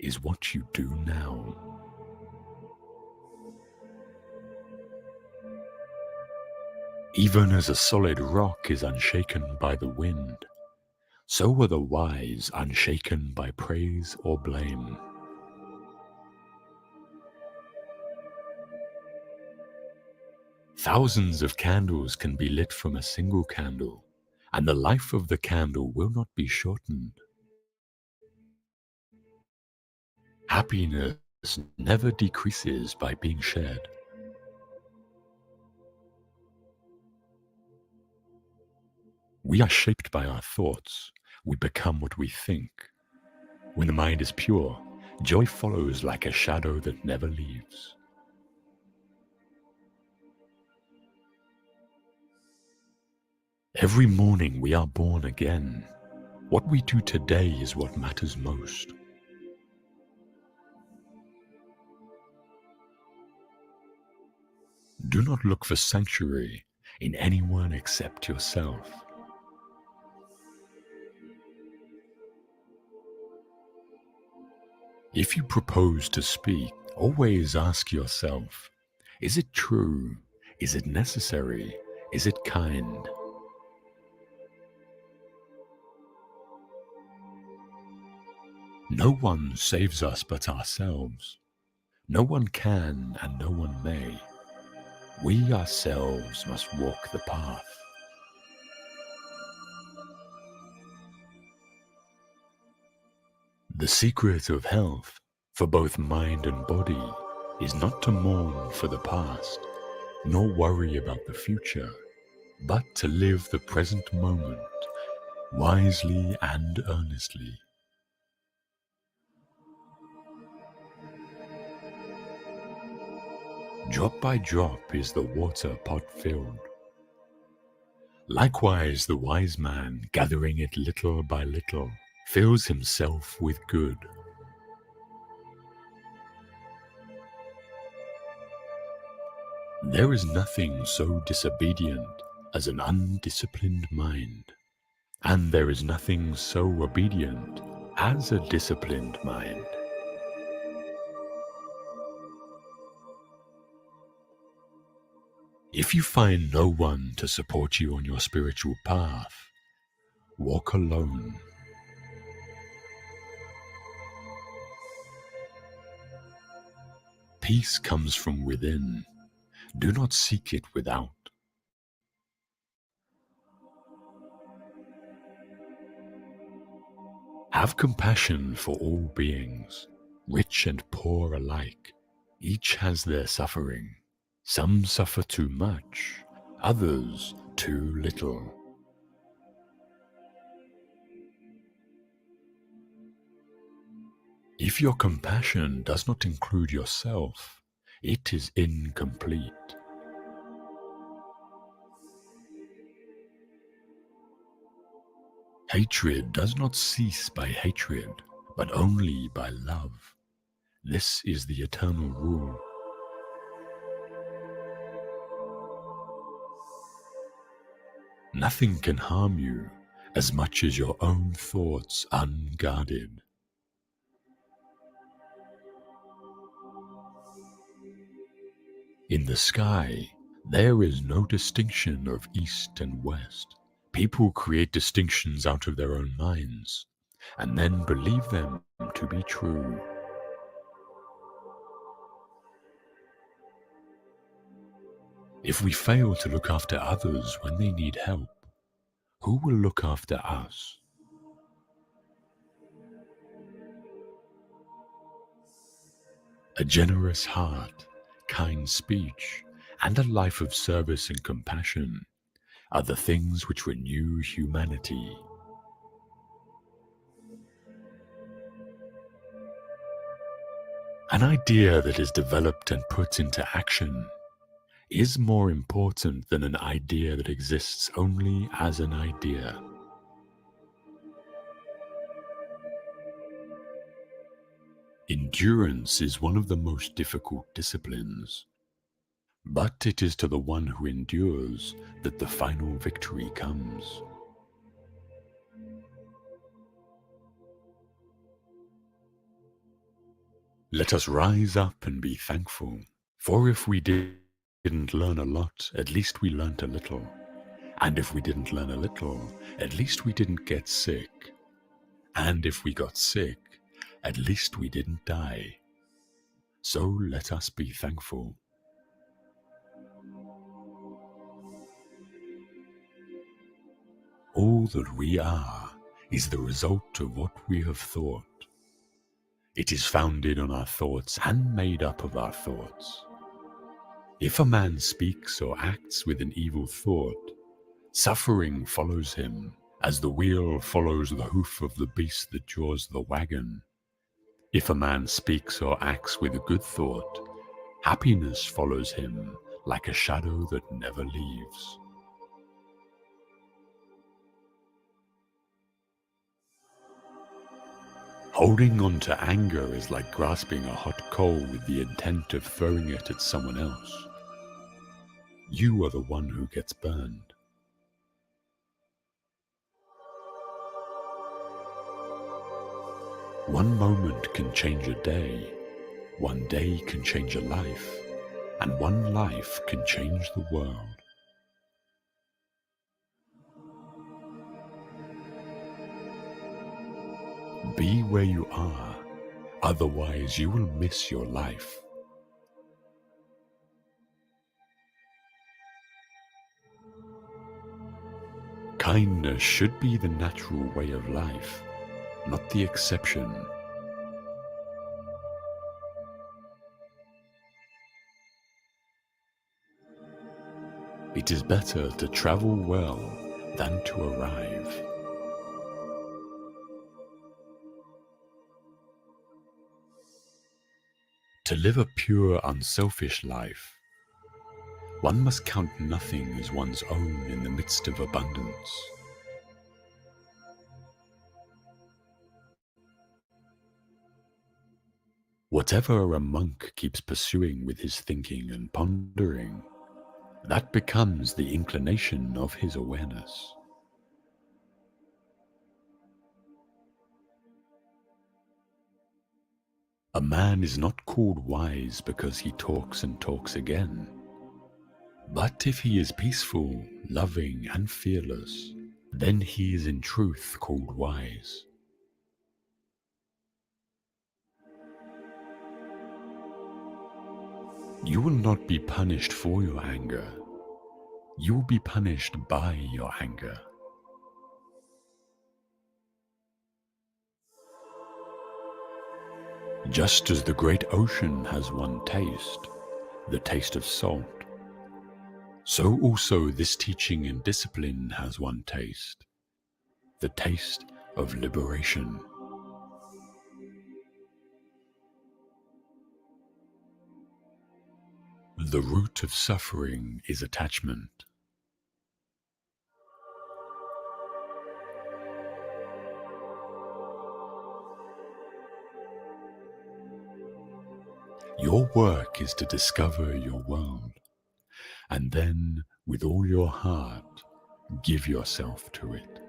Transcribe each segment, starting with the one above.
is what you do now. Even as a solid rock is unshaken by the wind, so are the wise unshaken by praise or blame. Thousands of candles can be lit from a single candle, and the life of the candle will not be shortened. Happiness never decreases by being shared. We are shaped by our thoughts. We become what we think. When the mind is pure, joy follows like a shadow that never leaves. Every morning we are born again. What we do today is what matters most. Do not look for sanctuary in anyone except yourself. If you propose to speak, always ask yourself, is it true? Is it necessary? Is it kind? No one saves us but ourselves. No one can and no one may. We ourselves must walk the path. The secret of health for both mind and body is not to mourn for the past, nor worry about the future, but to live the present moment wisely and earnestly. Drop by drop is the water pot filled. Likewise, the wise man, gathering it little by little, fills himself with good. There is nothing so disobedient as an undisciplined mind, and there is nothing so obedient as a disciplined mind. If you find no one to support you on your spiritual path, walk alone. Peace comes from within. Do not seek it without. Have compassion for all beings, rich and poor alike. Each has their suffering. Some suffer too much, others too little. If your compassion does not include yourself, it is incomplete. Hatred does not cease by hatred, but only by love. This is the eternal rule. Nothing can harm you as much as your own thoughts unguarded. In the sky, there is no distinction of east and west. People create distinctions out of their own minds, and then believe them to be true. If we fail to look after others when they need help, who will look after us? A generous heart, kind speech, and a life of service and compassion are the things which renew humanity. An idea that is developed and put into action is more important than an idea that exists only as an idea. Endurance is one of the most difficult disciplines, but it is to the one who endures that the final victory comes. Let us rise up and be thankful, for if we didn't learn a lot, at least we learnt a little. And if we didn't learn a little, at least we didn't get sick. And if we got sick, at least we didn't die. So let us be thankful. All that we are is the result of what we have thought. It is founded on our thoughts and made up of our thoughts. If a man speaks or acts with an evil thought, suffering follows him, as the wheel follows the hoof of the beast that draws the wagon. If a man speaks or acts with a good thought, happiness follows him like a shadow that never leaves. Holding on to anger is like grasping a hot coal with the intent of throwing it at someone else. You are the one who gets burned. One moment can change a day, one day can change a life, and one life can change the world. Be where you are, otherwise you will miss your life. Kindness should be the natural way of life, not the exception. It is better to travel well than to arrive. To live a pure, unselfish life, one must count nothing as one's own in the midst of abundance. Whatever a monk keeps pursuing with his thinking and pondering, that becomes the inclination of his awareness. A man is not called wise because he talks and talks again. But if he is peaceful, loving, and fearless, then he is in truth called wise. You will not be punished for your anger. You will be punished by your anger. Just as the great ocean has one taste, the taste of salt, so also this teaching and discipline has one taste, the taste of liberation. The root of suffering is attachment. Your work is to discover your world, and then, with all your heart, give yourself to it.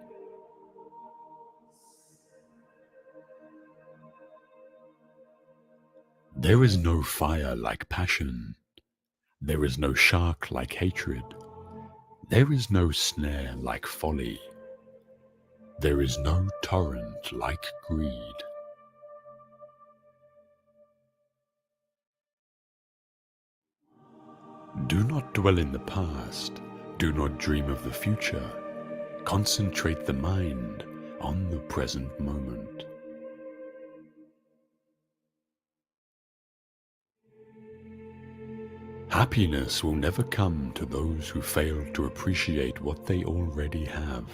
There is no fire like passion. There is no shark like hatred. There is no snare like folly. There is no torrent like greed. Do not dwell in the past. Do not dream of the future. Concentrate the mind on the present moment. Happiness will never come to those who fail to appreciate what they already have.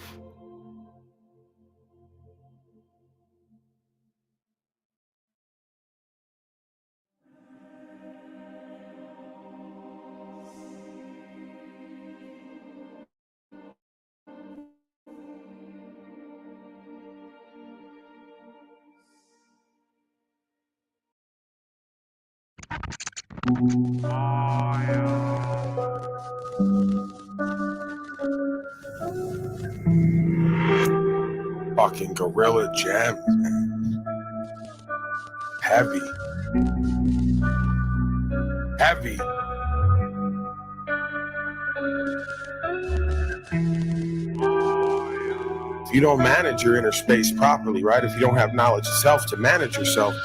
Fucking gorilla gems, man. Heavy. Heavy. If you don't manage your inner space properly, right? If you don't have knowledge of self to manage yourself,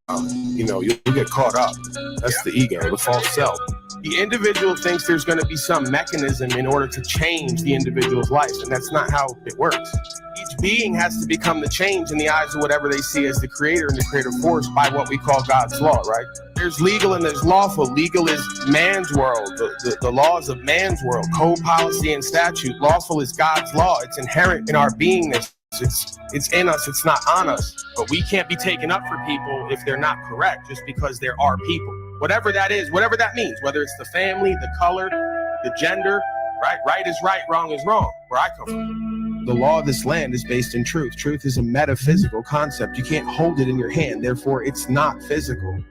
you'll get caught up. That's the ego, the false self. The individual thinks there's going to be some mechanism in order to change the individual's life, and that's not how it works. Each being has to become the change in the eyes of whatever they see as the creator and the creative force by what we call God's law, right? There's legal and there's lawful. Legal is man's world, the laws of man's world, code, policy, and statute. Lawful is God's law. It's inherent in our beingness. It's in us, it's not on us. But we can't be taken up for people if they're not correct, just because there are people. Whatever that is, whatever that means, whether it's the family, the color, the gender, right? Right is right, wrong is wrong, where I come from. The law of this land is based in truth. Truth is a metaphysical concept. You can't hold it in your hand, therefore it's not physical.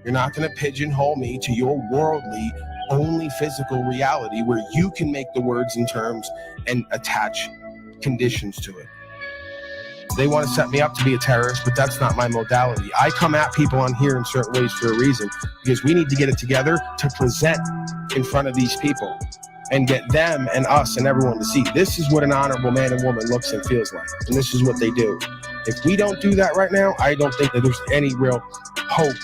You're not going to pigeonhole me to your worldly, only physical reality where you can make the words and terms and attach conditions to it. They want to set me up to be a terrorist, but that's not my modality. I come at people on here in certain ways for a reason, because we need to get it together to present in front of these people and get them and us and everyone to see this is what an honorable man and woman looks and feels like, and this is what they do. If we don't do that right now, I don't think that there's any real hope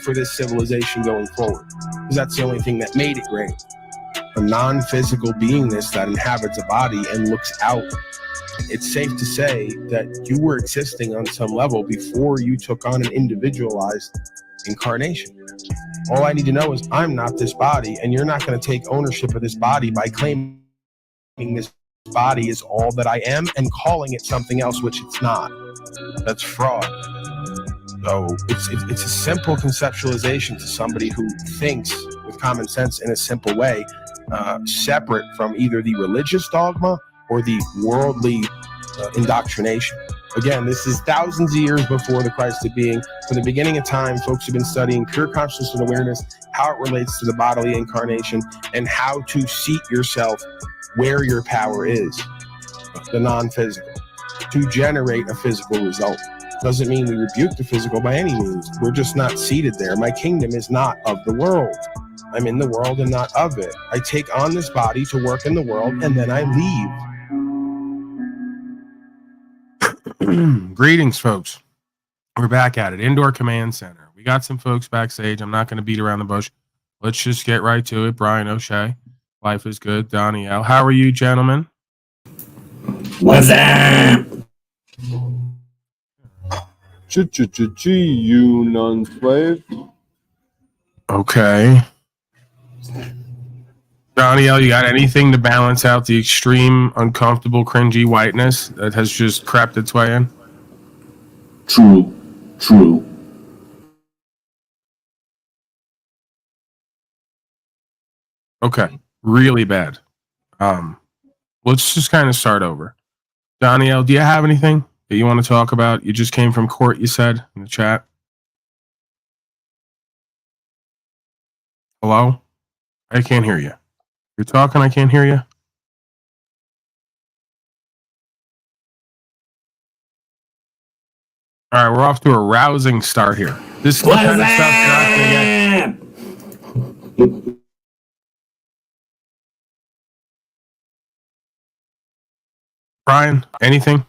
for this civilization going forward, because that's the only thing that made it great. A non-physical beingness that inhabits a body and looks out. It's safe to say that you were existing on some level before you took on an individualized incarnation. All I need to know is I'm not this body, and you're not going to take ownership of this body by claiming this body is all that I am and calling it something else, which it's not. That's fraud. So it's a simple conceptualization to somebody who thinks with common sense in a simple way, separate from either the religious dogma or the worldly indoctrination. Again, this is thousands of years before the Christ of being. From the beginning of time, folks have been studying pure consciousness and awareness, how it relates to the bodily incarnation, and how to seat yourself where your power is, the non-physical, to generate a physical result. Doesn't mean we rebuke the physical by any means. We're just not seated there. My kingdom is not of the world. I'm in the world and not of it. I take on this body to work in the world, and then I leave. Greetings, folks. We're back at it. Indoor Command Center. We got some folks backstage. I'm not going to beat around the bush. Let's just get right to it. Brian O'Shea. Life is good. Donnie L. How are you, gentlemen? What's up? You Unslaved. Okay. Donnie L, you got anything to balance out the extreme, uncomfortable, cringy whiteness that has just crept its way in? True. Okay. Really bad. Let's just kind of start over. Donnie L, do you have anything that you want to talk about? You just came from court, you said in the chat. Hello? I can't hear you. You're talking, I can't hear you. All right, we're off to a rousing start here. This is the kind of stuff you're not going to get. Brian, anything?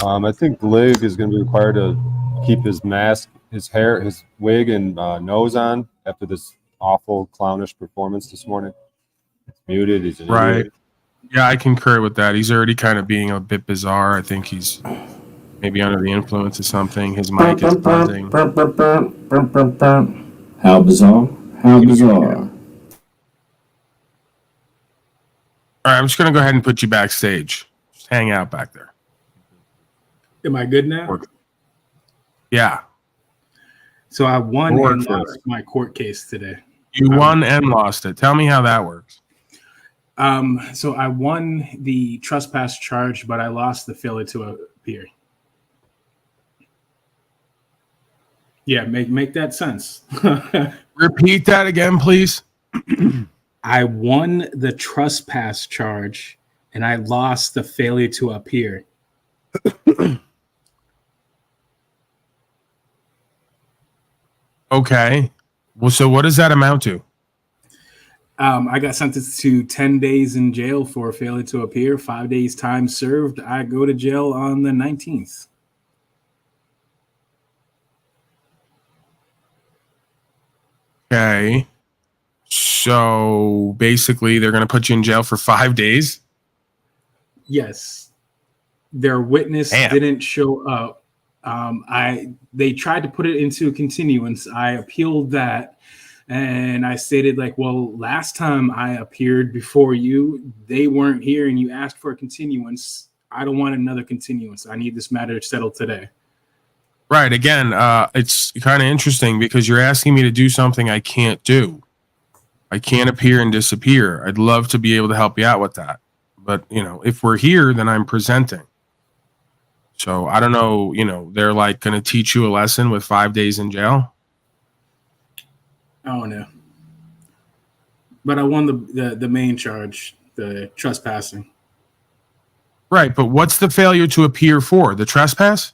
I think Lig is going to be required to keep his mask, his hair, his wig, and nose on after this awful clownish performance this morning. It's muted. He's an idiot. Yeah, I concur with that. He's already kind of being a bit bizarre. I think he's maybe under the influence of something. His mic is buzzing. How bizarre. How bizarre. All right, I'm just going to go ahead and put you backstage. Just hang out back there. Am I good now? Yeah. So I won and lost my court case today. You won and lost it. Tell me how that works. So I won the trespass charge, but I lost the failure to appear. Yeah, make that sense. Repeat that again, please. I won the trespass charge, and I lost the failure to appear. Okay. Well, so what does that amount to? I got sentenced to 10 days in jail for failure to appear, 5 days time served. I go to jail on the 19th. Okay. So basically, they're going to put you in jail for 5 days? Yes. Their witness Damn. didn't show up. They tried to put it into a continuance. I appealed that. And I stated, like, well, last time I appeared before you, they weren't here and you asked for a continuance. I don't want another continuance. I need this matter settled today. Right. Again, it's kind of interesting because you're asking me to do something I can't do. I can't appear and disappear. I'd love to be able to help you out with that. But, if we're here, then I'm presenting. So I don't know, they're like going to teach you a lesson with 5 days in jail. Oh no. But I won the main charge, the trespassing. Right, but what's the failure to appear for? The trespass?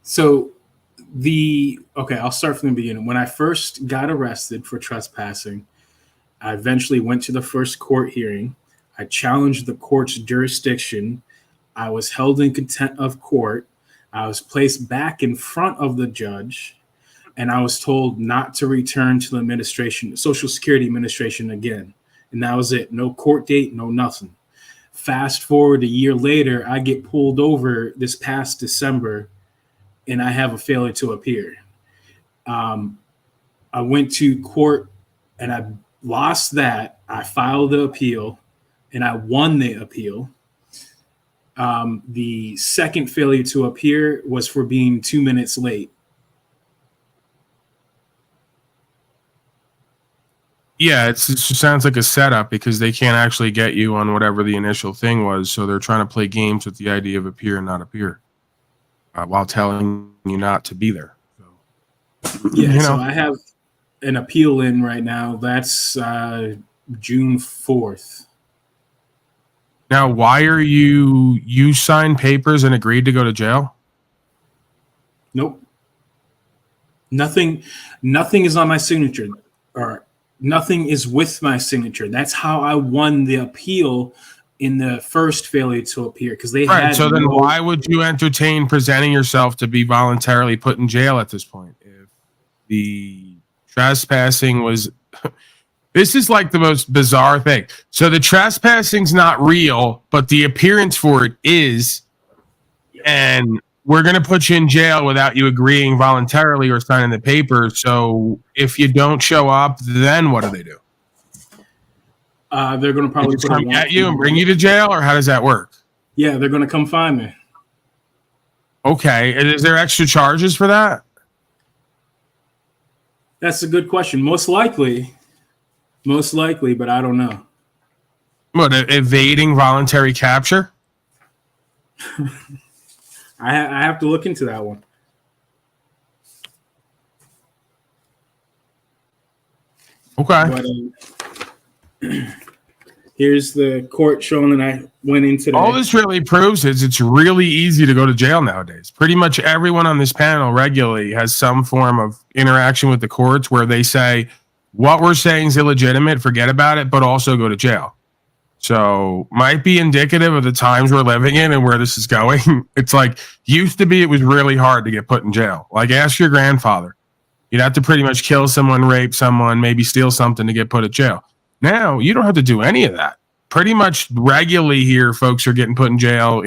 So I'll start from the beginning. When I first got arrested for trespassing, I eventually went to the first court hearing. I challenged the court's jurisdiction. I was held in contempt of court. I was placed back in front of the judge. And I was told not to return to the administration, Social Security Administration again. And that was it. No court date, no nothing. Fast forward a year later, I get pulled over this past December, and I have a failure to appear. I went to court, and I lost that. I filed the appeal, and I won the appeal. The second failure to appear was for being 2 minutes late. Yeah, it just sounds like a setup because they can't actually get you on whatever the initial thing was. So they're trying to play games with the idea of appear and not appear while telling you not to be there. So, yeah, so I have an appeal in right now. That's June 4th. Now, why are you signed papers and agreed to go to jail? Nope. Nothing is on my signature. Or nothing is with my signature. That's how I won the appeal in the first failure to appear because they had. So then, why would you entertain presenting yourself to be voluntarily put in jail at this point? If the trespassing was, this is like the most bizarre thing. So the trespassing's not real, but the appearance for it is, and we're going to put you in jail without you agreeing voluntarily or signing the paper. So if you don't show up, then what do they do? They're going to probably come at you and bring you to jail, or how does that work? Yeah, they're going to come find me. Okay. And is there extra charges for that? That's a good question. Most likely, but I don't know. What, evading voluntary capture? I have to look into that one. Okay. But, here's the court showing that I went into today. All this really proves is it's really easy to go to jail nowadays. Pretty much everyone on this panel regularly has some form of interaction with the courts where they say, what we're saying is illegitimate, forget about it, but also go to jail. So might be indicative of the times we're living in and where this is going. It's like used to be, it was really hard to get put in jail. Like ask your grandfather. You'd have to pretty much kill someone, rape someone, maybe steal something to get put in jail. Now you don't have to do any of that. Pretty much regularly here, folks are getting put in jail,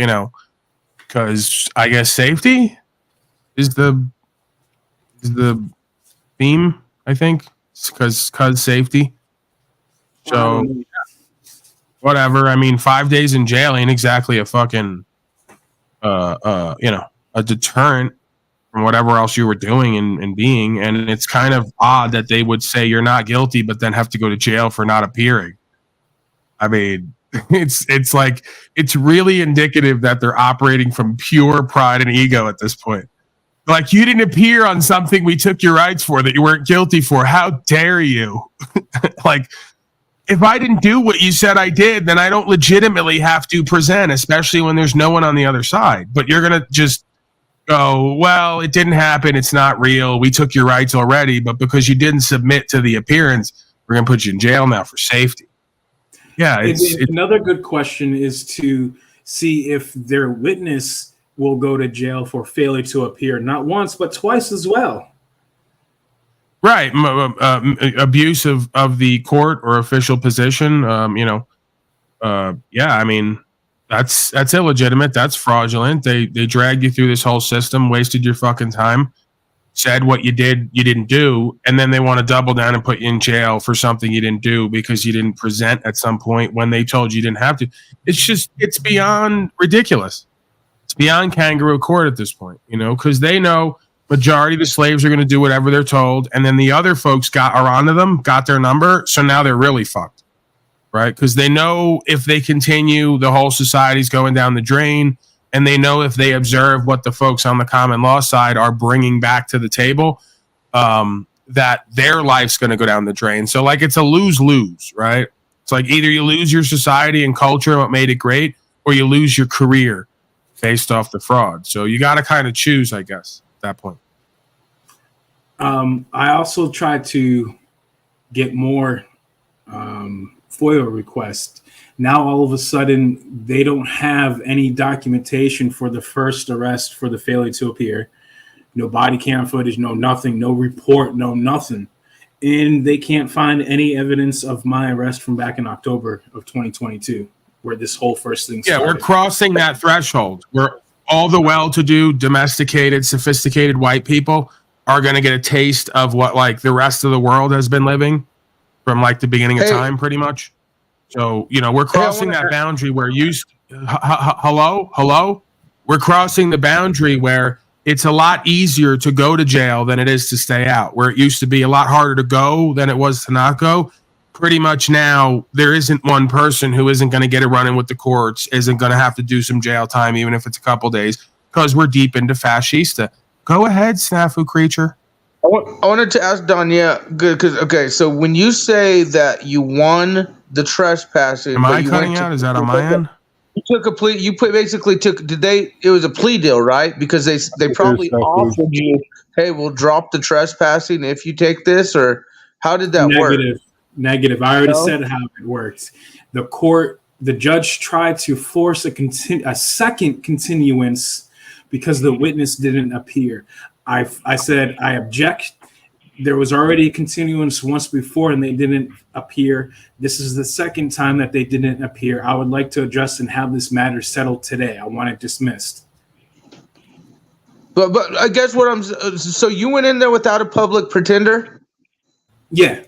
because I guess safety is the theme, I think. Because safety. So whatever. I mean, 5 days in jail ain't exactly a fucking, a deterrent from whatever else you were doing and being. And it's kind of odd that they would say you're not guilty, but then have to go to jail for not appearing. I mean, it's like, it's really indicative that they're operating from pure pride and ego at this point. Like, you didn't appear on something we took your rights for that you weren't guilty for. How dare you? Like, if I didn't do what you said I did, then I don't legitimately have to present, especially when there's no one on the other side. But you're going to just go, well, it didn't happen. It's not real. We took your rights already, but because you didn't submit to the appearance, we're going to put you in jail now for safety. Yeah. It's another good question is to see if their witness will go to jail for failure to appear, not once, but twice as well. Right. Abuse of the court or official position. Yeah, I mean, that's illegitimate. That's fraudulent. They dragged you through this whole system, wasted your fucking time, said what you didn't do, and then they want to double down and put you in jail for something you didn't do because you didn't present at some point when they told you didn't have to. It's beyond ridiculous. It's beyond kangaroo court at this point, because they know majority of the slaves are going to do whatever they're told, and then the other folks are onto them, got their number, so now they're really fucked, right? Because they know if they continue, the whole society's going down the drain, and they know if they observe what the folks on the common law side are bringing back to the table, that their life's going to go down the drain. So, like, it's a lose-lose, right? It's like either you lose your society and culture and what made it great, or you lose your career based off the fraud. So you got to kind of choose, I guess, at that point. I also tried to get more FOIA requests. Now, all of a sudden, they don't have any documentation for the first arrest for the failure to appear. No body cam footage, no nothing, no report, no nothing. And they can't find any evidence of my arrest from back in October of 2022, where this whole first thing started. Yeah, we're crossing that threshold where all the well-to-do, domesticated, sophisticated white people are going to get a taste of what, like, the rest of the world has been living from, like, the beginning of time, pretty much. So, we're crossing that boundary where hello? We're crossing the boundary where it's a lot easier to go to jail than it is to stay out, where it used to be a lot harder to go than it was to not go. Pretty much now, there isn't one person who isn't going to get a run-in with the courts, isn't going to have to do some jail time, even if it's a couple days, because we're deep into fascista. Go ahead, snafu creature. I wanted to ask Don, good, because, okay, so when you say that you won the trespassing... Am I cutting out? Is that on my end? You took a plea, it was a plea deal, right? Because they probably offered you, hey, we'll drop the trespassing if you take this, or how did that work? Negative. I already said how it works. The judge tried to force a second continuance because the witness didn't appear. I said, I object. There was already a continuance once before and they didn't appear. This is the second time that they didn't appear. I would like to address and have this matter settled today. I want it dismissed. But I guess so you went in there without a public pretender? Yeah.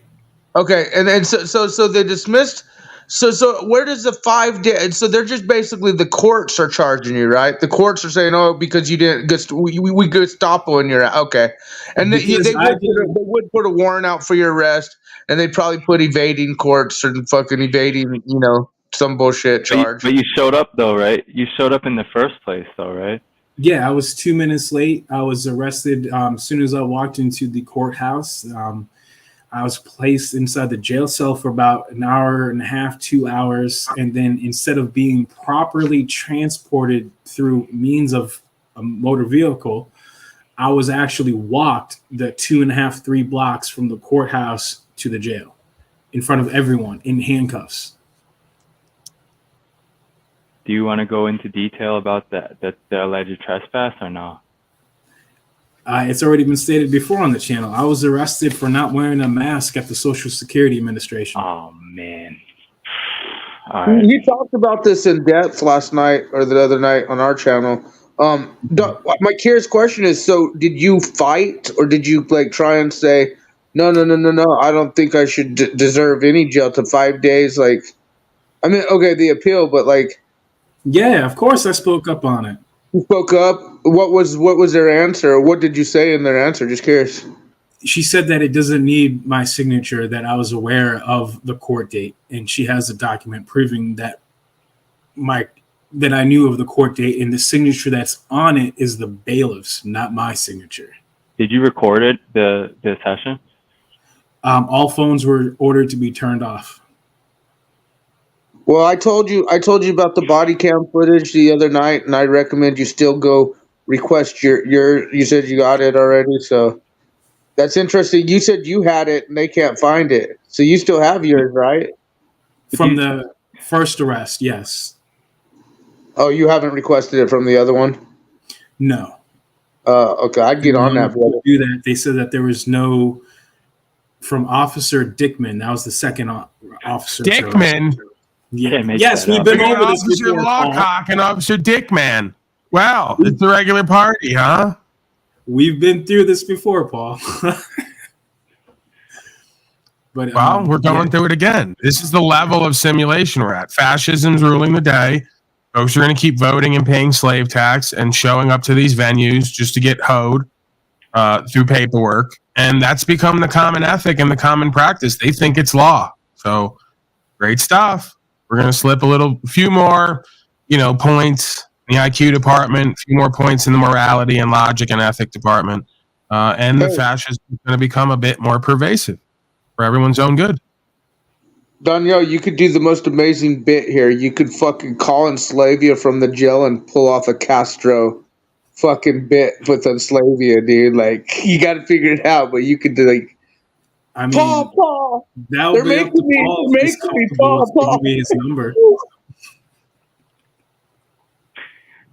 Okay, and so they dismissed. So where does the 5 days? So they're just basically the courts are charging you, right? The courts are saying, oh, because you didn't, we Gestapo and you're okay, and they would put a warrant out for your arrest, and they'd probably put evading courts or fucking evading, some bullshit charge. But you showed up though, right? You showed up in the first place though, right? Yeah, I was 2 minutes late. I was arrested as soon as I walked into the courthouse. I was placed inside the jail cell for about an hour and a half, 2 hours. And then instead of being properly transported through means of a motor vehicle, I was actually walked the 2.5, 3 blocks from the courthouse to the jail in front of everyone in handcuffs. Do you want to go into detail about the alleged trespass or no? It's already been stated before on the channel. I was arrested for not wearing a mask at the Social Security Administration. Oh, man. All right. You talked about this in depth last night or the other night on our channel. My curious question is, so did you fight or did you try and say, no, I don't think I should deserve any jail to 5 days? The appeal, but Yeah, of course I spoke up on it. You spoke up. What was their answer? What did you say in their answer? Just curious. She said that it doesn't need my signature, that I was aware of the court date, and she has a document proving that I knew of the court date, and the signature that's on it is the bailiff's, not my signature. Did you record it, the session? All phones were ordered to be turned off. Well, I told you about the body cam footage the other night, and I recommend you still go request your. You said you got it already, so that's interesting. You said you had it and they can't find it, so you still have yours, right? From the first arrest, yes. Oh, you haven't requested it from the other one? No. Okay, I'd get on that, brother. Do that. They said that there was no from Officer Dickman. That was the second officer. Dickman. Yeah. Yes, we've been over this Officer before. Lawcock and Officer Dickman. Wow, it's a regular party, huh? We've been through this before, Paul. But well, we're going through it again. This is the level of simulation we're at. Fascism's ruling the day. Folks are going to keep voting and paying slave tax and showing up to these venues just to get hoed through paperwork. And that's become the common ethic and the common practice. They think it's law. So great stuff. We're going to slip a few more, points in the IQ department, a few more points in the morality and logic and ethic department. And the fascism is going to become a bit more pervasive for everyone's own good. Danielle, you could do the most amazing bit here. You could fucking call Enslavia from the jail and pull off a Castro fucking bit with Enslavia, dude. Like, you got to figure it out, but you could do like, I mean, Paul. They're making me, Paul. Give me his number.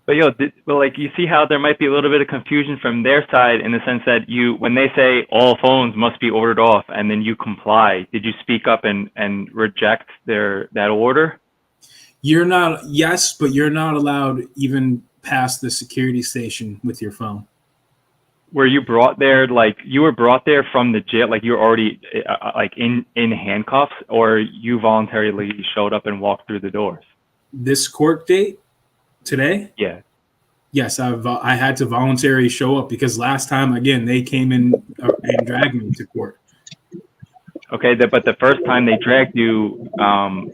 But you see how there might be a little bit of confusion from their side in the sense that when they say all phones must be ordered off and then you comply, did you speak up and reject that order? You're not, yes, but you're not allowed even past the security station with your phone. Were you brought there, you were brought there from the jail, you were already in handcuffs, or you voluntarily showed up and walked through the doors? This court date? Today? Yeah. Yes, I had to voluntarily show up because last time, again, they came in and dragged me to court. Okay, but the first time they dragged you,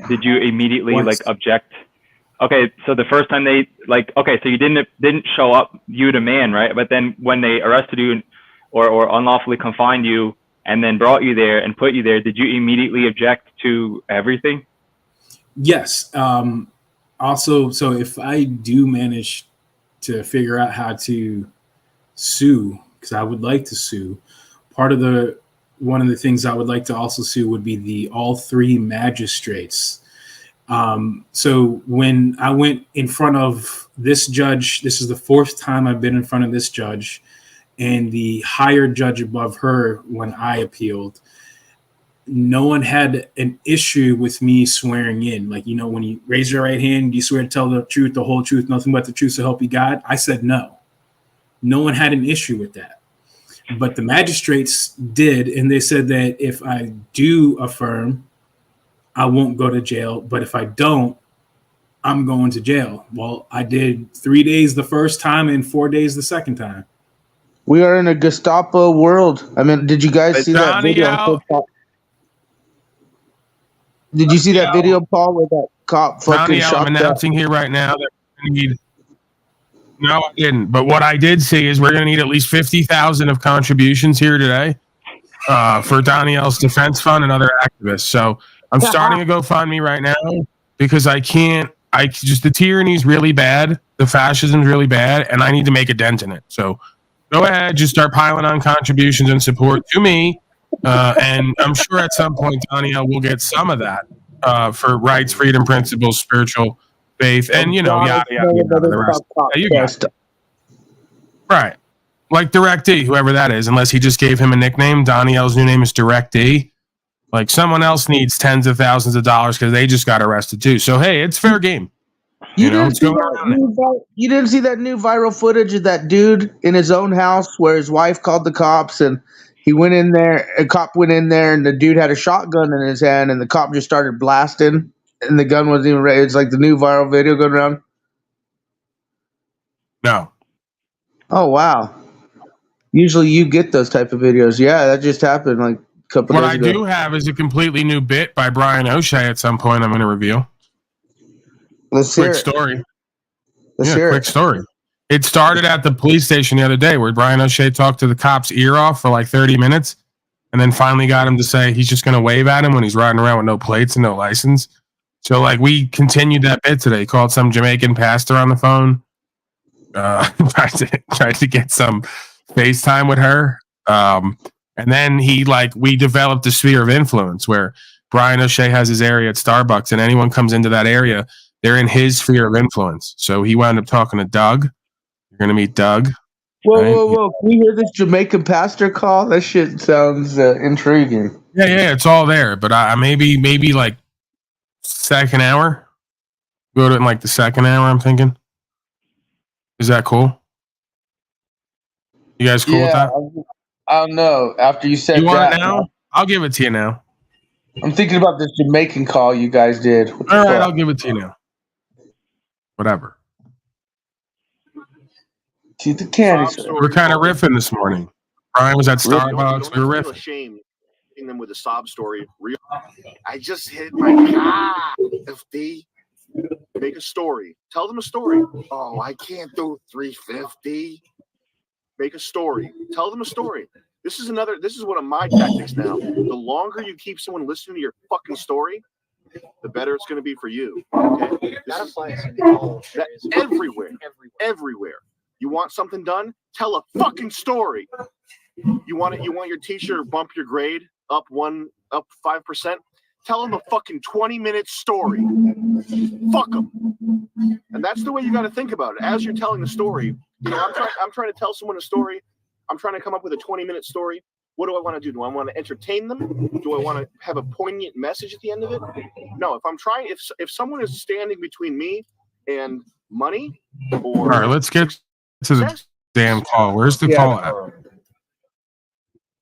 did you immediately object? Okay, so the first time they so you didn't show up, you the man, right? But then when they arrested you or unlawfully confined you and then brought you there and put you there, did you immediately object to everything? Yes. Also, so if I do manage to figure out how to sue, because I would like to sue, one of the things I would like to also sue would be all three magistrates. So when I went in front of this judge, this is the fourth time I've been in front of this judge, and the higher judge above her when I appealed, no one had an issue with me swearing in. When you raise your right hand, you swear to tell the truth, the whole truth, nothing but the truth, so help you God. I said no. No one had an issue with that. But the magistrates did, and they said that if I do affirm, I won't go to jail. But if I don't, I'm going to jail. Well, I did 3 days the first time and 4 days the second time. We are in a Gestapo world. I mean, did you guys see that video? Did you see that video, Paul, where that cop fucking shot? I'm announcing here right now that we're going to need. No, I didn't. But what I did see is we're going to need at least 50,000 of contributions here today for Danielle's defense fund and other activists. So I'm starting a GoFundMe right now because the tyranny is really bad. The fascism is really bad, and I need to make a dent in it. So go ahead, just start piling on contributions and support to me. And I'm sure at some point, Danielle will get some of that for rights, freedom, principles, spiritual faith, and yada, yada, the rest. You got it. Right. Like Direct D, whoever that is, unless he just gave him a nickname. Danielle's new name is Direct D. Someone else needs tens of thousands of dollars because they just got arrested too. So, hey, it's fair game. You didn't see that new viral footage of that dude in his own house where his wife called the cops and he went in there, a cop went in there and the dude had a shotgun in his hand and the cop just started blasting and the gun wasn't even ready. It's like the new viral video going around. No. Oh, wow. Usually you get those type of videos. Yeah, that just happened a couple days ago. What I do have is a completely new bit by Brian O'Shea at some point I'm going to reveal. Let's hear it. Story. Let's hear quick story. It started at the police station the other day where Brian O'Shea talked to the cop's ear off for 30 minutes and then finally got him to say he's just going to wave at him when he's riding around with no plates and no license. So we continued that bit today. He called some Jamaican pastor on the phone tried to get some FaceTime with her. And then we developed a sphere of influence where Brian O'Shea has his area at Starbucks, and anyone comes into that area, they're in his sphere of influence. So he wound up talking to Doug. You're gonna meet Doug. Whoa, right? whoa! Can you hear this Jamaican pastor call? That shit sounds intriguing. Yeah, it's all there. But I maybe like second hour. Go to it in like the second hour. I'm thinking. Is that cool? You guys cool with that? I don't know. After you said You want that, it now? I'll give it to you now. I'm thinking about this Jamaican call you guys did. What the All right, fuck? I'll give it to you now. Whatever. To the candy. We're kind of riffing this morning. Brian was at Starbucks. We were riffing. Ashamed them with a sob story. I just hit my FD. Make a story. Tell them a story. Oh, I can't do 350. Make a story. Tell them a story. This is one of my tactics now. The longer you keep someone listening to your fucking story, the better it's going to be for you. Okay? That applies everywhere. You want something done? Tell a fucking story. You want your teacher to bump your grade up 5%? Tell them a fucking 20-minute story. Fuck them. And that's the way you got to think about it. As you're telling the story, I'm trying to tell someone a story. I'm trying to come up with a 20-minute story. What do I want to do? Do I want to entertain them? Do I want to have a poignant message at the end of it? No. If someone is standing between me and money, all right, let's get to the damn call. Where's the call at?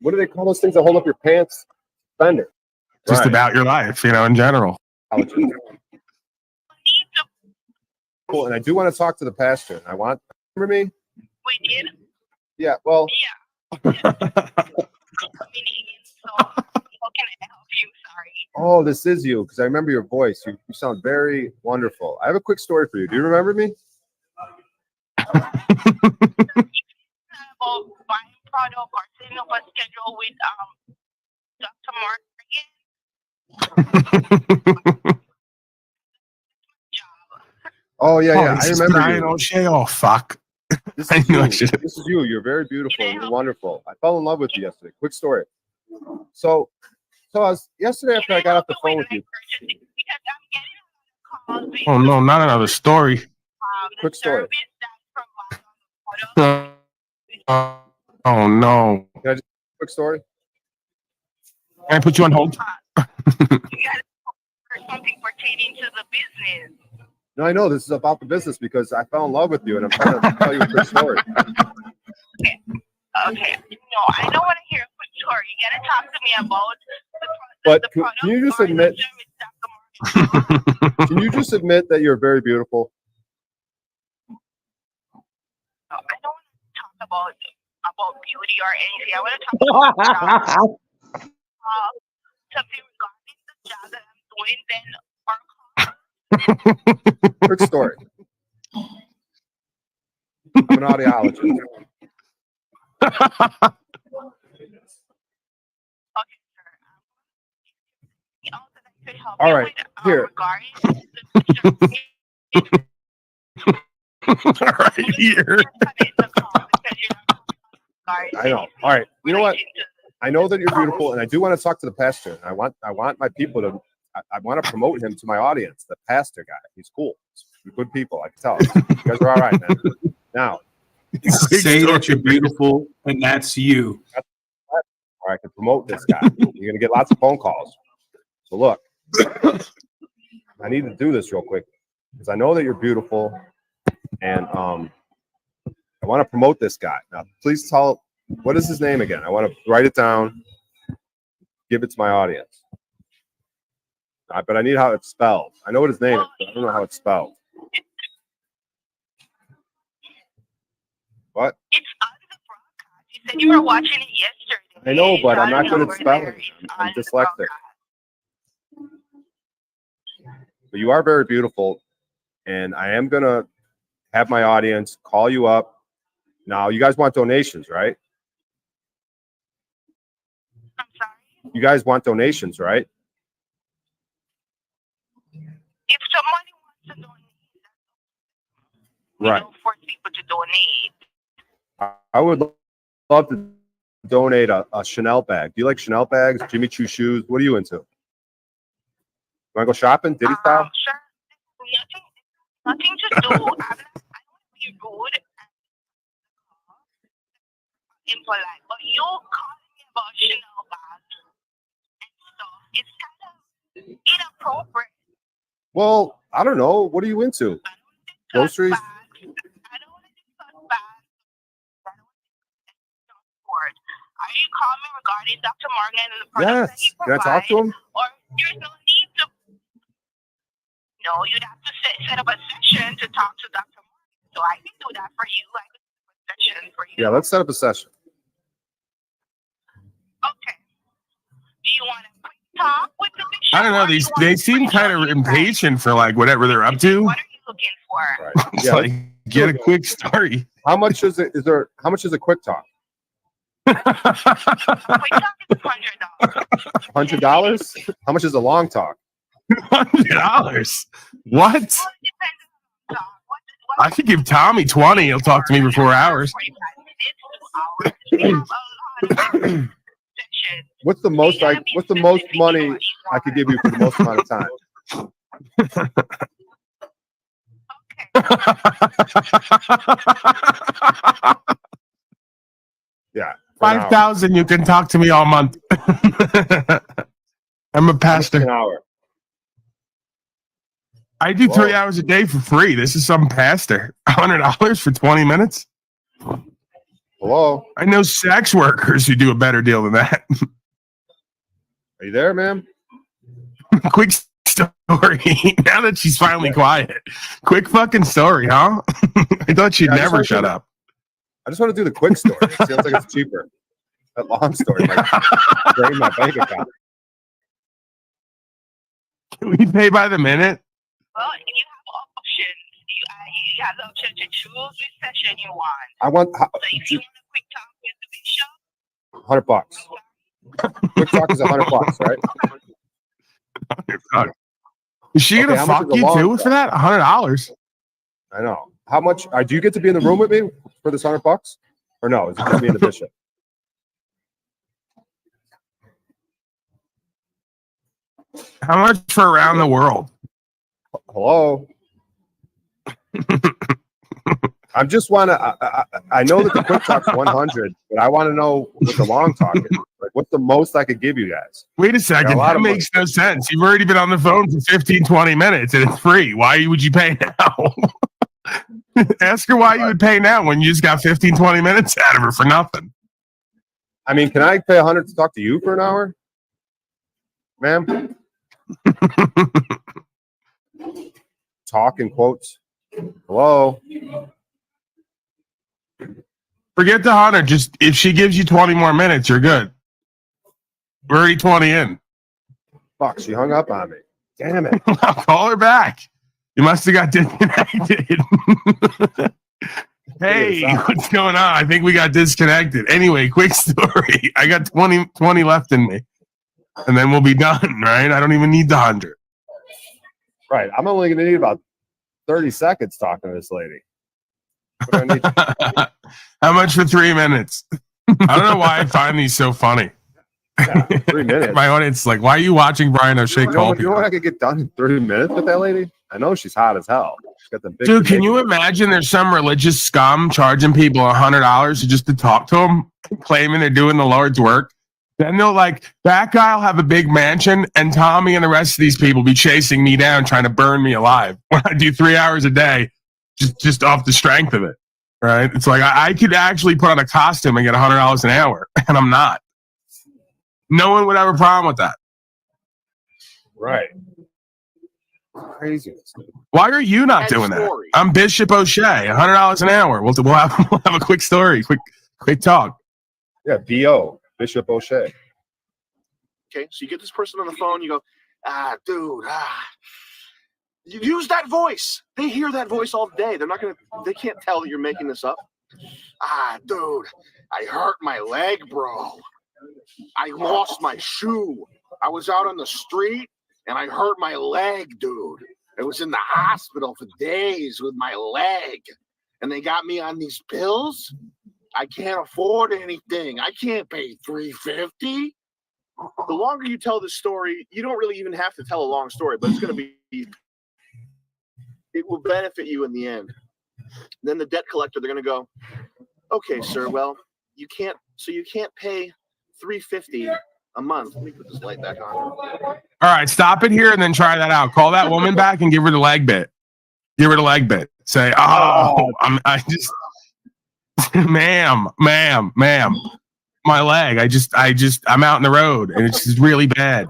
What do they call those things that hold up your pants? Fender. Just about your life, in general. Cool. And I do want to talk to the pastor. Remember me? We did? Yeah, well. Yeah. So, how can I help you? Sorry. Oh, this is you, because I remember your voice. You sound very wonderful. I have a quick story for you. Do you remember me? Buying product or setting up a schedule with Dr. Mark again. Oh, yeah. I remember Brian O'Shea. Oh, fuck. This is you. You're very beautiful. You're wonderful. I fell in love with you yesterday. Quick story. So yesterday after I got off the phone with you. Oh, no, not another story. Quick story. Oh, no. Can I just quick story? Can I put you on hold? Something pertaining to the business. No, I know this is about the business because I fell in love with you and I'm trying to tell you a quick story. Okay. No, I don't want to hear a quick story. You gotta talk to me about the product. Can you just admit? Can you just admit that you're very beautiful? No, I don't want to talk about beauty or anything. I want to talk about something regarding the job that I'm doing. Then quick story. I'm an audiologist. All right, here. All right, here. I know. All right. You know what? I know that you're beautiful, and I do want to talk to the pastor. I want my people to. I want to promote him to my audience. The pastor guy. He's cool. He's good people. I can tell. You guys are all right, man. Now, say that you're beautiful, and that's you. Or I can promote this guy. You're gonna get lots of phone calls. So look, I need to do this real quick because I know that you're beautiful, and I want to promote this guy. Now, please tell what is his name again. I want to write it down, give it to my audience. But I need how it's spelled. I know what his name is, but I don't know how it's spelled. What? It's on the broadcast. You said you were watching it yesterday. I know, but I'm not good at spelling. I'm dyslexic. But you are very beautiful, and I am going to have my audience call you up. Now, you guys want donations, right? I'm sorry? You guys want donations, right? If somebody wants to donate, right. Force people to donate. I would love to donate a Chanel bag. Do you like Chanel bags? Jimmy Choo shoes? What are you into? Want to go shopping, Diddy style? Sure. Nothing to do. I don't want to be rude and impolite, but you calling me about Chanel bags and stuff. It's kind of inappropriate. Well, I don't know. What are you into? Groceries? I don't want to discuss bags. I don't want to discuss sports. Are you calling regarding Dr. Morgan and the products that he Yes. Can I provides? talk to him? Or there's no need to. No, you'd have to set up a session to talk to Dr. Morgan. So I can do that for you. I can set up a session for you. Yeah, let's set up a session. Okay. Do you want a quick talk with the bishop? I don't know. or do you want They a seem quick kind of talk? impatient for like whatever they're up to. What are you looking for? Right. It's Yeah. like get a quick story. How much is it? How much is a quick talk? Quick talk is $100. $100? How much is a long talk? $100. What? Well, it depends on the talk. What I could give Tommy 20. He'll talk to me for 4 hours. 45 minutes, 2 hours. We have a lot of sessions. What's the most money I could give you for the most amount of time? Yeah. for an hour. 5,000. You can talk to me all month. I'm a An pastor. hour. I do 3 Whoa. hours a day for free. This is some pastor. $100 for 20 minutes. Hello? I know sex workers who do a better deal than that. Are you there, ma'am? Quick story. Now that she's finally quiet. Quick fucking story, huh? I thought she'd Yeah, I just never wanna shut do- up. I just want to do the quick story. It sounds like it's cheaper. That long story might drain my bank account. Can we pay by the minute? Well, you have options. You have the option to choose which session you want. I want So if you want a quick talk with the bishop, $100. Quick talk is $100, right? Is she Okay, gonna how much fuck is the you long too talk? for that? $100. I know. How much? Do you get to be in the room with me for this $100? Or no? Is it just me and the bishop? How much for around the world? Hello? I just want to. I know that the quick talk's 100, but I want to know what the long talk is. Like, what's the most I could give you guys? Wait a second. lot That of makes no sense. You've already been on the phone for 15, 20 minutes and it's free. Why would you pay now? Ask her why you would pay now when you just got 15, 20 minutes out of her for nothing. I mean, can I pay 100 to talk to you for an hour, ma'am? Talk in quotes. Hello. Forget the 100. Just if she gives you 20 more minutes, you're good. We're already 20 in. Fuck, she hung up on me. Damn it. I'll call her back. You must have got disconnected. Hey, what's going on? I think we got disconnected. Anyway, quick story. I got 20 left in me. And then we'll be done, right? I don't even need the 100. Right. I'm only going to need about 30 seconds talking to this lady. What do I need? How much for 3 minutes? I don't know why I find these so funny. Yeah, 3 minutes. My audience is like, why are you watching Brian O'Shea call You know what I could get done in 30 minutes with that lady? I know she's hot as hell. She's got the big Dude, can you imagine there's some religious scum charging people $100 just to talk to them, claiming they're doing the Lord's work? Then they'll like, that guy will have a big mansion, and Tommy and the rest of these people be chasing me down, trying to burn me alive when I do 3 hours a day, just off the strength of it, right? It's like I could actually put on a costume and get $100 an hour, and I'm not. No one would have a problem with that. Right. Craziness. Why are you not End doing that? story. I'm Bishop O'Shea, $100 an hour. We'll have a quick story, quick talk. Yeah, B.O. Bishop O'Shea. Okay, so you get this person on the phone, you go, dude, you use that voice. They hear that voice all day. They can't tell that you're making this up. Dude, I hurt my leg, bro. I lost my shoe. I was out on the street and I hurt my leg, dude. I was in the hospital for days with my leg. and they got me on these pills. I can't afford anything. I can't pay $350. The longer you tell this story, you don't really even have to tell a long story, but it's going to be, it will benefit you in the end. Then the debt collector, they're going to go, okay, sir, well, you can't pay $350 a month. Let me put this light back on. All right, stop it here and then try that out. Call that woman back and give her the leg bit. Give her the leg bit. Say, I just, ma'am, my leg. I'm out in the road and it's just really bad.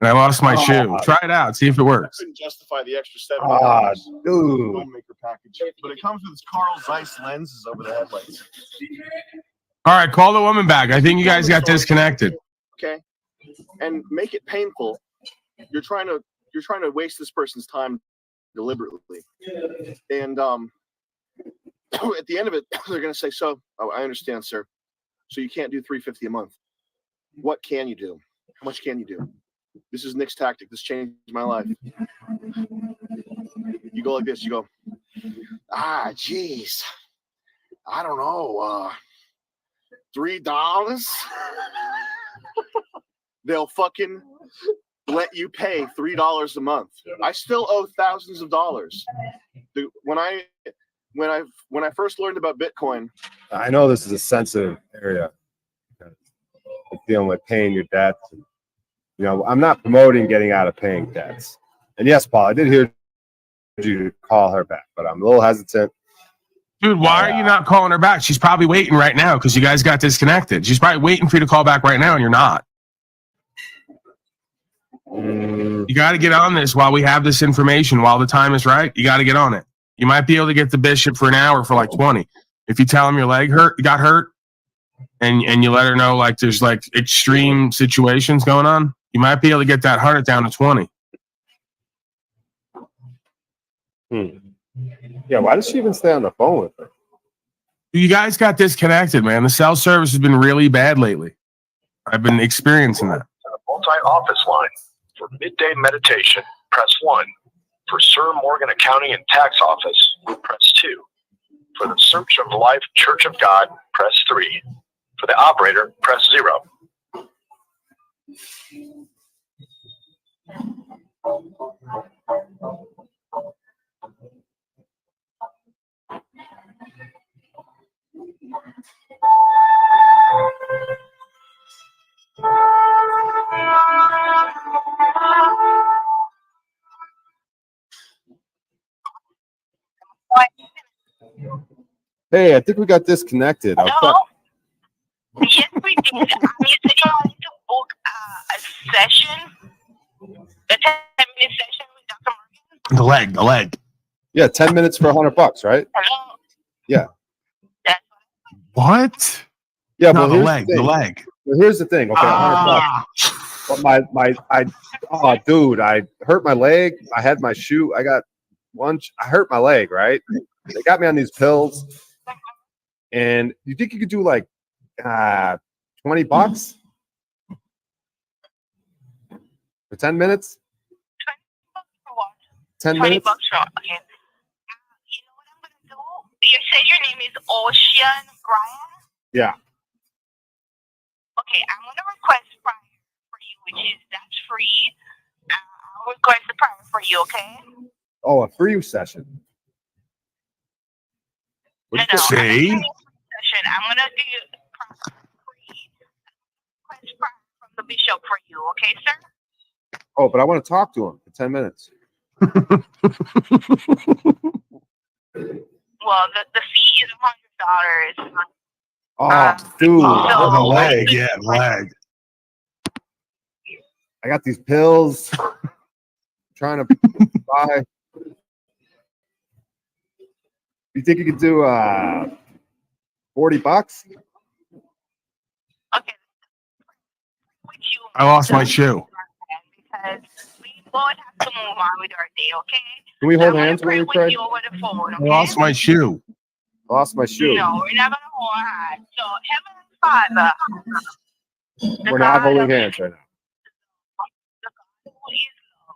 And I lost my shoe. Try it out. See if it works. I couldn't justify the extra $70. Dude. Filmmaker package. But it comes with its Carl Zeiss lenses over the headlights. All right, call the woman back. I think you guys got disconnected. Okay. And make it painful. You're trying to waste this person's time deliberately. And at the end of it, they're gonna say, so I understand, sir. So you can't do $350 a month. What can you do? How much can you do? This is Nick's tactic. This changed my life. You go like this. You go, geez. I don't know. $3? They'll fucking let you pay $3 a month. I still owe thousands of dollars. When I first learned about Bitcoin, I know this is a sensitive area. Dealing with paying your debts. You know, I'm not promoting getting out of paying debts. And yes, Paul, I did hear you call her back, but I'm a little hesitant. Dude, why are you not calling her back? She's probably waiting right now because you guys got disconnected. She's probably waiting for you to call back right now, and you're not. You got to get on this while we have this information. While the time is right, you got to get on it. You might be able to get the bishop for an hour for like 20. If you tell him your leg got hurt, and you let her know like there's like extreme situations going on, you might be able to get that 100 down to 20. Yeah, why does she even stay on the phone with her? You guys got disconnected, man. The cell service has been really bad lately. I've been experiencing that. Multi-office line. For midday meditation, press 1. For Sir Morgan Accounting and Tax Office, press 2. For the Search of Life Church of God, press 3. For the operator, press 0. Hey, I think we got disconnected. Hello? Yes, we did. You said you wanted to book a session, a 10-minute session with Dr. Morgan? The leg. Yeah, 10 minutes for $100, right? Hello? Yeah. What? Yeah, no, but the leg. Well, here's the thing. Okay, $100. But dude, I hurt my leg. I had my shoe. I hurt my leg, right? They got me on these pills. And you think you could do like $20 for 10 minutes? 20 bucks for what? 10 $20 minutes? for okay. You know what I'm gonna do? You said your name is Ocean Brian? Yeah. Okay, I'm gonna request prior for you, that's free. I'll request the prior for you, okay? Oh, a free session. No, say? I'm gonna do free request prior from the bishop for you, okay, sir? Oh, but I want to talk to him for 10 minutes. Well, the fee is $100. Oh, dude. So, the leg. Yeah, the leg. I got these pills. Trying to buy. You think you could do $40? Okay. I lost my shoe. Because we both have to move on with our day, okay? Can we hold I'm hands gonna when we pray with pray? you over the phone, I okay? lost my shoe. Lost my shoe. No, we're not gonna hold hands. So, Heavenly Father, We're not holding hands right now.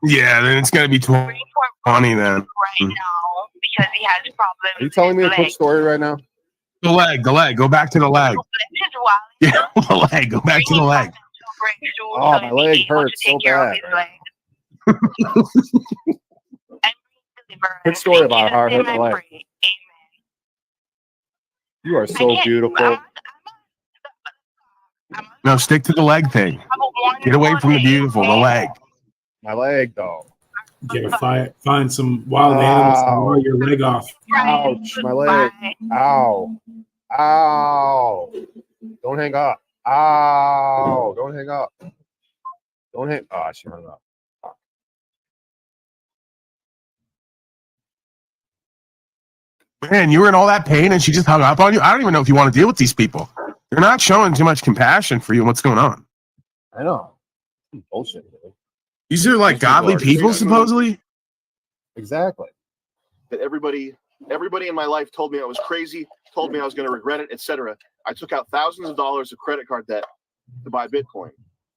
Yeah, then it's gonna be 20 then. right now, because he has problems. Are you telling me a quick story right now? The leg. Go back to the leg. Yeah, the leg. Go back to the leg. Oh, my leg hurts so bad. Quick story about how I hurt my leg. You are so beautiful. No, stick to the leg thing. Get away from the beautiful, the leg. My leg, though. Find some wild animals and roll your leg off. Ouch, my leg. Ow. Ow. Don't hang up. Ow. Don't hang up. Don't hang. Oh, she hung up. Man, you were in all that pain and she just hung up on you? I don't even know if you want to deal with these people. They're not showing too much compassion for you and what's going on. I know. Bullshit, man. These are like godly people, supposedly? Exactly. That everybody in my life told me I was crazy, told me I was going to regret it, etc. I took out thousands of dollars of credit card debt to buy Bitcoin,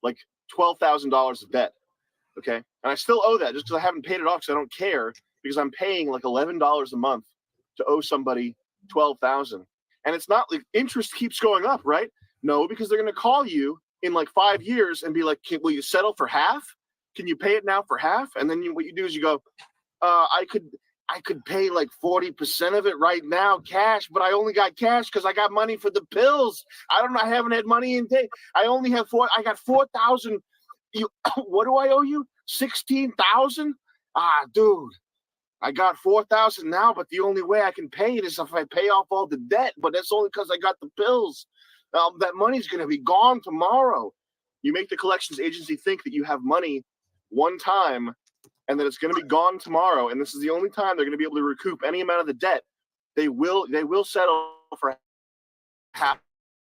like $12,000 of debt. Okay, and I still owe that just because I haven't paid it off because I don't care, because I'm paying like $11 a month to owe somebody $12,000, and it's not like interest keeps going up, right? No, because they're going to call you in like 5 years and be like, will you settle for half? Can you pay it now for half? And then what you do is you go, I could pay like 40% of it right now cash, but I only got cash because I got money for the pills. I haven't had money in day. I got 4,000. What do I owe you? 16,000? Dude, I got 4,000 now, but the only way I can pay it is if I pay off all the debt, but that's only because I got the pills. That money's going to be gone tomorrow. You make the collections agency think that you have money one time and that it's going to be gone tomorrow, and this is the only time they're going to be able to recoup any amount of the debt. They will settle for half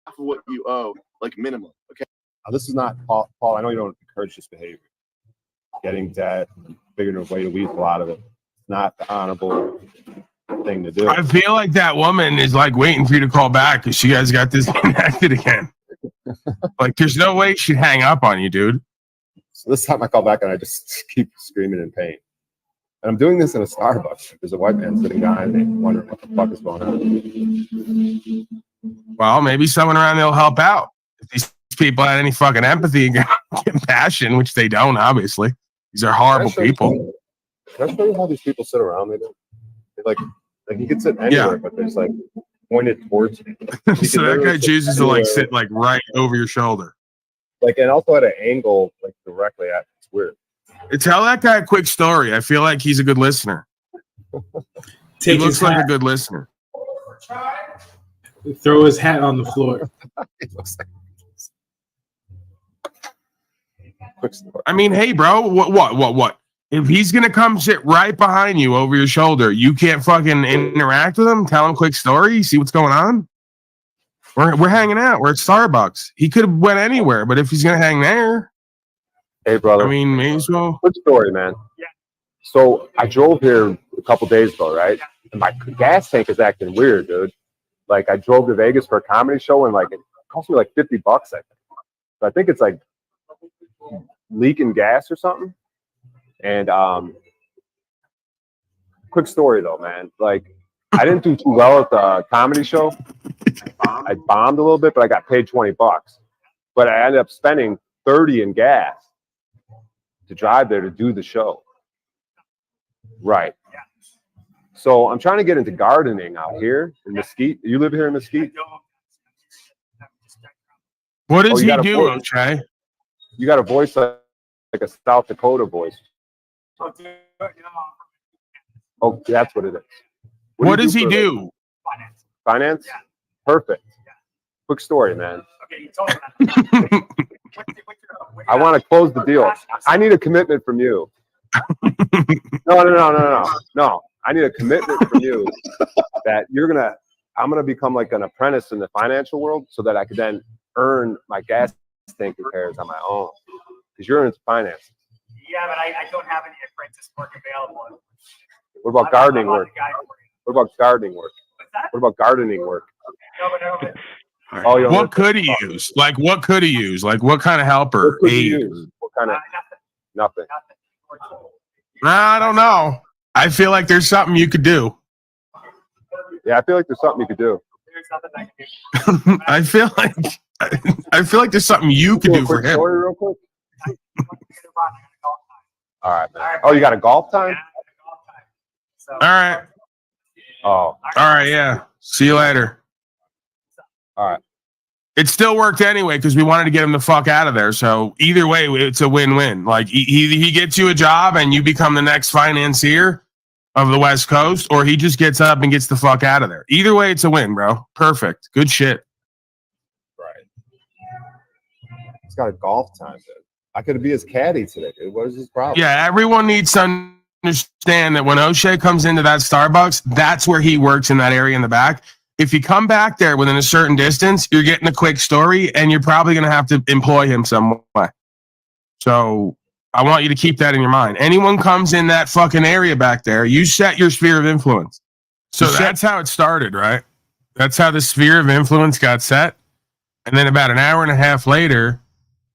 of what you owe, like minimum. Okay. Now, this is not Paul. I know you don't encourage this behavior. Getting debt, figuring a way to weasel out of it. It's not the honorable thing to do. I feel like that woman is like waiting for you to call back because she guys got disconnected again. Like, there's no way she'd hang up on you, dude. So this time I call back and I just keep screaming in pain. And I'm doing this in a Starbucks. There's a white man sitting behind me, wondering what the fuck is going on. Well, maybe someone around there will help out. If these people had any fucking empathy and compassion, which they don't, obviously. These are horrible people. Can I show you how these people sit around? They like you can sit anywhere, but they're just like pointed towards you. So that guy chooses to like sit like right over your shoulder. Like, and also at an angle like directly at. It's weird. Tell that guy a quick story. I feel like he's a good listener. He looks like a good listener. Throw his hat on the floor. I mean, hey, bro, what? If he's gonna come sit right behind you over your shoulder, you can't fucking interact with him. Tell him a quick story. See what's going on. We're hanging out. We're at Starbucks. He could have went anywhere, but if he's gonna hang there, hey, brother. I mean, may as well. Good story, man. Yeah. So I drove here a couple days ago, right? And my gas tank is acting weird, dude. Like, I drove to Vegas for a comedy show, and like it cost me like $50, I think. So I think it's like leaking gas or something. And quick story though, man. Like, I didn't do too well at the comedy show. I bombed a little bit, but I got paid $20. But I ended up spending $30 in gas to drive there to do the show. Right. So I'm trying to get into gardening out here in Mesquite. You live here in Mesquite? What does he do, okay? You got a voice like a South Dakota voice. Oh, that's what it is. What does he do? Finance? Yeah. Perfect. Yeah. Quick story, man. Okay, you told me that. I want to close the deal. I need a commitment from you. No. I need a commitment from you that I'm gonna become like an apprentice in the financial world so that I could then earn my gas tank repairs on my own. Because you're in finance. Yeah, but I don't have any apprentice work available. What about gardening work? What about gardening work? What about gardening work? No. What could he use? Like, what could he use? Like, what kind of helper? What kind of? Nothing. I don't know. I feel like there's something you could do. Yeah, I feel like there's something you could do. There's nothing I can do. I feel like there's something you could do for him. Story real quick. All right, man. Oh, you got a golf time? All right. Oh, all right. Yeah. See you later. All right. It still worked anyway because we wanted to get him the fuck out of there. So either way, it's a win-win. Like he gets you a job and you become the next financier of the West Coast, or he just gets up and gets the fuck out of there. Either way, it's a win, bro. Perfect. Good shit. Right. He's got a golf time, dude. I could be his caddy today, dude. What is his problem? Yeah, everyone needs to understand that when O'Shea comes into that Starbucks, that's where he works in that area in the back. If you come back there within a certain distance, you're getting a quick story, and you're probably going to have to employ him some way. So I want you to keep that in your mind. Anyone comes in that fucking area back there, you set your sphere of influence. So that's how it started, right? That's how the sphere of influence got set. And then about an hour and a half later,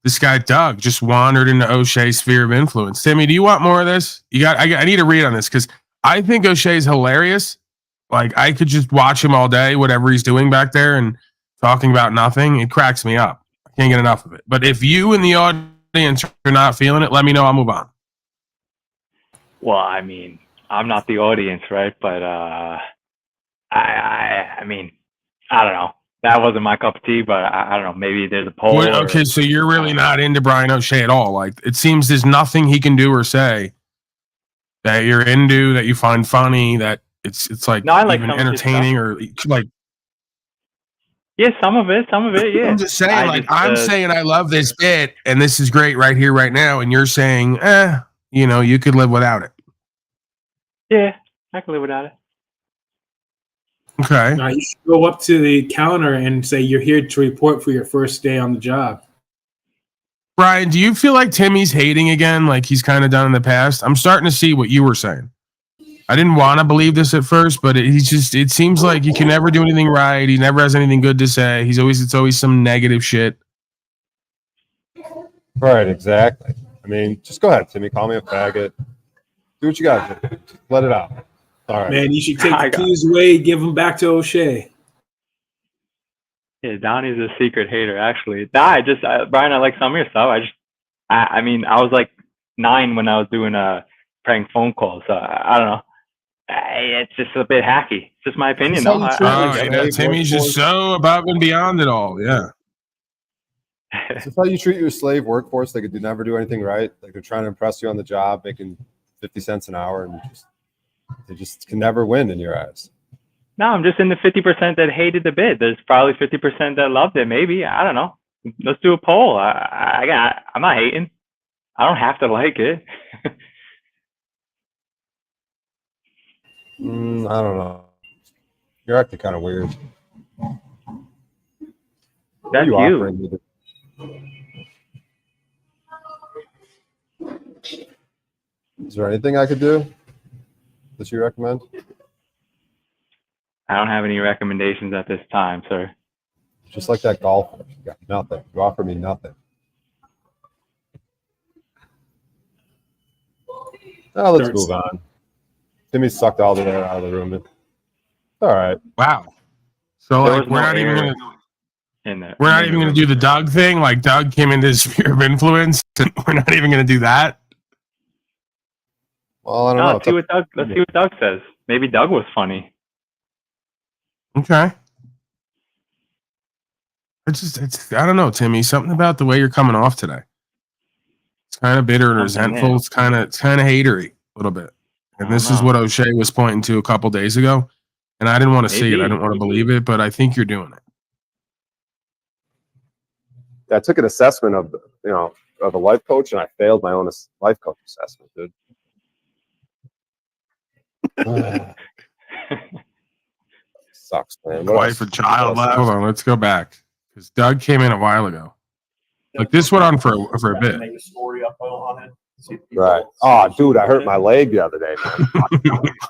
this guy Doug just wandered into O'Shea's sphere of influence. Timmy, do you want more of this? I need to read on this because I think O'Shea's hilarious. Like, I could just watch him all day, whatever he's doing back there and talking about nothing. It cracks me up. I can't get enough of it. But if you in the audience are not feeling it, let me know. I'll move on. Well, I mean, I'm not the audience, right? But I mean, I don't know. That wasn't my cup of tea, but I don't know. Maybe there's a poll. Okay, so you're really not into Brian O'Shea at all. Like, it seems there's nothing he can do or say that you're into, that you find funny, that it's like no, I like even entertaining or like. Yeah, some of it, yeah. I'm just saying, I'm saying I love this bit and this is great right here, right now, and you're saying, you could live without it. Yeah, I can live without it. Okay. You should go up to the counter and say you're here to report for your first day on the job. Brian, do you feel like Timmy's hating again, like he's kind of done in the past? I'm starting to see what you were saying. I didn't want to believe this at first, but it seems like he can never do anything right. He never has anything good to say. It's always some negative shit. Right, exactly. I mean, just go ahead, Timmy. Call me a faggot. Do what you got to do. Let it out. All right. Man, you should take the keys away, give them back to O'Shea. Yeah, Donnie's a secret hater, actually. Brian, I like some of your stuff. I mean, I was like 9 when I was doing prank phone calls. So I don't know. It's just a bit hacky. It's just my opinion, though. Timmy's just so above and beyond it all. Yeah. Is this how you treat your slave workforce? They could never do anything right. Like, they're trying to impress you on the job, making 50 cents an hour, and they just can never win in your eyes. No, I'm just in the 50% that hated the bid. There's probably 50% that loved it. Maybe, I don't know. Let's do a poll. I'm not hating. I don't have to like it. I don't know. You're acting kind of weird. That's you. Is there anything I could do that you recommend? I don't have any recommendations at this time, sir. Just like that golfer. You got nothing. You offer me nothing. Now let's move on. Timmy sucked all the air out of the room. All right. Wow. So we're not even going to do the Doug thing. Like, Doug came into his sphere of influence, and we're not even going to do that. Well, I don't know. Let's see what Doug says. Maybe Doug was funny. Okay. I don't know, Timmy. Something about the way you're coming off today. It's kind of bitter and resentful. It's kind of hatery a little bit. And this is what O'Shea was pointing to a couple days ago. And I didn't want to see it. I didn't want to believe it, but I think you're doing it. I took an assessment of a life coach, and I failed my own life coach assessment, dude. Sucks, man. Wife or child. Hold on, let's go back. Because Doug came in a while ago. Like, this went on for a bit. Right. Oh, dude, I hurt my leg the other day, man.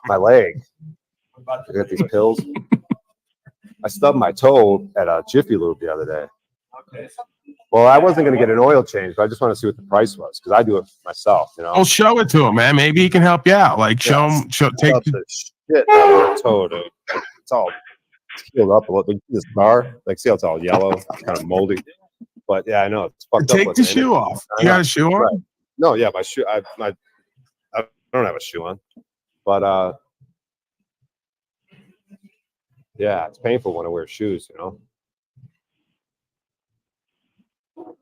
My leg. I got these pills. I stubbed my toe at a Jiffy Lube the other day. Well, I wasn't going to get an oil change, but I just want to see what the price was because I do it myself, I'll show it to him, man. Maybe he can help you out. Like, take the shit out of my toe, dude. It's all healed up a little. But this scar, like, see how it's all yellow, kind of moldy. But yeah, I know it's fucked up. Take the shoe off. You got a shoe on? Right. No, yeah, my shoe. I don't have a shoe on, but yeah, it's painful when I wear shoes, you know.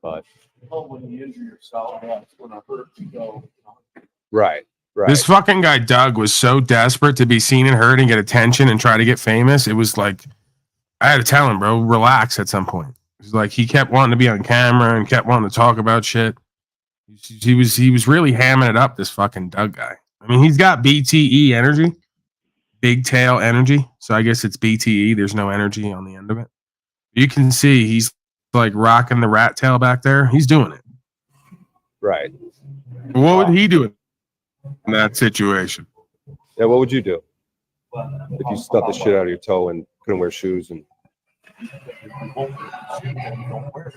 But when you injure yourself, that's when I hurt you go. right. This fucking guy Doug was so desperate to be seen and heard and get attention and try to get famous. It was like I had to tell him, bro, relax at some point. It's like he kept wanting to be on camera and kept wanting to talk about shit. He was really hamming it up, this fucking Doug guy. I mean, he's got BTE energy, big tail energy. So I guess it's BTE. There's no energy on the end of it. You can see he's like rocking the rat tail back there. He's doing it. Right. What would he do in that situation? Yeah, what would you do if you stubbed the shit out of your toe and couldn't wear shoes and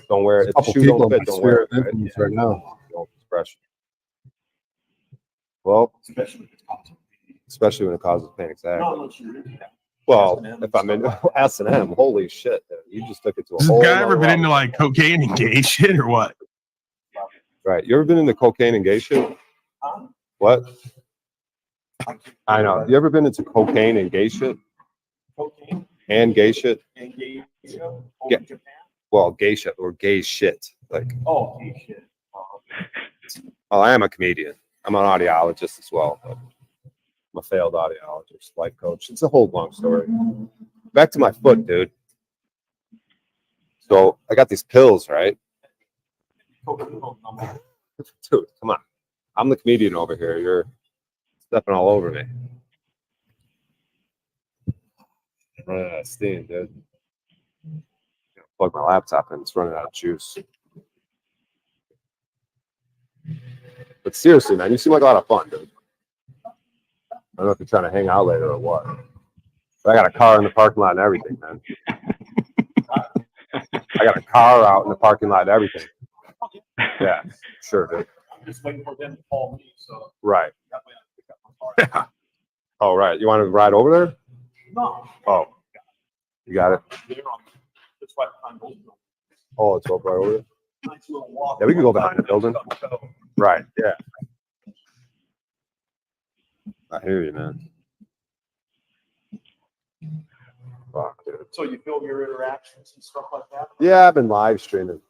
don't wear it? If the shoe don't fit, don't wear it. Right now, expression. Well, especially when it causes pain. Exactly. Well, if I'm in S&M, holy shit, dude, you just took it to a Has whole. this guy ever been into like cocaine and gay shit or what? Right. You ever been into cocaine and gay shit? What? I know. You ever been into cocaine and gay shit? Cocaine and gay shit? and gay shit? Yeah. Well, gay shit or gay shit. Like. Oh, gay shit. Well, I am a comedian. I'm an audiologist as well. But I'm a failed audiologist, life coach. It's a whole long story. Back to my foot, dude. So I got these pills, right? Dude, come on. I'm the comedian over here. You're stepping all over me. Steam, dude. Plug my laptop in. It's running out of juice. But seriously, man, you seem like a lot of fun, dude. I don't know if you're trying to hang out later or what. But I got a car in the parking lot and everything, man. I got a car out in the parking lot and everything. Yeah, sure, dude. I'm just waiting for them to call me. So right. Yeah. Oh, right. You want to ride over there? No. Oh, you got it. It's right behind those buildings. Oh, it's over right over there. Nice little walk. Yeah, we can go behind the building. Right. Yeah. I hear you, man. Fuck, dude. So you film your interactions and stuff like that? Yeah, I've been live stream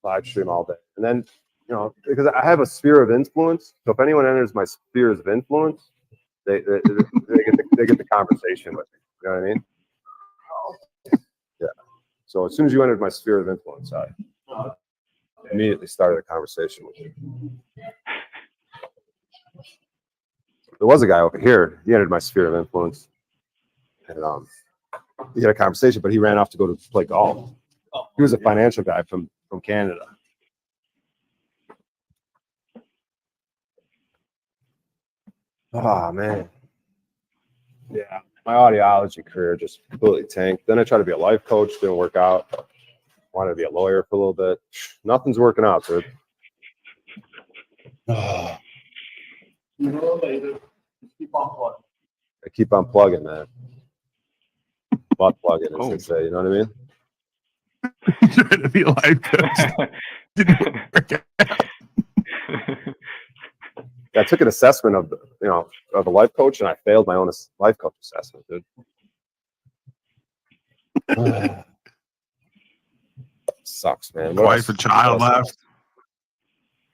all day. And then, you know, because I have a sphere of influence. So if anyone enters my spheres of influence, they get the conversation with me. You know what I mean? Yeah. So as soon as you entered my sphere of influence, I immediately started a conversation with you. There was a guy over here. He entered my sphere of influence, and he had a conversation, but he ran off to go to play golf. He was a financial guy from Canada. Oh man, yeah. My audiology career just completely tanked. Then I tried to be a life coach, didn't work out. Wanted to be a lawyer for a little bit. Nothing's working out, dude. Sooner or later, just keep on plugging. I keep on plugging, man. Butt plugging, as they say. You know what I mean? Trying to be a life coach. Didn't work out. I took an assessment of a life coach, and I failed my own life coach assessment, dude. Sucks, man. What wife and child left.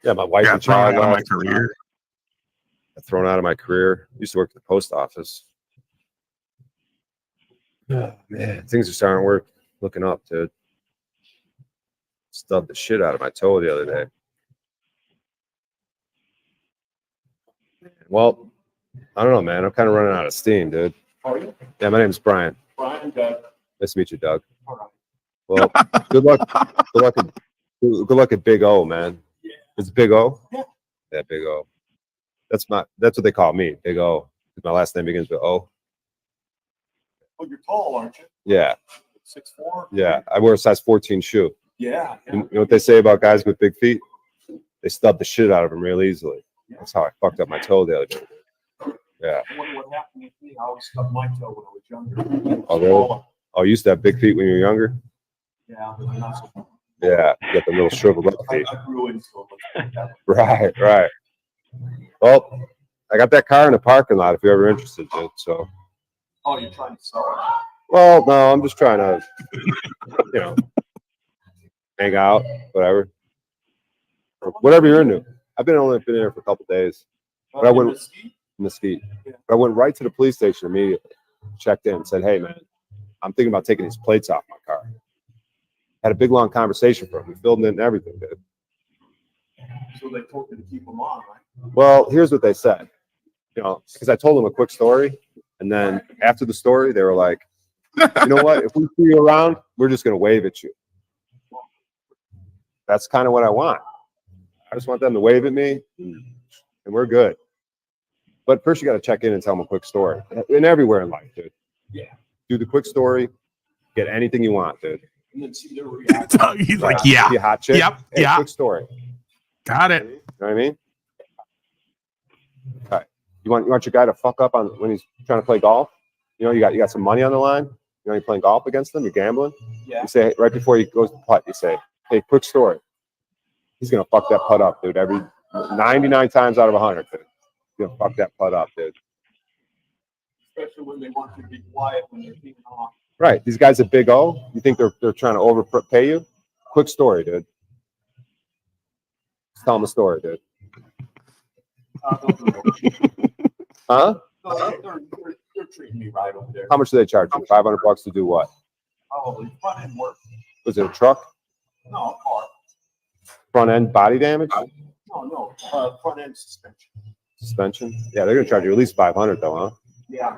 Yeah, my wife and child thrown out left. of my career. Got thrown out of my career. Used to work at the post office. Oh, man, things just aren't looking up, dude. Stubbed the shit out of my toe the other day. Well, I don't know, man. I'm kind of running out of steam, dude. How are you? Yeah, my name's Brian. Brian, Doug. Nice to meet you, Doug. All right. Well, good luck at Big O, man. Yeah. It's Big O? Yeah. Yeah, Big O. That's what they call me, Big O. My last name begins with O. Well, you're tall, aren't you? Yeah. 6'4"? Yeah. I wear a size 14 shoe. Yeah. You know what they say about guys with big feet? They stub the shit out of them real easily. That's how I fucked up my toe the other day. Yeah. I wonder what happened with me. I always stubbed my toe when I was younger. Oh, really? Oh, you used to have big feet when you were younger? Yeah, but I'm not so. Yeah, you got the little shriveled up feet. I grew into it. Right, right. Well, I got that car in the parking lot if you're ever interested, dude. So. Oh, you're trying to sell it? Well, no, I'm just trying to, you know, hang out, whatever. Whatever you're into. I've only been here for a couple days. But I went Mesquite. But I went right to the police station immediately. Checked in, said, "Hey, man, I'm thinking about taking these plates off my car." Had a big long conversation for him. We filmed it and everything, dude. So they told you to keep them on, right? Well, here's what they said. You know, because I told them a quick story, and then after the story, they were like, "You know what? If we see you around, we're just gonna wave at you." That's kind of what I want. I just want them to wave at me, and we're good. But first, you got to check in and tell them a quick story. And everywhere in life, dude. Yeah. Do the quick story. Get anything you want, dude. And then see their reaction. He's like, yeah. Be a hot chick. Yep. Hey, Yeah. quick story. Got it. You know what I mean? Okay. You want your guy to fuck up on when he's trying to play golf? You know, you got some money on the line. You know, you're playing golf against them. You're gambling. Yeah. You say right before he goes to putt, you say, "Hey, quick story." He's gonna fuck that putt up, dude. Every 99 times out of 100, dude. He's gonna fuck that putt up, dude. Especially when they want you to be quiet when they're teeing off. Right. These guys at Big O, you think they're trying to overpay you? Quick story, dude. Just tell them a story, dude. Huh? They're treating me right over there. How much do they charge you? $500 to do what? Oh, front end work. Was it a truck? No, a car. Front end body damage? No, front end suspension. Suspension? Yeah, they're gonna charge you at least $500 though, huh? Yeah.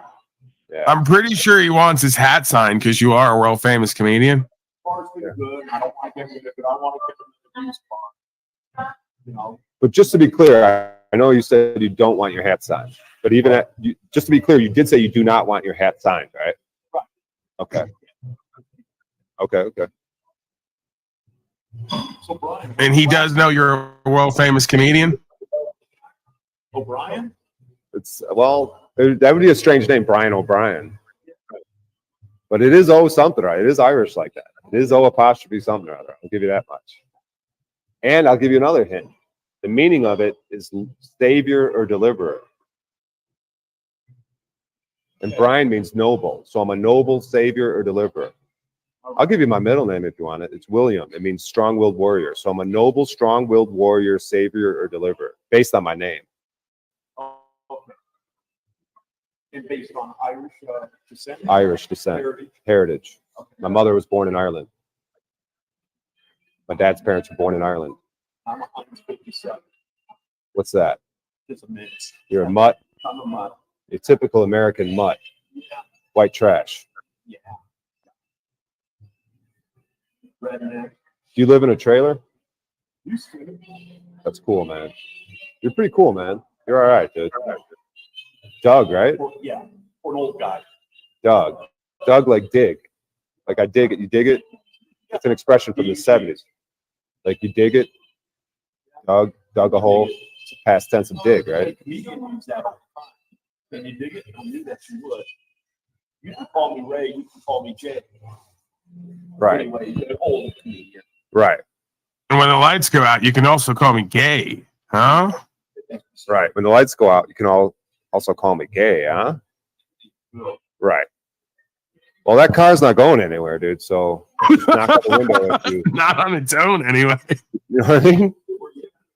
Yeah. I'm pretty sure he wants his hat signed because you are a world famous comedian. Car's been good. I don't want to get rid of it, but I want to get rid of the used car. You know. But just to be clear, I know you said you don't want your hat signed, but even just to be clear, you did say you do not want your hat signed, right? Right. Okay. Okay. So Brian. And he does know you're a world famous comedian. O'Brien? It's that would be a strange name, Brian O'Brien. But it is O something, right? It is Irish like that. It is O apostrophe something or other. I'll give you that much. And I'll give you another hint. The meaning of it is savior or deliverer. And Brian means noble. So I'm a noble savior or deliverer. I'll give you my middle name if you want it. It's William. It means strong-willed warrior. So I'm a noble, strong-willed warrior, savior, or deliverer, based on my name. Okay. And based on Irish descent? Irish descent. Heritage. Okay. My mother was born in Ireland. My dad's parents were born in Ireland. I'm 157. What's that? It's a mix. You're a mutt? I'm a mutt. A typical American mutt. Yeah. White trash. Yeah. Redneck. Do you live in a trailer? Used to. That's cool, man. You're pretty cool, man. You're all right, dude. Doug, right? Yeah. For an old guy. Doug. Doug, like dig. Like I dig it. You dig it? It's an expression from the 70s. Like you dig it. Dug a hole. It's a past tense of dig, right? Comedian use that all the time. Can you dig it? I knew that you would. You can call me Ray. You can call me Jay. Right. Anyway, you're an old comedian. Right. And when the lights go out, you can also call me gay, huh? Right. When the lights go out, you can also call me gay, huh? Right. Well, that car's not going anywhere, dude. So knock out the window if you. Not on its own, anyway. You know what I mean?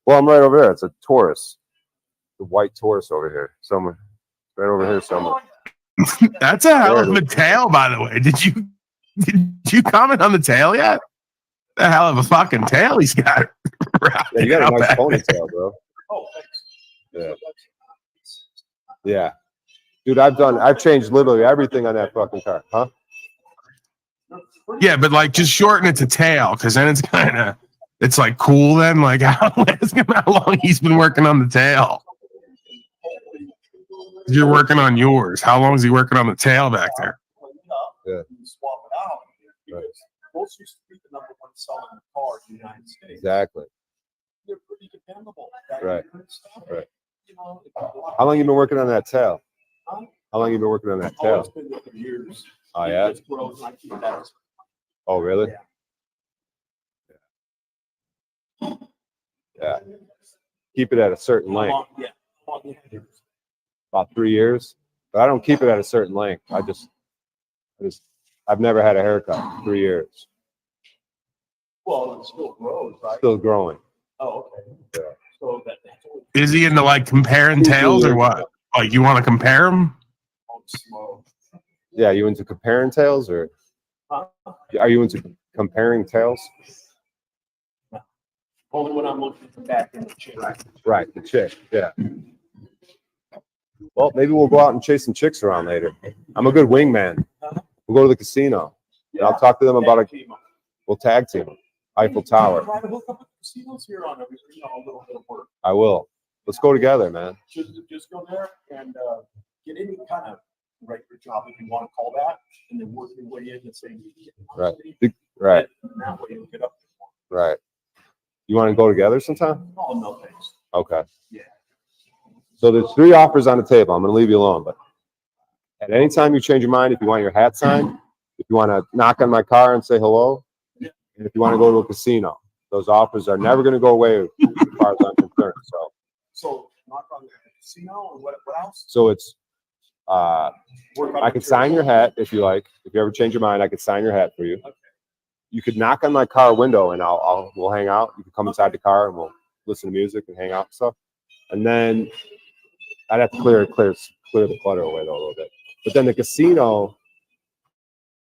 Well, I'm right over there. It's a Taurus. The white Taurus over here. Somewhere. Right over here somewhere. That's a hell of a tail, by the way. Did you comment on the tail yet? The hell of a fucking tail he's got. Yeah, you got a nice ponytail, bro. Oh, thanks. Yeah. Yeah. Dude, I've changed literally everything on that fucking car, huh? Yeah, but like just shorten it to tail, because then it's like cool then. Like ask him how long he's been working on the tail. You're working on yours. How long is he working on the tail back there? Yeah. Swap it out. Because most used to be the number one selling car in the United States. Exactly. They're pretty dependable. Right. Stuff. Right. You know, How long you been working on that tail? How long you been working on that Oh, tail? it's been there for years. Oh yeah. It grows and I keep that. Oh really? Yeah. Keep it at a certain length. Yeah. How long you had yours? About 3 years. But I don't keep it at a certain length. I've never had a haircut in 3 years. Well, it still grows, right? Still growing. Oh, okay. Yeah. So that's only Is he into like comparing tails or what? Like you want to compare them? slow. Yeah, you into comparing tails or Huh? are you into comparing tails? Only when I'm looking for back in the chair. Right, the chick. Yeah. Well, maybe we'll go out and chase some chicks around later. I'm a good wingman. We'll go to the casino. And I'll talk to them about we'll tag team them. Eiffel Tower. Try to hook up with casinos here on a little bit of work. I will. Let's go together, man. Just go there and get any kind of regular job, if you want to call that, and then work your way in and say, Right. Right. That way you'll get up. Right. You want to go together sometime? Oh, no thanks. Okay. Yeah. So there's 3 offers on the table. I'm going to leave you alone, but at any time you change your mind, if you want your hat signed, if you want to knock on my car and say hello, and if you want to go to a casino, those offers are never going to go away as far as I'm concerned. So knock on the casino and what else? So it's I could sign your hat if you like. If you ever change your mind, I could sign your hat for you. Okay. You could knock on my car window and we'll hang out. You can come inside the car and we'll listen to music and hang out and stuff. And then I'd have to clear the clutter away though a little bit. But then the casino,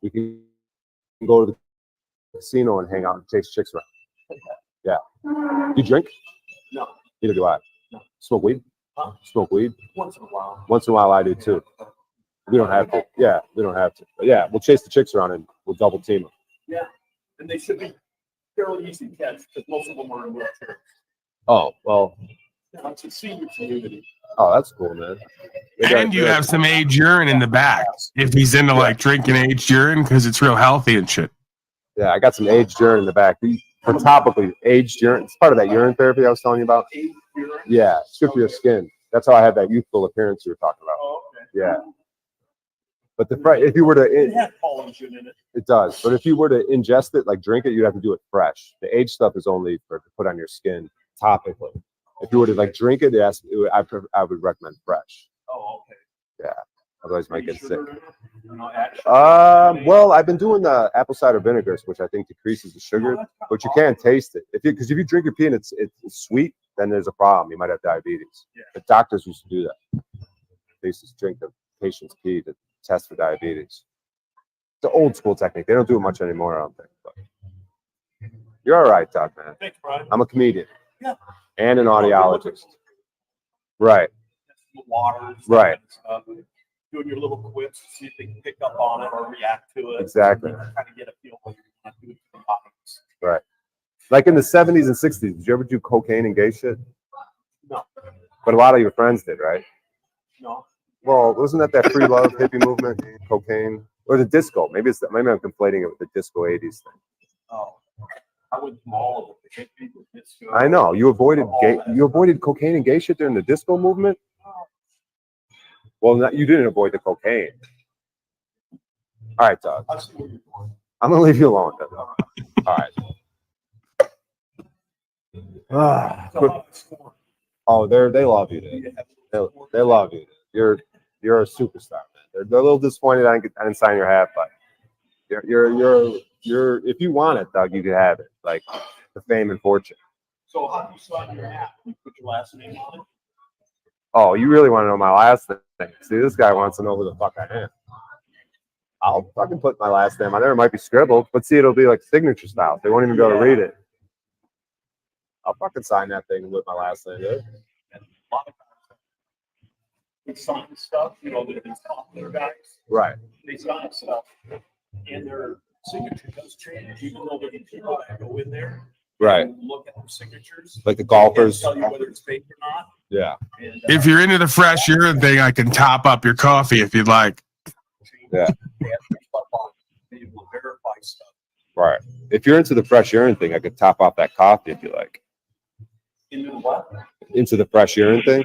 we can go to the casino and hang out and chase chicks around. Yeah. You drink? No. Neither do I. No. Smoke weed? Huh? Smoke weed? Once in a while. Once in a while I do too. We don't have to. Yeah, we don't have to. But yeah, we'll chase the chicks around and we'll double team them. Yeah. And they should be fairly easy to catch because most of them are in wheelchairs. Oh, well. It's a senior community. Oh, that's cool, man. And you have some aged urine in the back if he's into like drinking aged urine because it's real healthy and shit. Yeah, I got some aged urine in the back. For topically, aged urine. It's part of that urine therapy I was telling you about. Yeah, it's good for your skin. That's how I have that youthful appearance you were talking about. Oh, okay. Yeah. But if you were to, It has collagen in it. it does. But if you were to ingest it, like drink it, you'd have to do it fresh. The aged stuff is only to put on your skin topically. If you were to like drink it, I would recommend fresh. Oh, okay. Yeah. Otherwise, you might get sick. Well, Well, I've been doing the apple cider vinegars, which I think decreases the sugar, but you can't taste it. Because if you drink your pee and it's sweet, then there's a problem. You might have diabetes. Yeah. The doctors used to do that. They used to drink the patient's pee to test for diabetes. It's an old school technique. They don't do it much anymore, I don't think. But you're all right, Doc, man. Thanks, Brian. I'm a comedian. Yeah. And an audiologist. Right. Water. Right. Doing your little quips to see if they can pick up on it or react to it. Exactly. Kind of get a feel what you're going to do to the audience. Right. Like in the 70s and 60s, did you ever do cocaine and gay shit? No. But a lot of your friends did, right? No. Well, wasn't that free love hippie movement, cocaine, or the disco? Maybe I'm conflating it with the disco 80s thing. Oh. I went through all of it. The hippie, the disco. I know you avoided cocaine and gay shit during the disco movement. Well, you didn't avoid the cocaine. All right, Doug. I see what you're doing. I'm gonna leave you alone. Then. All right. Oh, they love you, dude. They love you. You're a superstar, man. They're a little disappointed I didn't sign your hat, but you're if you want it, Doug, you can have it. Like the fame and fortune. So how do you sign your hat? You put your last name on it? Oh, you really want to know my last name? See, this guy wants to know who the fuck I am. I'll fucking put my last name on there. It might be scribbled, but see, it'll be like signature style. They won't even be able to read it. I'll fucking sign that thing with my last name, dude. They sign stuff, these popular guys. Right. They sign stuff, and their signature does change, even though there's people that go in there. Right. And look at their signatures. Like the golfers. Tell you whether it's fake or not. Yeah. And, If you're into the fresh urine thing, I can top up your coffee if you'd like. Yeah. They have stuff on. They will verify stuff. Right. If you're into the fresh urine thing, I could top off that coffee if you like. Into the what? Into the fresh urine thing?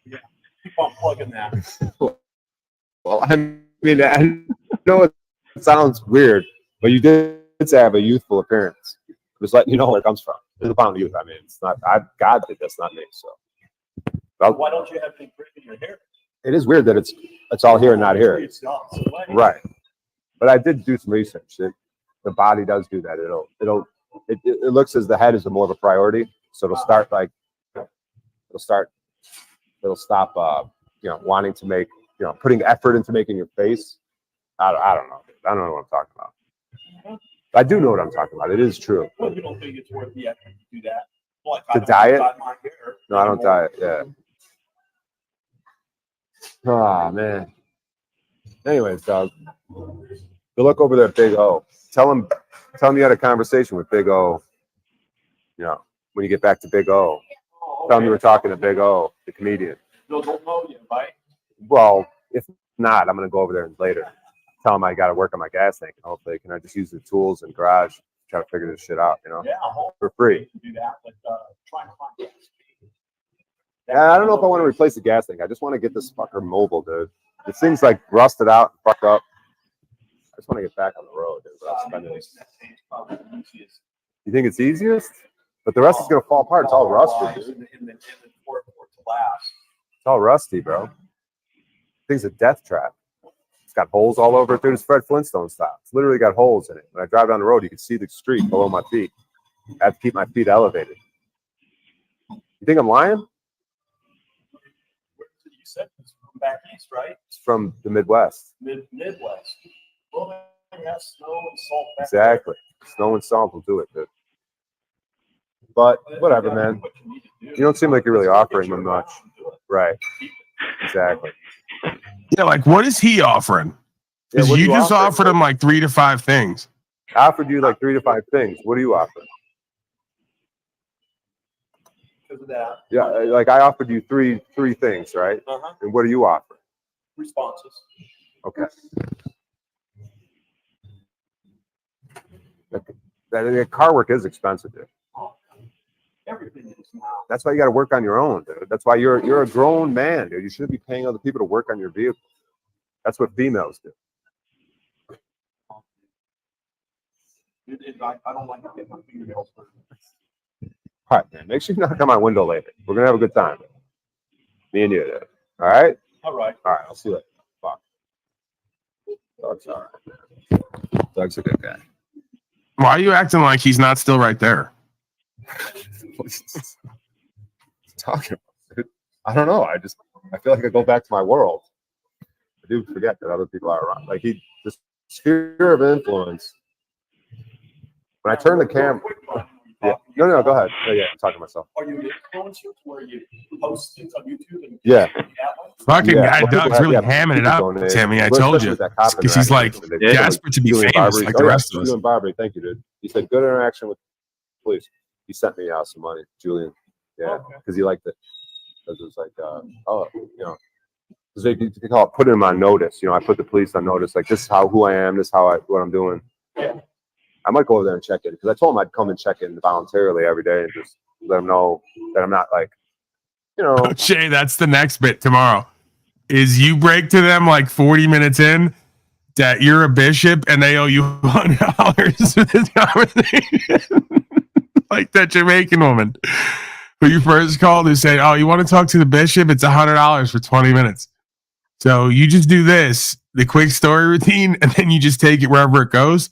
Yeah. Keep on plugging that. Well, Well, I mean, I know it sounds weird, but you did have a youthful appearance. Just letting you know where it comes from. It's a pound of youth. I mean, it's not. God did this, not me. So. Why don't you have any grit in your hair? It is weird that it's all here and not here. It's not. So Right. But I did do some research. The body does do that. It looks as the head is more of a priority. So it'll start like it'll stop wanting to make, putting effort into making your face. I don't know. I don't know what I'm talking about. I do know what I'm talking about. It is true. Well, you don't think it's worth the effort to do that? Well, The diet? No, I don't diet. Yeah. Oh man. Anyways, dog. Go look over there at Big O. Tell him you had a conversation with Big O. When you get back to Big O. Tell him you were talking to Big O, the comedian. No, don't know you, right? Well, if not, I'm gonna go over there later. Tell him I gotta work on my gas tank, and hopefully can I just use the tools and garage, try to figure this shit out, Yeah, for free. do that, but trying to find gas. Yeah, I don't know if I want to replace the gas tank. I just want to get this fucker mobile, dude. This thing's like rusted out, fucked up. I just want to get back on the road, dude. without spending- You think it's easiest? But the rest is gonna fall apart. It's all rusty, dude. It's all rusty, bro. Thing's a death trap. It's got holes all over it, dude. It's Fred Flintstone style. It's literally got holes in it. When I drive down the road, you can see the street below my feet. I have to keep my feet elevated. You think I'm lying? You said it's from back east, right? It's from the Midwest. Midwest. Well, then you have snow and salt back Exactly. Snow and salt will do it, dude. But whatever, man. You don't seem like you're really offering them much. Right. Exactly. Yeah, like what is he offering? Because what do you just offer? offered him like 3 to 5 things. I offered you like 3 to 5 things. What do you offer? because of that. Yeah, like I offered you three things, right? Uh-huh. And what do you offer? Responses. Okay. That car work is expensive, dude. Everything is now. That's why you got to work on your own, dude. That's why you're a grown man, dude. You shouldn't be paying other people to work on your vehicle. That's what females do. I don't like to get my fingernails hurt. All right, man. Make sure you knock on my window later. We're gonna have a good time. Me and you, dude. All right. All right. All right. I'll see you later. Fuck. Doug's all right, man. Doug's a good guy. Why are you acting like he's not still right there? Talking about, dude. I don't know. I feel like I go back to my world. I do forget that other people are around. Like this sphere of influence. When I turn the camera. Yeah. No, go ahead. Yeah, I'm talking to myself. Are you an influencer where you post things on YouTube? And Yeah. Fucking guy well, Doug's really hamming it up, donate. Timmy. I Well, told especially you. with that cop Because he's like interaction. They- desperate to be Julian famous Barbary. like the rest of us. Julian Barbary, thank you, dude. He said good interaction with police. He sent me out some money, Julian. Yeah, because he liked it. Because it was like, because they call it putting him on notice. I put the police on notice. Like, this is who I am. This is what I'm doing. Yeah. I might go over there and check in because I told him I'd come and check in voluntarily every day and just let him know that I'm not like, Shay, that's the next bit tomorrow. Is you break to them like 40 minutes in that you're a bishop and they owe you $100 for this conversation. Like that Jamaican woman who you first called who said, "Oh, you want to talk to the bishop? It's $100 for 20 minutes." So you just do this, the quick story routine, and then you just take it wherever it goes.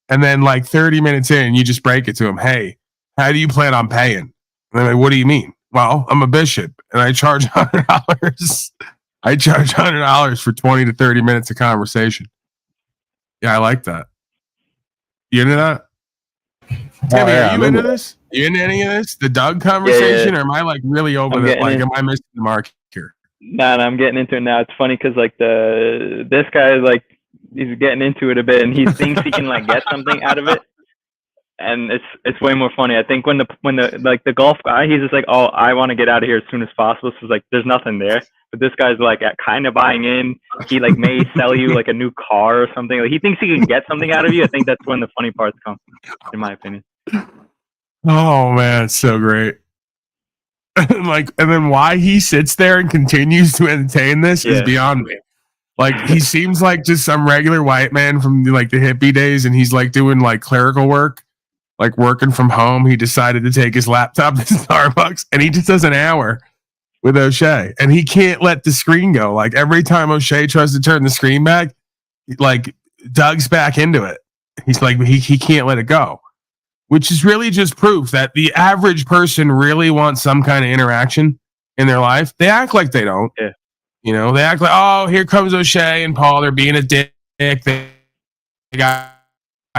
And then like 30 minutes in, you just break it to him. Hey, how do you plan on paying? And they're like, what do you mean? Well, I'm a bishop and I charge $100. I charge $100 for 20 to 30 minutes of conversation. Yeah, I like that. You into that? Timmy, are you into this? You into any of this? The Doug conversation? Or am I like really over the, like, am I missing the mark here? Nah, I'm getting into it now. It's funny because like this guy is like, he's getting into it a bit and he thinks he can like get something out of it. And it's way more funny. I think when the like the golf guy, he's just like, oh, I want to get out of here as soon as possible. So it's like, there's nothing there. But this guy's like kind of buying in. He like may sell you like a new car or something. Like he thinks he can get something out of you. I think that's when the funny parts come, in my opinion. Oh man, it's so great. And then why he sits there and continues to entertain this is beyond me. Like he seems like just some regular white man from like the hippie days, and he's like doing like clerical work, like working from home. He decided to take his laptop to Starbucks, and he just does an hour with O'Shea, and he can't let the screen go. Like every time O'Shea tries to turn the screen back, like Doug's back into it. He's like he can't let it go, which is really just proof that the average person really wants some kind of interaction in their life. They act like they don't. Yeah. You know, they act like, oh, here comes O'Shea and Paul. They're being a dick. They got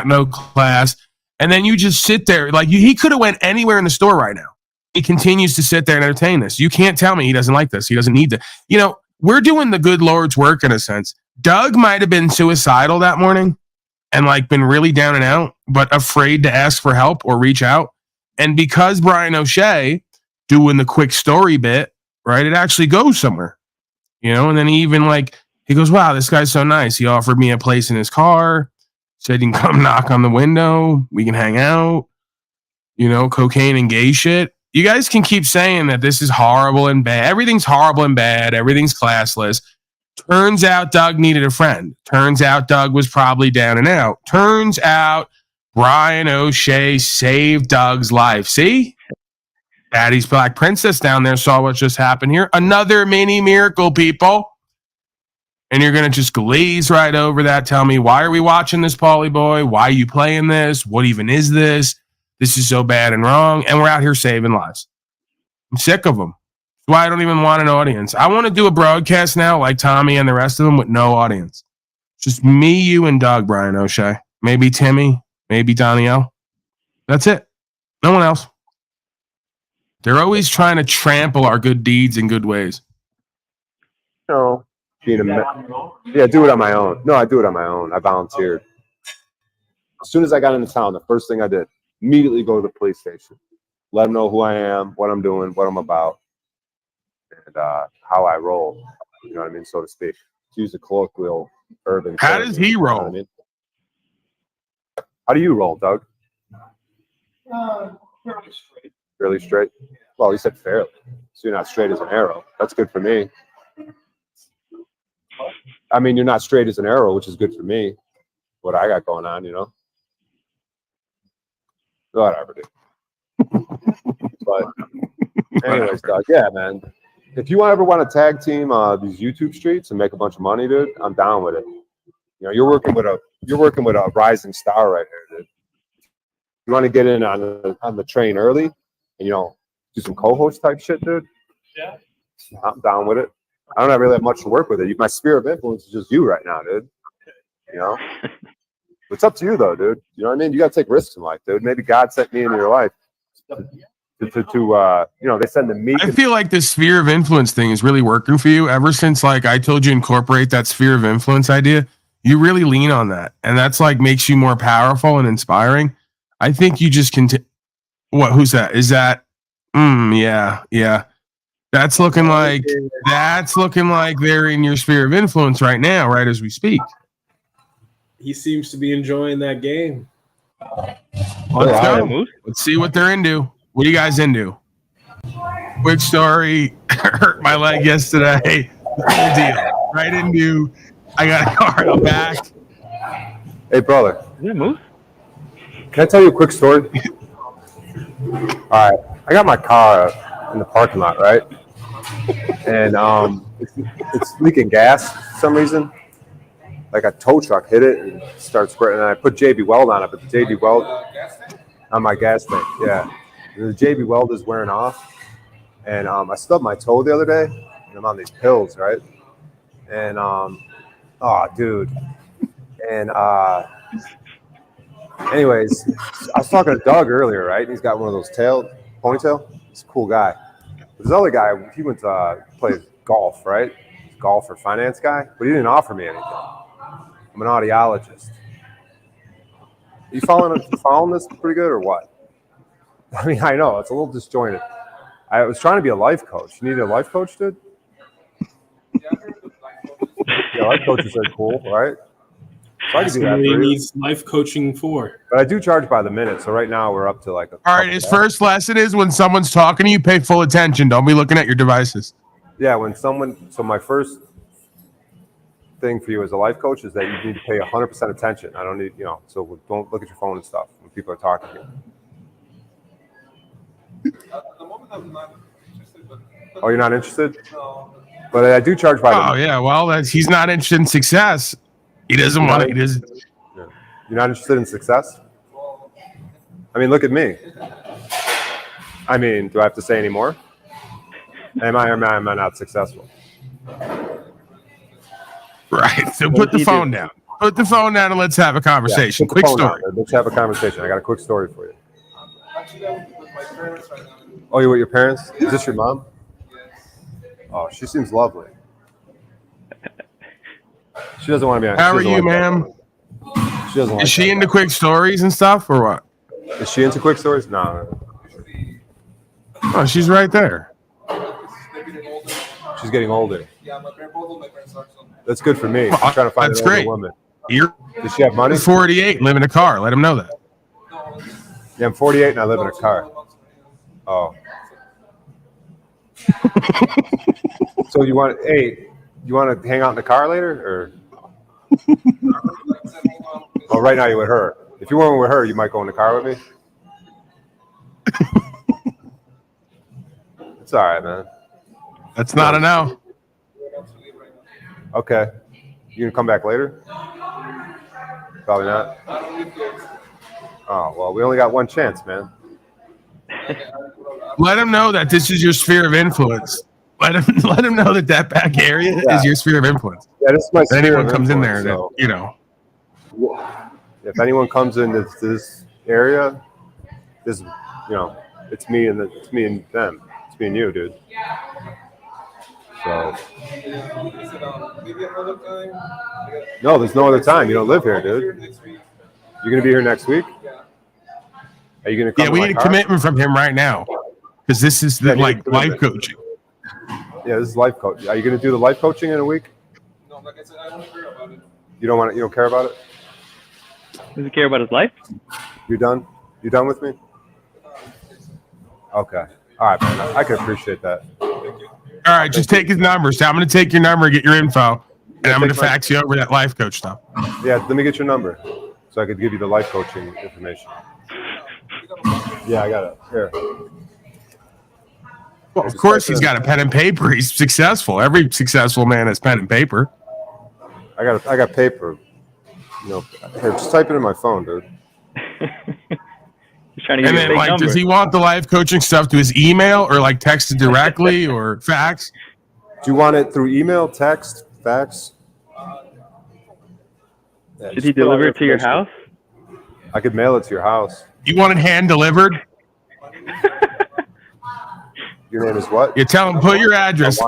no class. And then you just sit there. Like, he could have went anywhere in the store right now. He continues to sit there and entertain this. You can't tell me he doesn't like this. He doesn't need to. You know, we're doing the good Lord's work in a sense. Doug might have been suicidal that morning and, like, been really down and out, but afraid to ask for help or reach out. And because Brian O'Shea doing the quick story bit, right, it actually goes somewhere. You know, and then he even he goes, wow, this guy's so nice. He offered me a place in his car, said he can come knock on the window. We can hang out, you know, cocaine and gay shit. You guys can keep saying that this is horrible and bad. Everything's horrible and bad. Everything's classless. Turns out Doug needed a friend. Turns out Doug was probably down and out. Turns out Brian O'Shea saved Doug's life. See? Daddy's Black Princess down there saw what just happened here. Another mini miracle, people. And you're going to just glaze right over that. Tell me, why are we watching this, Paulie boy? Why are you playing this? What even is this? This is so bad and wrong. And we're out here saving lives. I'm sick of them. That's why I don't even want an audience. I want to do a broadcast now like Tommy and the rest of them with no audience. Just me, you, and Doug, Brian O'Shea. Maybe Timmy. Maybe Danielle. That's it. No one else. They're always trying to trample our good deeds and good ways. No, do it on my own. No, I do it on my own. I volunteered. As soon as I got into town, the first thing I did, immediately go to the police station, let them know who I am, what I'm doing, what I'm about, and how I roll. You know what I mean, so to speak. To use the colloquial urban. How does he roll? You know what I mean? How do you roll, Doug? Fairly straight. Fairly straight? Well, you said fairly. So you're not straight as an arrow. That's good for me. I mean, you're not straight as an arrow, which is good for me. What I got going on, you know? Whatever, dude. But anyways, Doug, yeah, man. If you ever want to tag team these YouTube streets and make a bunch of money, dude, I'm down with it. You know, you're working with a rising star right here, dude. You want to get in on the train early and, you know, do some co-host type shit, dude? Yeah. I'm down with it. I don't really have much to work with it. My sphere of influence is just you right now, dude. You know? It's up to you, though, dude. You know what I mean? You got to take risks in life, dude. Maybe God sent me into your life to you know, they send the meek. I feel like this sphere of influence thing is really working for you. Ever since, like, I told you incorporate that sphere of influence idea, you really lean on that. And that's, like, makes you more powerful and inspiring. I think you just what? Who's that? Is that? Yeah. That's looking like they're in your sphere of influence right now, right as we speak. He seems to be enjoying that game. Let's go. Let's see what they're into. What are you guys into? Quick story. Hurt my leg yesterday. Whole deal. Right into. I got a car in the back. Hey, brother. Yeah, move. Can I tell you a quick story? All right. I got my car in the parking lot, right? And it's leaking gas for some reason. Like a tow truck hit it and started squirting. And I put JB Weld on it, but the JB Weld on my gas tank, yeah. The JB Weld is wearing off. And I stubbed my toe the other day. And I'm on these pills, right? And oh, dude. And anyways, I was talking to Doug earlier, right? He's got one of those ponytail. He's a cool guy. This other guy, he went to play golf, right? Golfer, finance guy, but he didn't offer me anything. I'm an audiologist. Are you following this pretty good or what? I mean, I know it's a little disjointed. I was trying to be a life coach. You need a life coach, dude? Yeah, life coaches are cool, right? So I can do that. He needs life coaching for. But I do charge by the minute. So right now we're up to like. All right. His first lesson is when someone's talking to you, pay full attention. Don't be looking at your devices. Yeah, when someone. So my first thing for you as a life coach is that you need to pay 100% attention. I don't need, so don't look at your phone and stuff when people are talking to you. At the moment, I'm not interested. Oh, you're not interested? No. But I do charge by Oh, yeah. Well, he's not interested in success. He doesn't want it. Yeah. You're not interested in success? I mean, look at me. I mean, do I have to say any more? Am I or am I not successful? Right. So put the phone down. Put the phone down and let's have a conversation. Quick story. Let's have a conversation. I got a quick story for you. Actually, I'm with my parents right now. Oh, you're with your parents? Is this your mom? Oh, she seems lovely. She doesn't want to be on. How are you, ma'am? She doesn't like Is she into quick stories and stuff or what? Is she into quick stories? No. Oh, she's right there. She's getting older. Yeah, both of my parents are. That's good for me. I'm trying to find That's an older great. woman. Does she have money? 48, live in a car. Let him know that. Yeah, I'm 48 and I live in a car. Oh. So you want to hang out in the car later, or? Oh, right now you're with her. If you weren't with her, you might go in the car with me. It's all right, man. That's not a no. Okay. You gonna come back later? Probably not. Oh, well, we only got one chance, man. Let him know that this is your sphere of influence. Let him know that back area is your sphere of influence. Yeah, this is my sphere of anyone comes in there, influence, that, if anyone comes into this area, it's me and them. It's me and you, dude. So. Maybe another time. No, there's no other time. You don't live here, dude. You're gonna be here next week? Are you gonna come? Yeah, we need a commitment from him right now, because this is life coaching. Yeah, this is life coaching. Are you gonna do the life coaching in a week? No, like I said, I don't care about it. You don't care about it? Does he care about his life? You done? You done with me? Okay. All right, man. I can appreciate that. All right, just take his number. So I'm going to take your number, get your info, and I'm going to fax you over that life coach stuff. Yeah, let me get your number so I could give you the life coaching information. Yeah, I got it. Here. Well, of course, he's got a pen and paper. He's successful. Every successful man has pen and paper. I got paper. Here, just type it in my phone, dude. He's trying to get And then, like, does he want the life coaching stuff to his email or like text it directly or fax? Do you want it through email, text, fax? Should he deliver it to your house? I could mail it to your house. You want it hand delivered? Your name is what? You tell him put your address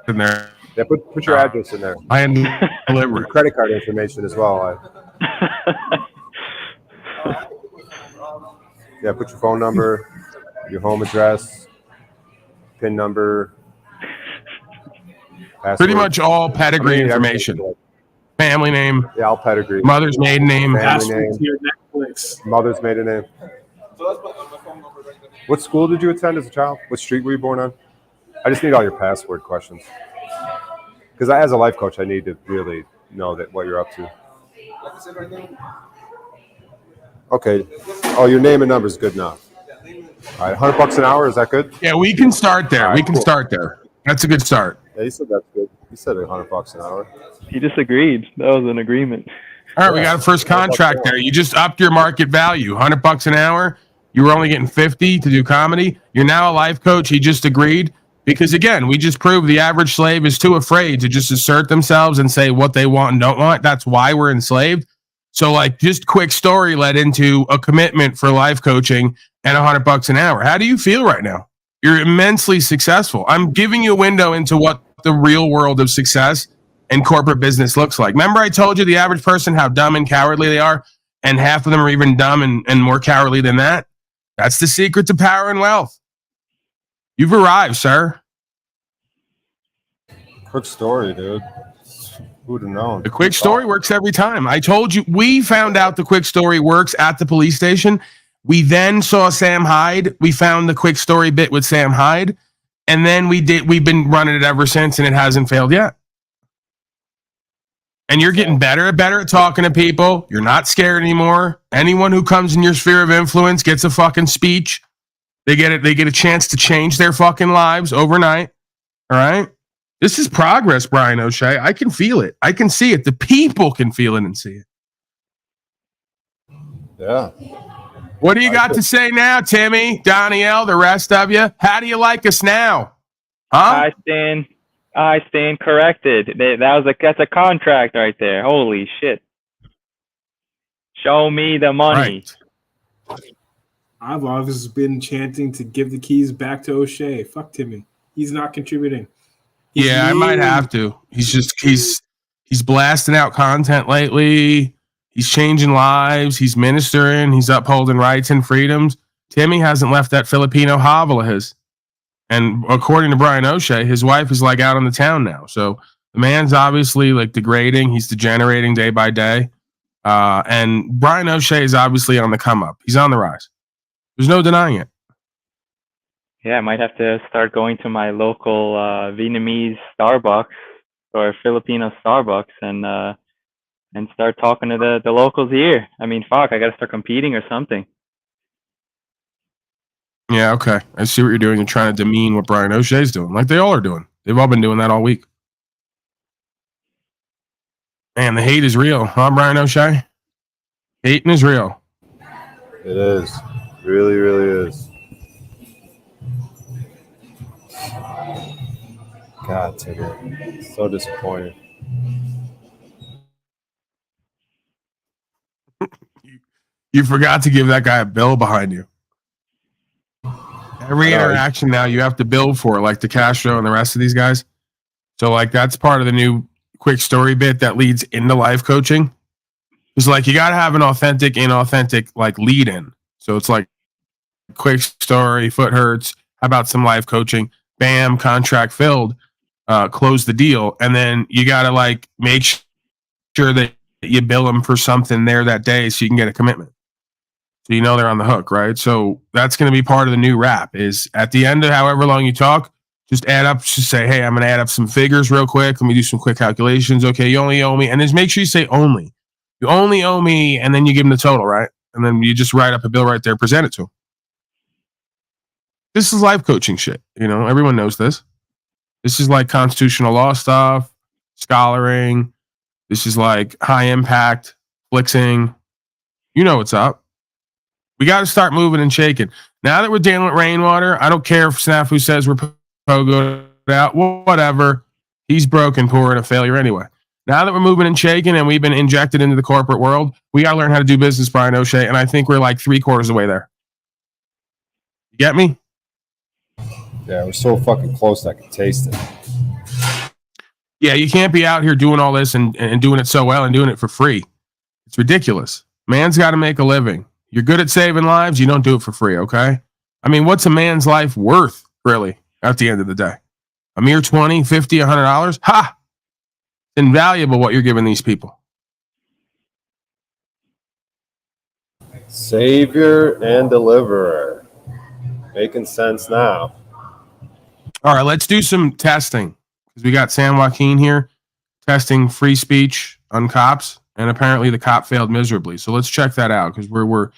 in there. Yeah, put your address in there. Hand deliver your credit card information as well. Yeah, put your phone number, your home address, PIN number. Password. Pretty much all pedigree information. Family name. Yeah, all pedigree. Mother's maiden name. Family name. Mother's maiden name. What school did you attend as a child? What street were you born on? I just need all your password questions. Because as a life coach, I need to really know what you're up to. Okay. Oh, your name and number is good enough. All right, $100 an hour. Is that good? Yeah, we can start there. We can start there. That's a good start. Yeah, you said that's good. You said $100 an hour. He just agreed. That was an agreement. All right, we got a first contract there. You just upped your market value. $100 an hour. You were only getting 50 to do comedy. You're now a life coach. He just agreed. Because again, we just proved the average slave is too afraid to just assert themselves and say what they want and don't want. That's why we're enslaved. So, like, just quick story led into a commitment for life coaching and $100 an hour. How do you feel right now? You're immensely successful. I'm giving you a window into what the real world of success and corporate business looks like. Remember I told you the average person, how dumb and cowardly they are, and half of them are even dumb and more cowardly than that? That's the secret to power and wealth. You've arrived, sir. Quick story, dude. Who would have known? The quick story works every time. I told you, we found out the quick story works at the police station. We then saw Sam Hyde. We found the quick story bit with Sam Hyde. And then we've been running it ever since, and it hasn't failed yet. And you're getting better and better at talking to people. You're not scared anymore. Anyone who comes in your sphere of influence gets a fucking speech. They get it. They get a chance to change their fucking lives overnight. All right. This is progress, Brian O'Shea. I can feel it. I can see it. The people can feel it and see it. Yeah. What do you got to say now, Timmy, Danielle, the rest of you? How do you like us now? Huh? I stand corrected. That's a contract right there. Holy shit. Show me the money. Right. I've always been chanting to give the keys back to O'Shea. Fuck Timmy. He's not contributing. Yeah, I might have to. He's blasting out content lately. He's changing lives. He's ministering. He's upholding rights and freedoms. Timmy hasn't left that Filipino hovel of his. And according to Brian O'Shea, his wife is like out on the town now. So the man's obviously like degrading. He's degenerating day by day. And Brian O'Shea is obviously on the come up. He's on the rise. There's no denying it. Yeah, I might have to start going to my local Vietnamese Starbucks or Filipino Starbucks and start talking to the locals here. I mean, fuck, I got to start competing or something. Yeah, okay. I see what you're doing. You're trying to demean what Brian O'Shea's doing, like they all are doing. They've all been doing that all week. Man, the hate is real, huh, Brian O'Shea? Hating is real. It is. Really, really is. God, Timmy. So disappointed. You forgot to give that guy a bill behind you. Every interaction now you have to bill for, like the Castro and the rest of these guys. So, like, that's part of the new quick story bit that leads into life coaching. It's like you got to have an authentic, inauthentic, like, lead in. So it's like quick story, foot hurts. How about some life coaching? Bam, contract filled. Close the deal. And then you got to, like, make sure that you bill them for something there that day so you can get a commitment. So you know they're on the hook, right? So that's going to be part of the new rap is at the end of however long you talk, just add up, just say, hey, I'm going to add up some figures real quick. Let me do some quick calculations. Okay, you only owe me. And just make sure you say only. You only owe me, and then you give them the total, right? And then you just write up a bill right there, present it to them. This is life coaching shit. You know, everyone knows this. This is like constitutional law stuff, scholaring. This is like high impact, flixing. You know what's up. We got to start moving and shaking. Now that we're dealing with Rainwater, I don't care if Snafu says we're go out, whatever. He's broken, poor, and a failure anyway. Now that we're moving and shaking and we've been injected into the corporate world, we got to learn how to do business, Brian O'Shea, and I think we're like 3/4 of the way there. You get me? Yeah, we're so fucking close that I can taste it. Yeah, you can't be out here doing all this and doing it so well and doing it for free. It's ridiculous. Man's got to make a living. You're good at saving lives. You don't do it for free, okay? I mean, what's a man's life worth, really, at the end of the day? A mere $20, $50, $100? Ha! It's invaluable what you're giving these people. Savior and deliverer. Making sense now. All right, let's do some testing. Because we got San Joaquin here testing free speech on cops. And apparently the cop failed miserably. So let's check that out because we're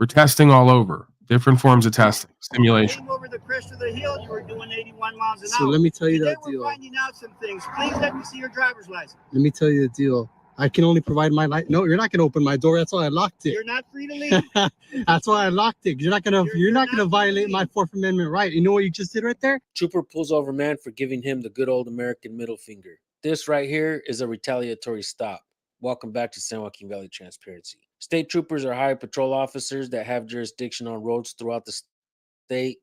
testing all over. Different forms of testing, stimulation. Over the crest of the hill, you were doing 81 miles an hour. So let me tell you that deal. We're finding out some things. Please let me see your driver's license. Let me tell you the deal. I can only provide my light. No, you're not going to open my door. That's why I locked it. You're not free to leave. That's why I locked it. You're not gonna violate my Fourth Amendment right. You know what you just did right there? Trooper pulls over man for giving him the good old American middle finger. This right here is a retaliatory stop. Welcome back to San Joaquin Valley Transparency. State troopers are hired patrol officers that have jurisdiction on roads throughout the state.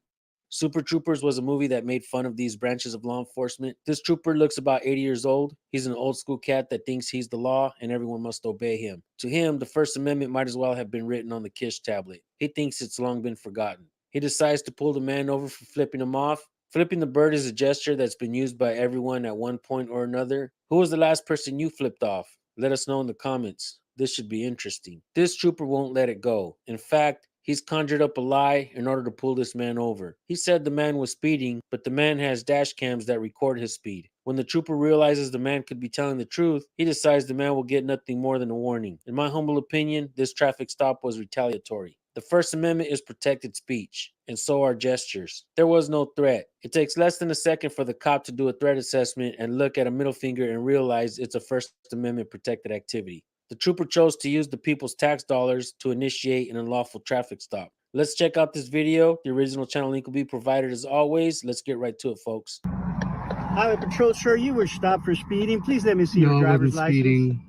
Super Troopers was a movie that made fun of these branches of law enforcement. This trooper looks about 80 years old. He's an old school cat that thinks he's the law and everyone must obey him. To him, the First Amendment might as well have been written on the Kish tablet. He thinks it's long been forgotten. He decides to pull the man over for flipping him off. Flipping the bird is a gesture that's been used by everyone at one point or another. Who was the last person you flipped off? Let us know in the comments. This should be interesting. This trooper won't let it go. In fact, he's conjured up a lie in order to pull this man over. He said the man was speeding, but the man has dash cams that record his speed. When the trooper realizes the man could be telling the truth, he decides the man will get nothing more than a warning. In my humble opinion, this traffic stop was retaliatory. The First Amendment is protected speech, and so are gestures. There was no threat. It takes less than a second for the cop to do a threat assessment and look at a middle finger and realize it's a First Amendment protected activity. The trooper chose to use the people's tax dollars to initiate an unlawful traffic stop. Let's check out this video. The original channel link will be provided as always. Let's get right to it, folks. Highway Patrol, sir, you were stopped for speeding. Please let me see your driver's license. Speeding.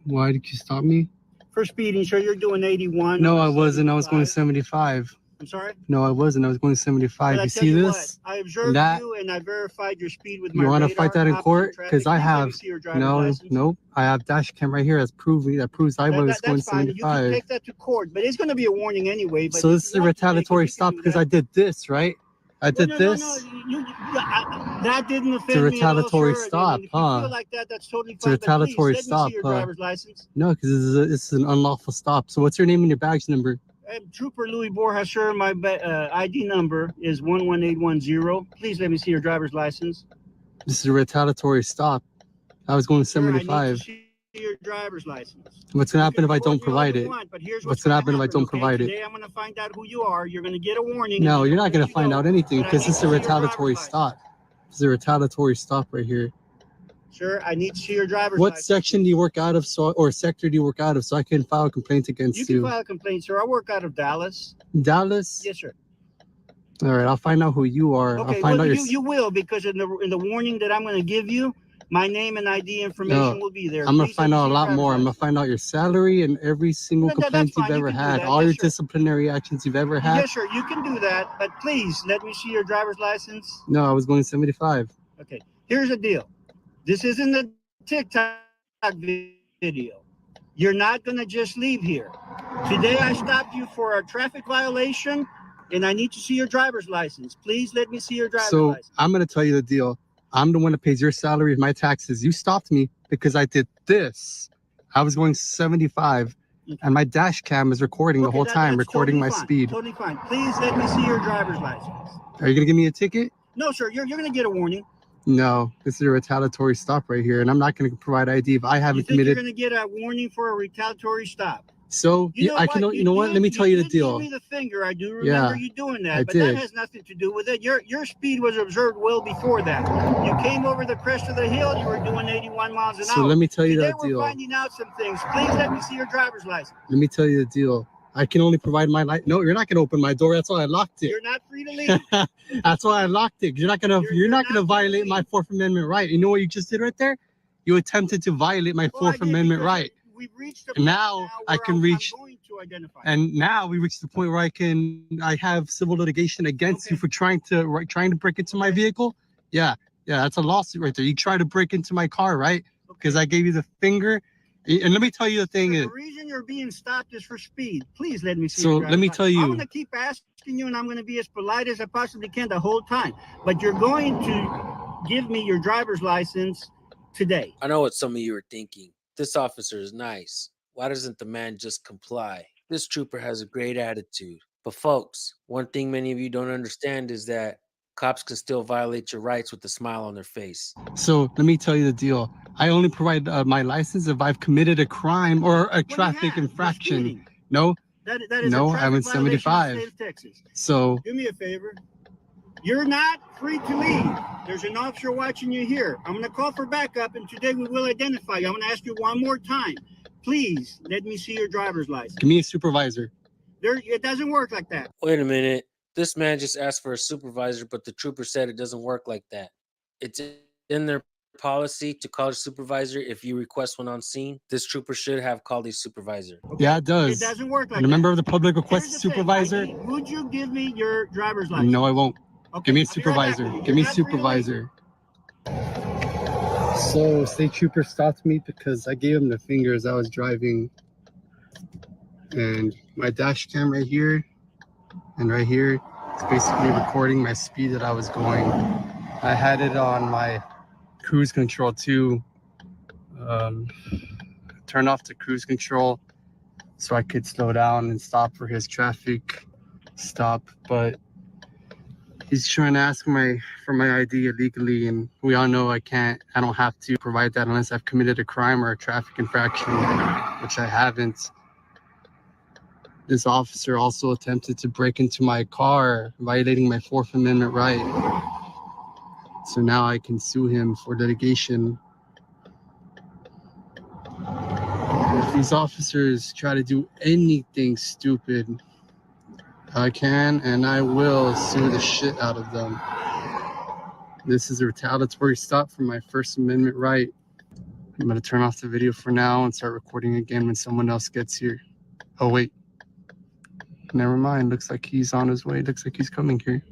Why did you stop me? For speeding, sir, you're doing 81. No, I wasn't. I was going 75. I'm sorry? No, I wasn't. I was going 75. But I You tell see you this? what, I observed That? you and I verified your speed with my You want to radar, fight that in cops court? and traffic. Because I Please let me have. see your driver's No, license. nope. I have dash cam right here. That proves I was going That's fine. You can 75. take that to court, but it's going to be a warning anyway. But So if this is you a want to take it, retaliatory you can stop do because that. I did this, right? I did this. That didn't It's a offend me at all, retaliatory sir. stop, If you huh? feel like that, that's totally It's a fine. But please, retaliatory let me stop, see your huh? driver's license. No, because this is an unlawful stop. So what's your name and your badge number? Trooper Louis Borja, sir. My ID number is 11810. Please let me see your driver's license. This is a retaliatory stop. I was going Sir, I need 75. to see your driver's license. What's gonna happen if I don't Record me all provide you it? want, but here's What's gonna happen if I don't okay? provide it? Today I'm going to find out who you are. You're going to get a warning. No, and you're then not gonna I'll let you find go. out anything But I because need this is to a see your driver's retaliatory license. stop. This is a retaliatory stop right here. Sir, I need to see your driver's What license. section do you work out of, or sector do you work out of, so I can file a complaint against You you? can file a complaint, sir. I work out of Dallas. Dallas? Yes, sir. All right, I'll find out who you are. Okay, I'll find well, out you will, because in the warning that I'm going to give you, my name and ID information will be there. I'm gonna Please find let me out a see your lot driver's more. I'm license. gonna find out your salary and every single That's complaint fine. you've You ever can do had, that. all Yes, your sir. disciplinary actions you've ever had. Yes, sir. You can do that, but please let me see your driver's license. No, I was going 75. Okay, here's the deal. This isn't a TikTok video. You're not going to just leave here. Today I stopped you for a traffic violation, and I need to see your driver's license. Please let me see your driver's So license. I'm gonna tell you the deal. I'm the one that pays your salary and my taxes. You stopped me because I did this. I was going 75, and my dash cam is recording the whole time, That's recording totally my fine. speed. Totally fine. Please let me see your driver's license. Are you gonna give me a ticket? No, sir. You're going to get a warning. No, this is a retaliatory stop right here, and I'm not gonna provide ID if I You haven't think you're committed. going to get a warning for a retaliatory stop? So You know I what? can. You know what? Let me tell you the Give deal. me the finger. I do remember Yeah, you doing that, I but did. that has nothing to do with it. Your speed was observed well before that. You came over the crest of the hill. You were doing 81 miles an hour. So let me tell you Today the we're deal. finding out some things. Please let me see your driver's license. Let me tell you the deal. I can only provide my light. No, you're not gonna open my door. That's why I locked it. You're not free to leave. That's why I locked it. You're not gonna violate my Fourth Amendment right. You know what you just did right there? You attempted to violate my Fourth Amendment right. We've reached the And point now I can reach. I'm going to identify. And now we reached the point where I have civil litigation against you for trying to break into my vehicle. Yeah, that's a lawsuit right there. You tried to break into my car, right? Because I gave you the finger. And let me tell you the thing is. The reason you're being stopped is for speed. Please let me see. So your let me driver's tell license. you. I'm going to keep asking you, and I'm going to be as polite as I possibly can the whole time. But you're going to give me your driver's license today. I know what some of you are thinking. This officer is nice. Why doesn't the man just comply? This trooper has a great attitude. But folks, one thing many of you don't understand is that cops can still violate your rights with a smile on their face. So let me tell you the deal. I only provide my license if I've committed a crime or a traffic infraction. No, that is no, a I'm in traffic violation in the 75. state of Texas. So Do me a favor. You're not free to leave. There's an officer watching you here. I'm going to call for backup, and today we will identify you. I'm going to ask you one more time. Please let me see your driver's license. give me a supervisor. It doesn't work like that. Wait a minute. This man just asked for a supervisor, but the trooper said it doesn't work like that. It's in their policy to call a supervisor if you request one on scene. This trooper should have called a supervisor. Yeah, it does. It doesn't work like And a that. member of the public requests a Here's the thing. supervisor. Would you give me your driver's license? No, I won't. Okay, Give me a I'll be right back supervisor. with you. Give me a You're not free to leave. supervisor. So state trooper stopped me because I gave him the finger as I was driving. And my dash cam right here and right here is basically recording my speed that I was going. I had it on my cruise control too. Turn off the cruise control so I could slow down and stop for his traffic stop. But He's trying to ask for my ID illegally, and we all know I don't have to provide that unless I've committed a crime or a traffic infraction, which I haven't. This officer also attempted to break into my car, violating my Fourth Amendment right. So now I can sue him for litigation. If these officers try to do anything stupid, I can and I will sue the shit out of them. This is a retaliatory stop for my First Amendment right. I'm going to turn off the video for now and start recording again when someone else gets here. Oh, wait. Never mind. Looks like he's on his way. Looks like he's coming here.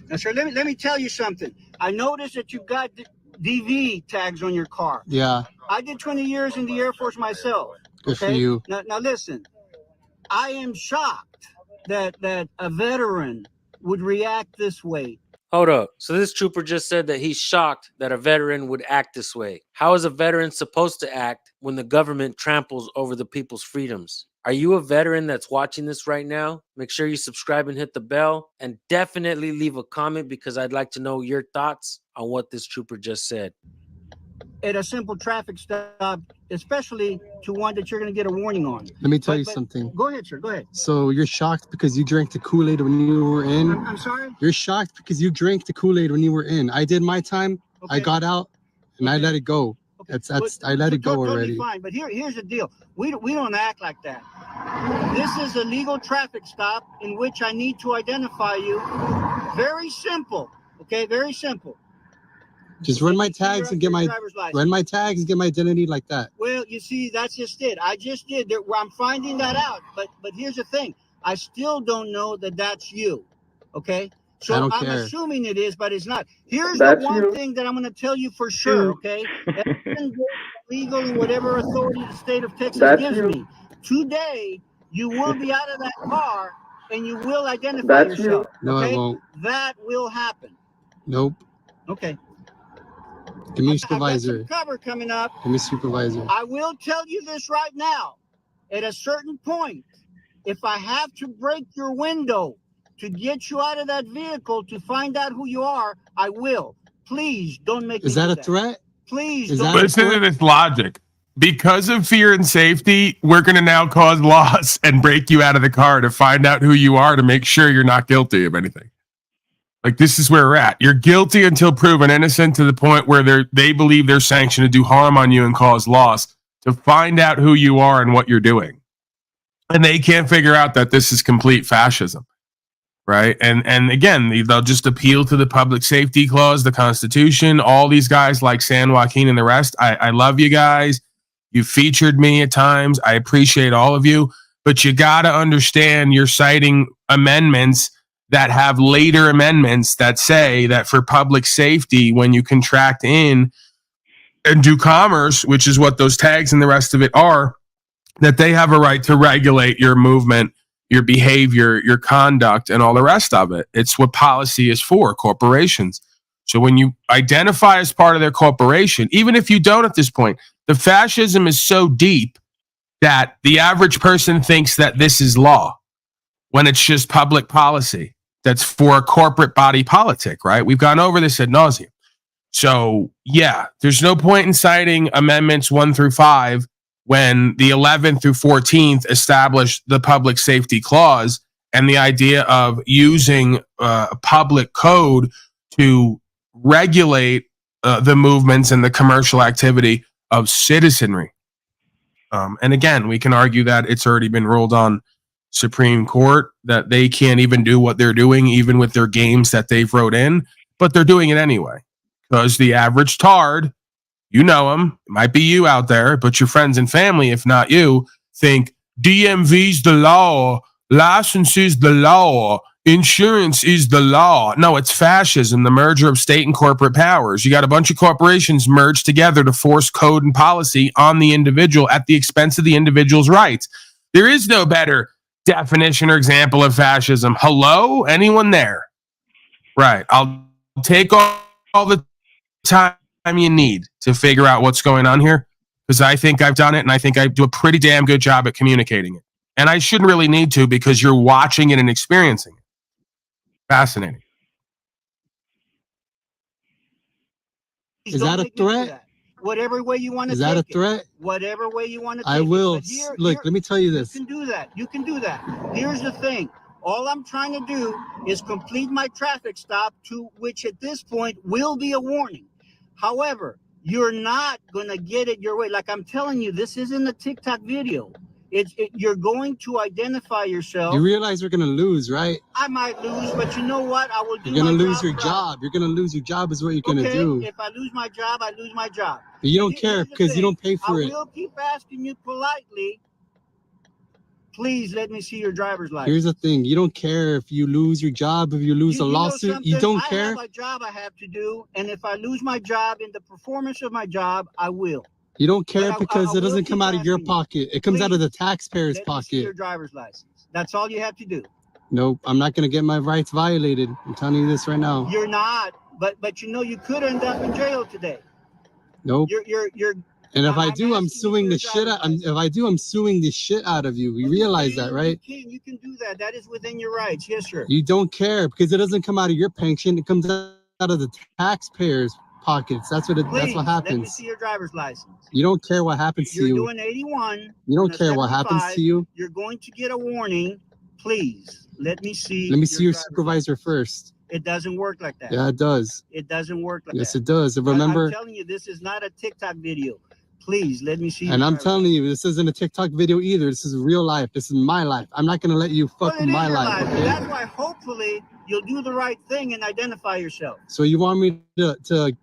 Now, sir, let me tell you something. I noticed that you've got DV tags on your car. Yeah. I did 20 years in the Air Force myself. Good for you. Now listen. I am shocked that a veteran would react this way. Hold up. So this trooper just said that he's shocked that a veteran would act this way. How is a veteran supposed to act when the government tramples over the people's freedoms? Are you a veteran that's watching this right now? Make sure you subscribe and hit the bell, and definitely leave a comment because I'd like to know your thoughts on what this trooper just said. At a simple traffic stop, especially to one that you're going to get a warning on. Let me tell you something. Go ahead, sir. Go ahead. So you're shocked because you drank the Kool-Aid when you were in? I'm sorry? You're shocked because you drank the Kool-Aid when you were in. I did my time. Okay. I got out, and I let it go. Okay. I let it go already. Fine, but here's the deal. We don't act like that. This is a legal traffic stop in which I need to identify you. Very simple. Okay, very simple. Just run my tags and get my identity like that. Well, you see, that's just it. I just did. I'm finding that out. But here's the thing. I still don't know that that's you. Okay? So I'm assuming it is, but it's not. Here's the one thing that I'm going to tell you for sure, okay? Legal and whatever authority the state of Texas gives me. Today, you will be out of that car and you will identify yourself. No, okay? I won't. That will happen. Nope. Okay. Give me supervisor. I've got some cover coming up. Give me supervisor. I will tell you this right now. At a certain point, if I have to break your window to get you out of that vehicle to find out who you are, I will. Please don't make me Is that do a threat? Please don't. Listen to this logic. Because of fear and safety, we're going to now cause loss and break you out of the car to find out who you are to make sure you're not guilty of anything. Like, this is where we're at. You're guilty until proven innocent to the point where they believe they're sanctioned to do harm on you and cause loss to find out who you are and what you're doing. And they can't figure out that this is complete fascism, right? And again, they'll just appeal to the public safety clause, the Constitution, all these guys like San Joaquin and the rest. I love you guys. You featured me at times. I appreciate all of you. But you got to understand you're citing amendments that have later amendments that say that for public safety, when you contract in and do commerce, which is what those tags and the rest of it are, that they have a right to regulate your movement, your behavior, your conduct, and all the rest of it. It's what policy is for, corporations. So when you identify as part of their corporation, even if you don't at this point, the fascism is so deep that the average person thinks that this is law when it's just public policy. That's for a corporate body politic, right? We've gone over this ad nauseum. So, yeah, there's no point in citing amendments 1 through 5 when the 11th through 14th established the public safety clause and the idea of using a public code to regulate the movements and the commercial activity of citizenry. And again, we can argue that it's already been ruled on Supreme Court that they can't even do what they're doing, even with their games that they've wrote in, but they're doing it anyway. Because the average tard, you know him, it might be you out there, but your friends and family, if not you, think DMV's the law, license is the law, insurance is the law. No, it's fascism, the merger of state and corporate powers. You got a bunch of corporations merged together to force code and policy on the individual at the expense of the individual's rights. There is no better definition or example of fascism. Hello? Anyone there? Right. I'll take all the time you need to figure out what's going on here. because I think I've done it, and I think I do a pretty damn good job at communicating it. And I shouldn't really need to because you're watching it and experiencing it. Fascinating. Please Is don't that a make me do threat? that. Whatever way you want to Is take that a it. threat? Whatever way you want to take I it. will. But here, Look, let me tell you this. You can do that. You can do that. Here's the thing. All I'm trying to do is complete my traffic stop, to which at this point will be a warning. However, you're not going to get it your way. Like I'm telling you, this isn't a TikTok video. You're going to identify yourself. You realize we're gonna lose, right? I might lose, but you know what? I will do. You're gonna my lose job your right. job. You're gonna lose your job is what you're gonna Okay, do. if I lose my job, I lose my job. But you don't Here's care the because you thing. don't pay for I it. will keep asking you politely. Please let me see your driver's license. Here's the thing. You don't care if you lose your job, if you lose a know lawsuit. You something? don't I care. have a job I have to do, and if I lose my job in the performance of my job, I will. You don't care But I because it will doesn't keep come out of your asking you. pocket. It comes out of the Please, taxpayer's let me see your pocket. driver's license. That's all you have to do. Nope. I'm not gonna get my rights violated. I'm telling you this right now. You're not, but you know you could end up in jail today. Nope. You're. And if I do, I'm suing the shit out. If I do, I'm suing the shit out of you. You realize that, right? You can do that. That is within your rights. Yes, sir. You don't care because it doesn't come out of your pension. It comes out of the taxpayers' pockets. That's what. That's Please, what let me happens. see your driver's license. You don't care what happens to You're you. doing 81. You don't and a care what happens 75. to you. You're going to get a warning. Please, let me see. Let me see your supervisor first. It doesn't work like that. Yeah, it does. It doesn't work like Yes, that. it does. And I'm remember, telling you, this is not a TikTok video. Please let me see. and your I'm driver's telling you, this isn't a TikTok video either. This is real life. This is my life. I'm not gonna let you fuck Well, it with is my your life. life, and Okay? that's why hopefully you'll do the right thing and identify yourself. So you want me to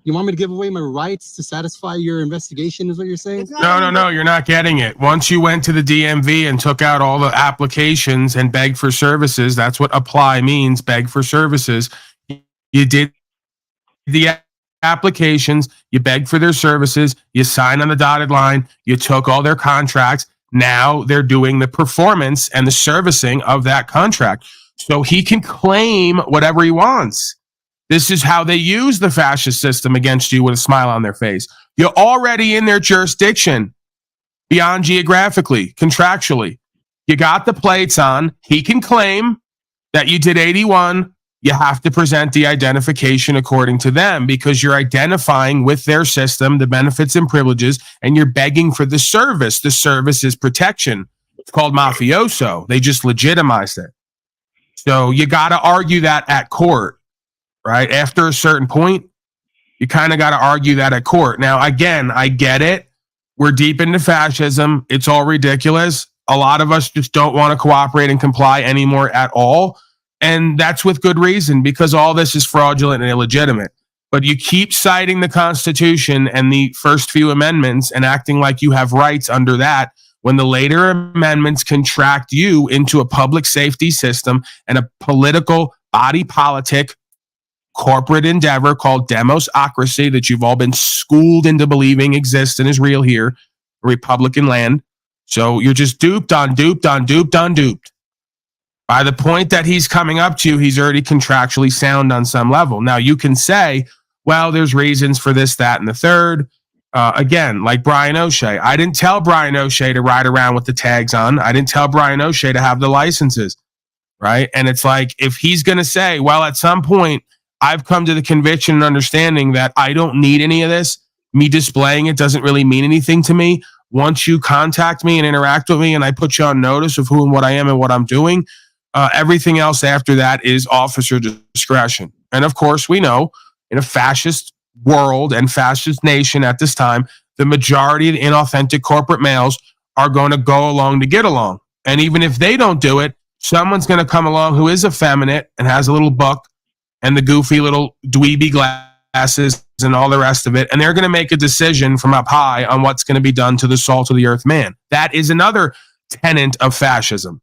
you want me to give away my rights to satisfy your investigation? Is what you're saying? No, you're not getting it. Once you went to the DMV and took out all the applications and begged for services, that's what apply means, beg for services. You did the applications, you begged for their services, you signed on the dotted line, you took all their contracts. Now they're doing the performance and the servicing of that contract. So he can claim whatever he wants. This is how they use the fascist system against you with a smile on their face. You're already in their jurisdiction beyond geographically, contractually. You got the plates on. He can claim that you did 81. You have to present the identification according to them because you're identifying with their system, the benefits and privileges, and you're begging for the service. The service is protection. It's called mafioso. They just legitimized it. So you got to argue that at court, right? After a certain point, you kind of got to argue that at court. Now, again, I get it. We're deep into fascism. It's all ridiculous. A lot of us just don't want to cooperate and comply anymore at all. And that's with good reason, because all this is fraudulent and illegitimate. But you keep citing the Constitution and the first few amendments and acting like you have rights under that, when the later amendments contract you into a public safety system and a political body politic corporate endeavor called demosocracy that you've all been schooled into believing exists and is real here, Republican land. So you're just duped on duped on duped on duped. By the point that he's coming up to you, he's already contractually sound on some level. Now you can say, well, there's reasons for this, that, and the third. Again, like Brian O'Shea. I didn't tell Brian O'Shea to ride around with the tags on. I didn't tell Brian O'Shea to have the licenses, right? And it's like, if he's going to say, well, at some point, I've come to the conviction and understanding that I don't need any of this. Me displaying it doesn't really mean anything to me. Once you contact me and interact with me and I put you on notice of who and what I am and what I'm doing, everything else after that is officer discretion. And of course, we know in a fascist world and fascist nation at this time, the majority of the inauthentic corporate males are going to go along to get along. And even if they don't do it, someone's going to come along who is effeminate and has a little book and the goofy little dweeby glasses and all the rest of it. And they're going to make a decision from up high on what's going to be done to the salt of the earth man. That is another tenet of fascism.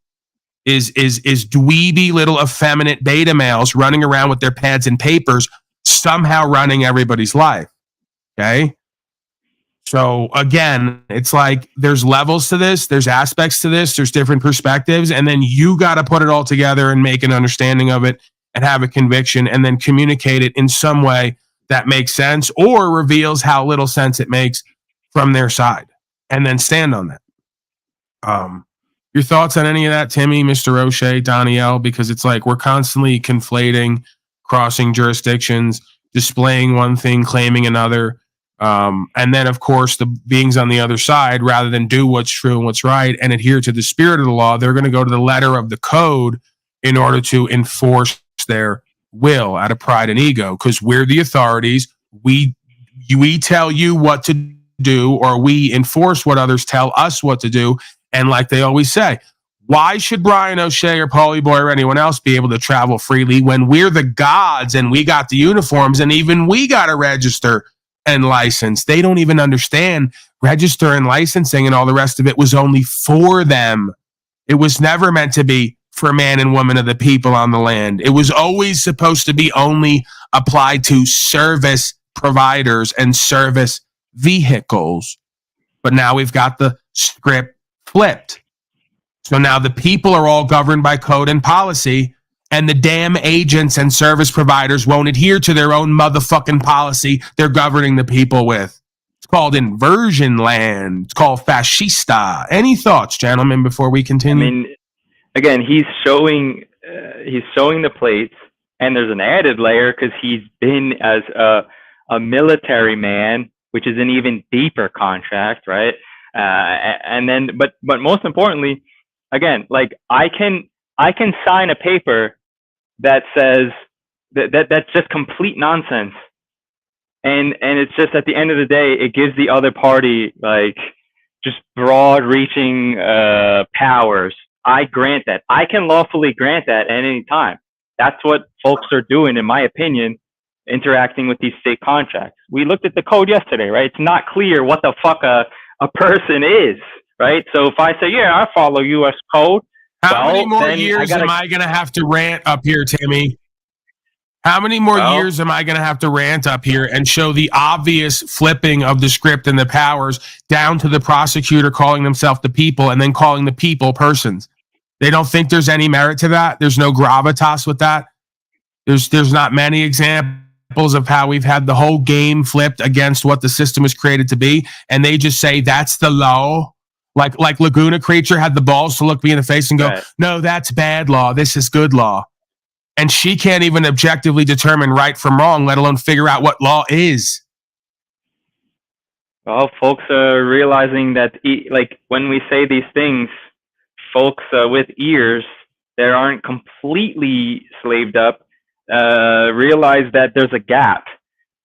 Is dweeby little effeminate beta males running around with their pads and papers, somehow running everybody's life. Okay. So again, it's like there's levels to this, there's aspects to this, there's different perspectives, and then you got to put it all together and make an understanding of it and have a conviction and then communicate it in some way that makes sense or reveals how little sense it makes from their side and then stand on that. Your thoughts on any of that, Timmy, Mr. O'Shea, Danielle? Because it's like we're constantly conflating, crossing jurisdictions, displaying one thing, claiming another. And then, of course, the beings on the other side, rather than do what's true and what's right and adhere to the spirit of the law, they're going to go to the letter of the code in order to enforce their will out of pride and ego. Because we're the authorities. We tell you what to do, or we enforce what others tell us what to do. And like they always say, why should Brian O'Shea or Paulie Boy or anyone else be able to travel freely when we're the gods and we got the uniforms and even we got to register and license? They don't even understand register and licensing and all the rest of it was only for them. It was never meant to be for man and woman of the people on the land. It was always supposed to be only applied to service providers and service vehicles. But now we've got the script flipped. So now the people are all governed by code and policy, and the damn agents and service providers won't adhere to their own motherfucking policy they're governing the people with. It's called inversion land. It's called fascista. Any thoughts, gentlemen, before we continue? I mean, again, he's showing the plates, and there's an added layer because he's been as a military man, which is an even deeper contract, right? And then, but most importantly, again, like I can sign a paper that says that's just complete nonsense, and it's just at the end of the day, it gives the other party like just broad-reaching powers. I grant that. I can lawfully grant that at any time. That's what folks are doing, in my opinion, interacting with these state contracts. We looked at the code yesterday, right? It's not clear what the fuck a person is, right? So if I say, yeah, I follow U.S. code, how many more years am I going to have to rant up here, Timmy? How many more years am I going to have to rant up here and show the obvious flipping of the script and the powers down to the prosecutor calling themselves the people and then calling the people persons? They don't think there's any merit to that. There's no gravitas with that. There's not many examples of how we've had the whole game flipped against what the system was created to be, and they just say that's the law. Like Laguna Creature had the balls to look me in the face and go, right, no, that's bad law. This is good law. And she can't even objectively determine right from wrong, let alone figure out what law is. Well, folks are realizing that, like, when we say these things, folks with ears that aren't completely slaved up realize that there's a gap,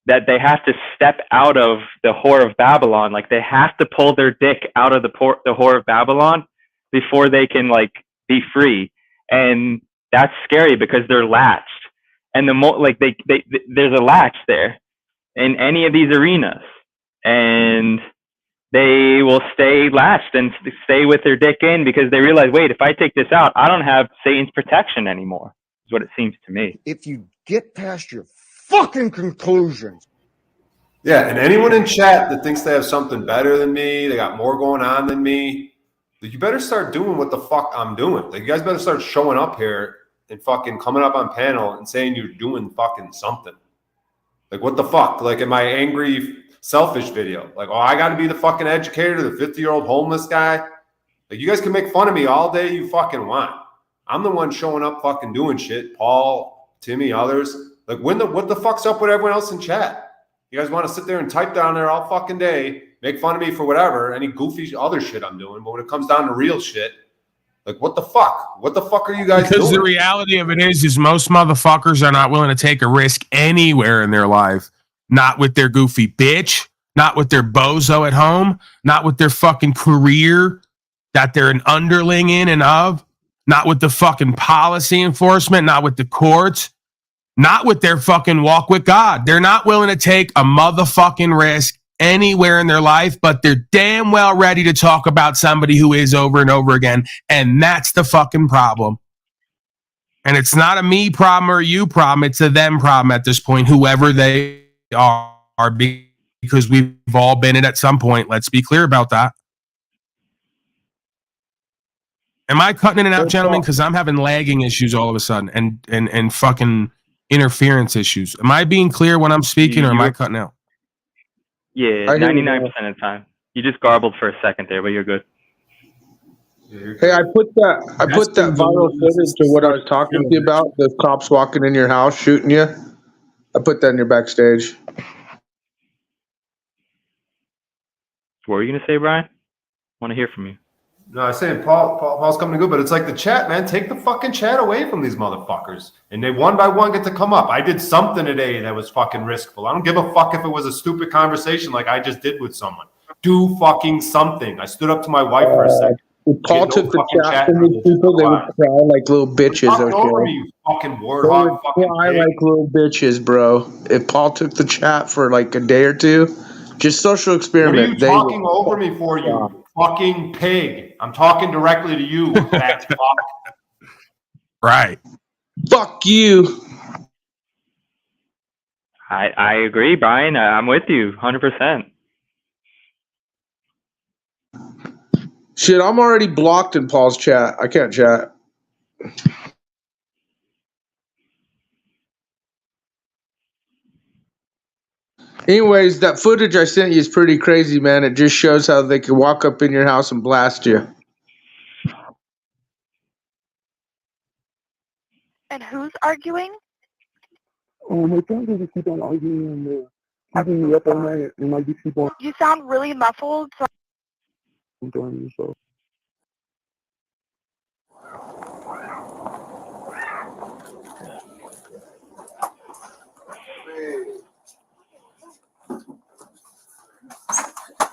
that they have to step out of the whore of Babylon. Like, they have to pull their dick out of the whore of Babylon before they can, like, be free. And that's scary because they're latched. And the more, like, there's a latch there in any of these arenas. And they will stay latched and stay with their dick in because they realize, wait, if I take this out, I don't have Satan's protection anymore, is what it seems to me. If you get past your fucking conclusions. Yeah, and anyone in chat that thinks they have something better than me, they got more going on than me, you better start doing what the fuck I'm doing. Like, you guys better start showing up here and fucking coming up on panel and saying you're doing fucking something. Like, what the fuck? Like, am I angry, selfish video? Like, oh, I got to be the fucking educator, the 50-year-old homeless guy? Like, you guys can make fun of me all day you fucking want. I'm the one showing up fucking doing shit. Paul, Timmy, others. Like, what the fuck's up with everyone else in chat? You guys want to sit there and type down there all fucking day, make fun of me for whatever, any goofy other shit I'm doing. But when it comes down to real shit, like, what the fuck? What the fuck are you guys doing? Because the reality of it is most motherfuckers are not willing to take a risk anywhere in their life. Not with their goofy bitch, not with their bozo at home, not with their fucking career that they're an underling in and of, not with the fucking policy enforcement, not with the courts, not with their fucking walk with God. They're not willing to take a motherfucking risk anywhere in their life, but they're damn well ready to talk about somebody who is over and over again. And that's the fucking problem. And it's not a me problem or you problem. It's a them problem at this point, whoever they are, because we've all been it at some point. Let's be clear about that. Am I cutting in and out, gentlemen? Because I'm having lagging issues all of a sudden and fucking interference issues. Am I being clear when I'm speaking, or am I cutting out? Yeah, 99% of the time. You just garbled for a second there, but you're good. Hey, I put that viral footage to what I was talking to you about. The cops walking in your house shooting you. I put that in your backstage. What were you gonna say, Brian? I want to hear from you. No, I was saying Paul's coming to go, but it's like the chat, man. Take the fucking chat away from these motherfuckers. And they one by one get to come up. I did something today that was fucking riskful. I don't give a fuck if it was a stupid conversation like I just did with someone. Do fucking something. I stood up to my wife for a second. If Paul took the chat from these people, they would cry like little bitches. Talk over Okay? me, you fucking They warthog. would Fucking cry pig. like little bitches, bro. If Paul took the chat for like a day or two, just social What are experiment. you talking over me for, you fucking pig? I'm talking directly to you, fat fuck. Right. Fuck you. I agree, Brian. I'm with you 100%. Shit, I'm already blocked in Paul's chat. I can't chat. Anyways, that footage I sent you is pretty crazy, man. It just shows how they can walk up in your house and blast you. And who's arguing? My friends just keep on arguing and keeping me up all night, and I just keep on You sound really muffled. So enjoying yourself.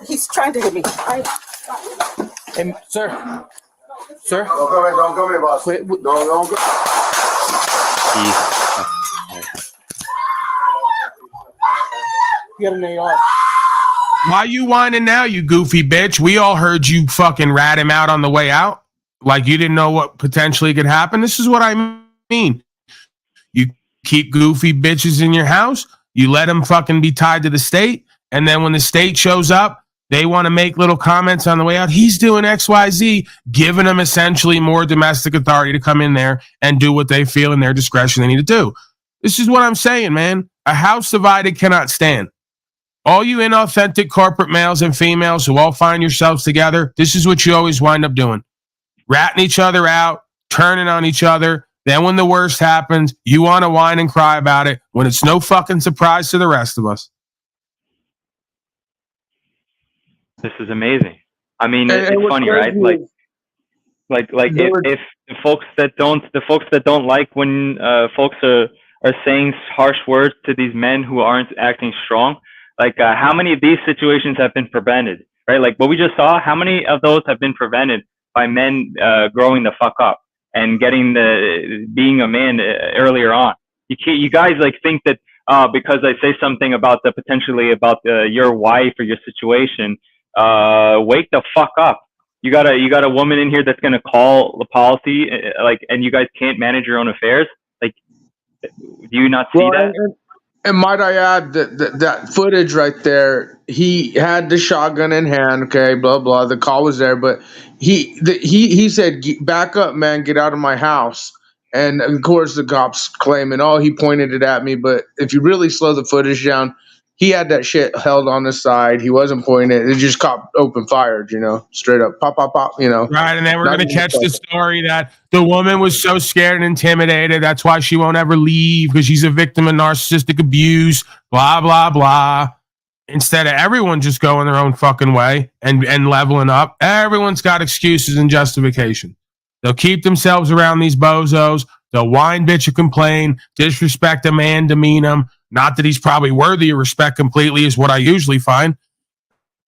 He's trying to hit me. Hey, sir. Sir? Don't come here, boss. Wait, don't go. You got an AR. Why you whining now, you goofy bitch? We all heard you fucking rat him out on the way out. Like you didn't know what potentially could happen. This is what I mean. You keep goofy bitches in your house. You let them fucking be tied to the state. And then when the state shows up, they want to make little comments on the way out. He's doing X, Y, Z, giving them essentially more domestic authority to come in there and do what they feel in their discretion they need to do. This is what I'm saying, man. A house divided cannot stand. All you inauthentic corporate males and females who all find yourselves together, this is what you always wind up doing. Ratting each other out, turning on each other. Then when the worst happens, you want to whine and cry about it when it's no fucking surprise to the rest of us. This is amazing. I mean, And it's what's funny, crazy right? Like They were- if the folks that don't like when folks are saying harsh words to these men who aren't acting strong, like how many of these situations have been prevented, right? Like what we just saw, how many of those have been prevented by men growing the fuck up and getting being a man earlier on? You guys like think that because I say something about potentially about your wife or your situation, wake the fuck up. You got a woman in here that's gonna call the policy, and you guys can't manage your own affairs. Like, do you not see that? And might I add that footage right there, he had the shotgun in hand, okay, blah, blah. The call was there, but he said, back up, man, get out of my house. And of course the cops claiming, oh, he pointed it at me. But if you really slow the footage down, he had that shit held on the side. He wasn't pointing it. It just cop open fired, straight up, pop, pop, pop, Right, and then we're Not going to even catch the fucking- story that the woman was so scared and intimidated. That's why she won't ever leave because she's a victim of narcissistic abuse, blah, blah, blah. Instead of everyone just going their own fucking way and leveling up, everyone's got excuses and justification. They'll keep themselves around these bozos. They'll whine, bitch, and complain, disrespect a man, demean him. Not that he's probably worthy of respect completely is what I usually find.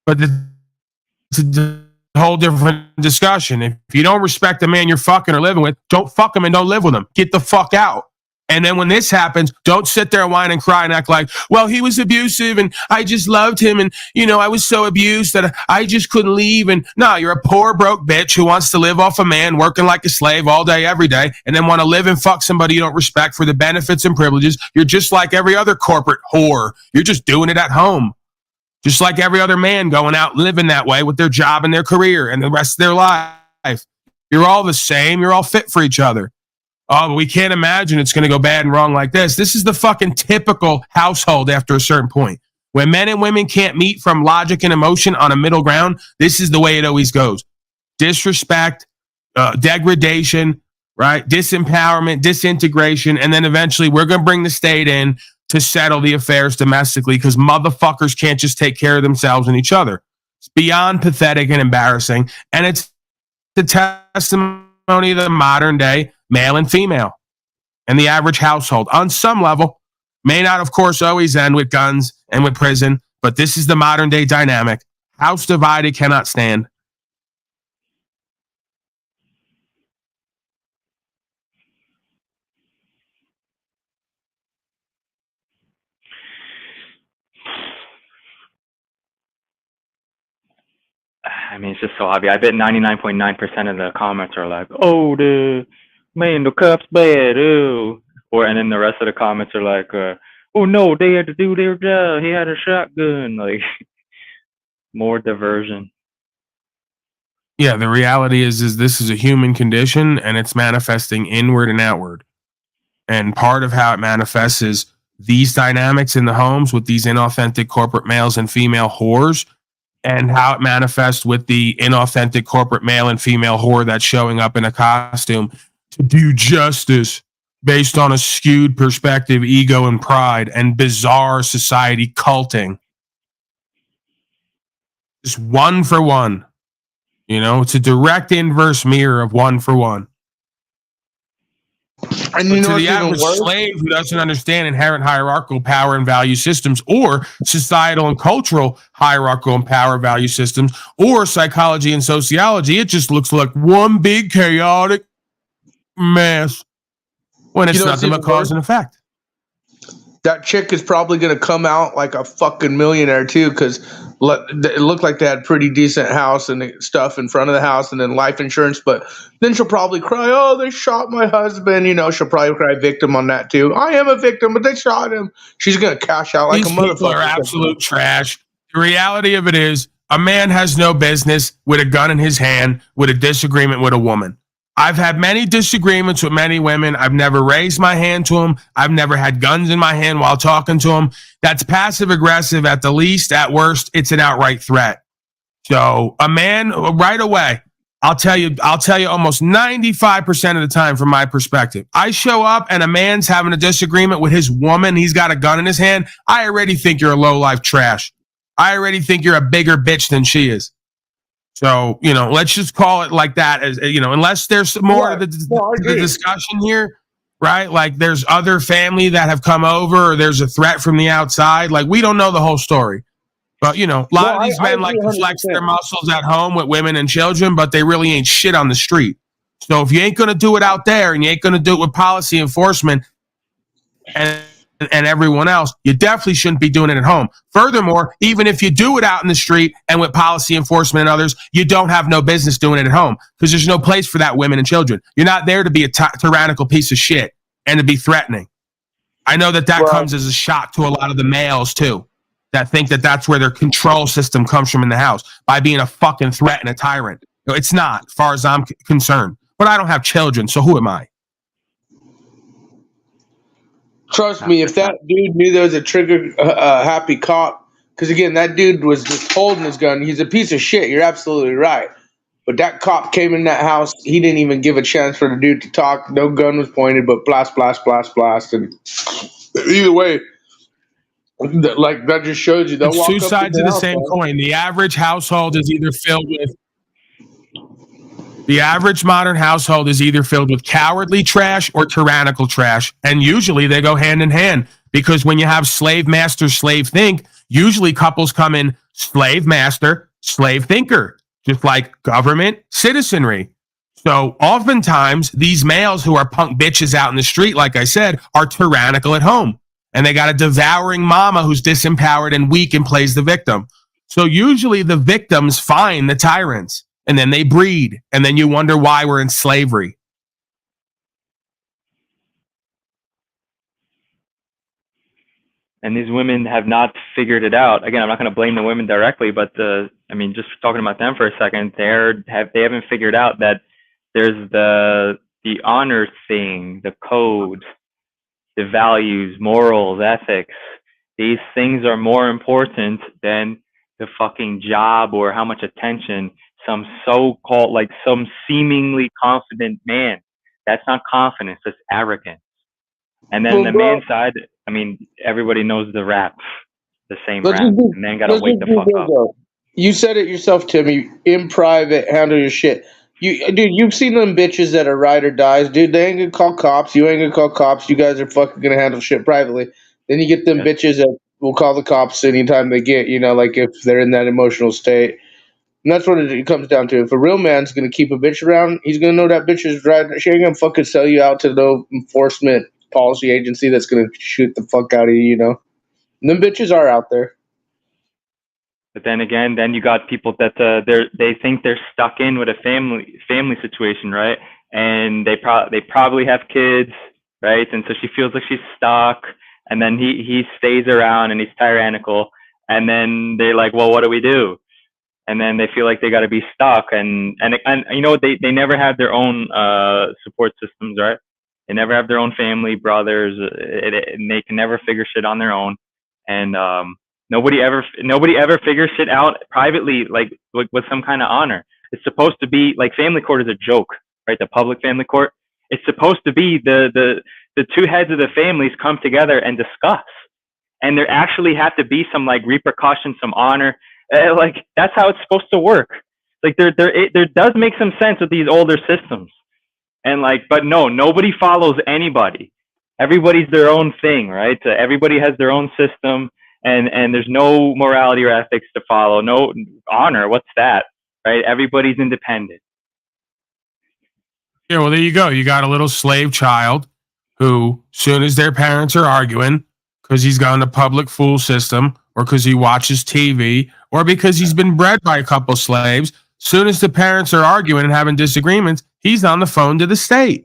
But it's a whole different discussion. If you don't respect the man you're fucking or living with, don't fuck him and don't live with him. Get the fuck out. And then when this happens, don't sit there and whine and cry and act like, well, he was abusive and I just loved him. And, I was so abused that I just couldn't leave. And no, you're a poor, broke bitch who wants to live off a man working like a slave all day, every day, and then want to live and fuck somebody you don't respect for the benefits and privileges. You're just like every other corporate whore. You're just doing it at home. Just like every other man going out living that way with their job and their career and the rest of their life. You're all the same. You're all fit for each other. Oh, but we can't imagine it's going to go bad and wrong like this. This is the fucking typical household after a certain point. When men and women can't meet from logic and emotion on a middle ground, this is the way it always goes. Disrespect, degradation, right? Disempowerment, disintegration, and then eventually we're going to bring the state in to settle the affairs domestically because motherfuckers can't just take care of themselves and each other. It's beyond pathetic and embarrassing, and it's the testimony of the modern day male and female and the average household. On some level, may not, of course, always end with guns and with prison, but this is the modern day dynamic. House divided cannot stand. I mean, it's just so obvious. I bet 99.9% of the comments are like, "Oh, the man, the cop's bad." Oh, and then the rest of the comments are like, "Oh no, they had to do their job. He had a shotgun." Like, more diversion. Yeah, the reality is this is a human condition and it's manifesting inward and outward. And part of how it manifests is these dynamics in the homes with these inauthentic corporate males and female whores, and how it manifests with the inauthentic corporate male and female whore that's showing up in a costume to do justice based on a skewed perspective, ego, and pride, and bizarre society culting. Just one for one. You know, it's a direct inverse mirror of one for one. And you know, to the average slave who doesn't understand inherent hierarchical power and value systems, or societal and cultural hierarchical and power value systems, or psychology and sociology, it just looks like one big chaotic mess when it's nothing but cause and effect. That chick is probably going to come out like a fucking millionaire too, because it looked like they had pretty decent house and stuff in front of the house, and then life insurance. But then she'll probably cry, "Oh, they shot my husband." You know, she'll probably cry victim on that too. "I am a victim, but they shot him." She's going to cash out like These a motherfucker. people are absolute trash. The reality of it is, a man has no business with a gun in his hand with a disagreement with a woman. I've had many disagreements with many women. I've never raised my hand to them. I've never had guns in my hand while talking to them. That's passive aggressive at the least. At worst, it's an outright threat. So a man right away, I'll tell you almost 95% of the time from my perspective, I show up and a man's having a disagreement with his woman. He's got a gun in his hand. I already think you're a low-life trash. I already think you're a bigger bitch than she is. So, you know, let's just call it like that, as you know, unless there's more to the discussion here, right? Like there's other family that have come over, or there's a threat from the outside. Like we don't know the whole story. But, you know, a lot of these men like to flex their muscles at home with women and children, but they really ain't shit on the street. So if you ain't going to do it out there and you ain't going to do it with policy enforcement and everyone else, you definitely shouldn't be doing it at home. Furthermore, even if you do it out in the street and with policy enforcement and others, you don't have no business doing it at home because there's no place for that women and children. You're not there to be a tyrannical piece of shit and to be threatening. I know that comes as a shock to a lot of the males too, that think that that's where their control system comes from in the house, by being a fucking threat and a tyrant. No, it's not, as far as I'm concerned. But I don't have children, so who am I? Trust me, if that dude knew there was a trigger happy cop, because again, that dude was just holding his gun. He's a piece of shit. You're absolutely right. But that cop came in that house. He didn't even give a chance for the dude to talk. No gun was pointed, but blast, blast, blast, blast. And either way, like that just shows you. It's two sides of the same coin. The average household is either filled with The average modern household is either filled with cowardly trash or tyrannical trash. And usually they go hand in hand, because when you have slave master, slave think, usually couples come in slave master, slave thinker, just like government, citizenry. So oftentimes these males who are punk bitches out in the street, like I said, are tyrannical at home. And they got a devouring mama who's disempowered and weak and plays the victim. So usually the victims find the tyrants, and then they breed, and then you wonder why we're in slavery. And these women have not figured it out. Again, I'm not going to blame the women directly, but just talking about them for a second, they haven't figured out that there's the honor thing, the code, the values, morals, ethics, These things are more important than the fucking job or how much attention some so-called, like some seemingly confident man. That's not confidence, that's arrogance. And then the man side, I mean, everybody knows the rap, the same Let's rap. just do, And then gotta let's wake just the do fuck this, up. though. You said it yourself, Timmy. In private, handle your shit. Dude, you've seen them bitches that are ride or dies, dude. They ain't gonna call cops. You ain't gonna call cops. You guys are fucking gonna handle shit privately. Then you get them bitches that will call the cops anytime they get, like if they're in that emotional state. And that's what it comes down to. If a real man's gonna keep a bitch around, he's gonna know that bitch is riding. She ain't gonna fucking sell you out to no enforcement policy agency that's gonna shoot the fuck out of you. And them bitches are out there. But then again, then you got people that they think they're stuck in with a family situation, right? And they probably have kids, right? And so she feels like she's stuck. And then he stays around and he's tyrannical. And then they're like, well, what do we do? And then they feel like they got to be stuck. And you know, they never have their own support systems, right? They never have their own family, brothers, and they can never figure shit on their own. And nobody ever figures shit out privately, like with some kind of honor. It's supposed to be like family court is a joke, right? The public family court. It's supposed to be the two heads of the families come together and discuss, and there actually have to be some like repercussions, some honor. Like that's how it's supposed to work. Like there does make some sense with these older systems, and like, but no, nobody follows anybody. Everybody's their own thing, right? So everybody has their own system. And there's no morality or ethics to follow, no honor. What's that, right? Everybody's independent. Yeah, well, there you go. You got a little slave child who, soon as their parents are arguing, because he's got in the public fool system, or because he watches TV, or because he's been bred by a couple slaves, soon as the parents are arguing and having disagreements, he's on the phone to the state.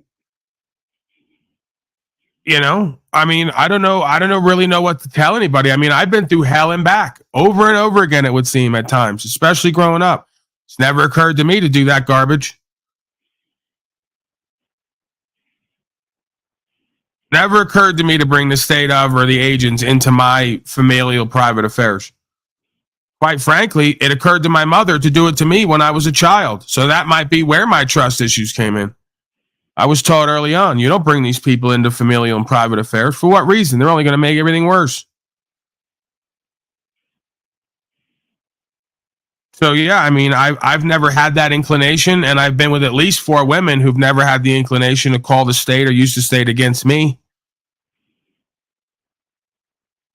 I mean, I don't really know what to tell anybody. I mean, I've been through hell and back over and over again, it would seem at times, especially growing up. It's never occurred to me to do that garbage. Never occurred to me to bring the state of or the agents into my familial private affairs. Quite frankly, it occurred to my mother to do it to me when I was a child. So that might be where my trust issues came in. I was taught early on, you don't bring these people into familial and private affairs. For what reason? They're only going to make everything worse. So, yeah, I mean, I've never had that inclination, and I've been with at least 4 women who've never had the inclination to call the state or use the state against me.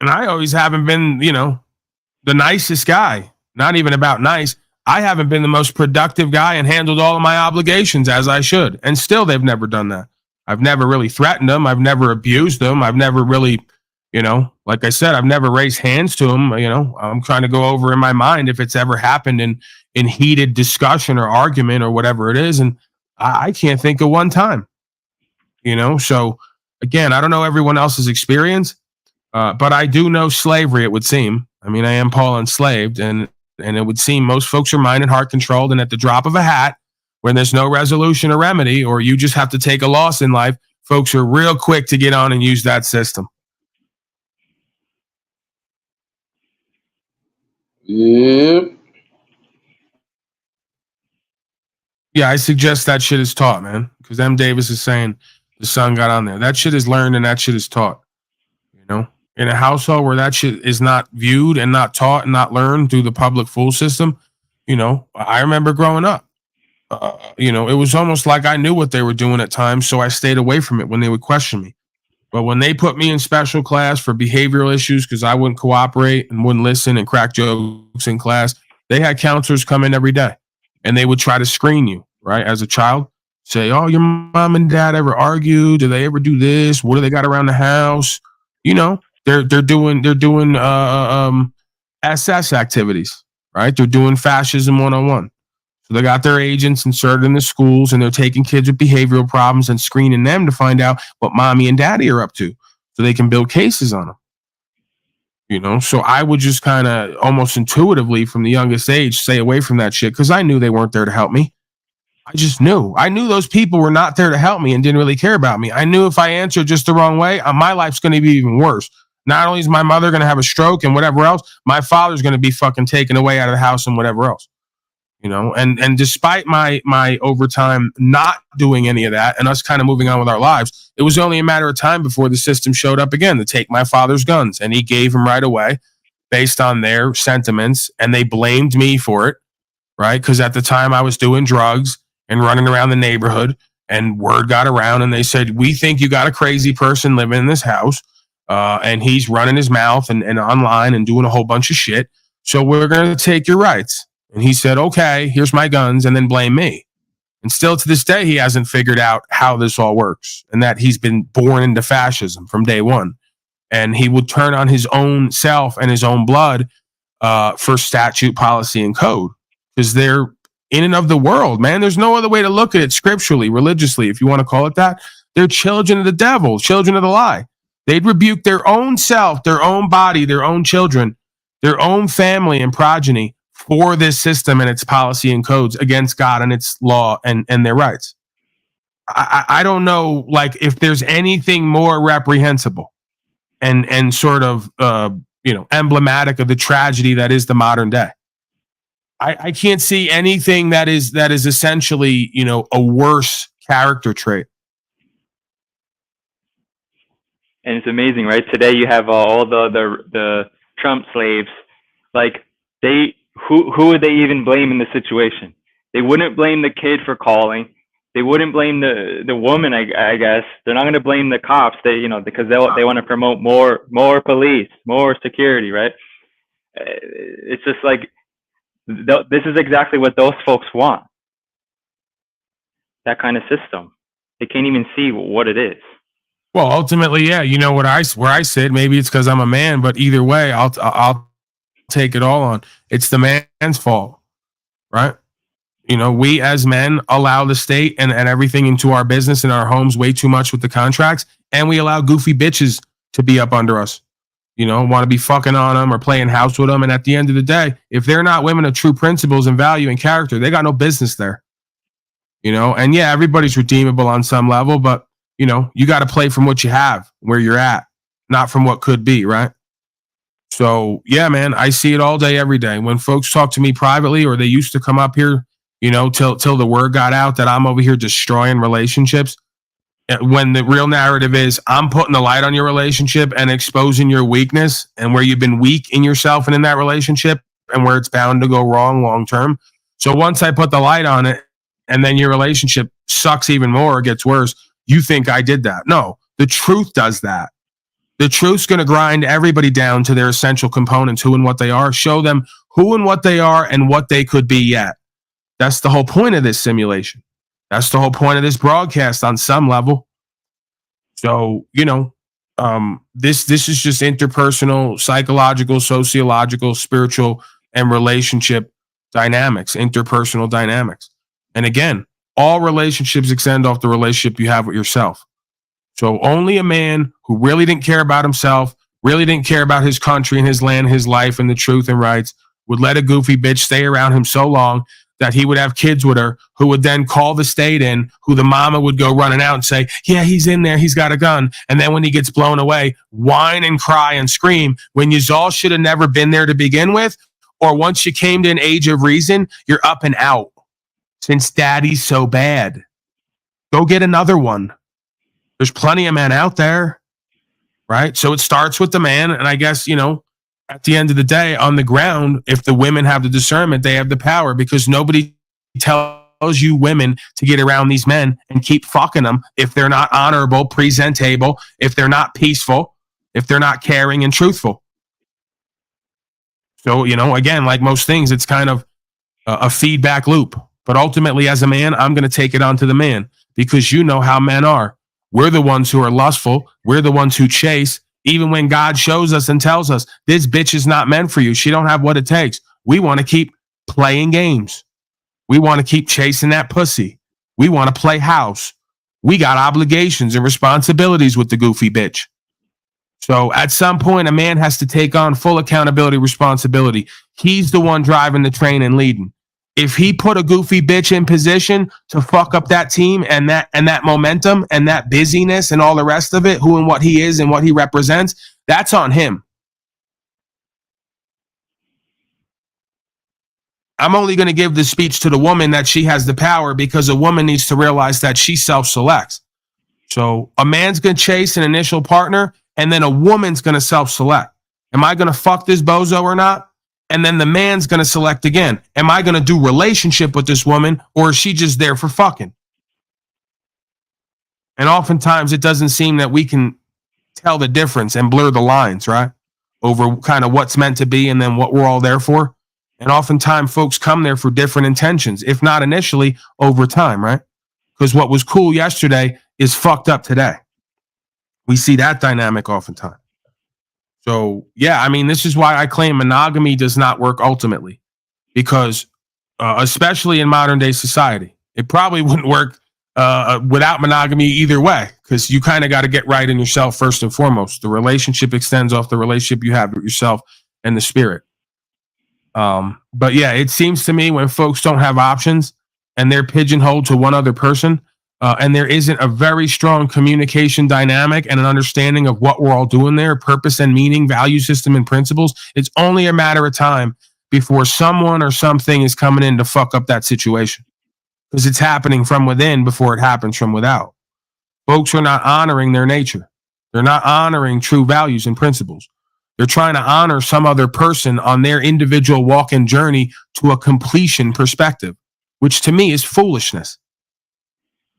And I always haven't been, the nicest guy. Not even about nice. I haven't been the most productive guy and handled all of my obligations as I should. And still, they've never done that. I've never really threatened them. I've never abused them. I've never really, like I said, I've never raised hands to them. I'm trying to go over in my mind if it's ever happened in heated discussion or argument or whatever it is. And I can't think of one time, So, again, I don't know everyone else's experience, but I do know slavery, it would seem. I mean, I am Paul enslaved, and it would seem most folks are mind and heart controlled, and at the drop of a hat, when there's no resolution or remedy, or you just have to take a loss in life, folks are real quick to get on and use that system. Yep. Yeah, I suggest that shit is taught, man, because M. Davis is saying the son got on there. That shit is learned and that shit is taught. In a household where that shit is not viewed and not taught and not learned through the public fool system, I remember growing up. It was almost like I knew what they were doing at times, so I stayed away from it when they would question me. But when they put me in special class for behavioral issues because I wouldn't cooperate and wouldn't listen and crack jokes in class, they had counselors come in every day, and they would try to screen you, right, as a child. Say, oh, your mom and dad ever argue? Do they ever do this? What do they got around the house? They're doing SS activities, right? They're doing fascism 101. So they got their agents inserted in the schools, and they're taking kids with behavioral problems and screening them to find out what mommy and daddy are up to, so they can build cases on them. So I would just kind of almost intuitively from the youngest age stay away from that shit because I knew they weren't there to help me. I just knew. I knew those people were not there to help me and didn't really care about me. I knew if I answered just the wrong way, my life's going to be even worse. Not only is my mother going to have a stroke and whatever else, my father's going to be fucking taken away out of the house and whatever else. You know, and despite my overtime not doing any of that and us kind of moving on with our lives, it was only a matter of time before the system showed up again to take my father's guns. And he gave them right away based on their sentiments. And they blamed me for it, right? Because at the time I was doing drugs and running around the neighborhood, and word got around and they said, we think you got a crazy person living in this house. And he's running his mouth and online and doing a whole bunch of shit. So we're going to take your rights. And he said, okay, here's my guns, and then blame me. And still to this day, he hasn't figured out how this all works and that he's been born into fascism from day one. And he would turn on his own self and his own blood for statute, policy, and code because they're in and of the world, man. There's no other way to look at it scripturally, religiously, if you want to call it that. They're children of the devil, children of the lie. They'd rebuke their own self, their own body, their own children, their own family and progeny for this system and its policy and codes against God and its law and their rights. I don't know, like, if there's anything more reprehensible and sort of, emblematic of the tragedy that is the modern day. I can't see anything that is essentially, a worse character trait. And it's amazing, right? Today you have all the Trump slaves, like who would they even blame in the situation? They wouldn't blame the kid for calling. They wouldn't blame the woman. I guess they're not going to blame the cops. Because they want to promote more police, more security, right? It's just like this is exactly what those folks want. That kind of system. They can't even see what it is. Well, ultimately, yeah. You know where I sit. Maybe it's because I'm a man, but either way, I'll take it all on. It's the man's fault, right? We as men allow the state and everything into our business and our homes way too much with the contracts, and we allow goofy bitches to be up under us. Want to be fucking on them or playing house with them. And at the end of the day, if they're not women of true principles and value and character, they got no business there. And yeah, everybody's redeemable on some level, but you got to play from what you have, where you're at, not from what could be, right? So, yeah, man, I see it all day, every day. When folks talk to me privately, or they used to come up here, till the word got out that I'm over here destroying relationships, when the real narrative is I'm putting the light on your relationship and exposing your weakness and where you've been weak in yourself and in that relationship and where it's bound to go wrong long term. So once I put the light on it and then your relationship sucks even more or gets worse, you think I did that. No, the truth does that. The truth's going to grind everybody down to their essential components, who and what they are, show them who and what they are and what they could be yet. That's the whole point of this simulation. That's the whole point of this broadcast on some level. So, this is just interpersonal, psychological, sociological, spiritual, and relationship dynamics, interpersonal dynamics. And again, all relationships extend off the relationship you have with yourself. So only a man who really didn't care about himself, really didn't care about his country and his land, his life and the truth and rights, would let a goofy bitch stay around him so long that he would have kids with her, who would then call the state in, who the mama would go running out and say, yeah, he's in there, he's got a gun. And then when he gets blown away, whine and cry and scream when you all should have never been there to begin with. Or once you came to an age of reason, you're up and out. Since daddy's so bad, go get another one. There's plenty of men out there, right? So it starts with the man. And I guess, at the end of the day, on the ground, if the women have the discernment, they have the power, because nobody tells you women to get around these men and keep fucking them if they're not honorable, presentable, if they're not peaceful, if they're not caring and truthful. So, again, like most things, it's kind of a feedback loop. But ultimately, as a man, I'm going to take it on to the man, because you know how men are. We're the ones who are lustful. We're the ones who chase. Even when God shows us and tells us, this bitch is not meant for you, she don't have what it takes, we want to keep playing games. We want to keep chasing that pussy. We want to play house. We got obligations and responsibilities with the goofy bitch. So at some point, a man has to take on full accountability, responsibility. He's the one driving the train and leading. If he put a goofy bitch in position to fuck up that team and that momentum and that busyness and all the rest of it, who and what he is and what he represents, That's on him. I'm only going to give the speech to the woman that she has the power because a woman needs to realize that she self-selects. So a man's going to chase an initial partner, and then a woman's going to self-select. Am I going to fuck this bozo or not? And then the man's going to select again. Am I going to do relationship with this woman, or is she just there for fucking? And oftentimes it doesn't seem that we can tell the difference and blur the lines, right? Over kind of what's meant to be and then what we're all there for. And oftentimes folks come there for different intentions, if not initially, over time, right? Because what was cool yesterday is fucked up today. We see that dynamic oftentimes. So, yeah, I mean, this is why I claim monogamy does not work ultimately. Because, especially in modern day society, it probably wouldn't work without monogamy either way. Because you kind of got to get right in yourself first and foremost. The relationship extends off the relationship you have with yourself and the spirit. But yeah, it seems to me when folks don't have options and they're pigeonholed to one other person, and there isn't a very strong communication dynamic and an understanding of what we're all doing there, purpose and meaning, value system and principles, it's only a matter of time before someone or something is coming in to fuck up that situation. Because it's happening from within before it happens from without. Folks are not honoring their nature. They're not honoring true values and principles. They're trying to honor some other person on their individual walk and journey to a completion perspective, which to me is foolishness.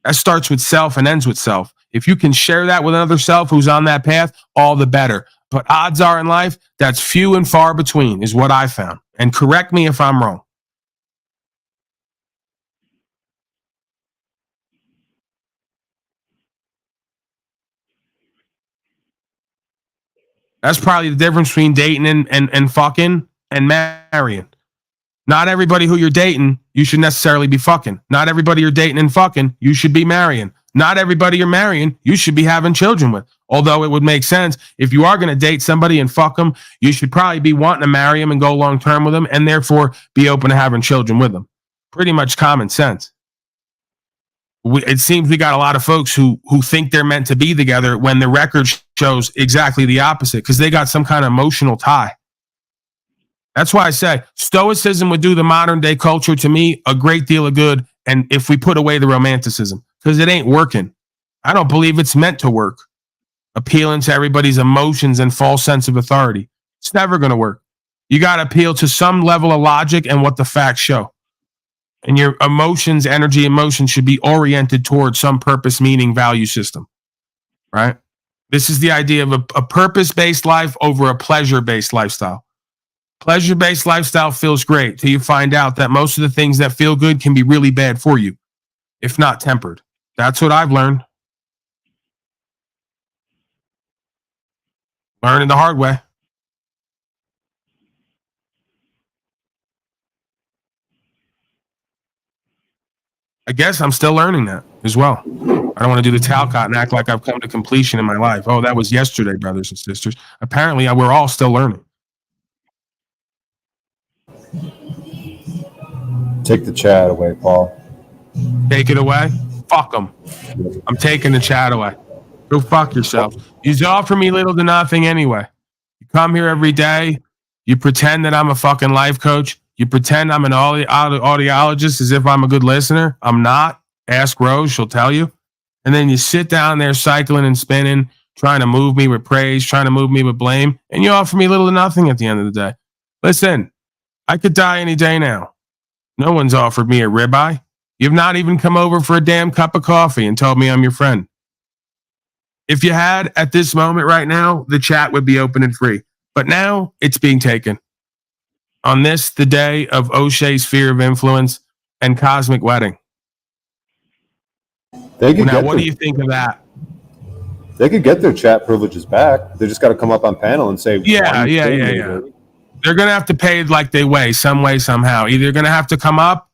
That starts with self and ends with self. If you can share that with another self who's on that path, all the better. But odds are in life, that's few and far between is what I found. And correct me if I'm wrong. That's probably the difference between dating and fucking and marrying. Not everybody who you're dating, you should necessarily be fucking. Not everybody you're dating and fucking, you should be marrying. Not everybody you're marrying, you should be having children with. Although it would make sense, if you are going to date somebody and fuck them, you should probably be wanting to marry them and go long term with them and therefore be open to having children with them. Pretty much common sense. It seems we got a lot of folks who think they're meant to be together when the record shows exactly the opposite because they got some kind of emotional tie. That's why I say stoicism would do the modern day culture to me a great deal of good. And if we put away the romanticism, because it ain't working. I don't believe it's meant to work. Appealing to everybody's emotions and false sense of authority. It's never going to work. You got to appeal to some level of logic and what the facts show. And your emotions, energy, emotions should be oriented towards some purpose, meaning, value system. Right? This is the idea of a purpose-based life over a pleasure-based lifestyle. Pleasure-based lifestyle feels great till you find out that most of the things that feel good can be really bad for you, if not tempered. That's what I've learned. Learning the hard way. I guess I'm still learning that as well. I don't want to do the Talcott and act like I've come to completion in my life. Oh, that was yesterday, brothers and sisters. Apparently, we're all still learning. Take the chat away, Paul. Take it away? Fuck them. I'm taking the chat away. Go fuck yourself. You offer me little to nothing anyway. You come here every day. You pretend that I'm a fucking life coach. You pretend I'm an audiologist as if I'm a good listener. I'm not. Ask Rose, she'll tell you. And then you sit down there cycling and spinning, trying to move me with praise, trying to move me with blame, and you offer me little to nothing at the end of the day. Listen, I could die any day now. No one's offered me a ribeye. You've not even come over for a damn cup of coffee and told me I'm your friend. If you had, at this moment right now, the chat would be open and free. But now it's being taken. On this, the day of O'Shea's sphere of influence and cosmic wedding. Now, what do you think of that? They could get their chat privileges back. They just got to come up on panel and say, Yeah. They're going to have to pay like they weigh, some way, somehow. Either they're going to have to come up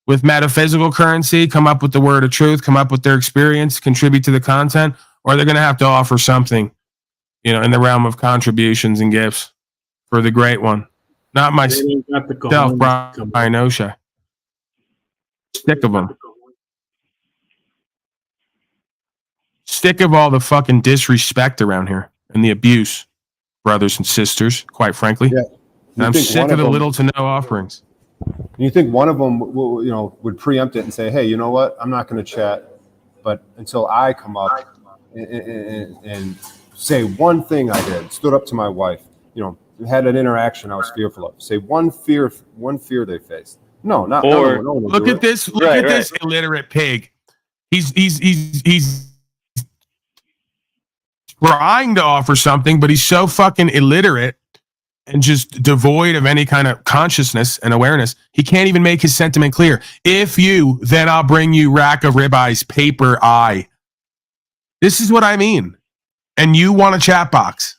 with metaphysical currency, come up with the word of truth, come up with their experience, contribute to the content, or they're going to have to offer something, in the realm of contributions and gifts for the great one. Not myself, Brian O'Shea. Sick of them. Sick of all the fucking disrespect around here and the abuse. brothers and sisters, quite frankly. Yeah. And I'm think sick one of the of them- little to no offerings. You think one of them, would preempt it and say, "Hey, you know what? I'm not going to chat, but until I come up and say one thing I did, stood up to my wife, had an interaction I was fearful of. Say one fear they faced. No, not Or no one will Look do at it. this. Look at this illiterate pig. He's trying to offer something, but he's so fucking illiterate and just devoid of any kind of consciousness and awareness. He can't even make his sentiment clear. If you, then I'll bring you rack of ribeyes, paper eye. This is what I mean. And you want a chat box.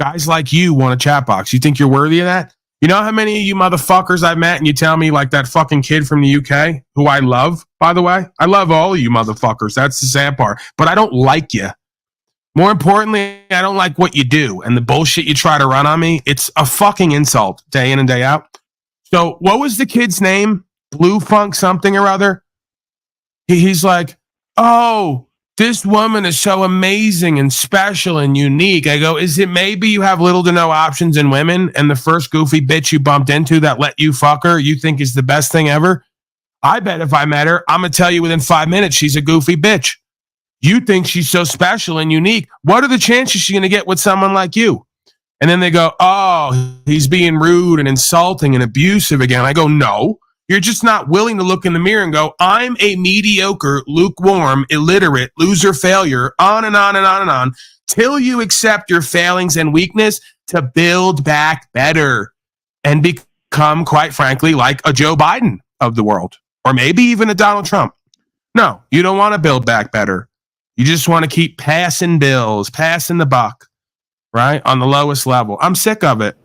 Guys like you want a chat box. You think you're worthy of that? You know how many of you motherfuckers I've met and you tell me like that fucking kid from the UK, who I love, by the way? I love all of you motherfuckers. That's the sad part. But I don't like you. More importantly, I don't like what you do. And the bullshit you try to run on me, it's a fucking insult day in and day out. So what was the kid's name? Blue Funk something or other? He's like, oh, this woman is so amazing and special and unique. I go, is it maybe you have little to no options in women and the first goofy bitch you bumped into that let you fuck her you think is the best thing ever? I bet if I met her, I'm going to tell you within 5 minutes she's a goofy bitch. You think she's so special and unique. What are the chances she's going to get with someone like you? And then they go, oh, he's being rude and insulting and abusive again. I go, no. You're just not willing to look in the mirror and go, I'm a mediocre, lukewarm, illiterate, loser, failure, on and on and on and on, till you accept your failings and weakness to build back better and become, quite frankly, like a Joe Biden of the world, or maybe even a Donald Trump. No, you don't want to build back better. You just want to keep passing bills, passing the buck, right, on the lowest level. I'm sick of it.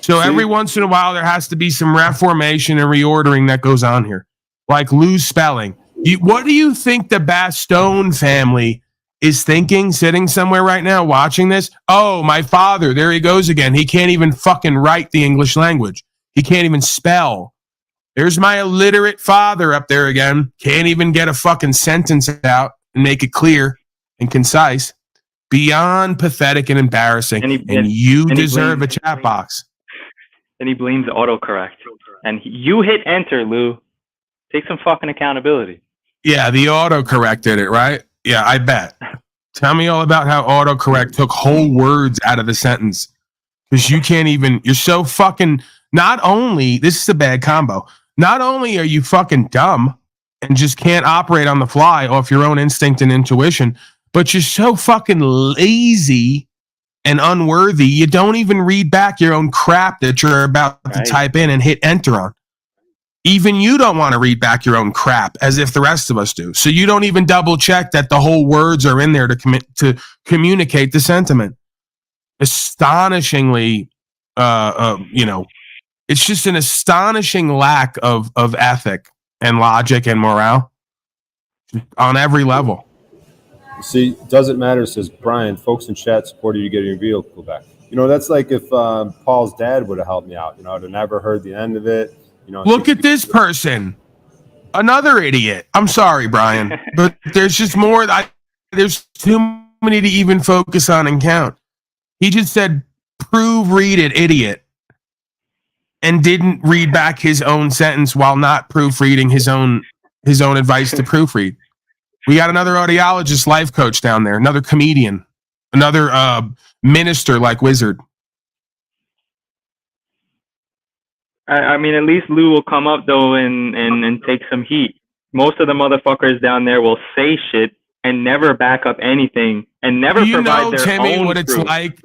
So every once in a while, there has to be some reformation and reordering that goes on here, like lose spelling. What do you think the Bastone family is thinking, sitting somewhere right now watching this? Oh, my father, there he goes again. He can't even fucking write the English language. He can't even spell. There's my illiterate father up there again. Can't even get a fucking sentence out and make it clear and concise. Beyond pathetic and embarrassing. And you deserve a chat box. Then he blames autocorrect. And you hit enter, Lou. Take some fucking accountability. Yeah, the autocorrect did it, right? Yeah, I bet. Tell me all about how autocorrect took whole words out of the sentence. Because you can't even, you're so fucking, not only, this is a bad combo, not only are you fucking dumb and just can't operate on the fly off your own instinct and intuition, but you're so fucking lazy and unworthy, you don't even read back your own crap that you're about to type in and hit enter on. Even you don't want to read back your own crap as if the rest of us do. So you don't even double check that the whole words are in there to communicate the sentiment. Astonishingly, it's just an astonishing lack of ethic and logic and morale on every level. See, doesn't matter, says Brian. Folks in chat supported you getting your vehicle back. That's like if Paul's dad would have helped me out. I'd have never heard the end of it. Look at this person. Another idiot. I'm sorry, Brian, but there's just more. There's too many to even focus on and count. He just said, prove, read it, idiot. And didn't read back his own sentence while not proofreading his own advice to proofread. We got another audiologist, life coach down there, another comedian, another minister like Wizard. I mean, at least Lou will come up though and take some heat. Most of the motherfuckers down there will say shit and never back up anything and never provide their Timmy, own what it's proof. like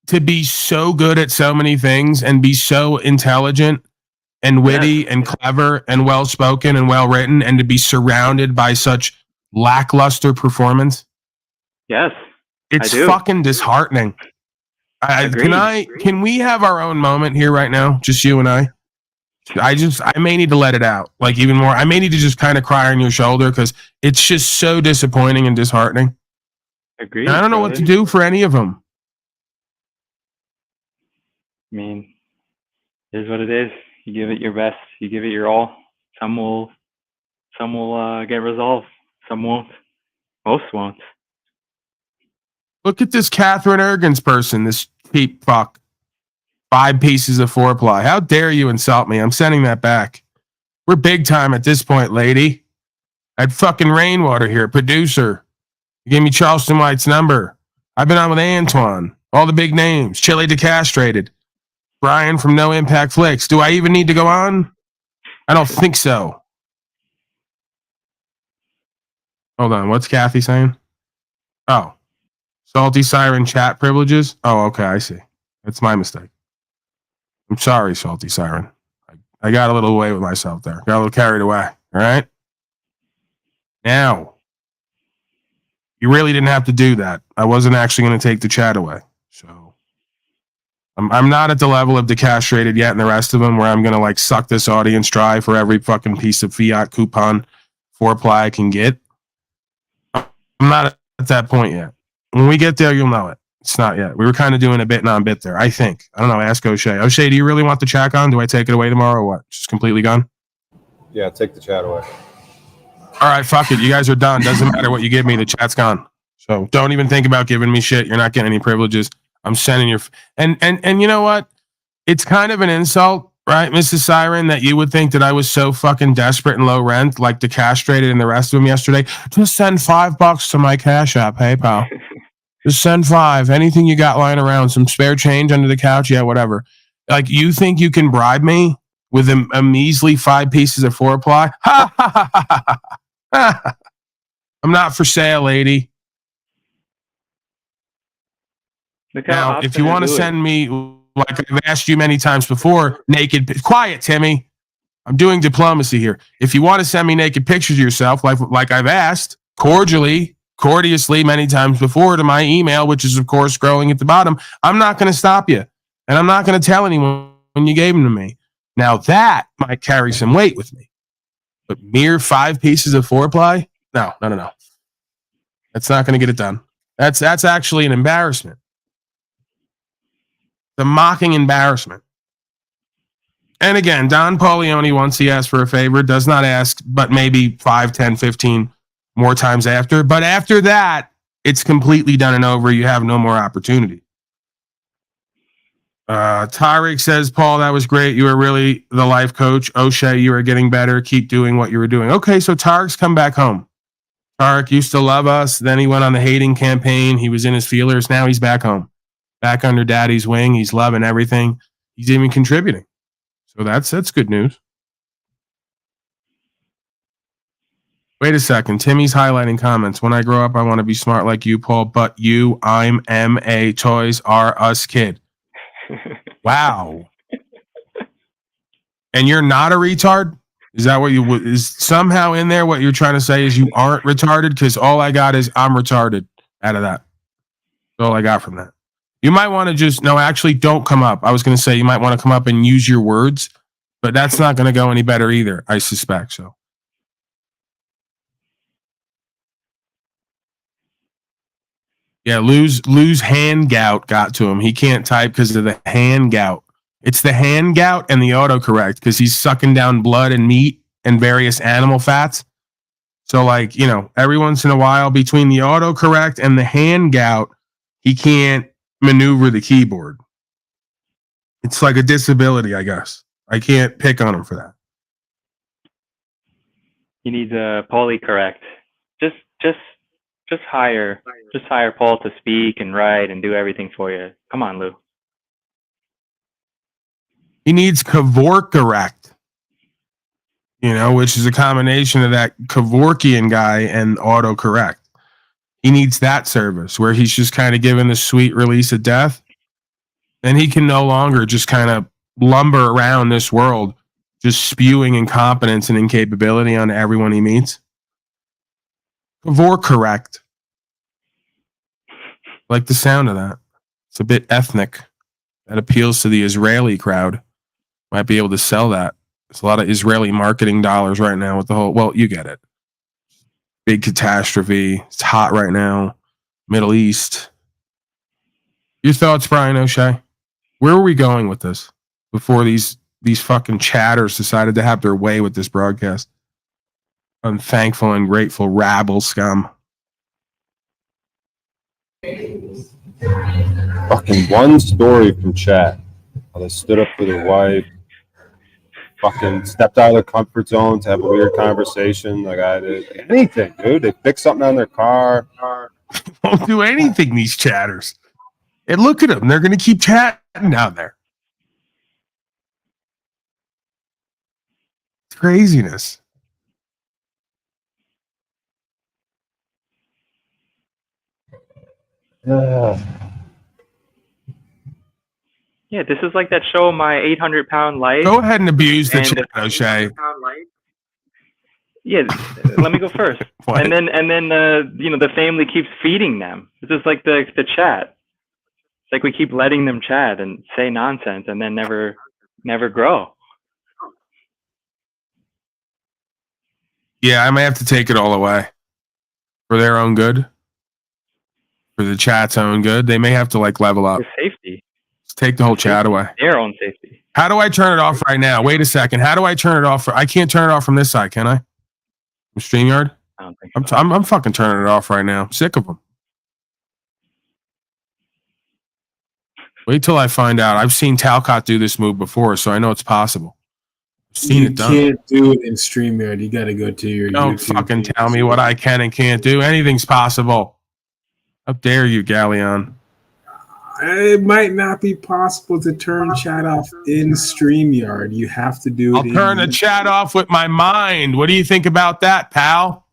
to be so good at so many things and be so intelligent and witty and clever and well-spoken and well-written, and to be surrounded by such lackluster performance? Yes, it's I do. fucking disheartening. Can we have our own moment here right now, just you and I may need to let it out, like even more. I may need to just kind of cry on your shoulder because it's just so disappointing and disheartening. Agreed. And I don't know what to do for any of them. I mean, it is what it is. You give it your best. You give it your all. Some will get resolved. Some won't. Most won't. Look at this Catherine Ergens person, this Cheap fuck. 5 pieces of foreplay. How dare you insult me? I'm sending that back. We're big time at this point, lady. I had fucking Rainwater here, producer. You gave me Charleston White's number. I've been on with Antoine. All the big names. Chili Decastrated. Brian from No Impact Flicks. Do I even need to go on? I don't think so. Hold on. What's Kathy saying? Oh. Salty Siren chat privileges? Oh, okay. I see. That's my mistake. I'm sorry, Salty Siren. I got a little away with myself there. Got a little carried away. All right? Now, you really didn't have to do that. I wasn't actually going to take the chat away. So, I'm not at the level of Decastrated yet and the rest of them where I'm going to like suck this audience dry for every fucking piece of fiat coupon foreplay I can get. I'm not at that point yet. When we get there, you'll know it. It's not yet. We were kind of doing a bit non-bit there, I think. I don't know. Ask O'Shea. O'Shea, do you really want the chat on? Do I take it away tomorrow or what? Just completely gone? Yeah, take the chat away. All right, fuck it. You guys are done. Doesn't matter what you give me. The chat's gone. So don't even think about giving me shit. You're not getting any privileges. I'm sending your... And you know what? It's kind of an insult, right, Mrs. Siren, that you would think that I was so fucking desperate and low rent, like Decastrated and the rest of them yesterday. Just send $5 to my Cash App, hey, pal. Just send 5. Anything you got lying around, some spare change under the couch, yeah, whatever. Like, you think you can bribe me with a measly 5 pieces of foreplay? Ha ha ha ha ha ha! I'm not for sale, lady. Now, if you want to send me, like I've asked you many times before, naked. Quiet, Timmy. I'm doing diplomacy here. If you want to send me naked pictures of yourself, like I've asked, courteously many times before to my email, which is, of course, scrolling at the bottom, I'm not going to stop you. And I'm not going to tell anyone when you gave them to me. Now, that might carry some weight with me. But mere 5 pieces of foreplay? No. That's not going to get it done. That's actually an embarrassment. The mocking embarrassment. And again, Don Paulione, once he asked for a favor, does not ask, but maybe 5, 10, 15 more times after. But after that, it's completely done and over. You have no more opportunity. Tariq says, Paul, that was great. You were really the life coach. O'Shea, you are getting better. Keep doing what you were doing. Okay, so Tariq's come back home. Tariq used to love us. Then he went on the hating campaign. He was in his feelers. Now he's back home. Back under daddy's wing. He's loving everything. He's even contributing. So that's good news. Wait a second. Timmy's highlighting comments. When I grow up, I want to be smart like you, Paul. But you, I'm M.A. Toys R Us kid. Wow. And you're not a retard? Is that what you is somehow in there? What you're trying to say is you aren't retarded? Because all I got is I'm retarded out of that. That's all I got from that. You might want to just, no, actually don't come up. I was going to say you might want to come up and use your words, but that's not going to go any better either, I suspect. So. Yeah, Lou's hand gout got to him. He can't type because of the hand gout. It's the hand gout and the autocorrect because he's sucking down blood and meat and various animal fats. So, like, you know, every once in a while between the autocorrect and the hand gout, he can't maneuver the keyboard. It's like a disability, I guess. I can't pick on him for that. He needs a polycorrect. Just hire Paul to speak and write and do everything for you. Come on, Lou. He needs Kevorkorrect, you know, which is a combination of that Kevorkian guy and autocorrect. He needs that service where he's just kind of given the sweet release of death. Then he can no longer just kind of lumber around this world, just spewing incompetence and incapability on everyone he meets. Kevorkorrect. Like the sound of that. It's a bit ethnic. That appeals to the Israeli crowd. Might be able to sell that. There's a lot of Israeli marketing dollars right now with the whole, well, you get it. Big catastrophe. It's hot right now. Middle East. Your thoughts, Brian O'Shea? Where are we going with this before these fucking chatters decided to have their way with this broadcast? Unthankful and grateful rabble scum. Fucking one story from chat. How they stood up for their wife. Fucking stepped out of their comfort zone to have a weird conversation. Like I did. Anything, dude. They fix something on their car. Won't do anything, these chatters. And look at them. They're going to keep chatting down there. It's craziness. Yeah, this is like that show, My 800-Pound Life. Go ahead and abuse the And- chat, O'Shea. Yeah, let me go first. What? And then the family keeps feeding them. This is like the chat. It's like we keep letting them chat and say nonsense and then never grow. Yeah, I may have to take it all away for their own good, for the chat's own good. They may have to like level up. For safety. Just take the whole chat away. Their own safety. How do I turn it off right now? Wait a second. How do I turn it off? I can't turn it off from this side, can I? From StreamYard? I don't think so. I'm fucking turning it off right now. I'm sick of them. Wait till I find out. I've seen Talcott do this move before, so I know it's possible. I've seen You it done. can't do it in StreamYard. You got to go to your Don't YouTube fucking page. tell me what I can and can't do. Anything's possible. How dare you, Galleon? It might not be possible to turn chat off in StreamYard. You have to do it. I'll turn the chat off with my mind. What do you think about that, pal?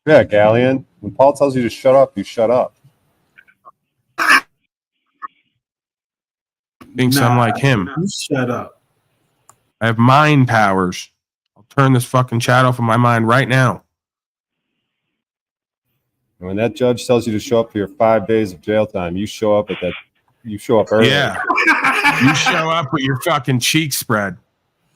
Yeah, Galleon. When Paul tells you to shut up, you shut up. Thinks I'm like him. You shut up. I have mind powers. I'll turn this fucking chat off of my mind right now. And when that judge tells you to show up for your 5 days of jail time, you show up early. Yeah. You show up with your fucking cheek spread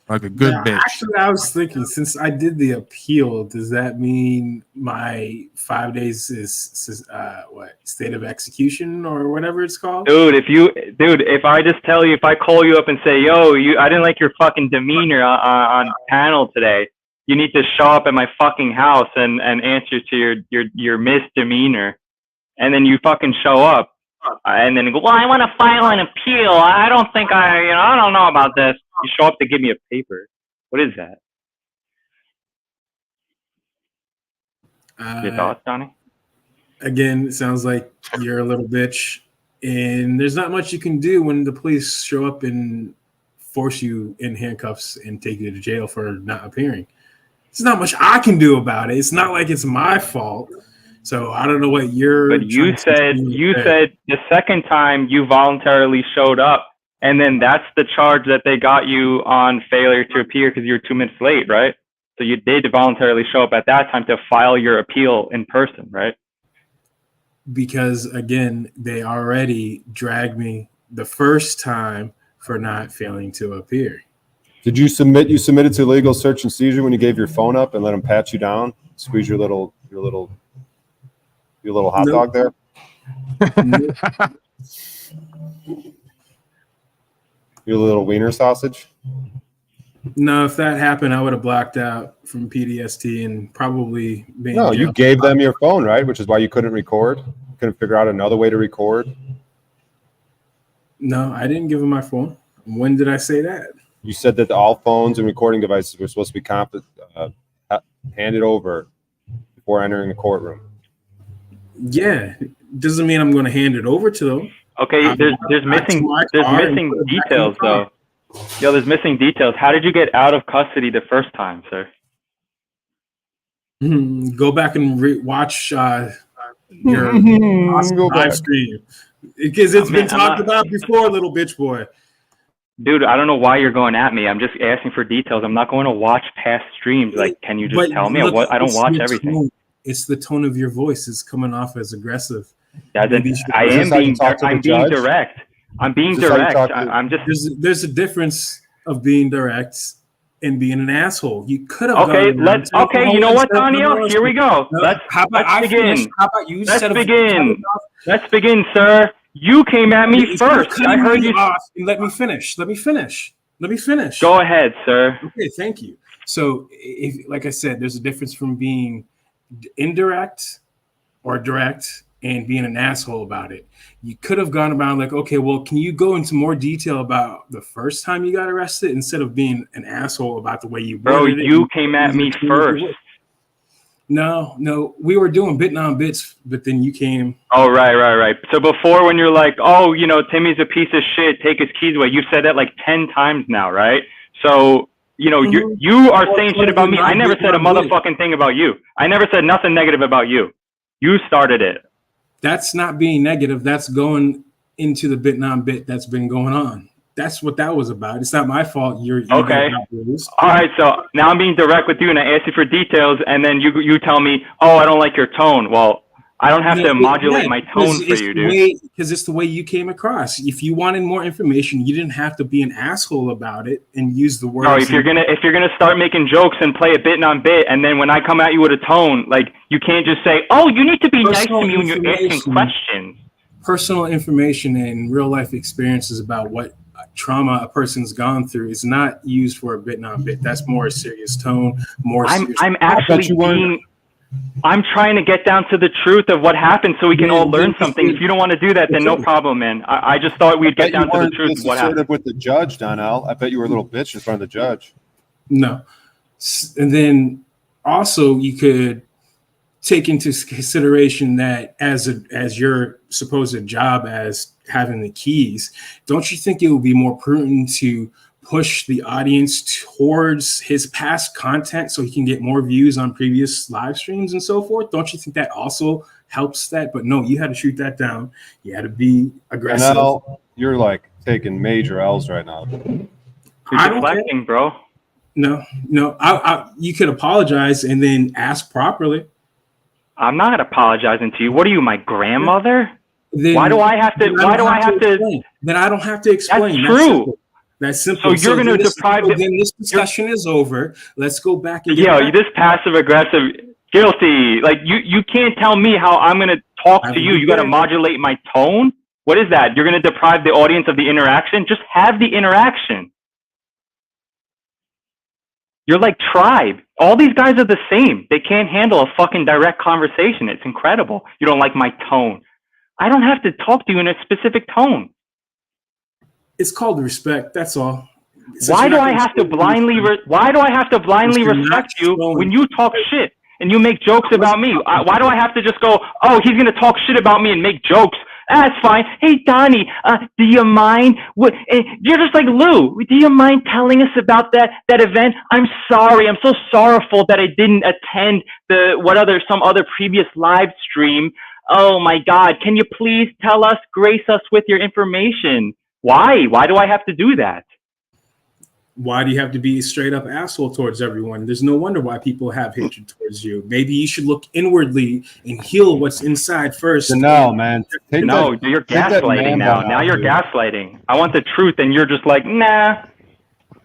like a good bitch. Actually, I was thinking, since I did the appeal, does that mean my 5 days is what, state of execution or whatever it's called? Dude, if I just tell you, if I call you up and say, yo, I didn't like your fucking demeanor on panel today, you need to show up at my fucking house and answer to your misdemeanor, and then you fucking show up, and then go, well, I want to file an appeal. I don't think I don't know about this. You show up to give me a paper. What is that? Your thoughts, Donnie? Again, it sounds like you're a little bitch, and there's not much you can do when the police show up and force you in handcuffs and take you to jail for not appearing. There's not much I can do about it. It's not like it's my fault. So I don't know what you're. But you said the second time you voluntarily showed up, and then that's the charge that they got you on, failure to appear because you're 2 minutes late, right? So you did voluntarily show up at that time to file your appeal in person, right? Because again, they already dragged me the first time for not failing to appear. Did you submit? You submitted to legal search and seizure when you gave your phone up and let them pat you down, squeeze your little hot dog there. Your little wiener sausage. No, if that happened, I would have blacked out from PTSD and probably been. No, you gave them your phone, right? Which is why you couldn't record. You couldn't figure out another way to record. No, I didn't give him my phone. When did I say that? You said that all phones and recording devices were supposed to be handed over before entering the courtroom. Yeah, doesn't mean I'm going to hand it over to them. Okay, there's missing details though. Yo, there's missing details. How did you get out of custody the first time, sir? Go back and watch your awesome live stream because it's been talked about before, little bitch boy. Dude, I don't know why you're going at me. I'm just asking for details. I'm not going to watch past streams. Like, can you just tell me? I don't watch everything. It's the tone of your voice is coming off as aggressive. I'm being direct. I'm being direct. I'm just. There's a difference of being direct and being an asshole. You could have. Okay, you know what, Daniel? Here we go. Let's begin. How about you? Let's begin, sir. You came at me first. I heard you. Let me finish. Let me finish. Go ahead, sir. Okay, thank you. So, like I said, there's a difference from being indirect or direct and being an asshole about it. You could have gone about like, okay, well, can you go into more detail about the first time you got arrested instead of being an asshole about the way you worded it? You came at me first. No, we were doing bit on bits, but then you came. Oh, right. So before, when you're like, oh, Timmy's a piece of shit, take his keys away, you've said that like 10 times now, right? So, you are saying shit about me. I never said a motherfucking thing about you. I never said nothing negative about you. You started it. That's not being negative. That's going into the bit non bit that's been going on. That's what that was about. It's not my fault. You're okay. All right. So now I'm being direct with you, and I ask you for details, and then you tell me, oh, I don't like your tone. Well, I don't have to modulate my tone for you, dude. Because it's the way you came across. If you wanted more information, you didn't have to be an asshole about it and use the words. No, if you're gonna start making jokes and play a bit on bit, and then when I come at you with a tone, like, you can't just say, oh, you need to be nice to me when you're asking questions. Personal information and real life experiences about what trauma a person's gone through is not used for a bit on bit. That's more a serious tone. I'm trying to get down to the truth of what happened so we can all learn something. If you don't want to do that, then no problem, man. I just thought we'd get down to the truth of what happened. With the judge, Donnell. I bet you were a little bitch in front of the judge. No. And then also you could take into consideration that as your supposed job as having the keys, don't you think it would be more prudent to push the audience towards his past content so he can get more views on previous live streams and so forth? Don't you think that also helps that? But no, you had to shoot that down. You had to be aggressive. Now you're like taking major L's right now. You're deflecting, bro. No. You could apologize and then ask properly. I'm not apologizing to you. What are you, my grandmother? Why do I have to? Then I don't have to explain. That's true. That's simple. So you're going to deprive. Then this discussion is over. Let's go back and this passive aggressive, guilty. Like you can't tell me how I'm going to talk to you. You got to modulate my tone. What is that? You're going to deprive the audience of the interaction? Just have the interaction. You're like Tribe. All these guys are the same. They can't handle a fucking direct conversation. It's incredible. You don't like my tone. I don't have to talk to you in a specific tone. It's called respect. That's all. Why do I have to blindly respect you when you talk shit and you make jokes about me? Why do I have to just go, oh, he's gonna talk shit about me and make jokes? That's fine. Hey, Donnie, do you mind? You're just like, Lou, do you mind telling us about that event? I'm sorry. I'm so sorrowful that I didn't attend some other previous live stream. Oh my God. Can you please grace us with your information? Why? Why do I have to do that? Why do you have to be a straight up asshole towards everyone? There's no wonder why people have hatred towards you. Maybe you should look inwardly and heal what's inside first. No, man. You're gaslighting now. Now you're gaslighting. I want the truth, and you're just like, nah.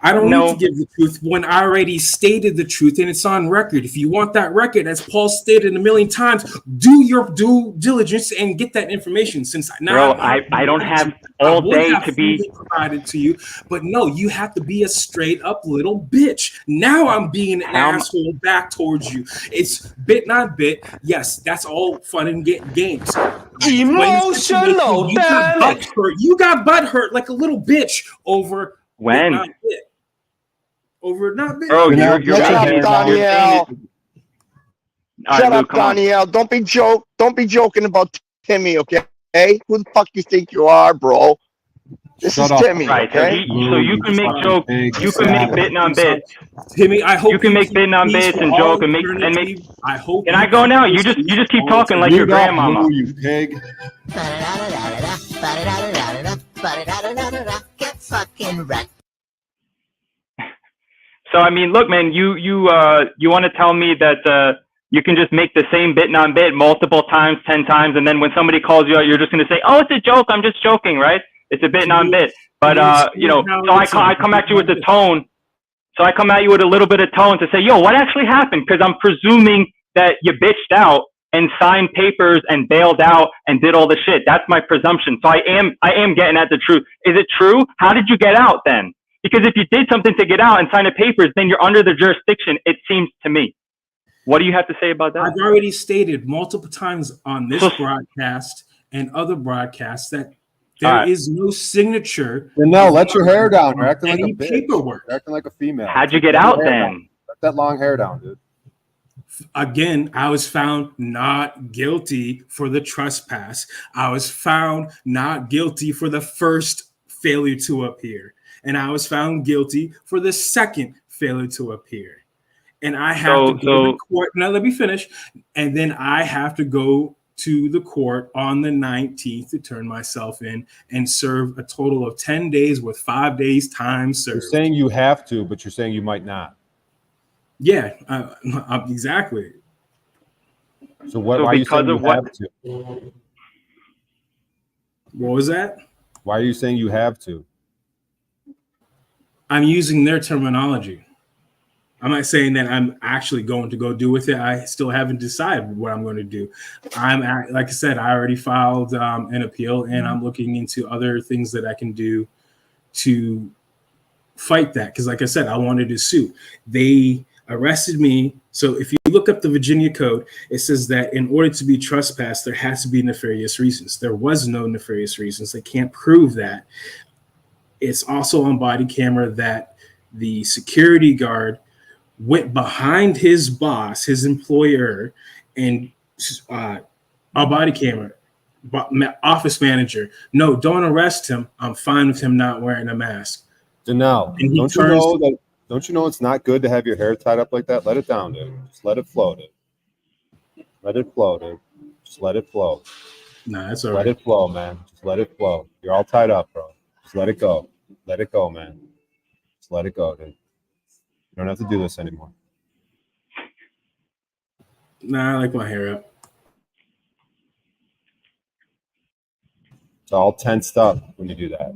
I don't need to give the truth when I already stated the truth and it's on record. If you want that record, as Paul stated a million times, do your due diligence and get that information. Since now, I don't have all day to be provided to you, but no, you have to be a straight up little bitch. Now I'm being an asshole back towards you. It's bit not bit. Yes, that's all fun and games. Emotional damage. You got butthurt like a little bitch over when. Over not bit. Bro, you're Shut up, Danielle. Shut up, Danielle. Don't be joking about Timmy, okay? Who the fuck you think you are, bro? This is Timmy, right? Okay? So you can make jokes. You can make bit on bits. Timmy, I hope you can make bit on bits and joke and make. I hope. Can I go now? You just keep talking like your grandmama. You pig. Get fucking wrecked. So I mean, look, man, you want to tell me that you can just make the same bit on bit multiple times, 10 times, and then when somebody calls you out, you're just going to say, "Oh, it's a joke. I'm just joking, right? It's a bit on bit." But so I come at you with the tone. So I come at you with a little bit of tone to say, "Yo, what actually happened?" Because I'm presuming that you bitched out and signed papers and bailed out and did all the shit. That's my presumption. So I am getting at the truth. Is it true? How did you get out then? Because if you did something to get out and sign the papers, then you're under the jurisdiction, it seems to me. What do you have to say about that? I've already stated multiple times on this broadcast and other broadcasts that there is no signature. No, let your hair down. You're acting like a any bitch. paperwork. You're acting like a female. How'd you get Let out your hair then? down. Let that long hair down, dude. Again, I was found not guilty for the trespass. I was found not guilty for the first failure to appear. And I was found guilty for the second failure to appear. And I have to go to court. Now, let me finish. And then I have to go to the court on the 19th to turn myself in and serve a total of 10 days with 5 days time served. You're saying you have to, but you're saying you might not. Yeah, exactly. So why are you saying you have to? What was that? Why are you saying you have to? I'm using their terminology. I'm not saying that I'm actually going to go do with it. I still haven't decided what I'm going to do. Like I said, I already filed an appeal, and I'm looking into other things that I can do to fight that. Because like I said, I wanted to sue. They arrested me. So if you look up the Virginia code, it says that in order to be trespassed, there has to be nefarious reasons. There was no nefarious reasons. They can't prove that. It's also on body camera that the security guard went behind his boss, his employer, and a body camera, office manager. No, don't arrest him. I'm fine with him not wearing a mask. Janelle, don't you know it's not good to have your hair tied up like that? Let it down, dude. Just let it flow, dude. Let it flow, dude. Just let it flow. Nah, that's all right. Let it flow, man. Just let it flow. You're all tied up, bro. Just let it go. Let it go, man. Just let it go, dude. You don't have to do this anymore. Nah, I like my hair up. It's all tensed up when you do that.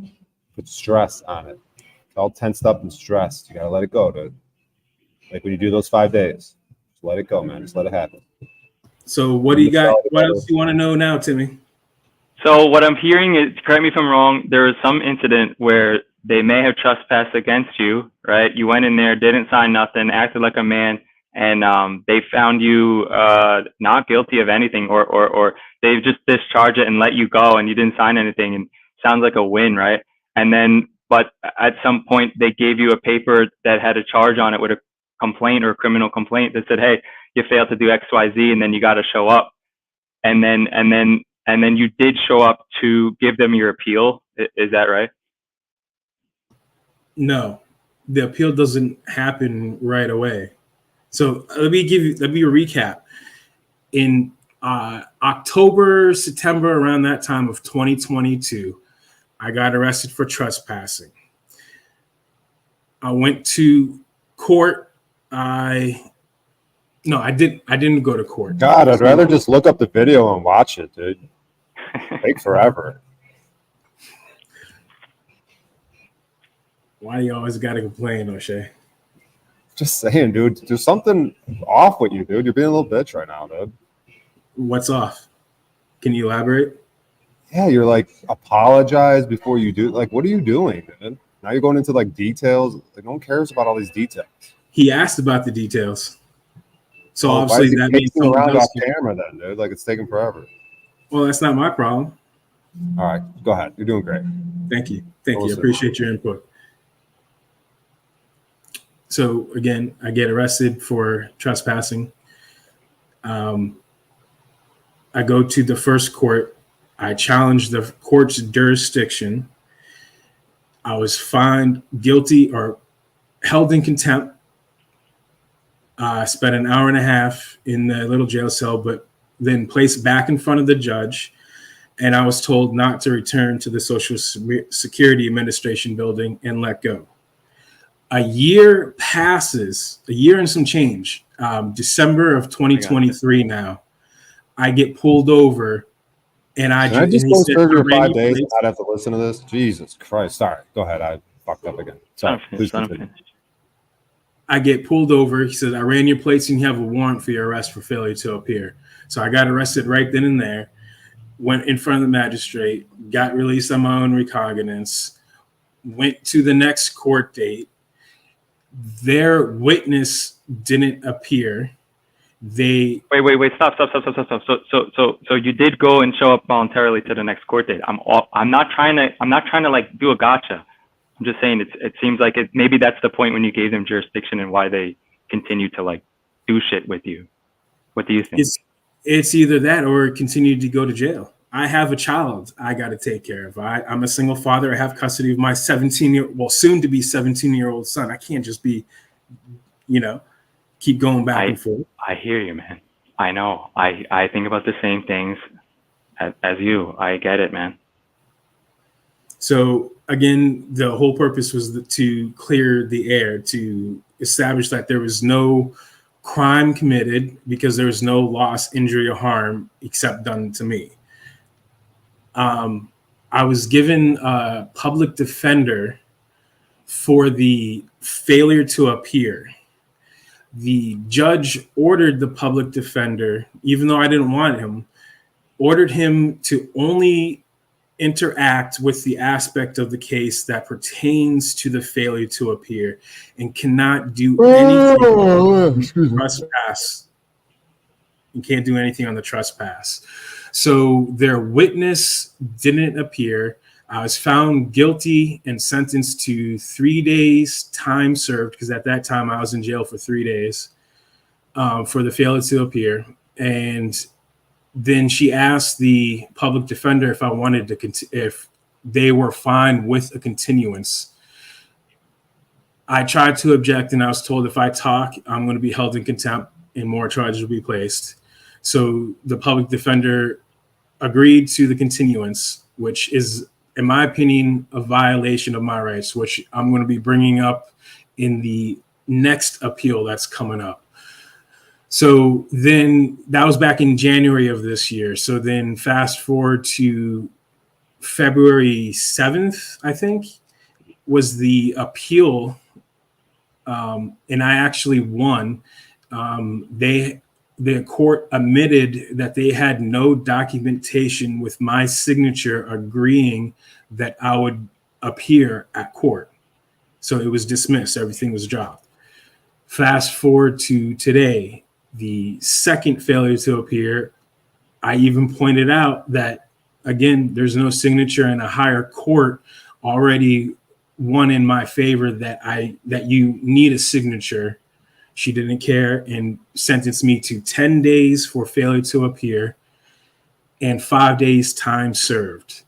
Put stress on it. It's all tensed up and stressed. You gotta let it go, dude. Like when you do those 5 days, just let it go, man. Just let it happen. So what do you got? What else do you want to know now, Timmy? So what I'm hearing is, correct me if I'm wrong, there was some incident where they may have trespassed against you, right? You went in there, didn't sign nothing, acted like a man, and they found you not guilty of anything, or they just discharged it and let you go, and you didn't sign anything. And sounds like a win, right? And then, but at some point, they gave you a paper that had a charge on it with a complaint or a criminal complaint that said, "Hey, you failed to do X, Y, Z," and then you got to show up. And then you did show up to give them your appeal. Is that right? No, the appeal doesn't happen right away. So let me recap. In October, September, around that time of 2022, I got arrested for trespassing. I went to court. I didn't go to court. God, I'd rather just look up the video and watch it, dude. Take forever. Why do you always got to complain, O'Shea? Just saying, dude. There's something off with you, dude. You're being a little bitch right now, dude. What's off? Can you elaborate? Yeah, you're like, apologize before you do. Like, what are you doing, dude? Now you're going into like details. Like, no one cares about all these details. He asked about the details. So obviously that means someone around else off camera then, dude. Like, it's taking forever. Well, that's not my problem. All right, go ahead. You're doing great. Thank you. Thank you. I appreciate your input. So again, I get arrested for trespassing. I go to the first court. I challenge the court's jurisdiction. I was found guilty or held in contempt. I spent an hour and a half in the little jail cell, but then placed back in front of the judge. And I was told not to return to the Social Security Administration building and let go. A year passes, a year and some change. December of 2023 now. I get pulled over, and I just go serve your 5 days and not have to listen to this? Jesus Christ. Sorry. Go ahead. I fucked up again. Sorry. Please continue. I get pulled over. He says, I ran your plates and you have a warrant for your arrest for failure to appear. So I got arrested right then and there, went in front of the magistrate, got released on my own recognizance, went to the next court date. Their witness didn't appear. Wait, stop. So you did go and show up voluntarily to the next court date. I'm not trying to like do a gotcha. I'm just saying it seems like maybe that's the point when you gave them jurisdiction and why they continue to like do shit with you. What do you think? It's either that or continue to go to jail. I have a child I got to take care of. I'm a single father. I have custody of my soon to be 17-year-old son. I can't just be, keep going back and forth. I hear you, man. I know. I think about the same things as you. I get it, man. So again, the whole purpose was to clear the air, to establish that there was no crime committed because there was no loss, injury, or harm except done to me. I was given a public defender for the failure to appear. The judge ordered the public defender, even though I didn't want him, ordered him to only interact with the aspect of the case that pertains to the failure to appear and cannot do anything on the trespass. You can't do anything on the trespass. So their witness didn't appear. I was found guilty and sentenced to 3 days time served, because at that time I was in jail for 3 days for the failure to appear. And then she asked the public defender if I wanted to, if they were fine with a continuance. I tried to object, and I was told if I talk, I'm going to be held in contempt and more charges will be placed. So the public defender agreed to the continuance, which is, in my opinion, a violation of my rights, which I'm going to be bringing up in the next appeal that's coming up. So then that was back in January of this year. So then fast forward to February 7th, I think, was the appeal. And I actually won. The court admitted that they had no documentation with my signature agreeing that I would appear at court. So it was dismissed. Everything was dropped. Fast forward to today, the second failure to appear. I even pointed out that, again, there's no signature, and a higher court already won in my favor that you need a signature. She didn't care and sentenced me to 10 days for failure to appear and 5 days time served,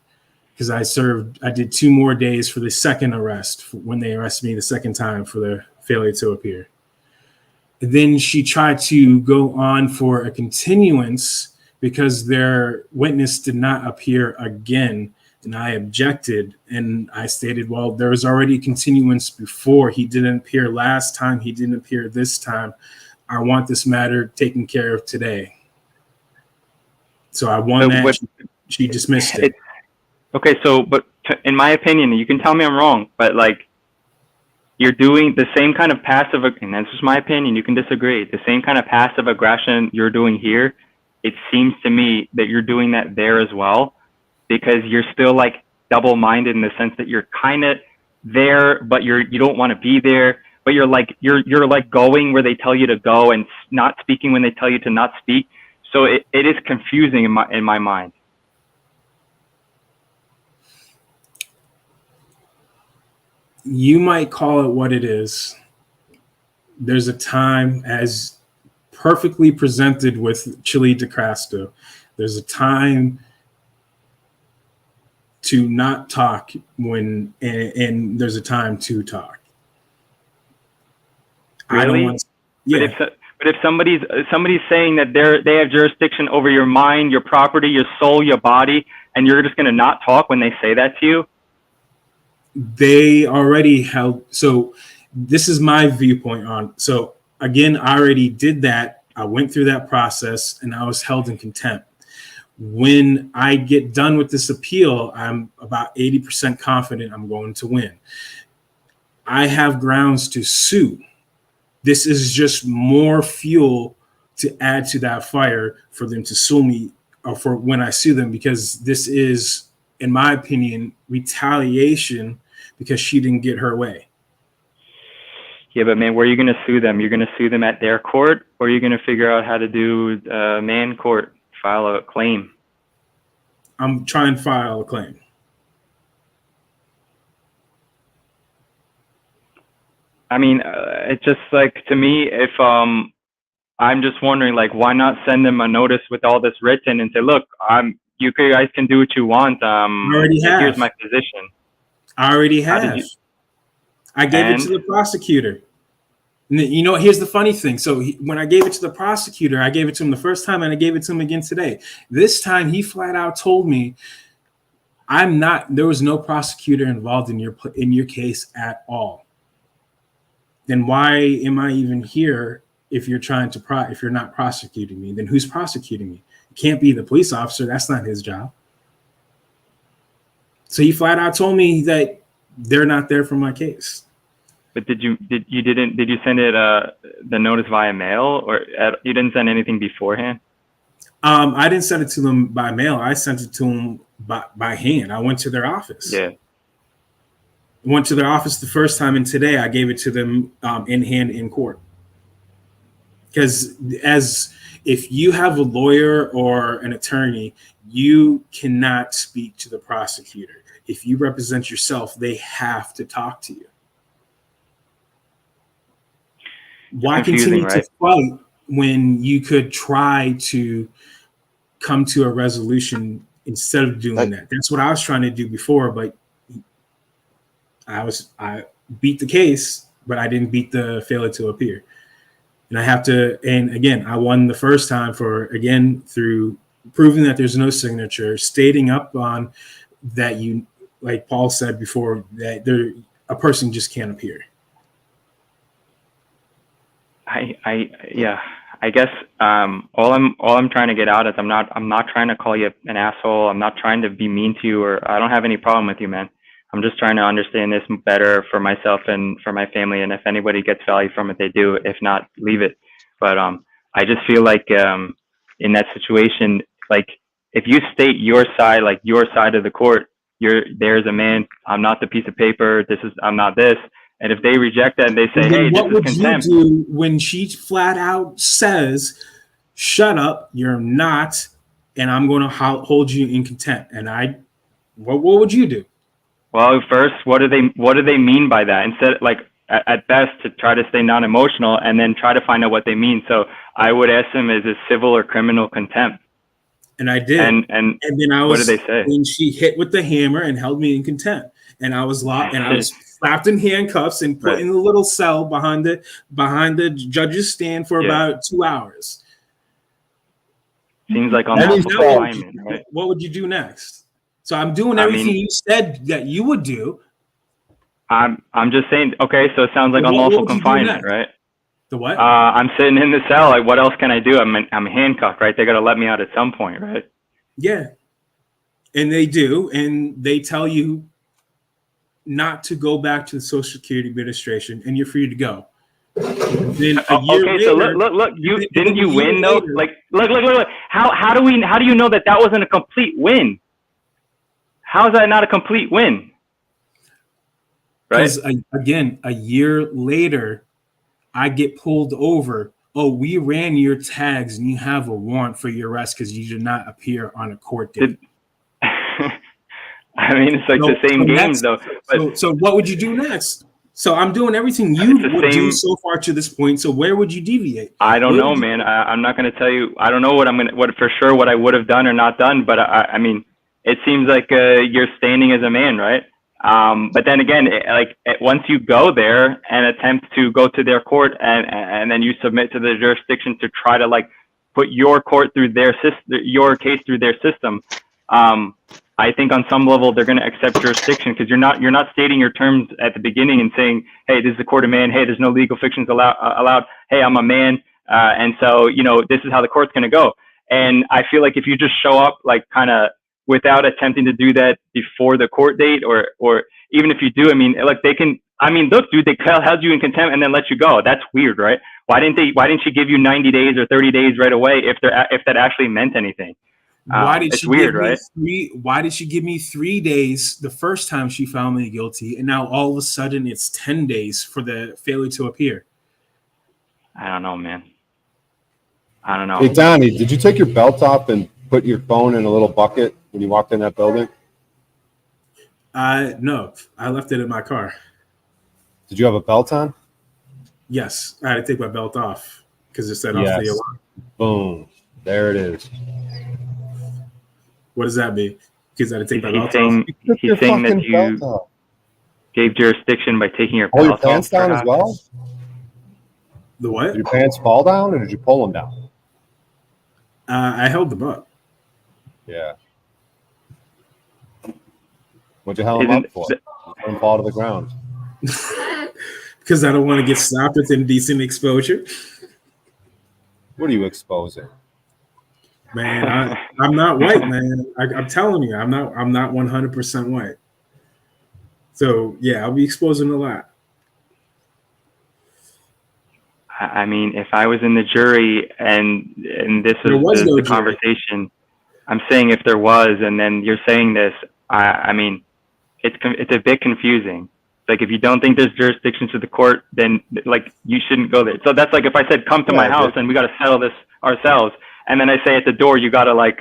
because I did 2 more days for the second arrest when they arrested me the second time for the failure to appear. Then she tried to go on for a continuance because their witness did not appear again. And I objected, and I stated, well, there was already continuance before. He didn't appear last time. He didn't appear this time. I want this matter taken care of today. So I won that. She dismissed it. Okay, so, but in my opinion, you can tell me I'm wrong, but like, you're doing the same kind of passive, and that's just my opinion, you can disagree, the same kind of passive aggression you're doing here, it seems to me that you're doing that there as well, because you're still like double-minded in the sense that you're kind of there, but you don't want to be there, but you're like going where they tell you to go and not speaking when they tell you to not speak. So it is confusing in my mind. You might call it what it is. There's a time, as perfectly presented with Chili DeCrasto, there's a time to not talk and there's a time to talk. Really? I don't want to, yeah. But if somebody's saying that they have jurisdiction over your mind, your property, your soul, your body, and you're just going to not talk when they say that to you? They already held. So this is my viewpoint on. So again, I already did that. I went through that process and I was held in contempt. When I get done with this appeal, I'm about 80% confident I'm going to win. I have grounds to sue. This is just more fuel to add to that fire for them to sue me, or for when I sue them, because this is, in my opinion, retaliation because she didn't get her way. Yeah, but man, where are you going to sue them? You're going to sue them at their court, or are you going to figure out how to do man court, file a claim? I'm trying to file a claim. I mean, it's just like, to me, if I'm just wondering, like, why not send them a notice with all this written and say, look, you guys can do what you want. I already have. Here's my position. I already have. I gave it to the prosecutor. And you know, here's the funny thing. So when I gave it to the prosecutor, I gave it to him the first time and I gave it to him again today. This time he flat out told me, there was no prosecutor involved in your case at all. Then why am I even here if you're if you're not prosecuting me? Then who's prosecuting me? It can't be the police officer. That's not his job. So he flat out told me that they're not there for my case. But did you send it the notice via mail, or you didn't send anything beforehand? I didn't send it to them by mail. I sent it to them by hand. I went to their office. Yeah. Went to their office the first time, and today I gave it to them in hand in court. Because if you have a lawyer or an attorney, you cannot speak to the prosecutor. If you represent yourself, they have to talk to you. Why continue to fight when you could try to come to a resolution instead of doing that? That's what I was trying to do before, but I beat the case, but I didn't beat the failure to appear. And I have to, and again, I won the first time through proving that there's no signature, stating up on that like Paul said before, that a person just can't appear. I guess all I'm trying to get out is I'm not trying to call you an asshole. I'm not trying to be mean to you, or I don't have any problem with you, man. I'm just trying to understand this better for myself and for my family. And if anybody gets value from it, they do. If not, leave it. But I just feel like in that situation, like if you state your side, like your side of the court, there's a man. I'm not the piece of paper. I'm not this. And if they reject that and they say, hey, what would contempt. you do when she flat out says, shut up, you're not, and I'm going to hold you in contempt? And what would you do? Well, first, what do they mean by that? Instead, like at best, to try to stay non-emotional and then try to find out what they mean. So I would ask them, is it civil or criminal contempt? And I did. And then what did they say? When she hit with the hammer and held me in contempt, and I was locked, and I was slapped in handcuffs and put in a little cell behind the judge's stand for about 2 hours. Seems like unlawful confinement, right? What would you do next? So I'm doing everything you said that you would do. I'm just saying. Okay, so it sounds like unlawful confinement, right? The what? I'm sitting in the cell. Like, what else can I do? I'm handcuffed, right? They got to let me out at some point, right? Yeah, and they do, and they tell you not to go back to the Social Security Administration, and you're free to go. Then a year later, so look, didn't you win though? Like, look. How do you know that wasn't a complete win? How is that not a complete win? Right. Because again, a year later, I get pulled over. Oh, we ran your tags and you have a warrant for your arrest because you did not appear on a court date. I mean, it's like the same games though. But so what would you do next? So I'm doing everything you would do so far to this point. So where would you deviate? I don't know, man. I'm not going to tell you. I don't know what I would have done or not done. But I mean, it seems like you're standing as a man, right? But then again, once you go there and attempt to go to their court and then you submit to the jurisdiction to try to like put your court through their your case through their system, I think on some level they're going to accept jurisdiction because you're not stating your terms at the beginning and saying, hey, this is a court of man. Hey, there's no legal fictions allowed. Hey, I'm a man, and so this is how the court's going to go. And I feel like if you just show up like kind of without attempting to do that before the court date, or even if you do, I mean, like they can. I mean, look, dude, they held you in contempt and then let you go. That's weird, right? Why didn't she give you 90 days or 30 days right away if that actually meant anything? Why did It's she weird, give me right? Why did she give me 3 days the first time she found me guilty, and now all of a sudden it's 10 days for the failure to appear? I don't know, man. I don't know. Hey, Donnie, did you take your belt off and put your phone in a little bucket when you walked in that building? No, I left it in my car. Did you have a belt on? Yes, I had to take my belt off because it set off the Yes. alarm. Boom. There it is. What does that mean? Because I had to take my belt He's off. saying that you gave jurisdiction by taking your Pull your belt off, pants down as perhaps? well? The what? Did your pants fall down or did you pull them down? I held them up. Yeah. What'd you held them up for? Let them fall to the ground. Because I don't want to get slapped with indecent exposure. What are you exposing? Man, I'm not white, man. I'm telling you, I'm not 100% white. So yeah, I'll be exposing a lot. I mean, if I was in the jury and this was the conversation, I'm saying if there was, and then you're saying this, I mean, it's a bit confusing. Like, if you don't think there's jurisdiction to the court, then like you shouldn't go there. So that's like if I said, come to my house and we got to settle this ourselves. And then I say at the door, you got to like,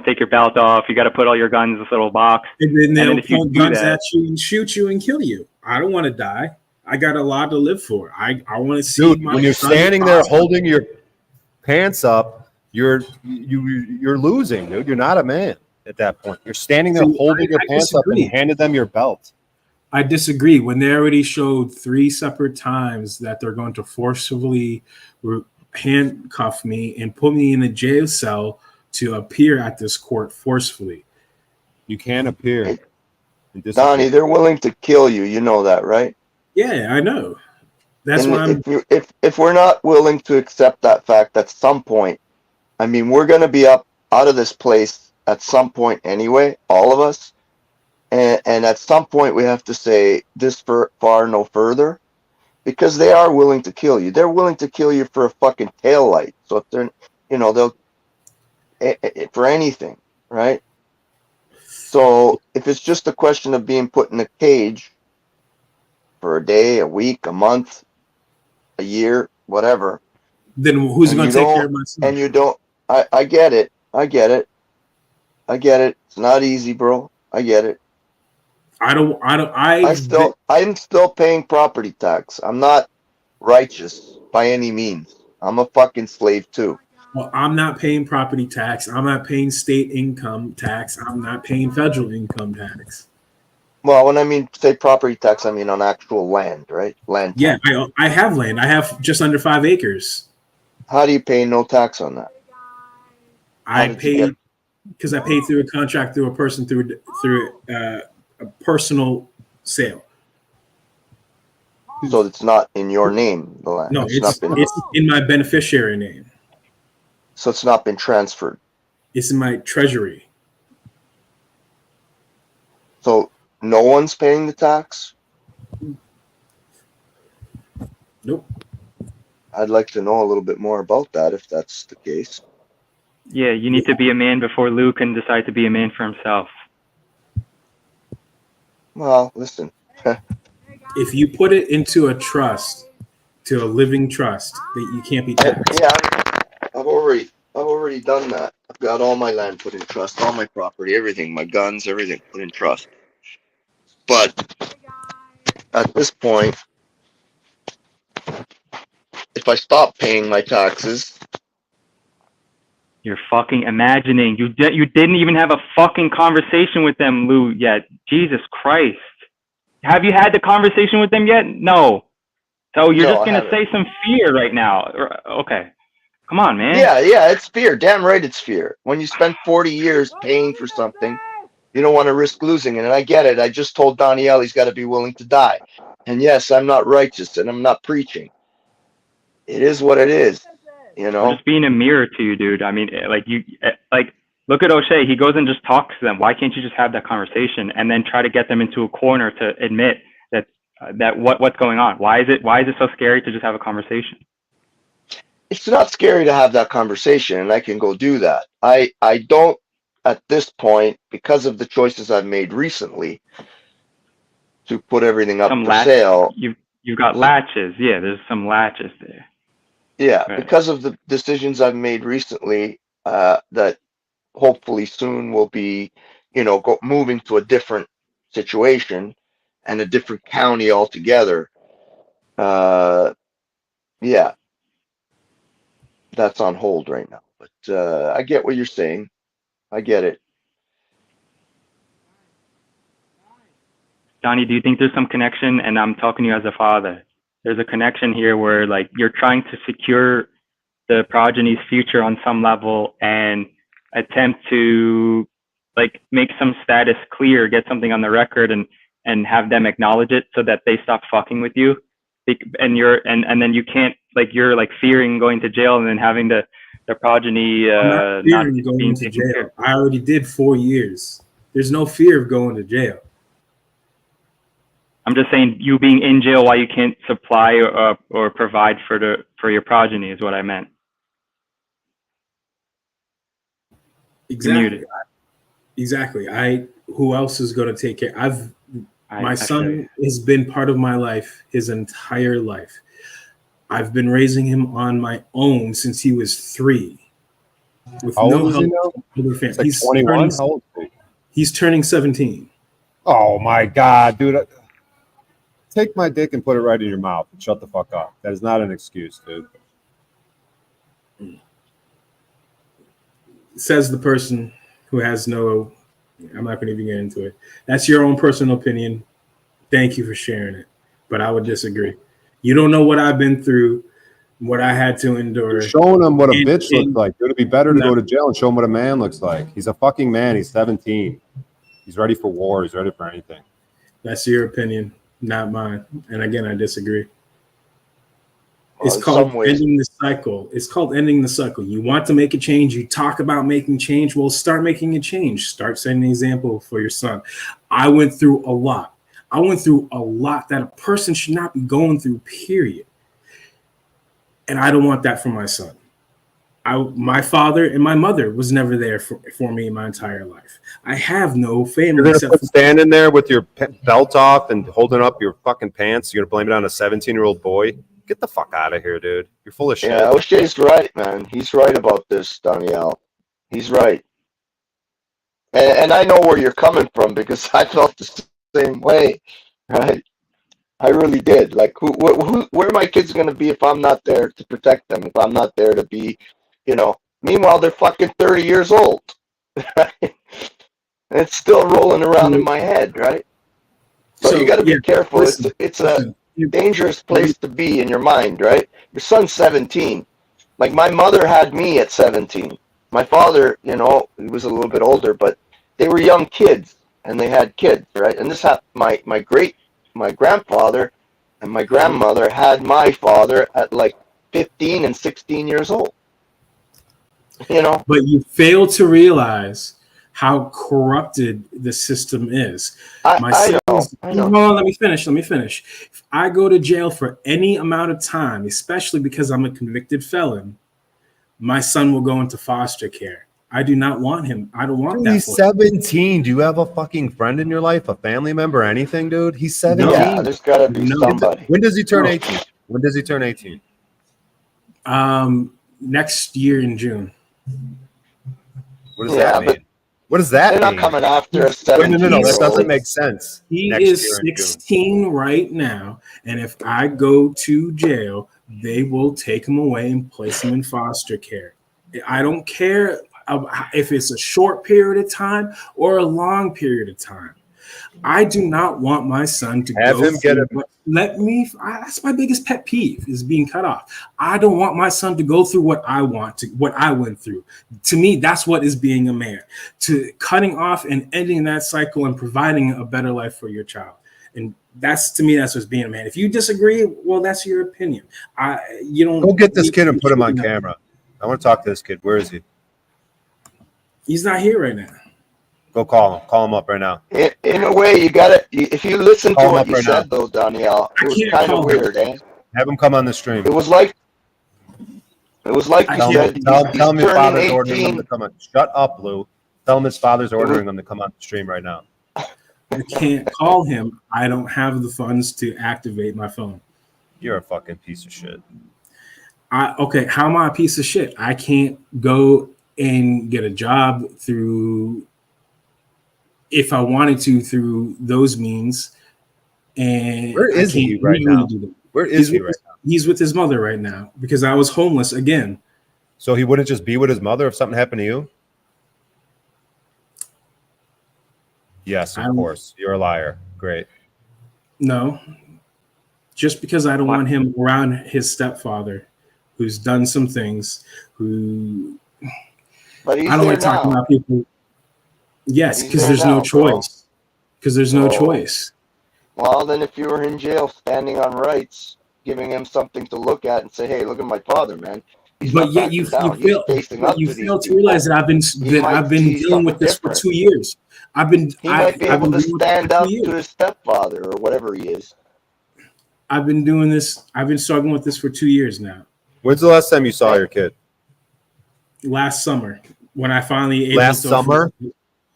take your belt off. You got to put all your guns in this little box. And then they'll if you point do guns that, at you and shoot you and kill you. I don't want to die. I got a lot to live for. I want to see. Dude, my when you're son standing there prosper. holding your pants up, you're losing, dude. You're not a man at that point. You're standing there holding your pants up and you handed them your belt. I disagree. When they already showed 3 separate times that they're going to forcibly handcuff me and put me in a jail cell to appear at this court forcefully. You can't appear. Donnie, they're willing to kill you. You know that, right? Yeah, I know. That's why I'm. If we're not willing to accept that fact, at some point, I mean, we're going to be out of this place at some point anyway, all of us. And at some point, we have to say this far, no further, because they are willing to kill you. They're willing to kill you for a fucking taillight. So if they're, they'll for anything, right? So if it's just a question of being put in a cage for a day, a week, a month, a year, whatever, then who's going to take care of my son? And you don't. I get it. I get it. It's not easy, bro. I get it. I'm still paying property tax. I'm not righteous by any means. I'm a fucking slave too. Well, I'm not paying property tax. I'm not paying state income tax. I'm not paying federal income tax. Well, when I mean say property tax, I mean on actual land, right? Land. Yeah, I have land. I have just under 5 acres. How do you pay no tax on that? I paid because I paid through a contract through a person through a personal sale. So it's not in your name, the land. No, it's in my beneficiary name. So it's not been transferred. It's in my treasury. So no one's paying the tax? Nope. I'd like to know a little bit more about that if that's the case. yeah, you need to be a man before Lou can decide to be a man for himself. Well, listen. If you put it into a trust, to a living trust, that you can't be taxed. Yeah, I've already done that. I've got all my land put in trust, all my property, everything, my guns, everything put in trust. But at this point, if I stop paying my taxes, You're fucking imagining. You didn't even have a fucking conversation with them, Lou, yet. Jesus Christ. Have you had the conversation with them yet? No. So you're No, just I going to haven't. say some fear right now. Okay. Come on, man. yeah, it's fear. Damn right it's fear. When you spend 40 years paying for something, you don't want to risk losing it. And I get it. I just told Danielle he's got to be willing to die. And yes, I'm not righteous and I'm not preaching. It is what it is, I'm just being a mirror to you, dude. I mean, look at O'Shea. He goes and just talks to them. Why can't you just have that conversation and then try to get them into a corner to admit that what's going on? Why is it so scary to just have a conversation? It's not scary to have that conversation, and I can go do that. I don't at this point, because of the choices I've made recently, to put everything up Some for sale. You've got latches. Yeah, there's some latches there. Yeah, Right. because of the decisions I've made recently, that hopefully soon will be, moving to a different situation and a different county altogether. Yeah, that's on hold right now. But I get what you're saying. I get it. Donnie, do you think there's some connection? And I'm talking to you as a father. There's a connection here where like you're trying to secure the progeny's future on some level and attempt to like make some status clear, get something on the record, and have them acknowledge it so that they stop fucking with you. And then you can't, like, you're like fearing going to jail and then having the progeny I'm not fearing going to jail. I already did 4 years. There's no fear of going to jail. I'm just saying you being in jail while you can't supply or provide for your progeny is what I meant. Exactly. Exactly. Who else is going to take care? My son has been part of my life his entire life. I've been raising him on my own since he was 3. With How no old is he help now? from other family. It's like He's 21. turning- How old is he? He's turning 17. Oh my God, dude. Take my dick and put it right in your mouth and shut the fuck up. That is not an excuse, dude. Says the person who has no, I'm not going to even get into it. That's your own personal opinion. Thank you for sharing it. But I would disagree. You don't know what I've been through, what I had to endure. You're showing him what a bitch looks like. Dude, it'd be better to go to jail and show him what a man looks like. He's a fucking man. He's 17. He's ready for war. He's ready for anything. That's your opinion, not mine. And again, I disagree. It's called ending the cycle. It's called ending the cycle. You want to make a change. You talk about making change. Well, start making a change. Start setting an example for your son. I went through a lot. I went through a lot that a person should not be going through, period. And I don't want that for my son. My father and my mother was never there for me in my entire life. I have no family. You're going to standing there with your belt off and holding up your fucking pants. You're going to blame it on a 17-year-old boy? Get the fuck out of here, dude. You're full of shit. Yeah, O'Shea's right, man. He's right about this, Danielle. He's right. And I know where you're coming from because I felt the same way, right? I really did. Like, where are my kids going to be if I'm not there to protect them? If I'm not there to be, meanwhile, they're fucking 30 years old. Right? And it's still rolling around in my head, right? So you got to be careful. It's a dangerous place to be in your mind, right? Your son's 17. Like, my mother had me at 17. My father, he was a little bit older, but they were young kids and they had kids, right? And this happened. My grandfather and my grandmother had my father at like 15 and 16 years old. But you fail to realize how corrupted the system is. I know. Hold on, let me finish. If I go to jail for any amount of time, especially because I'm a convicted felon, my son will go into foster care. I do not want him. I don't want that. He's 17. Do you have a fucking friend in your life, a family member, anything, dude? He's 17. Yeah, there's got to be somebody. When does he turn 18? When does he turn 18? Next year in June. What does that mean? What does that mean? They're not coming after a 17-year-old. No, that doesn't make sense. He is 16 right now, and if I go to jail, they will take him away and place him in foster care. I don't care if it's a short period of time or a long period of time. I do not want my son to have him get it. That's my biggest pet peeve, is being cut off. I don't want my son to go through what I went through. To me, that's what is being a man. To cutting off and ending that cycle and providing a better life for your child. And that's what's being a man. If you disagree, well, that's your opinion. Go get this kid and put him on camera. I want to talk to this kid. Where is he? He's not here right now. Go call him. Call him up right now. In a way, you gotta. If you listen to what you said, though, Danielle, it was kind of weird, eh? Have him come on the stream. It was like you said. Tell me Father ordered him to come on. Shut up, Lou. Tell him his father's ordering him to come on the stream right now. I can't call him. I don't have the funds to activate my phone. You're a fucking piece of shit. Okay, how am I a piece of shit? I can't go and get a job through, if I wanted to, through those means. And where is he right now? Where is he right now? He's with his mother right now because I was homeless again. So he wouldn't just be with his mother if something happened to you? Yes, of course. You're a liar. Great. No. Just because I don't want him around his stepfather, who's done some things, who But he's I don't like there talking now. about people. Yes, He's because there there's now, no choice. Because there's no choice. Well, then if you were in jail standing on rights, giving him something to look at and say, hey, look at my father, man. He's But not yet you backing down. fail. He's facing But up you to these fail to people. realize that I've been might see dealing with something this different. for 2 years. He might be able to stand up to his stepfather or whatever he is. I've been doing this. I've been struggling with this for 2 years now. When's the last time you saw your kid? Last summer, when I finally Last summer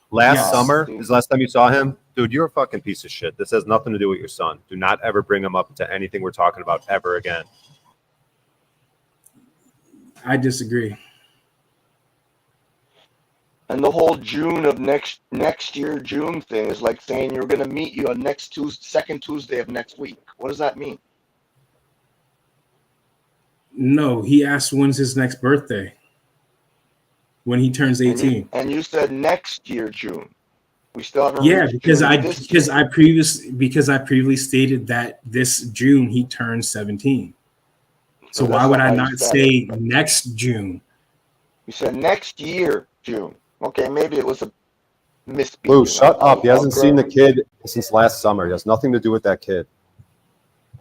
Yes. is the last time you saw him? Dude, you're a fucking piece of shit. This has nothing to do with your son. Do not ever bring him up to anything we're talking about ever again. I disagree. And the whole June of next year June thing is like saying you're going to meet you on second Tuesday of next week. What does that mean? No, he asked when's his next birthday. When he turns 18. And you said next year June. We still haven't. Yeah, reached because June I previously stated that this June he turns 17. So why would I not say next June? You said next year June. Okay, maybe it was a misspeak. Lou, shut up. He hasn't seen the kid since last summer. He has nothing to do with that kid.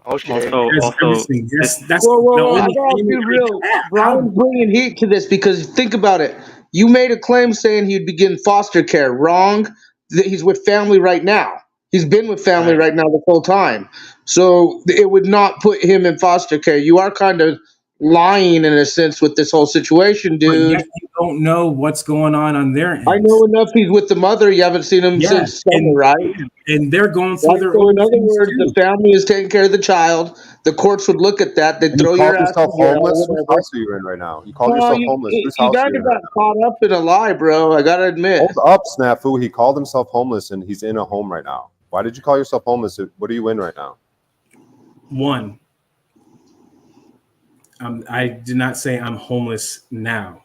Okay. That's whoa, I gotta be real. Brian's bringing heat to this because think about it. You made a claim saying he'd begin foster care. Wrong. He's with family right now. He's been with family right now the whole time. So it would not put him in foster care. You are kind of lying in a sense with this whole situation, dude. But yet you don't know what's going on their end. I know enough. He's with the mother. You haven't seen him since summer, right? And they're going through their So own in other things words, too. the family is taking care of the child. The courts would look at that. They'd And throw you your called ass yourself in jail, homeless? Whose whatever. house are you in right now? You called No, yourself you, homeless. Whose you house are kind you of in right got caught up in a lie, bro. I gotta admit. Hold up, Snafu. He called himself homeless and he's in a home right now. Why did you call yourself homeless? What are you in right now? One, I did not say I'm homeless now.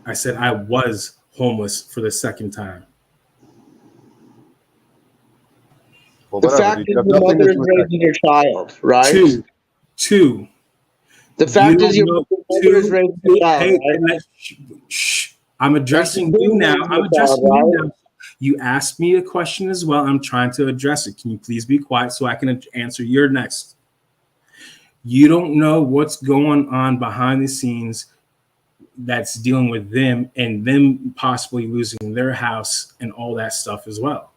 I said I was homeless for the second time. Well, The whatever, fact dude. is You have the nothing to mother is do with that. raising your child, right? Two. The fact is your don't know- mother is raising your child, Hey, right? shh. I'm addressing She's you been now. raising I'm your addressing child, you right? now. You asked me a question as well. I'm trying to address it. Can you please be quiet so I can answer your next? You don't know what's going on behind the scenes that's dealing with them and them possibly losing their house and all that stuff as well.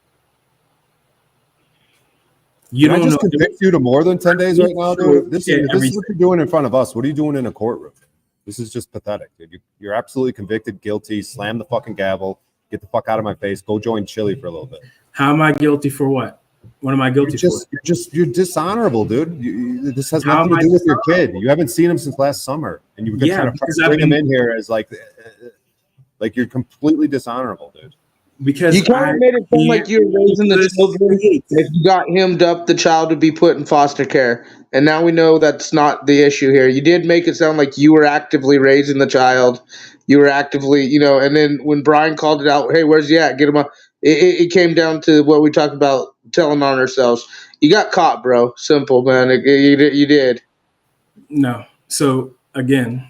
You Can I don't just know. convict you to more than 10 days right now, dude? This is what Everything. you're doing in front of us. What are you doing in a courtroom? This is just pathetic, dude. You're absolutely convicted, guilty. Slam the fucking gavel. Get the fuck out of my face. Go join Chili for a little bit. How am I guilty for what? What am I guilty for? You're dishonorable, dude. This has How nothing am to I do with your kid. You haven't seen him since last summer, and you're Yeah, trying to because I've bring him been- in here as like you're completely dishonorable, dude. Because You kind of made it sound like you were raising the children. If you got hemmed up, the child would be put in foster care. And now we know that's not the issue here. You did make it sound like you were actively raising the child. You were actively, and then when Brian called it out, hey, where's he at? Get him up. It came down to what we talked about, telling on ourselves. You got caught, bro. Simple, man. You did. No. So again,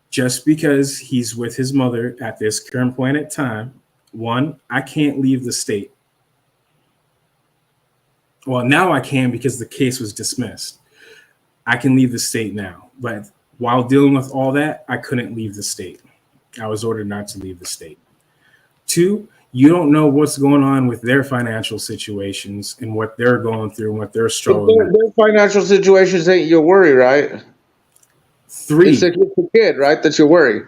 just because he's with his mother at this current point in time, one, I can't leave the state. Well, now I can because the case was dismissed. I can leave the state now. But while dealing with all that, I couldn't leave the state. I was ordered not to leave the state. Two, you don't know what's going on with their financial situations and what they're going through and what they're struggling with. Their financial situations ain't your worry, right? Three. It's a kid, right? That's your worry.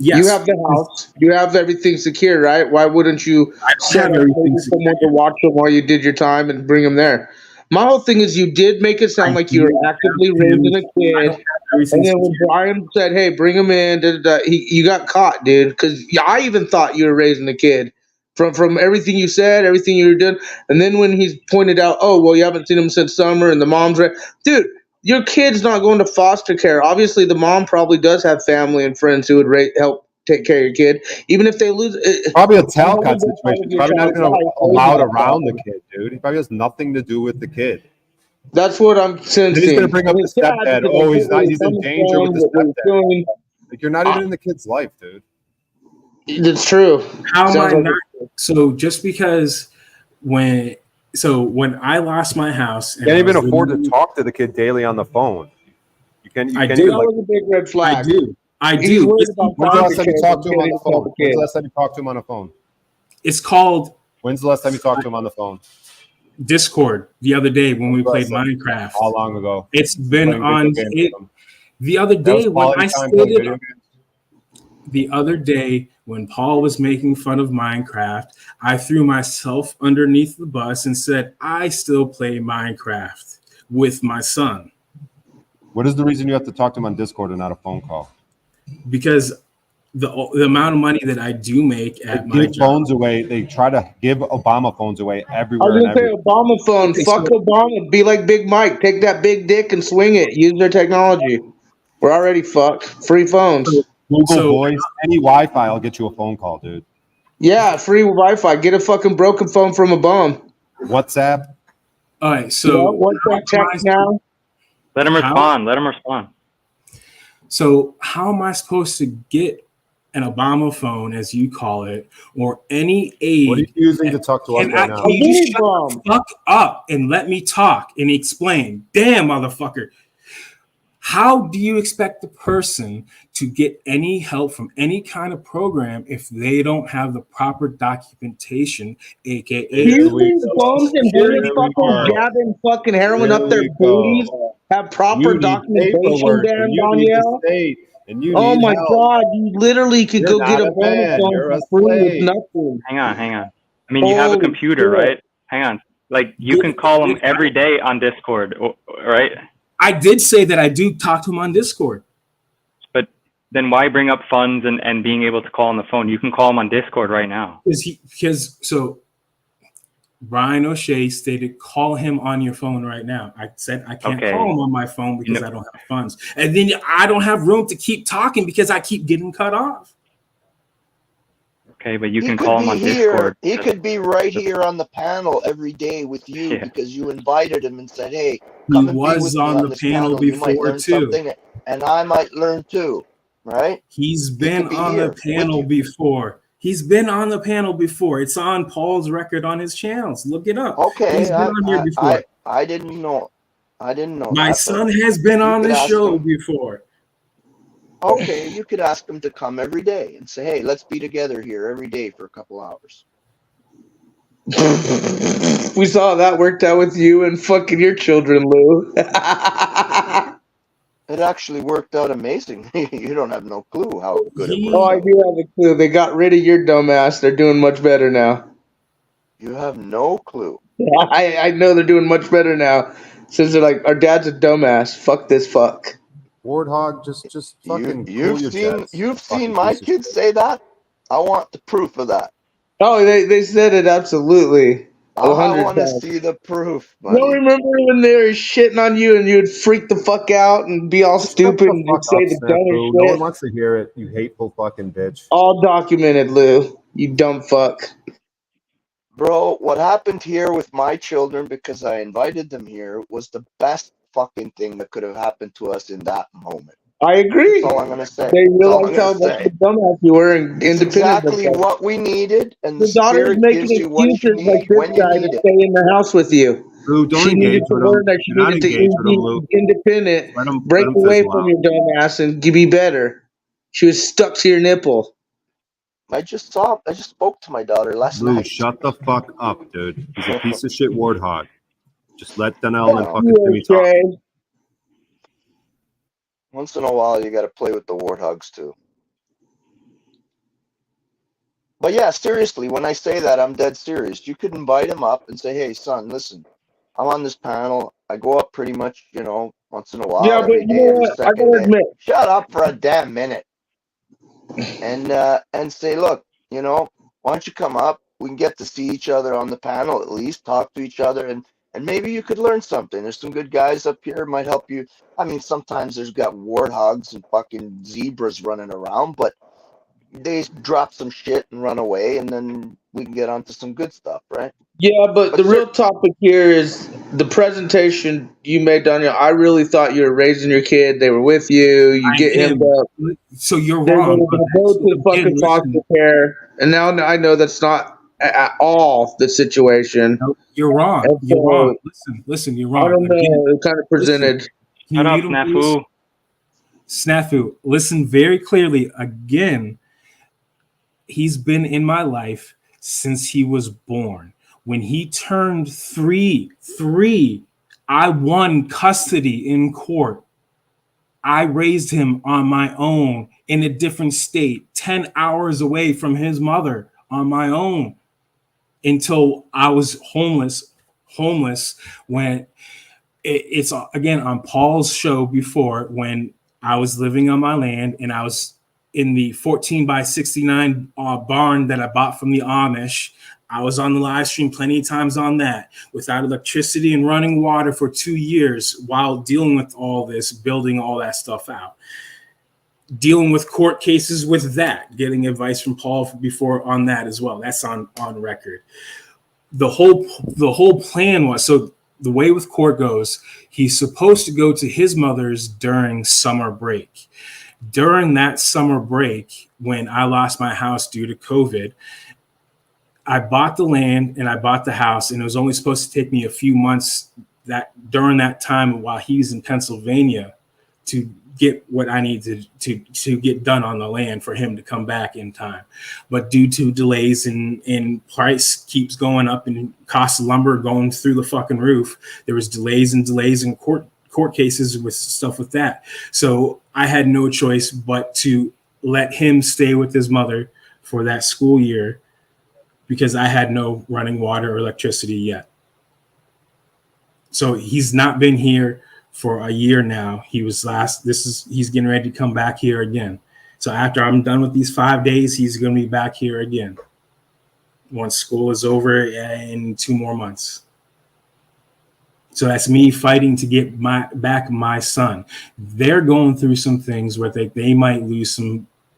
Yes. You have the house. You have everything secure, right? Why wouldn't you have everything someone to watch them while you did your time and bring them there? My whole thing is you did make it sound like you were actively raising a kid. And then when Brian said, "Hey, bring him in," you got caught, dude. Because I even thought you were raising a kid from everything you said, everything you were doing. And then when he's pointed out, "Oh, well, you haven't seen him since summer," and the mom's right, dude. Your kid's not going to foster care. Obviously, the mom probably does have family and friends who would help take care of your kid, even if they lose. Probably a Talcott situation. He's probably not even allowed around the kid, dude. He probably has nothing to do with the kid. That's what I'm sensing. Then he's gonna bring up the stepdad. Oh, he's not. He's in danger with the stepdad. Like you're not even in the kid's life, dude. That's true. How am I not? So just because when I lost my house, You can't even afford to talk to the kid daily on the phone. You can't. You I can't do. even, like, That was a big red flag. I do. When's the last time you talked to him on the phone? When's the last time you talked to him on the phone? It's called. When's the last time you talked to him on the phone? Discord the other day when we played Minecraft. How long ago? It's been Playing on video games with him. the other That day was when quality I time playing video stated games? the other day when Paul was making fun of Minecraft, I threw myself underneath the bus and said I still play Minecraft with my son. What is the reason you have to talk to him on Discord and not a phone call? Because the amount of money that I do make at my Give phones away. They try to give Obama phones away I everywhere. was gonna say Obama phone. Fuck Obama. Be like Big Mike. Take that big dick and swing it. Use their technology. We're already fucked. Free phones. Google Voice, any Wi-Fi, I'll get you a phone call, dude. Yeah, free Wi-Fi. Get a fucking broken phone from a bum. WhatsApp. All right, so WhatsApp text now. Let him respond. Let him respond. So how am I supposed to get an Obama phone, as you call it, or any aid? What are you using to talk to us right now? Can you just shut the fuck up and let me talk and explain? Damn, motherfucker. How do you expect the person to get any help from any kind of program if they don't have the proper documentation, aka You use phones and fucking jabbing fucking heroin up their booties. Have proper documentation, damn Danielle. Oh my god, you literally could go get a bonus phone for free with nothing. Hang on. I mean, you have a computer, right? Hang on. Like you can call him every day on Discord, right? I did say that I do talk to him on Discord. But then why bring up funds and being able to call on the phone? You can call him on Discord right now. Because Brian O'Shea stated, call him on your phone right now. I said I can't call him on my phone because I don't have funds. And then I don't have room to keep talking because I keep getting cut off. Okay, but you can call him on Discord. He could be right here on the panel every day with you because you invited him and said, "Hey, come and be with me on the panel before too, and I might learn too." Right? He's been on the panel before. He's been on the panel before. It's on Paul's record on his channels. Look it up. Okay, He's been on here before. I didn't know. I didn't know. My son has been on this show before. Okay, you could ask him to come every day and say, "Hey, let's be together here every day for a couple hours." We saw that worked out with you and fucking your children, Lou. It actually worked out amazing. You don't have no clue how good it worked. Oh, I do have a clue. They got rid of your dumbass. They're doing much better now. You have no clue. I know they're doing much better now. Since they're like, our dad's a dumbass. Fuck this fuck. Warthog, just fucking. You've seen my kids say that. I want the proof of that. Oh, they said it absolutely. I want to see the proof. You don't remember when they were shitting on you and you'd freak the fuck out and be all stupid and you'd say the dumbest shit? No one wants to hear it, you hateful fucking bitch. All documented, Lou. You dumb fuck. Bro, what happened here with my children, because I invited them here, was the best fucking thing that could have happened to us in that moment. I agree. That's all I'm gonna say. They realized how much of a dumbass you were and independent. Exactly what we needed, and the daughter's spirit making gives you what you excuses like need this when you guy need to it. stay in the house with you. Lou, don't she engage needed to with learn him. that she Do not needed to engage with him, Lou. be independent, Let him break away fizzle from out. your dumb ass and be better. She was stuck to your nipple. I just spoke to my daughter last Lou, night. shut the fuck up, dude. He's a piece of shit warthog. Just let Donnell and fucking Timmy talk. Okay. Once in a while, you got to play with the warthogs too. But yeah, seriously, when I say that, I'm dead serious. You could invite him up and say, "Hey, son, listen, I'm on this panel. I go up pretty much, once in a while, Yeah, but every you know day, every what? I second gotta day. admit, Shut up for a damn minute." And say, "Look, why don't you come up? We can get to see each other on the panel at least, talk to each other, and maybe you could learn something. There's some good guys up here, might help you. I mean, sometimes there's got warthogs and fucking zebras running around, but they drop some shit and run away, and then we can get onto some good stuff, right?" yeah, but the real topic here is the presentation you made, Daniel. I really thought you were raising your kid. They were with you. You I get him am. up. So you're Then wrong. they But go to the again, fucking foster listen, care, and now I know that's not at all the situation. no, you're wrong. And You're wrong. so Listen, you're I wrong. don't Again, know. It kind of presented. listen, can Shut you up, mute him, please? Snafu. Snafu, listen very clearly. Again, he's been in my life since he was born. When he turned three, I won custody in court. I raised him on my own in a different state, 10 hours away from his mother on my own until I was homeless when it's again on Paul's show before, when I was living on my land and I was in the 14 by 69 barn that I bought from the Amish. I was on the live stream plenty of times on that, without electricity and running water for 2 years while dealing with all this, building all that stuff out, dealing with court cases with that, getting advice from Paul before on that as well. That's on record. The whole plan was, so the way with court goes, he's supposed to go to his mother's during summer break. During that summer break, when I lost my house due to COVID, I bought the land and I bought the house, and it was only supposed to take me a few months during that time while he's in Pennsylvania to get what I needed to get done on the land for him to come back in time. But due to delays and price keeps going up and cost of lumber going through the fucking roof, there was delays in court cases with stuff with that. So I had no choice but to let him stay with his mother for that school year, because I had no running water or electricity yet. So he's not been here for a year now. He's getting ready to come back here again. So after I'm done with these 5 days, he's going to be back here again once school is over in 2 more months. So that's me fighting to get back my son. They're going through some things where they might lose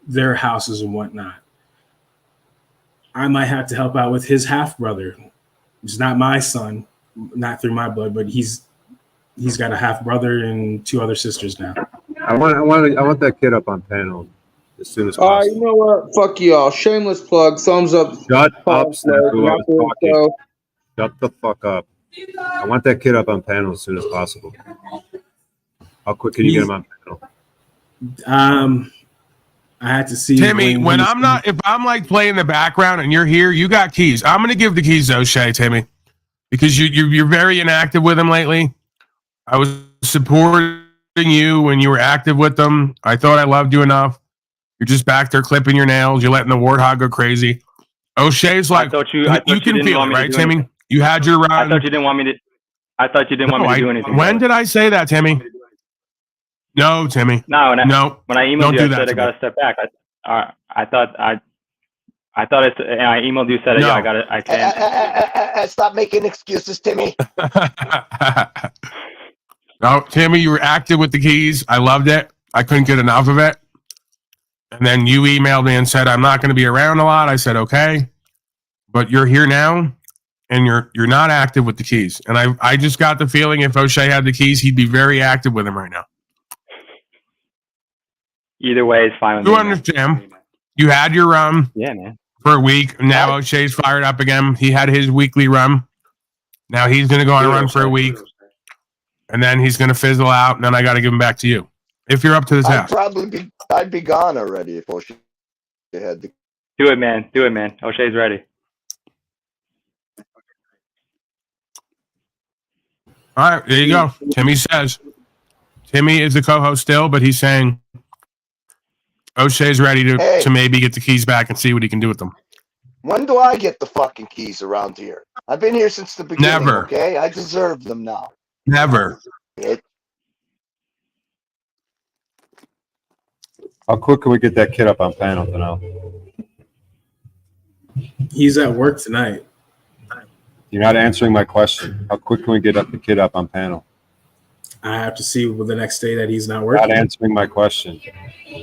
their houses and whatnot. I might have to help out with his half brother. He's not my son, not through my blood, but he's got a half brother and 2 other sisters now. I want that kid up on panel as soon as possible. You know what? Fuck y'all. Shameless plug. Thumbs up. Shut up, Snafu. I was talking. Shut the fuck up. I want that kid up on panel as soon as possible. How quick can you get him on panel? I had to see Timmy, if I'm like playing the background and you're here, you got keys. I'm gonna give the keys to O'Shea, Timmy, because you're very inactive with him lately. I was supporting you when you were active with them. I thought I loved you enough. You're just back there clipping your nails. You're letting the warthog go crazy. O'Shea's like, you can feel it, right, Timmy? Anything. You had your run. I thought you didn't want me to. I thought you didn't want me to do anything. When did I say that, Timmy? No, Timmy. No, when I emailed you, I said I got to step back. I thought I emailed you, said No. I can't. Stop making excuses, Timmy. No, Timmy, you were active with the keys. I loved it. I couldn't get enough of it. And then you emailed me and said, I'm not going to be around a lot. I said, okay. But you're here now, and you're not active with the keys. And I just got the feeling if O'Shea had the keys, he'd be very active with them right now. Either way, it's fine with You me. understand. You had your run Yeah, man. for a week. Now O'Shea's fired up again. He had his weekly run. Now he's going to go on a run for a week. And then he's going to fizzle out. And then I got to give him back to you. If you're up to the task. I'd be gone already if O'Shea had the. Do it, man. O'Shea's ready. All right, there you go. Timmy says. Timmy is the co-host still, but he's saying O'Shea's ready to maybe get the keys back and see what he can do with them. When do I get the fucking keys around here? I've been here since the beginning. Never. Okay, I deserve them now. Never. How quick can we get that kid up on panel now? He's at work tonight. You're not answering my question. How quick can we get the kid up on panel? I have to see the next day that he's not working. Not answering my question.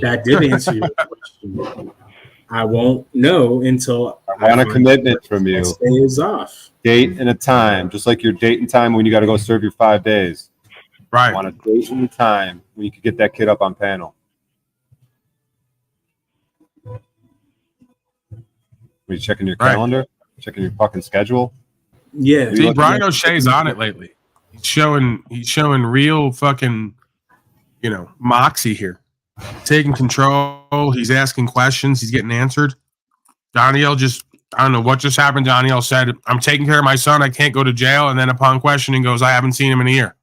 That did answer your question. I won't know until I want a commitment from you. Next day is off. Date and a time, just like your date and time when you got to go serve your 5 days. Right. I want a date and a time when you can get that kid up on panel. Are you checking your calendar? Checking your fucking schedule? Yeah. See, Brian O'Shea's on it lately. He's showing real fucking, moxie here. Taking control. He's asking questions. He's getting answered. Danielle I don't know what just happened. Danielle said, I'm taking care of my son. I can't go to jail. And then upon questioning goes, I haven't seen him in a year.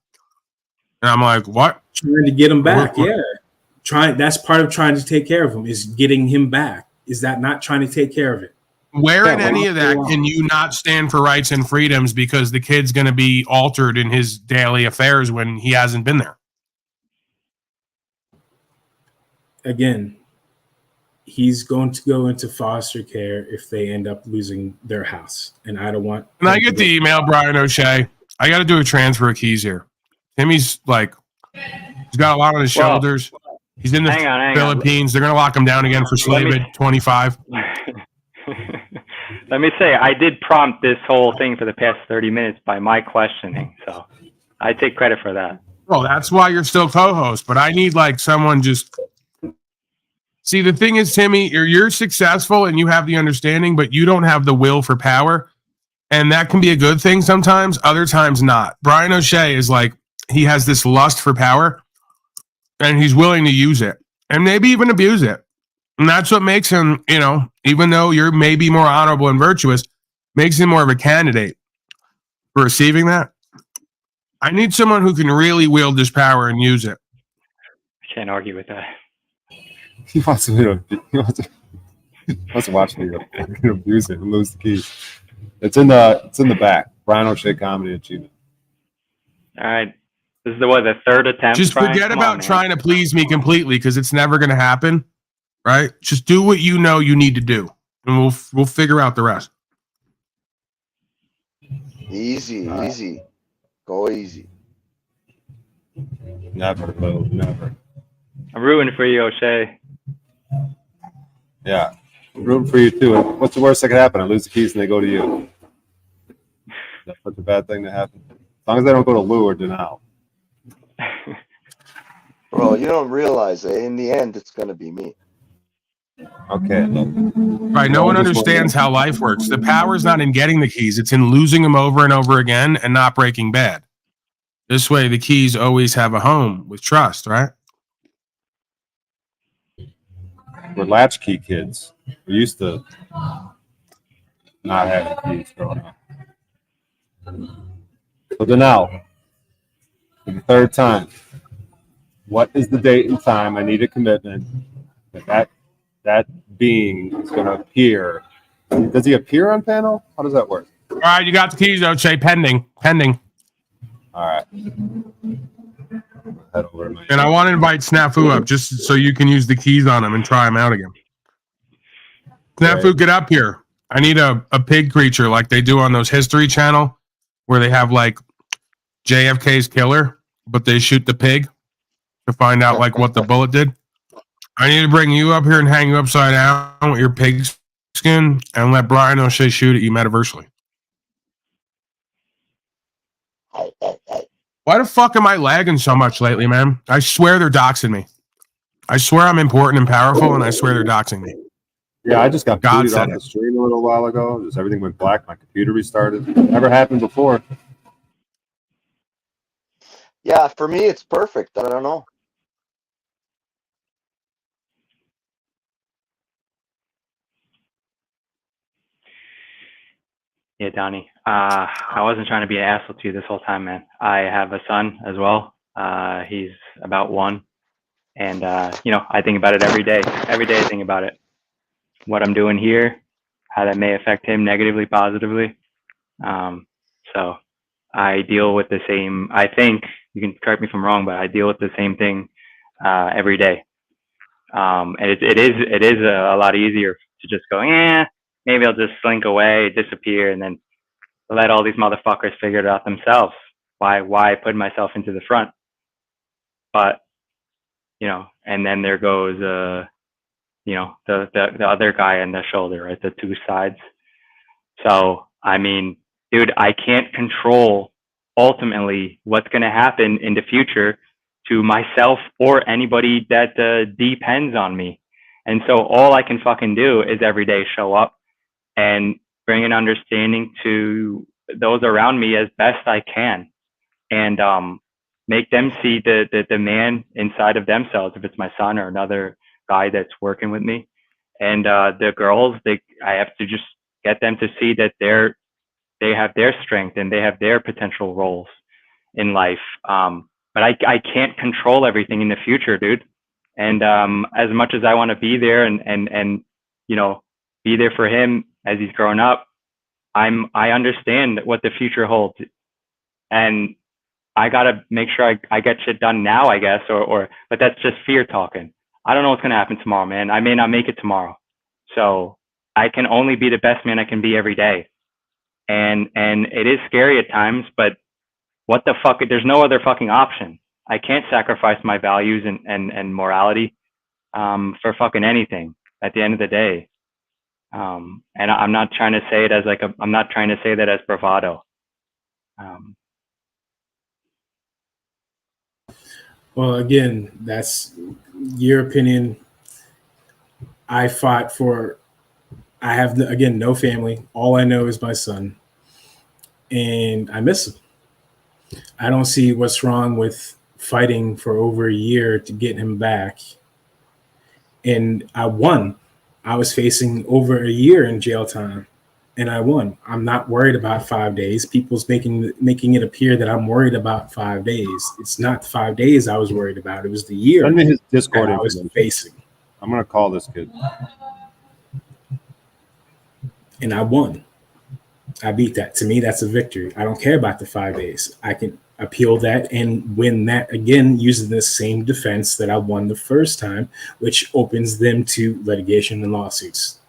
And I'm like, what? Trying to get him back. Yeah. That's part of trying to take care of him is getting him back. Is that not trying to take care of it? Where in any of that can you not stand for rights and freedoms because the kid's going to be altered in his daily affairs when he hasn't been there? Again, he's going to go into foster care if they end up losing their house. And I don't want... Can I get the email, Brian O'Shea? I got to do a transfer of keys here. Timmy's he's got a lot on his shoulders. He's in the Philippines. They're going to lock him down again for slaving 25. Let me say, I did prompt this whole thing for the past 30 minutes by my questioning. So I take credit for that. Well, that's why you're still co-host. But I need someone just... See, the thing is, Timmy, you're successful and you have the understanding, but you don't have the will for power. And that can be a good thing sometimes, other times not. Brian O'Shea is he has this lust for power and he's willing to use it and maybe even abuse it. And that's what makes him, even though you're maybe more honorable and virtuous, makes him more of a candidate for receiving that. I need someone who can really wield this power and use it. I can't argue with that. He wants to watch me abuse it and lose the keys. It's in the back. Brian O'Shea Comedy Achievement. All right. This is the third attempt. Just forget about trying to please me completely because it's never going to happen. Right? Just do what you know you need to do, and we'll figure out the rest. Easy. Go easy. Never, Lou. Never. I'm rooting for you, O'Shea. Yeah. I'm rooting for you, too. What's the worst that could happen? I lose the keys and they go to you. That's such a bad thing to happen. As long as they don't go to Lou or Denal. Bro, you don't realize that in the end, it's going to be me. Okay. Right. No one understands how life works. The power is not in getting the keys. It's in losing them over and over again and not breaking bad. This way, the keys always have a home with trust, right? We're latchkey kids. We used to not have keys growing up. So Denal, for the third time, what is the date and time? I need a commitment that being is going to appear. Does he appear on panel? How does that work? All right, you got the keys, O'Shea. Pending. All right. Head over to and I want to invite Snafu up just so you can use the keys on him and try him out again. Snafu, get up here. I need a pig creature like they do on those History Channel where they have JFK's killer, but they shoot the pig to find out what the bullet did. I need to bring you up here and hang you upside down with your pig skin and let Brian O'Shea shoot at you metaversally. Why the fuck am I lagging so much lately, man? I swear they're doxing me. I swear I'm important and powerful, and I swear they're doxing me. Yeah, I just got booted off the stream a little while ago. Just everything went black. My computer restarted. Never happened before. Yeah, for me, it's perfect. I don't know. Yeah, Donnie. I wasn't trying to be an asshole to you this whole time, man. I have a son as well. He's about 1. And, I think about it every day. Every day I think about it. What I'm doing here, how that may affect him negatively, positively. So I deal with the same, I think, you can correct me if I'm wrong, but I deal with the same thing every day. And it is a lot easier to just go, maybe I'll just slink away, disappear, and then let all these motherfuckers figure it out themselves. Why put myself into the front? But, and then there goes, the other guy on the shoulder, right? The two sides. So, I mean, dude, I can't control ultimately what's going to happen in the future to myself or anybody that depends on me. And so all I can fucking do is every day show up and bring an understanding to those around me as best I can, and make them see the man inside of themselves, if it's my son or another guy that's working with me. And the girls, I have to just get them to see that they have their strength and they have their potential roles in life. But I can't control everything in the future, dude. And as much as I want to be there and be there for him as he's growing up, I understand what the future holds, and I gotta make sure I get shit done now, I guess, but that's just fear talking. I don't know what's gonna happen tomorrow, man. I may not make it tomorrow, so I can only be the best man I can be every day. And it is scary at times, but what the fuck? There's no other fucking option. I can't sacrifice my values and morality for fucking anything at the end of the day. And I'm not trying to say it as I'm not trying to say that as bravado. Well, again, that's your opinion. I fought for, I have, again, no family. All I know is my son, and I miss him. I don't see what's wrong with fighting for over a year to get him back. And I won. I was facing over a year in jail time, and I won. I'm not worried about 5 days. People's making it appear that I'm worried about 5 days. It's not the 5 days I was worried about. It was the year. Send me his Discord I was facing. I'm gonna call this kid. And I won. I beat that. To me, that's a victory. I don't care about the 5 days. I can appeal that and win that again using the same defense that I won the first time, which opens them to litigation and lawsuits.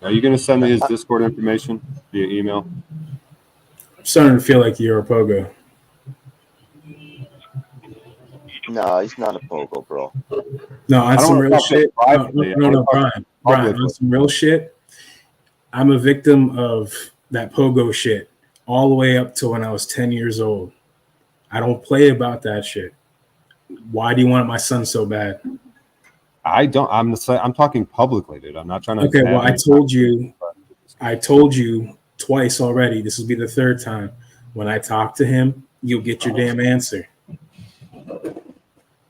Are you gonna send me his Discord information via email? I'm starting to feel like you're a pogo. No, he's not a pogo, bro. No, on some real shit. No, Brian, publicly. on some real shit. I'm a victim of that pogo shit all the way up to when I was 10 years old. I don't play about that shit. Why do you want my son so bad? I don't. I'm talking publicly, dude. I'm not trying to. Okay, well, I told you twice already. This will be the third time. When I talk to him, you'll get your damn answer.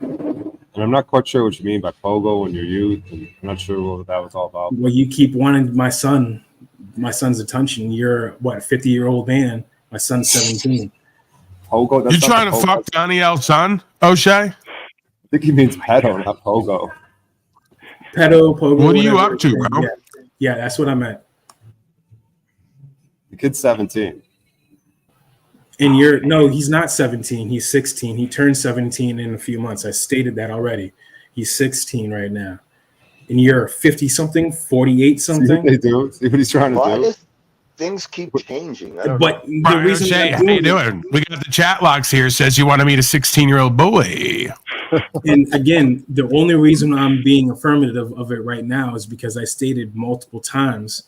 And I'm not quite sure what you mean by pogo in your youth. And I'm not sure what that was all about. Well, you keep wanting my son's attention. You're what, 50-year-old man? My son's 17. Pogo. That's You trying to fuck Danielle's son, O'Shea? I think he means pedo, not pogo. Pedo, pogo. What are you whatever. up to, bro? Yeah, that's what I meant. The kid's 17. And no, he's not 17. He's 16. He turned 17 in a few months. I stated that already. He's 16 right now. And you're 50-something, 48-something. See what they do? See what he's trying to do? Things keep changing. But the Brian reason O'Shea, I'm how you doing doing? We got the chat logs here. Says you want to meet a 16-year-old boy. And again, the only reason I'm being affirmative of it right now is because I stated multiple times,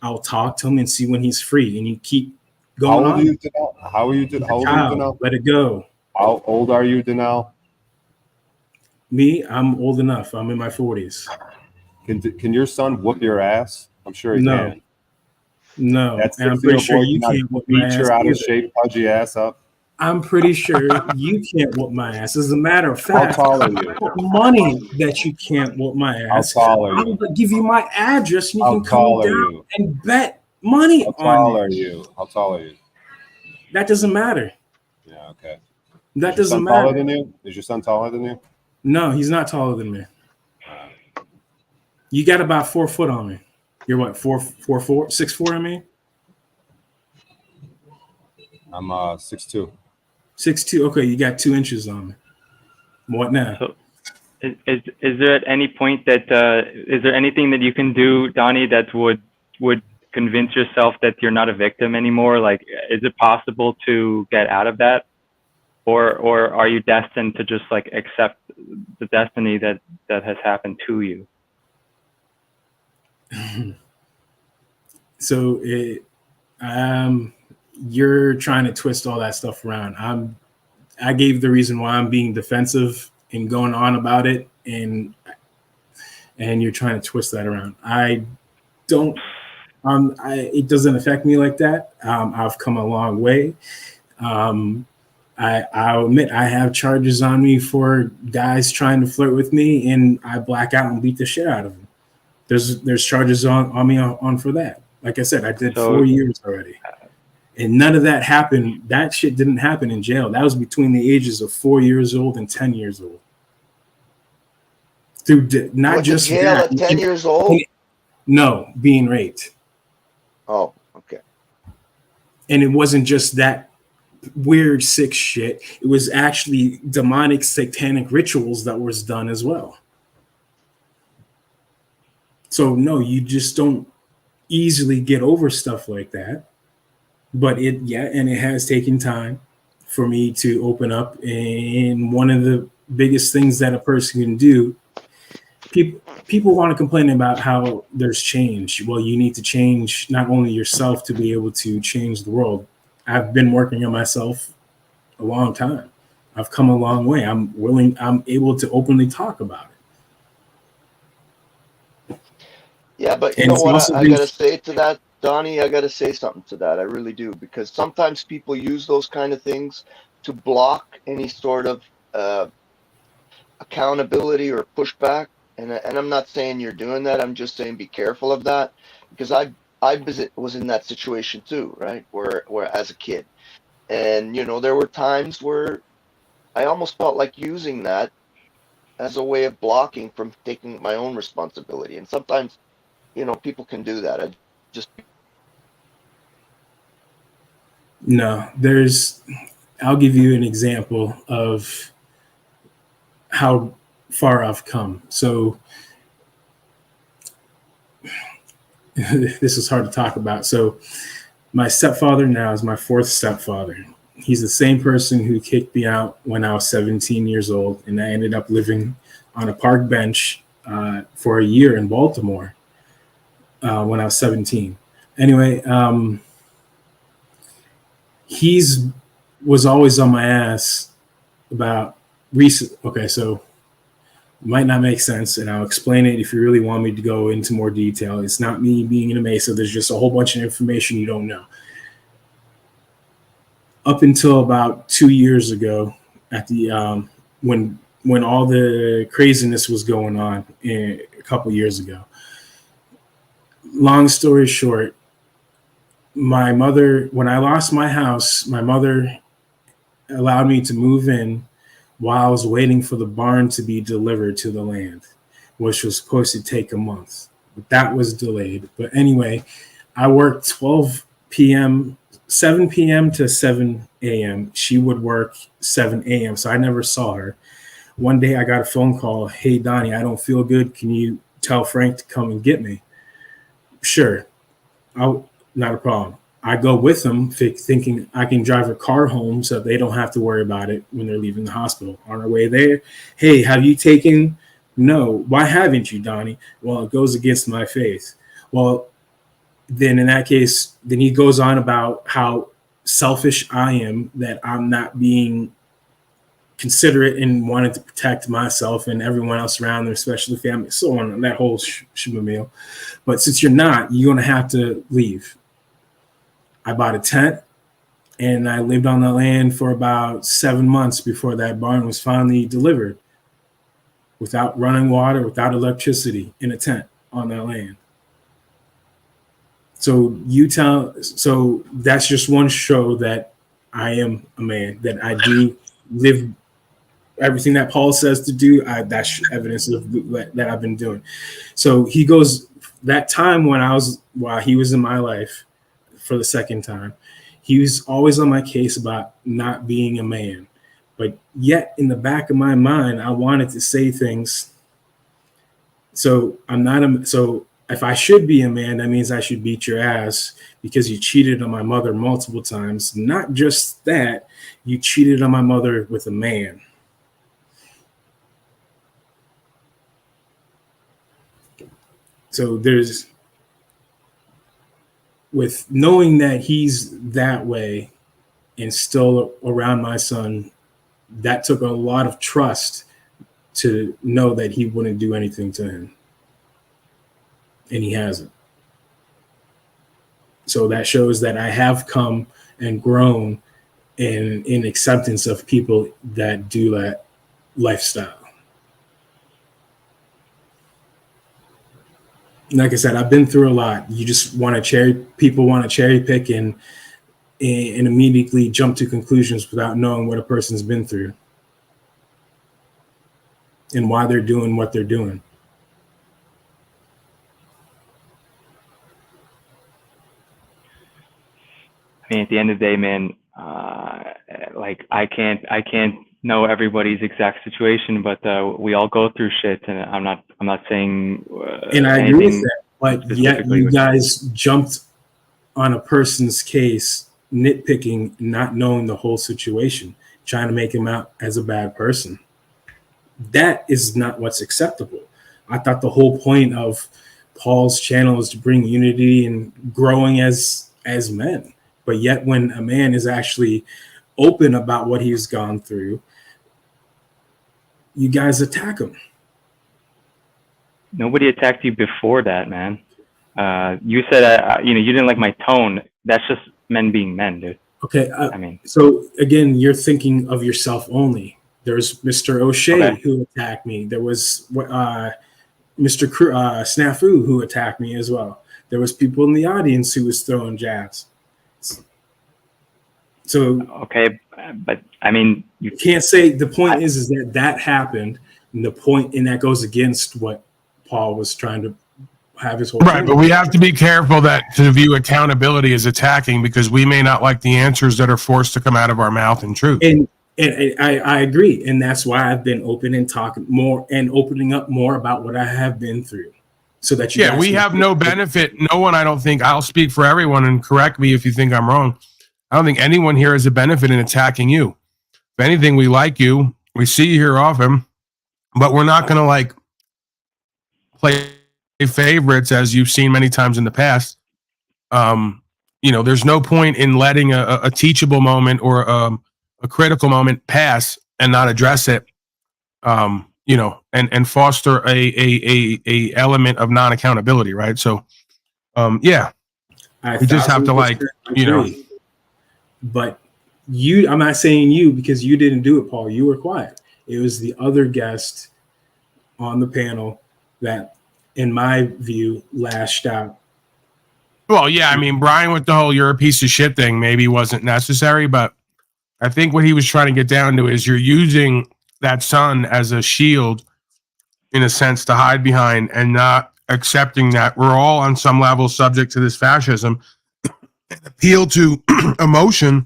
I'll talk to him and see when he's free. And you keep going How old on. are you, Danelle? How old are you, Danelle? Let it go. How old are you, Danelle? Me, I'm old enough. I'm in my 40s. Can your son whoop your ass? I'm sure he No. can. No. That's And I'm pretty sure you cannot can't whoop my beat ass. your out of either. shape, pudgy ass up. I'm pretty sure you can't whoop my ass. As a matter of How fact, tall are you? money that you can't whoop my ass. How tall are I'm you? gonna give you my address and you How can come tall are down you? and bet money How on tall me. are you? How tall are you? That doesn't matter. Yeah, okay. That Is your doesn't son taller matter. than you? Is your son taller than you? No, he's not taller than me. You got about 4 foot on me. You're what, 4'4", 6'4", I mean? I'm 6'2". 6'2". Okay, you got 2 inches on me. What now? So is there at any point that is there anything that you can do, Donnie, that would convince yourself that you're not a victim anymore? Like, is it possible to get out of that, or are you destined to just like accept the destiny that has happened to you? So you're trying to twist all that stuff around. I gave the reason why I'm being defensive and going on about it, and you're trying to twist that around. I don't. It doesn't affect me like that. I've come a long way. I'll admit I have charges on me for guys trying to flirt with me, and I black out and beat the shit out of them. There's charges on me on for that. Like I said, I did 4 years already. And none of that happened. That shit didn't happen in jail. That was between the ages of 4 years old and 10 years old. Dude, not just jail that. at 10 years old? No, being raped. Oh, okay. And it wasn't just that weird, sick shit. It was actually demonic, satanic rituals that was done as well. So no, you just don't easily get over stuff like that. But it has taken time for me to open up. And one of the biggest things that a person can do, people want to complain about how there's change. Well, you need to change not only yourself to be able to change the world. I've been working on myself a long time. I've come a long way. I'm able to openly talk about it. Yeah, but you know what I got to say to that, Donnie? I got to say something to that. I really do, because sometimes people use those kind of things to block any sort of accountability or pushback. And I'm not saying you're doing that. I'm just saying be careful of that, because I was in that situation too, right? Where as a kid, and you know, there were times where I almost felt like using that as a way of blocking from taking my own responsibility. And sometimes, you know, people can do that. No, I'll give you an example of how far I've come. So this is hard to talk about. So my stepfather now is my 4th stepfather. He's the same person who kicked me out when I was 17 years old, and I ended up living on a park bench for a year in Baltimore when I was 17. Anyway, was always on my ass about Reese. Okay, so it might not make sense, and I'll explain it if you really want me to go into more detail. It's not me being in a Mesa. There's just a whole bunch of information you don't know. Up until about 2 years ago, at the when all the craziness was going on a couple years ago. Long story short, my mother, when I lost my house, my mother allowed me to move in while I was waiting for the barn to be delivered to the land, which was supposed to take a month. But that was delayed. But anyway, I worked 7 p.m. to 7 a.m. She would work 7 a.m. So I never saw her. One day I got a phone call. Hey, Donnie, I don't feel good. Can you tell Frank to come and get me? Sure. Not a problem. I go with them thinking I can drive a car home so they don't have to worry about it when they're leaving the hospital. On our way there, hey, have you taken? No. Why haven't you, Donnie? Well, it goes against my faith. Well, then in that case, then he goes on about how selfish I am, that I'm not being considerate and wanting to protect myself and everyone else around them, especially family, so on, that whole meal. But since you're not, you're going to have to leave. I bought a tent and I lived on the land for about 7 months before that barn was finally delivered, without running water, without electricity, in a tent on that land. So that's just one show that I am a man, that I do live everything that Paul says to do, that's evidence of that I've been doing. So he goes, that time while he was in my life for the second time, he was always on my case about not being a man. But yet in the back of my mind, I wanted to say things. So so if I should be a man, that means I should beat your ass because you cheated on my mother multiple times. Not just that, you cheated on my mother with a man. So with knowing that he's that way and still around my son, that took a lot of trust to know that he wouldn't do anything to him. And he hasn't. So that shows that I have come and grown in acceptance of people that do that lifestyle. Like I said, I've been through a lot. You just want to people want to cherry pick and immediately jump to conclusions without knowing what a person's been through and why they're doing what they're doing. I mean, at the end of the day, man, like I can't know everybody's exact situation, but we all go through shit, and I'm not saying. And I agree with that, but yet you guys jumped on a person's case, nitpicking, not knowing the whole situation, trying to make him out as a bad person. That is not what's acceptable. I thought the whole point of Paul's channel is to bring unity and growing as men. But yet when a man is actually open about what he's gone through, you guys attack him. Nobody attacked you before that, man. You said, you didn't like my tone. That's just men being men, dude. Okay. I mean, so again, you're thinking of yourself only. There's Mr. O'Shea who attacked me. There was Mr. Snafu who attacked me as well. There was people in the audience who was throwing jabs. So okay, but I mean, you can't say the point is that happened, and that goes against what Paul was trying to have his whole right. But we have to be careful that to view accountability as attacking because we may not like the answers that are forced to come out of our mouth in truth. And I agree, and that's why I've been open and talking more and opening up more about what I have been through, so that you. Yeah, we have no benefit. No one, I don't think. I'll speak for everyone, and correct me if you think I'm wrong. I don't think anyone here has a benefit in attacking you. If anything, we like you. We see you here often, but we're not going to play favorites as you've seen many times in the past. There's no point in letting a teachable moment or a critical moment pass and not address it. And foster a element of non-accountability, right? So, yeah, we just have to But I'm not saying you because you didn't do it, Paul. You were quiet. It was the other guest on the panel that, in my view, lashed out. Well, yeah, I mean, Brian with the whole "you're a piece of shit" thing maybe wasn't necessary, but I think what he was trying to get down to is you're using that son as a shield, in a sense, to hide behind and not accepting that we're all on some level subject to this fascism. Appeal to emotion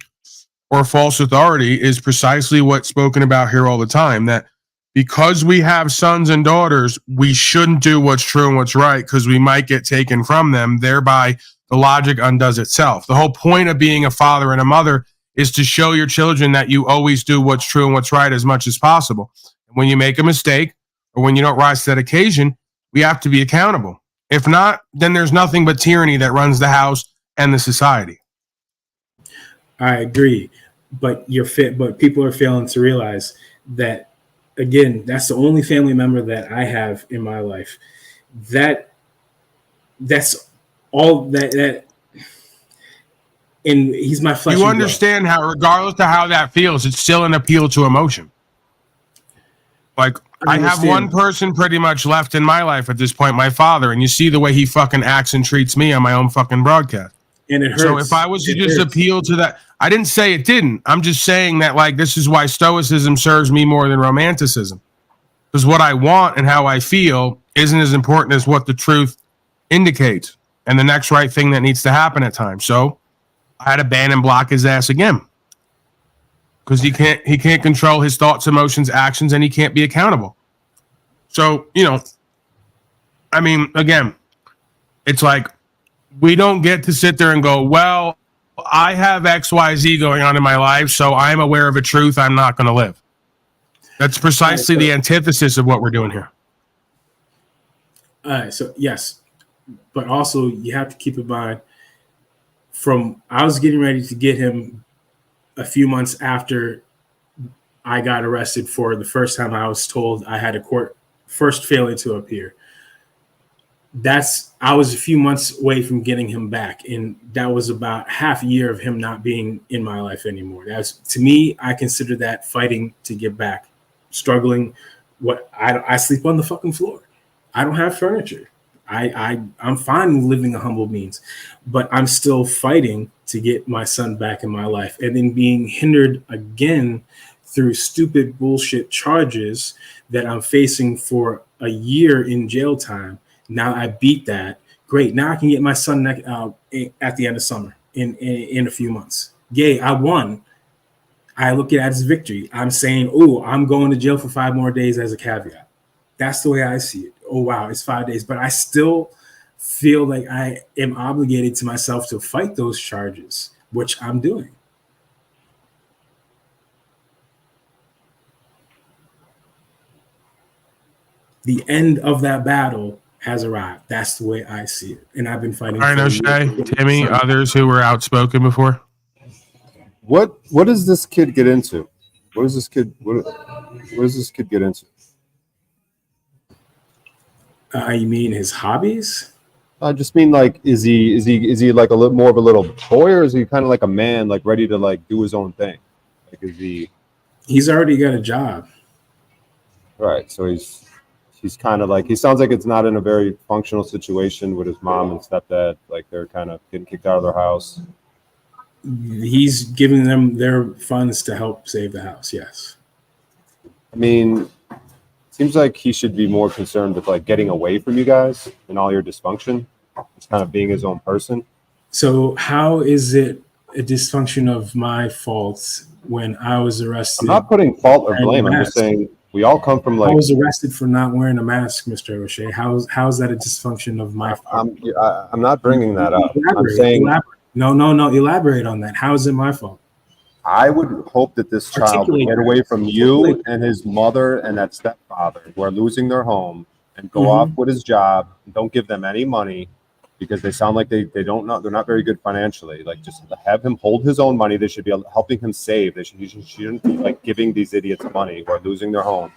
or false authority is precisely what's spoken about here all the time, that because we have sons and daughters, we shouldn't do what's true and what's right because we might get taken from them. Thereby, the logic undoes itself. The whole point of being a father and a mother is to show your children that you always do what's true and what's right as much as possible. And when you make a mistake or when you don't rise to that occasion, we have to be accountable. If not, then there's nothing but tyranny that runs the house and the society. I agree, but but people are failing to realize that, again, that's the only family member that I have in my life. That's all that and he's my flesh. You understand how, regardless of how that feels, it's still an appeal to emotion. Like, I have one person pretty much left in my life at this point, my father, and you see the way he fucking acts and treats me on my own fucking broadcast. And it hurts. So if I was to just appeal to that, I didn't say it didn't. I'm just saying to that. I didn't say it didn't. I'm just saying that like this is why stoicism serves me more than romanticism. Because what I want and how I feel isn't as important as what the truth indicates and the next right thing that needs to happen at times. So I had to ban and block his ass again. Because he can't control his thoughts, emotions, actions, and he can't be accountable. So, I mean, again, it's like we don't get to sit there and go, well, I have XYZ going on in my life, so I'm aware of a truth I'm not going to live. That's precisely the antithesis of what we're doing here. All right, so yes, but also you have to keep in mind I was getting ready to get him a few months after I got arrested for the first time I was told I had a court first failing to appear. I was a few months away from getting him back, and that was about half a year of him not being in my life anymore. To me, I consider that fighting to get back, struggling. I sleep on the fucking floor. I don't have furniture. I'm fine living a humble means, but I'm still fighting to get my son back in my life, and then being hindered again through stupid bullshit charges that I'm facing for a year in jail time. Now I beat that. Great. Now I can get my son at the end of summer in a few months. Yay, I won. I look at it as victory. I'm saying, oh, I'm going to jail for 5 more days as a caveat. That's the way I see it. Oh, wow, it's 5 days. But I still feel like I am obligated to myself to fight those charges, which I'm doing. The end of that battle has arrived. That's the way I see it. And I've been fighting. All right, O'Shea, Timmy, others who were outspoken before. What does this kid get into? What does this kid get into? You mean his hobbies? I just mean like, is he like a little more of a little boy, or is he kind of like a man, like ready to like do his own thing? Like, is he? He's already got a job. Right. So he's kind of like, he sounds like it's not in a very functional situation with his mom and stepdad. Like they're kind of getting kicked out of their house. He's giving them their funds to help save the house. Yes. I mean, seems like he should be more concerned with like getting away from you guys and all your dysfunction. Just kind of being his own person. So how is it a dysfunction of my fault when I was arrested? I'm not putting fault or blame. I'm just saying we all come from like. I was arrested for not wearing a mask, Mr. O'Shea. How's that a dysfunction of my fault? I'm not bringing that up. I'm saying no. Elaborate on that. How is it my fault? I would hope that this child would get away from you and his mother and that stepfather who are losing their home and go off with his job. And don't give them any money because they sound like they don't know. They're not very good financially. Like just have him hold his own money. They should be helping him save. He shouldn't be like giving these idiots money who are losing their home.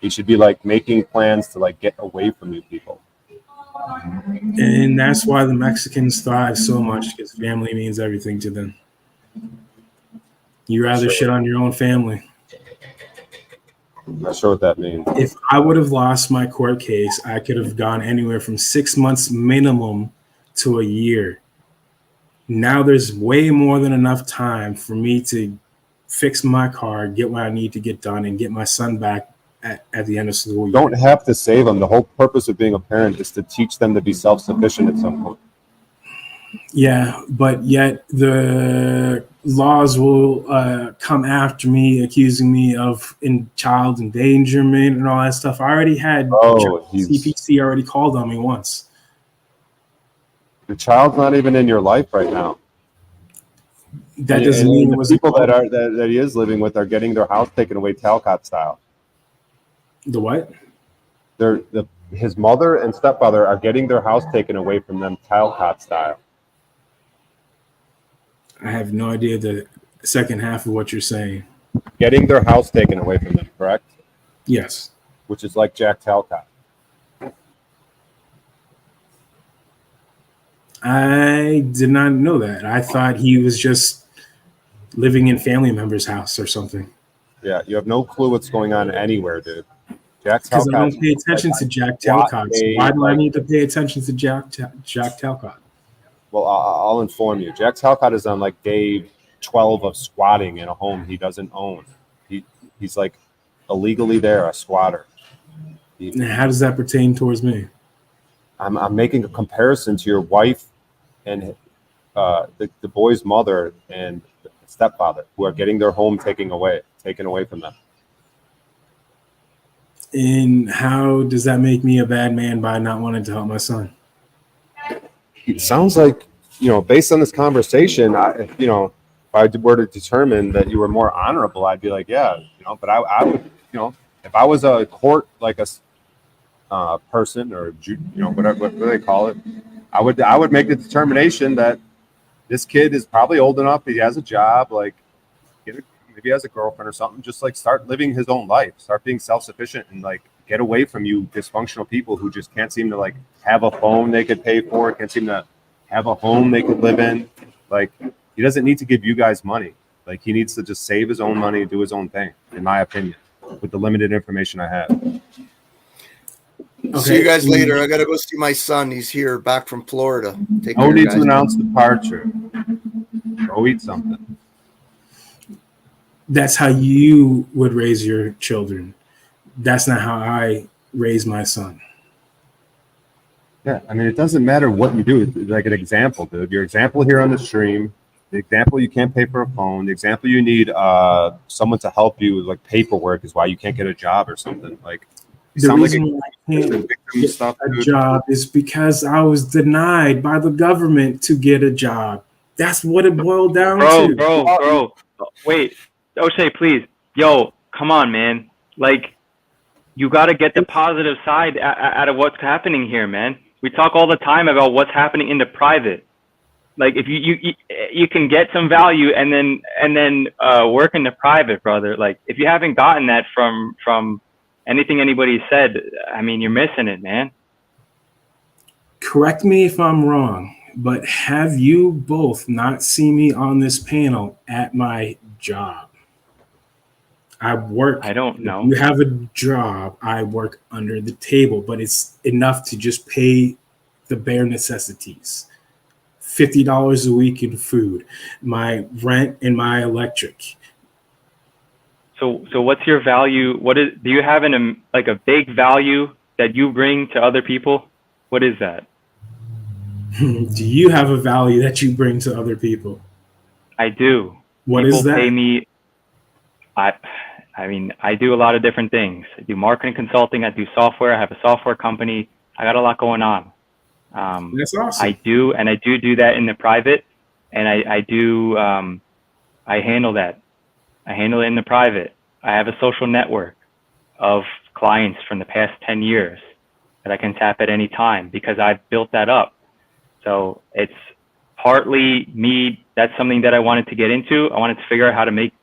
He should be like making plans to like get away from you people. And that's why the Mexicans thrive so much, because family means everything to them. You rather shit on your own family. I'm not sure what that means. If I would have lost my court case, I could have gone anywhere from 6 months minimum to a year. Now there's way more than enough time for me to fix my car, get what I need to get done, and get my son back at the end of school year. You don't have to save them. The whole purpose of being a parent is to teach them to be self-sufficient at some point. Yeah, but yet the laws will come after me, accusing me of child endangerment and all that stuff. I already had CPC already called on me once. The child's not even in your life right now. That doesn't mean the people that he is living with are getting their house taken away Talcott style. The what? His mother and stepfather are getting their house taken away from them Talcott style. I have no idea the second half of what you're saying. Getting their house taken away from them, correct? Yes. Which is like Jack Talcott. I did not know that. I thought he was just living in family member's house or something. Yeah, you have no clue what's going on anywhere, dude. Jack Because Talcott. I don't pay attention to Jack Talcott. So why do I need to pay attention to Jack Talcott? Well, I'll inform you. Jack Talcott is on like day 12 of squatting in a home he doesn't own. He's like illegally there, a squatter. How does that pertain towards me? I'm making a comparison to your wife and the boy's mother and stepfather, who are getting their home taken away from them. And how does that make me a bad man by not wanting to help my son? It sounds like, based on this conversation, if I were to determine that you were more honorable, I'd be like, yeah, but I would, if I was a court, like a person or, whatever what do they call it, I would make the determination that this kid is probably old enough, he has a job, like maybe he has a girlfriend or something, just like start living his own life, start being self-sufficient, and like get away from you dysfunctional people who just can't seem to like have a phone they could pay for, can't seem to have a home they could live in. Like, he doesn't need to give you guys money. Like, he needs to just save his own money and do his own thing, in my opinion, with the limited information I have. See you guys later. I gotta go see my son. He's here, back from Florida. Take No care, need guys. to announce departure. Go eat something. That's how you would raise your children. That's not how I raise my son. Yeah, I mean, it doesn't matter what you do. It's like an example, dude. Your example here on the stream, the example you can't pay for a phone, the example you need someone to help you with like paperwork is why you can't get a job or something. Like, you The sound like reason why I can't get stuff, a dude. job is because I was denied by the government to get a job. That's what it boiled down to. Bro. Wait, O'Shea, please. Yo, come on, man. Like, you got to get the positive side out of what's happening here, man. We talk all the time about what's happening in the private. Like, if you can get some value and then work in the private, brother. Like, if you haven't gotten that from anything anybody said, I mean, you're missing it, man. Correct me if I'm wrong, but have you both not seen me on this panel at my job? I work. I don't know. You have a job. I work under the table, but it's enough to just pay the bare necessities. $50 a week in food, my rent, and my electric. So what's your value? Do you have a big value that you bring to other people? What is that? Do you have a value that you bring to other people? I do. What People is that? pay me. I mean, I do a lot of different things. I do marketing consulting. I do software. I have a software company. I got a lot going on. That's awesome. I do that in the private, and I handle that. I handle it in the private. I have a social network of clients from the past 10 years that I can tap at any time because I've built that up. So it's partly me. That's something that I wanted to get into. I wanted to figure out how to make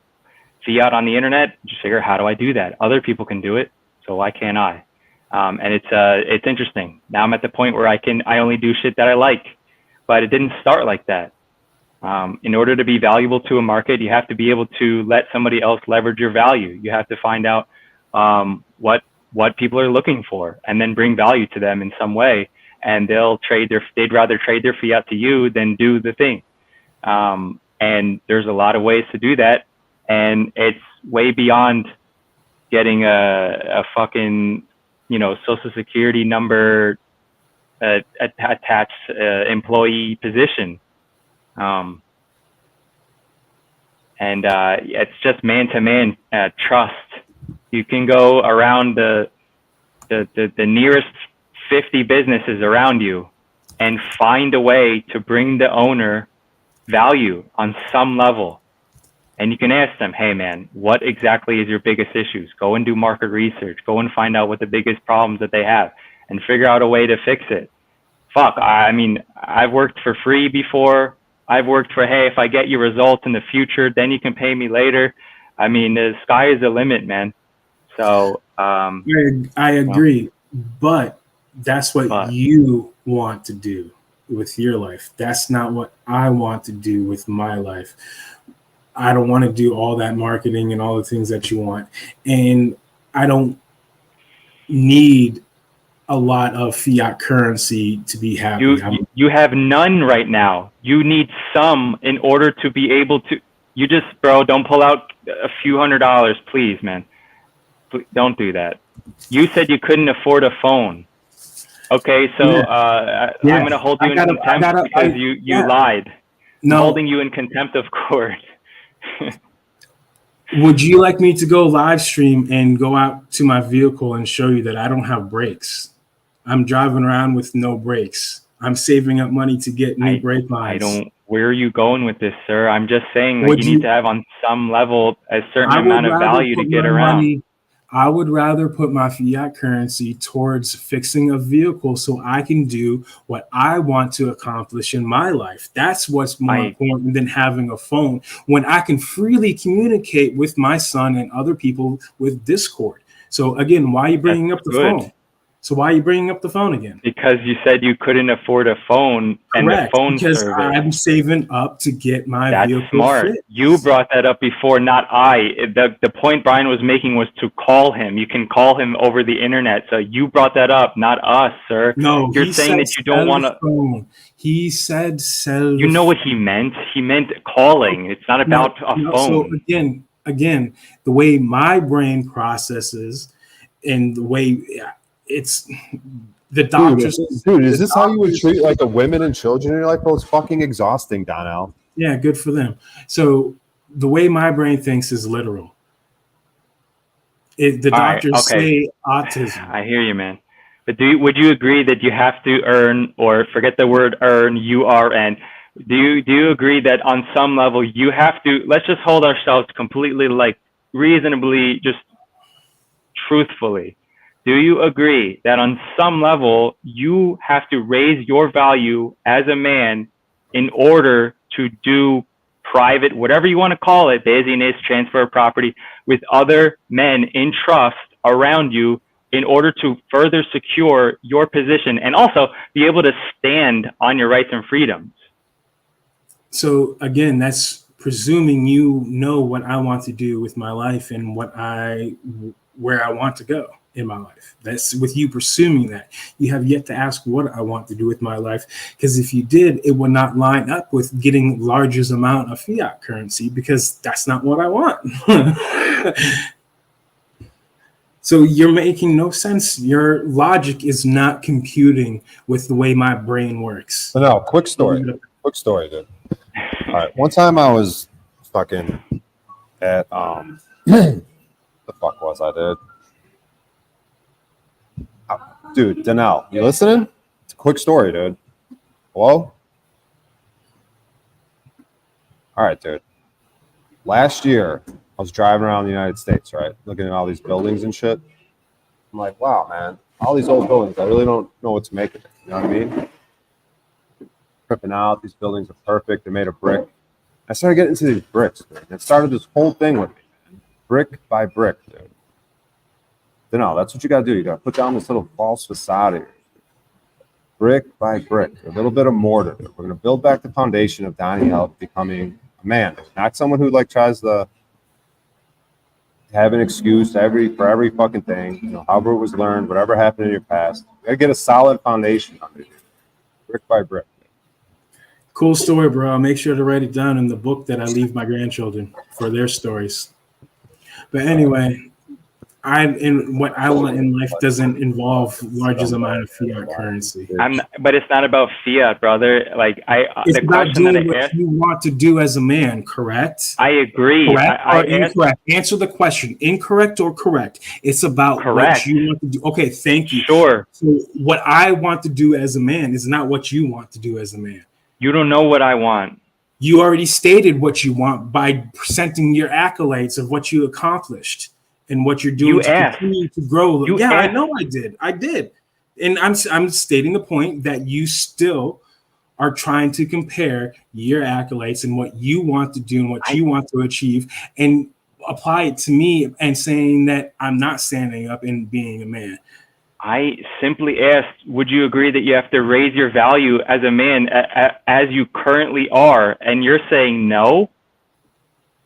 fiat on the internet. Just figure out, how do I do that? Other people can do it, so why can't I? And it's interesting. Now I'm at the point where I only do shit that I like, but it didn't start like that. In order to be valuable to a market, you have to be able to let somebody else leverage your value. You have to find out what people are looking for, and then bring value to them in some way. And they'd rather trade their fiat to you than do the thing. And there's a lot of ways to do that, and it's way beyond getting a fucking social security number attached employee position. And it's just man-to-man trust. You can go around the nearest 50 businesses around you and find a way to bring the owner value on some level. And you can ask them, hey man, what exactly is your biggest issues? Go and do market research. Go and find out what the biggest problems that they have and figure out a way to fix it. Fuck, I mean, I've worked for free before. I've worked for, hey, if I get your results in the future, then you can pay me later. I mean, the sky is the limit, man. So I agree, but that's what you want to do with your life. That's not what I want to do with my life. I don't want to do all that marketing and all the things that you want. And I don't need a lot of fiat currency to be happy. You have none right now. You need some in order to be able to. You just, bro, don't pull out a few $100s, please, man. Please, don't do that. You said you couldn't afford a phone. Okay, so I'm going to hold you in contempt because you lied. No. I'm holding you in contempt of court. Would you like me to go live stream and go out to my vehicle and show you that I don't have brakes? I'm driving around with no brakes. I'm saving up money to get new brake lines. Where are you going with this, sir? I'm just saying that you need to have on some level a certain amount of value to get around. I would rather put my fiat currency towards fixing a vehicle so I can do what I want to accomplish in my life. That's what's more important than having a phone when I can freely communicate with my son and other people with Discord. So again, why are you bringing up the phone? So why are you bringing up the phone again? Because you said you couldn't afford a phone and the phone because service. I'm saving up to get my vehicle That's smart. fixed. You brought that up before, not I. The point Brian was making was to call him. You can call him over the internet. So you brought that up, not us, sir. No, you're saying that you don't want to. He said sell. You know what he meant? He meant calling. It's not about a phone. So again, the way my brain processes and the way it's the doctors. Dude, is this how you would treat like the women and children in your life? Bro, it's fucking exhausting, Donnell. Yeah, good for them. So the way my brain thinks is literal. The doctors say autism. I hear you, man. But would you agree that you have to earn, or forget the word earn, URN? Do you agree that on some level you have to? Let's just hold ourselves completely, like reasonably, just truthfully. Do you agree that on some level you have to raise your value as a man in order to do private, whatever you want to call it, business, transfer of property with other men in trust around you in order to further secure your position and also be able to stand on your rights and freedoms? So again, that's presuming you know what I want to do with my life and where I want to go in my life. That's with you presuming that. You have yet to ask what I want to do with my life, because if you did, it would not line up with getting largest amount of fiat currency, because that's not what I want. So you're making no sense. Your logic is not computing with the way my brain works. So no, quick story, dude. All right, one time I was fucking at the fuck was I, dude? Dude, Donnell, you listening? It's a quick story, dude. Hello? All right, dude. Last year, I was driving around the United States, right? Looking at all these buildings and shit. I'm like, wow, man. All these old buildings, I really don't know what to make of it. You know what I mean? Tripping out. These buildings are perfect. They're made of brick. I started getting into these bricks, dude. And it started this whole thing with me, man. Brick by brick, dude. No, that's what you got to do. You got to put down this little false facade here. Brick by brick, a little bit of mortar. We're going to build back the foundation of Donnie Elk becoming a man, not someone who like tries to have an excuse for every fucking thing. You know, however it was learned, whatever happened in your past. You got to get a solid foundation under you, brick by brick. Cool story, bro. I'll make sure to write it down in the book that I leave my grandchildren for their stories. But anyway, what I want in life doesn't involve largest amount of fiat currency. But it's not about fiat, brother. Like it's the about question doing that I what asked, you want to do as a man. Correct? I agree. Correct I or incorrect? Answer the question. Incorrect or correct? It's about Correct. what you want to do. Okay, thank you. Sure. So what I want to do as a man is not what you want to do as a man. You don't know what I want. You already stated what you want by presenting your accolades of what you accomplished and what you're doing continue to grow. I know I did. And I'm stating the point that you still are trying to compare your accolades and what you want to do and what you want to achieve and apply it to me and saying that I'm not standing up and being a man. I simply asked, would you agree that you have to raise your value as a man as you currently are? And you're saying no?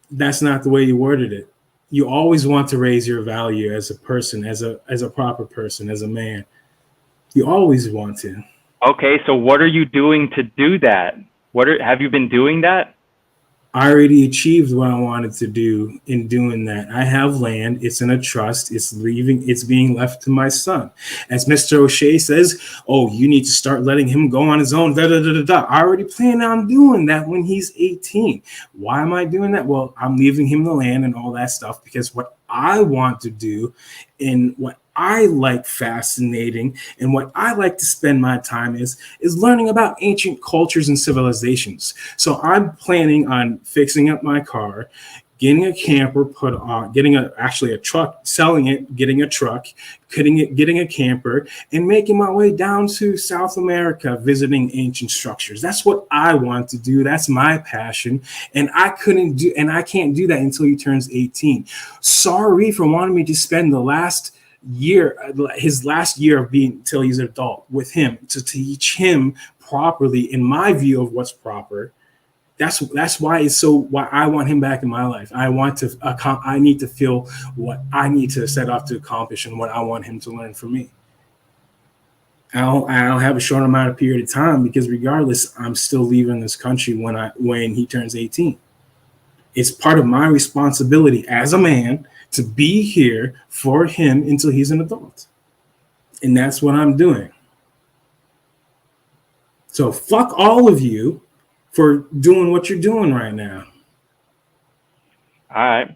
That's not the way you worded it. You always want to raise your value as a person, as a proper person, as a man. You always want to. Okay, so what are you doing to do that? Have you been doing that? I already achieved what I wanted to do in doing that. I have land. It's in a trust. It's being left to my son. As Mr. O'Shea says, oh, you need to start letting him go on his own. Da, da, da, da, da. I already plan on doing that when he's 18. Why am I doing that? Well, I'm leaving him the land and all that stuff because what I want to do and what I like fascinating and what I like to spend my time is learning about ancient cultures and civilizations. So I'm planning on fixing up my car, getting a camper put on, getting a truck, selling it, getting a truck, getting a camper, and making my way down to South America, visiting ancient structures. That's what I want to do. That's my passion. And I can't do that until he turns 18. Sorry for wanting me to spend his last year of being till he's an adult with him to teach him properly in my view of what's proper. That's why I want him back in my life. I need to feel what I need to set off to accomplish and what I want him to learn from me. I don't have a short amount of period of time because regardless, I'm still leaving this country when he turns 18. It's part of my responsibility as a man to be here for him until he's an adult. And that's what I'm doing. So fuck all of you for doing what you're doing right now. All right.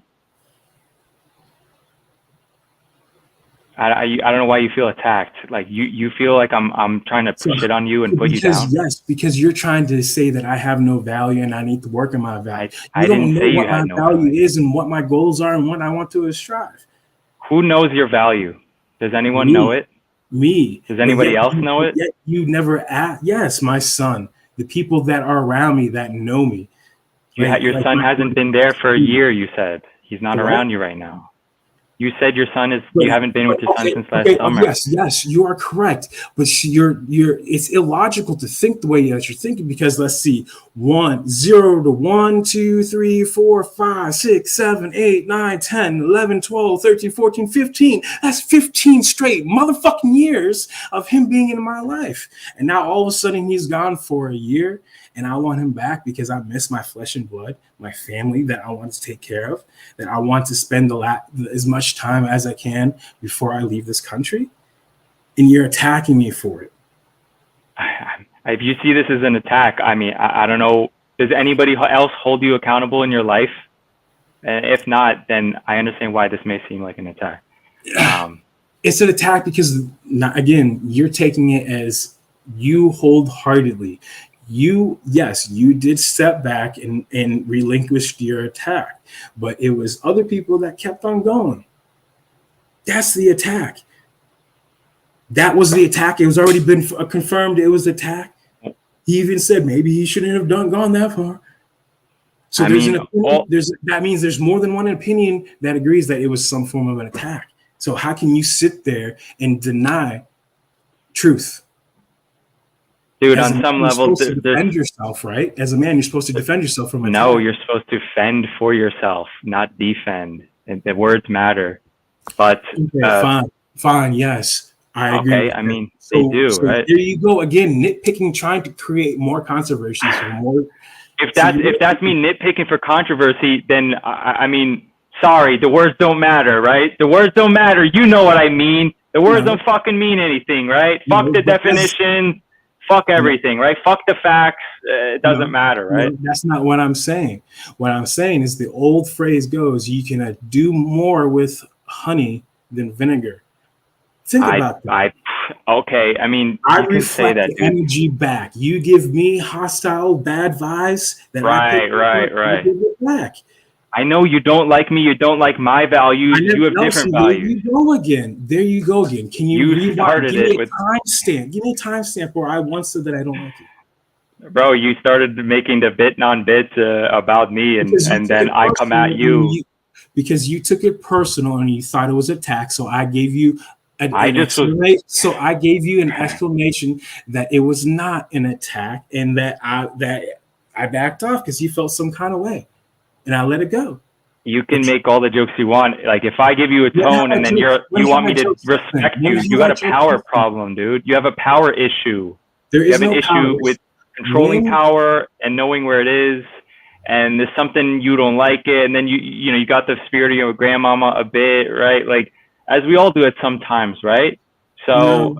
I don't know why you feel attacked. Like you feel like I'm trying to shit on you and put you down. Yes, because you're trying to say that I have no value and I need to work on my value. I didn't say you what had my no value is and what my goals are and what I want to strive. Who knows your value? Does anyone know it? Me. Does anybody else know it? Yet you never asked. Yes, my son. The people that are around me that know me. Your son hasn't been there for a year. You said he's not around you right now. You said your son you haven't been with your son since last summer. Yes, you are correct. But it's illogical to think the way that you're thinking because let's see, 0 to 1, 2, 3, 4, 5, 6, 7, 8, 9, 10, 11, 12, 13, 14, 15. That's 15 straight motherfucking years of him being in my life. And now all of a sudden he's gone for a year. And I want him back because I miss my flesh and blood, my family that I want to take care of, that I want to spend as much time as I can before I leave this country. And you're attacking me for it. If you see this as an attack, I mean, I don't know. Does anybody else hold you accountable in your life? And if not, then I understand why this may seem like an attack. It's an attack because, again, you're taking it as you wholeheartedly. You did step back and relinquished your attack, but it was other people that kept on going. That's the attack. That was the attack. It was already been confirmed it was attack. He even said maybe he shouldn't have gone that far. So that means there's more than one opinion that agrees that it was some form of an attack. So how can you sit there and deny truth? Dude, on some level, defend yourself, right? As a man, you're supposed to defend yourself from attack. No, you're supposed to fend for yourself, not defend. And the words matter. But fine, yes, I agree. Okay, I mean, they do, right? There you go again, nitpicking, trying to create more controversy. If that's me nitpicking for controversy, then I mean, sorry, the words don't matter, right? The words don't matter. You know what I mean? The words don't fucking mean anything, right? Fuck the definition. Fuck everything, right? Fuck the facts. It doesn't matter, right? No, that's not what I'm saying. What I'm saying is the old phrase goes, you can do more with honey than vinegar. Think about that. Okay, I mean, you can say that, dude. Energy back. You give me hostile, bad vibes. Right. Give it back. I know you don't like me. You don't like my values. You have different values. There you go again. Can you started it with timestamp? Give me a timestamp where I once said that I don't like you. Bro, you started making the bit non-bit about me, and then I come at you. Because you took it personal and you thought it was an attack. So I gave you an explanation that it was not an attack and that I backed off because you felt some kind of way. And I let it go. You can make all the jokes you want. Like if I give you a tone and then you want me to respect you, you got a power problem, dude. You have a power issue. There You is have an no power issue with controlling power and knowing where it is. And there's something you don't like it, and then you got the spirit of your grandmama a bit, right? Like as we all do at some times, right? So,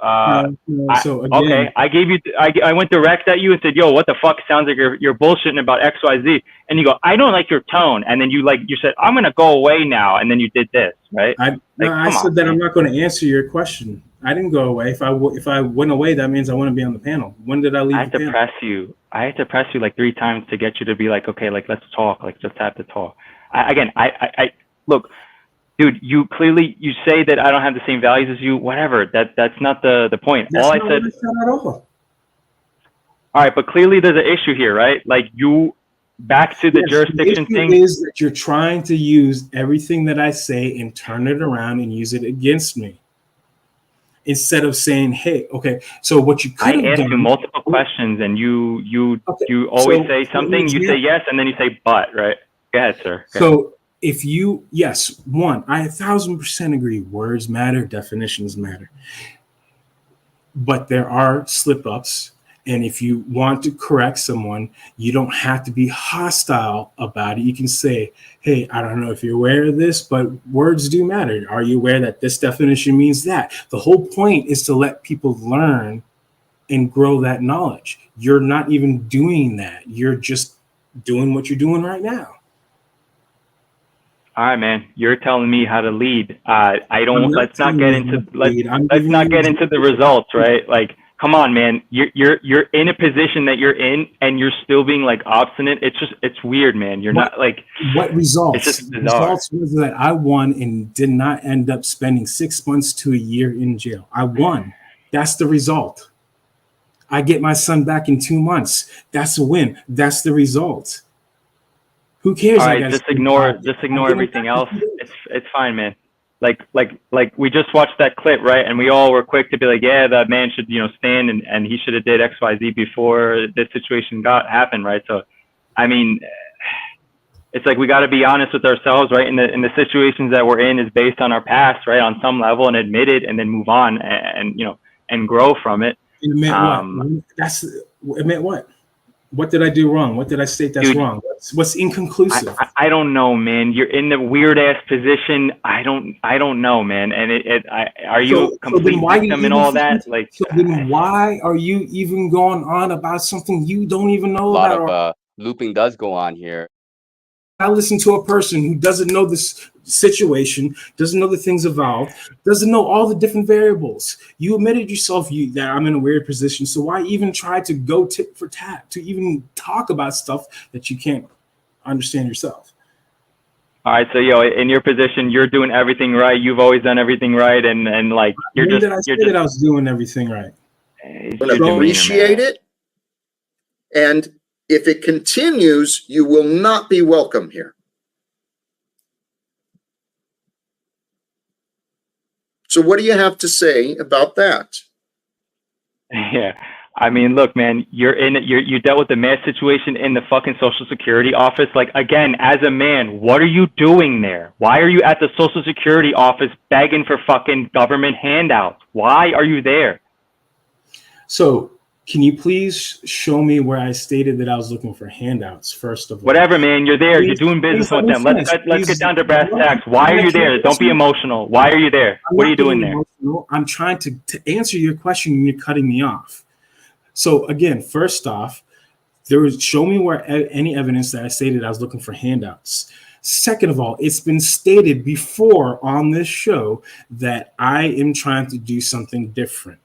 So again, okay, I gave you, I went direct at you and said, "Yo, what the fuck? Sounds like you're bullshitting about X, Y, Z." And you go, "I don't like your tone," and then you said, "I'm gonna go away now," and then you did this, right? I said that I'm not going to answer your question. I didn't go away. If I went away, that means I want to be on the panel. When did I leave? I had to press you. I had to press you like 3 times to get you to be like, okay, like let's talk, like just have to talk. I look, dude. You clearly say that I don't have the same values as you. Whatever. That's not the point. That's all I not said. what I said at all. All right, but clearly there's an issue here, right? Like you back to the jurisdiction the issue thing. is that you're trying to use everything that I say and turn it around and use it against me. Instead of saying, "Hey, okay, so what you could have I asked done." you multiple questions, and you always say something. You say yes, and then you say but, right? Go ahead, sir. Go ahead. So if you, yes, one, I 1,000% agree. Words matter, definitions matter, but there are slip ups. And if you want to correct someone, you don't have to be hostile about it. You can say, "Hey, I don't know if you're aware of this, but words do matter. Are you aware that this definition means that?" The whole point is to let people learn and grow that knowledge. You're not even doing that. You're just doing what you're doing right now. All right, man. You're telling me how to lead. Let's not get into the results, right? Like, come on, man. You're in a position that you're in, and you're still being like obstinate. It's weird, man. You're not like. What results? It's just bizarre. Results was that I won and did not end up spending 6 months to a year in jail. I won. That's the result. I get my son back in 2 months. That's a win. That's the result. Who cares? All right, just ignore everything else. It's fine, man. Like we just watched that clip, right? And we all were quick to be like, yeah, that man should, stand and he should have did X, Y, Z before this situation happened, right? So, I mean, it's like we got to be honest with ourselves, right? And the situations that we're in is based on our past, right? On some level, and admit it, and then move on, and grow from it. Admit what? Admit what? What did I do wrong? What did I state that's wrong? What's inconclusive? I don't know, man. You're in the weird ass position. I don't know, man. And are you complete victim and all that? Like, so then why are you even going on about something you don't even know about? A lot of looping does go on here. I listen to a person who doesn't know this situation, doesn't know the things involved, doesn't know all the different variables. You admitted yourself that I'm in a weird position. So why even try to go tit for tat to even talk about stuff that you can't understand yourself? All right, so in your position, you're doing everything right. You've always done everything right, and like you're just. I was doing everything right. Appreciate it, and if it continues, you will not be welcome here. So what do you have to say about that? Yeah. I mean, look, man, you dealt with the mass situation in the fucking Social Security office. Like, again, as a man, what are you doing there? Why are you at the Social Security office begging for fucking government handouts? Why are you there? So, can you please show me where I stated that I was looking for handouts, first of all? Whatever, man, you're there. You're doing business with them. Let's get down to brass tacks. Why are you there? Don't be emotional. Why are you there? What are you doing there? I'm trying to answer your question and you're cutting me off. So again, first off, show me where any evidence that I stated I was looking for handouts. Second of all, it's been stated before on this show that I am trying to do something different.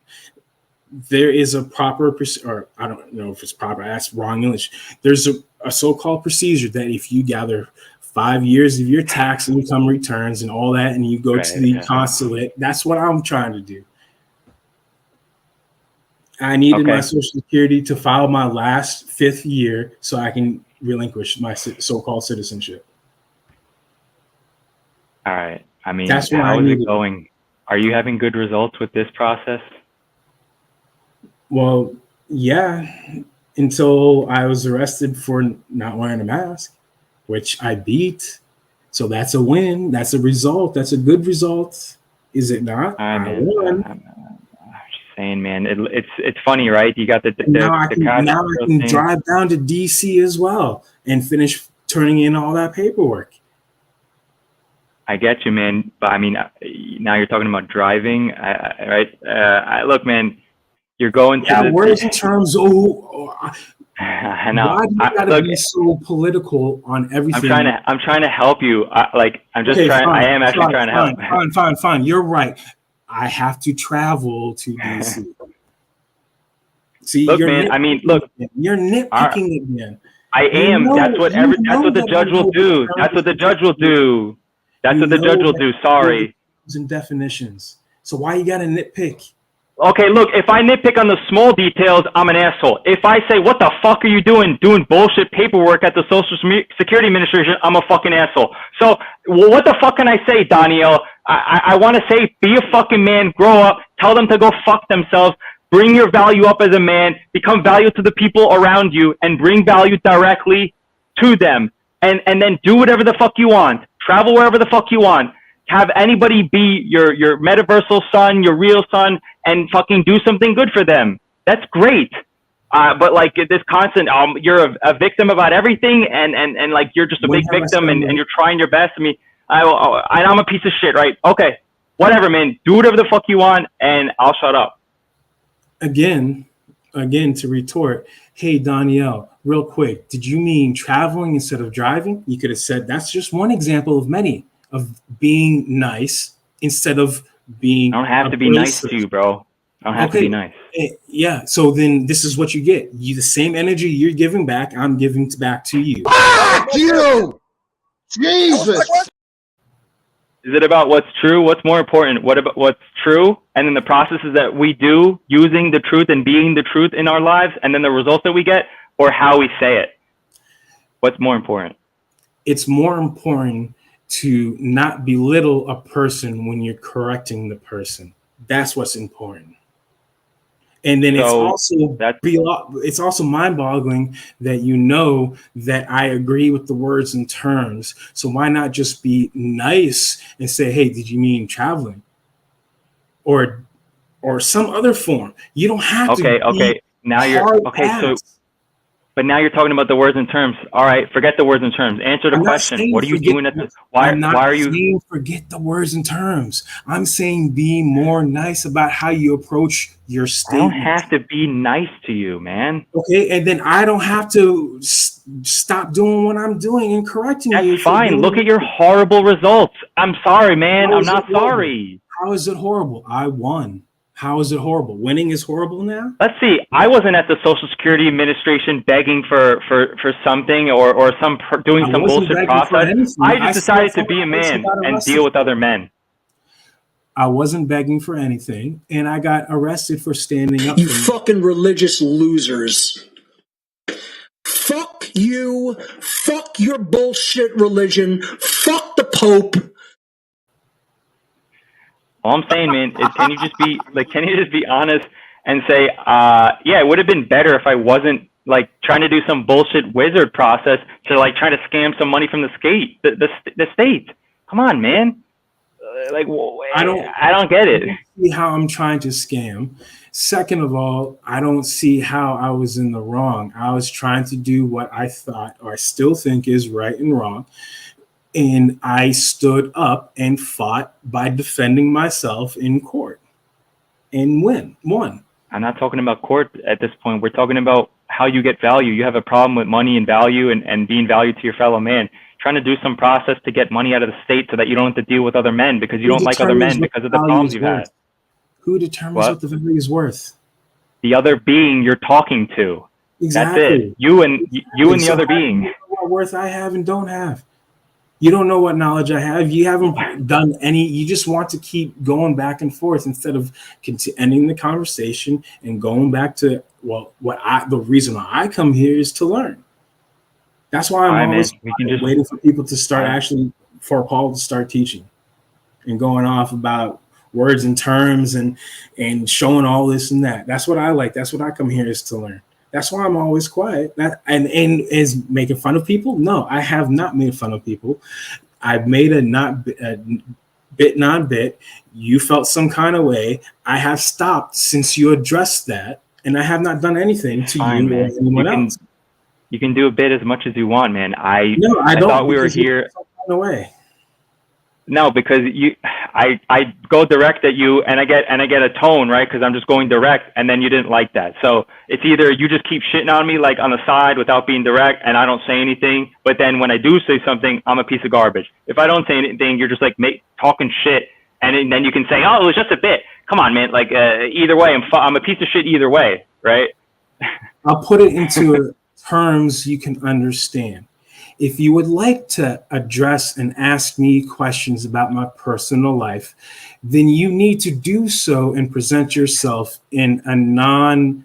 There is a proper, or I don't know if it's proper, I asked wrong English. There's a so-called procedure that if you gather 5 years of your tax income returns and all that, and you go to the consulate, that's what I'm trying to do. I needed my Social Security to file my last 5th year so I can relinquish my so-called citizenship. All right. I mean, that's how is it going? Are you having good results with this process? Well, yeah, until I was arrested for not wearing a mask, which I beat. So that's a win. That's a result. That's a good result. Is it not? I won. I'm just saying, man. It's funny, right? You got the Now I can thing. drive down to DC as well and finish turning in all that paperwork. I get you, man. But I mean, now you're talking about driving, right? Look, man, you're going to words and terms. I know. Why do you gotta be so political on everything? I'm trying to help you. I'm just trying. Fine, I am actually trying to help. Fine. You're right. I have to travel to DC. See, look, man. I mean, look. You're nitpicking again. I am. That's what the judge will do. That's what the judge will do. That's what the judge will do. Sorry. And definitions. So why you gotta nitpick? Okay, look, if I nitpick on the small details, I'm an asshole. If I say, what the fuck are you doing bullshit paperwork at the Social Security Administration, I'm a fucking asshole. So, what the fuck can I say, Danielle? I want to say, be a fucking man, grow up, tell them to go fuck themselves, bring your value up as a man, become value to the people around you, and bring value directly to them. And then do whatever the fuck you want. Travel wherever the fuck you want. Have anybody be your metaversal son, your real son, and fucking do something good for them. That's great. But like this constant, you're a victim about everything, and like you're just a big victim, and you're trying your best. I mean, I'm a piece of shit, right? Okay, whatever, man. Do whatever the fuck you want, and I'll shut up. Again, to retort, hey, Danielle, real quick, did you mean traveling instead of driving? You could have said that's just one example of many of being nice instead of being. I don't have to be nice to you, bro. I don't have to be nice. Yeah. So then this is what you get. You the same energy you're giving back, I'm giving back to you. Fuck you! Jesus! Is it about what's true? What's more important? What about what's true? And then the processes that we do using the truth and being the truth in our lives, and then the results that we get, or how we say it? What's more important? It's more important to not belittle a person when you're correcting the person. That's what's important. And then it's also mind-boggling that you know that I agree with the words and terms. So why not just be nice and say, hey, did you mean traveling? Or some other form. You don't have to. Okay. Now but now you're talking about the words and terms. All right, forget the words and terms. Answer the question. What are you doing at this? Why are you saying forget the words and terms? I'm saying be more nice about how you approach your statement. I don't have to be nice to you, man. Okay, and then I don't have to stop doing what I'm doing and correcting you. That's fine. Look at your horrible results. I'm sorry, man. I'm not sorry. How is it horrible? I won. How is it horrible? Winning is horrible now? Let's see. I wasn't at the Social Security Administration begging for something or doing some bullshit process. I just decided to be a man and deal with other men. I wasn't begging for anything, and I got arrested for standing up. You fucking religious losers. Fuck you. Fuck your bullshit religion. Fuck the Pope. All I'm saying, man, is can you just be honest and say, yeah, it would have been better if I wasn't like trying to do some bullshit wizard process to like trying to scam some money from the state. Come on, man. I don't get it. I don't see how I'm trying to scam. Second of all, I don't see how I was in the wrong. I was trying to do what I thought or I still think is right and wrong. And I stood up and fought by defending myself in court and won. I'm not talking about court at this point. We're talking about how you get value. You have a problem with money and value and being valued to your fellow man. Trying to do some process to get money out of the state so that you don't have to deal with other men because you don't like other men because of the problems you've had. Who determines what the value is worth? The other being you're talking to. Exactly. That's it. You and the other being. What worth I have and don't have. You don't know what knowledge I have. You haven't done any. You just want to keep going back and forth instead of ending the conversation and going back to the reason why I come here is to learn. That's why I'm always waiting for people to start for Paul to start teaching and going off about words and terms and showing all this and that. That's what I like. That's what I come here is to learn. That's why I'm always quiet. And is making fun of people? No, I have not made fun of people. I made a bit non-bit. You felt some kind of way. I have stopped since you addressed that, and I have not done anything to Fine, you or man. anyone else. You can do a bit as much as you want, man. I don't, thought we were because you here. felt some kind of way. No, because I go direct at you, and I get a tone, right? Because I'm just going direct, and then you didn't like that. So it's either you just keep shitting on me like on the side without being direct, and I don't say anything. But then when I do say something, I'm a piece of garbage. If I don't say anything, you're just like talking shit, and then you can say, oh, it was just a bit. Come on, man. Like either way, I'm a piece of shit either way, right? I'll put it into terms you can understand. If you would like to address and ask me questions about my personal life, then you need to do so and present yourself in a non-abrasive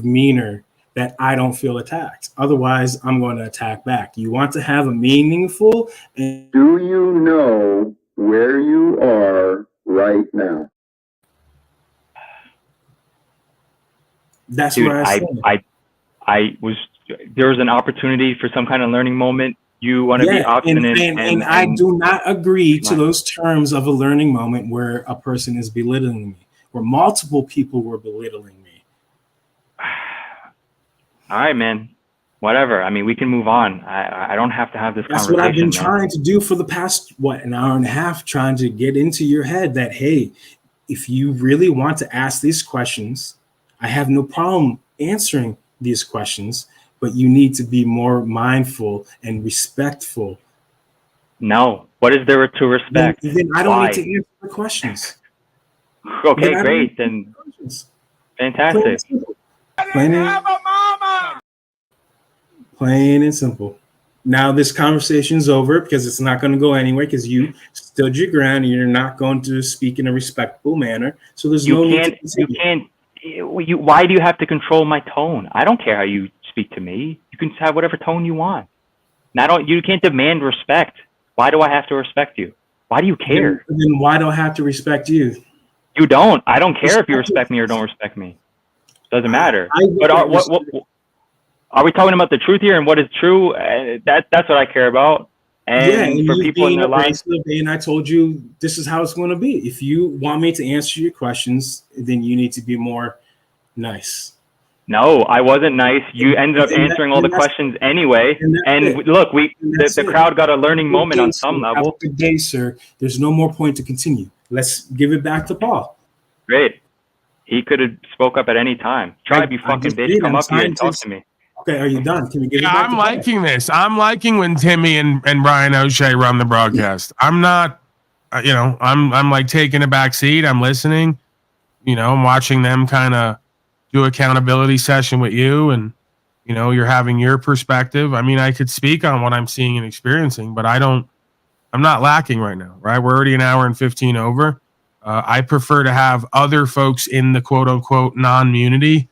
manner that I don't feel attacked. Otherwise, I'm going to attack back. You want to have a meaningful and Do you know where you are right now? That's Dude, what I said. I was, there was an opportunity for some kind of learning moment. You want to be obstinate, and I do not agree to those terms of a learning moment where a person is belittling me, where multiple people were belittling me. All right, man. Whatever. I mean, we can move on. I don't have to have this That's conversation. what I've been man. trying to do for the past, an hour and a half, trying to get into your head that, hey, if you really want to ask these questions, I have no problem answering these questions, but you need to be more mindful and respectful. No. What is there to respect? Then I don't Why? need to answer the questions. Okay, Then great. Then fantastic. Plain and simple. Now this conversation is over because it's not going to go anywhere because you stood your ground and you're not going to speak in a respectful manner. So there's no need to continue. Why do you have to control my tone? I don't care how you speak to me. You can have whatever tone you want. You can't demand respect. Why do I have to respect you? Why do you care? Then why do I have to respect you? You don't. I don't care if you respect me or don't respect me. Doesn't matter. But are we talking about the truth here and what is true? That's what I care about. And for people in their lives, and I told you this is how it's going to be. If you want me to answer your questions, then you need to be more nice. No, I wasn't nice. You ended up answering all the questions anyway. And look, the crowd got a learning moment on some level. Good day, sir. There's no more point to continue. Let's give it back to Paul. Great. He could have spoke up at any time. Tribe, you fucking bitch. Come up here and talk to me. Okay, are you done? Can we get it back I'm liking this. I'm liking when Timmy and Brian O'Shea run the broadcast. I'm not, I'm like taking a back seat. I'm listening. I'm watching them kind of do accountability session with you, and you're having your perspective. I mean, I could speak on what I'm seeing and experiencing, but I'm not lacking right now, right? We're already an hour and 15 over. I prefer to have other folks in the quote unquote non-munity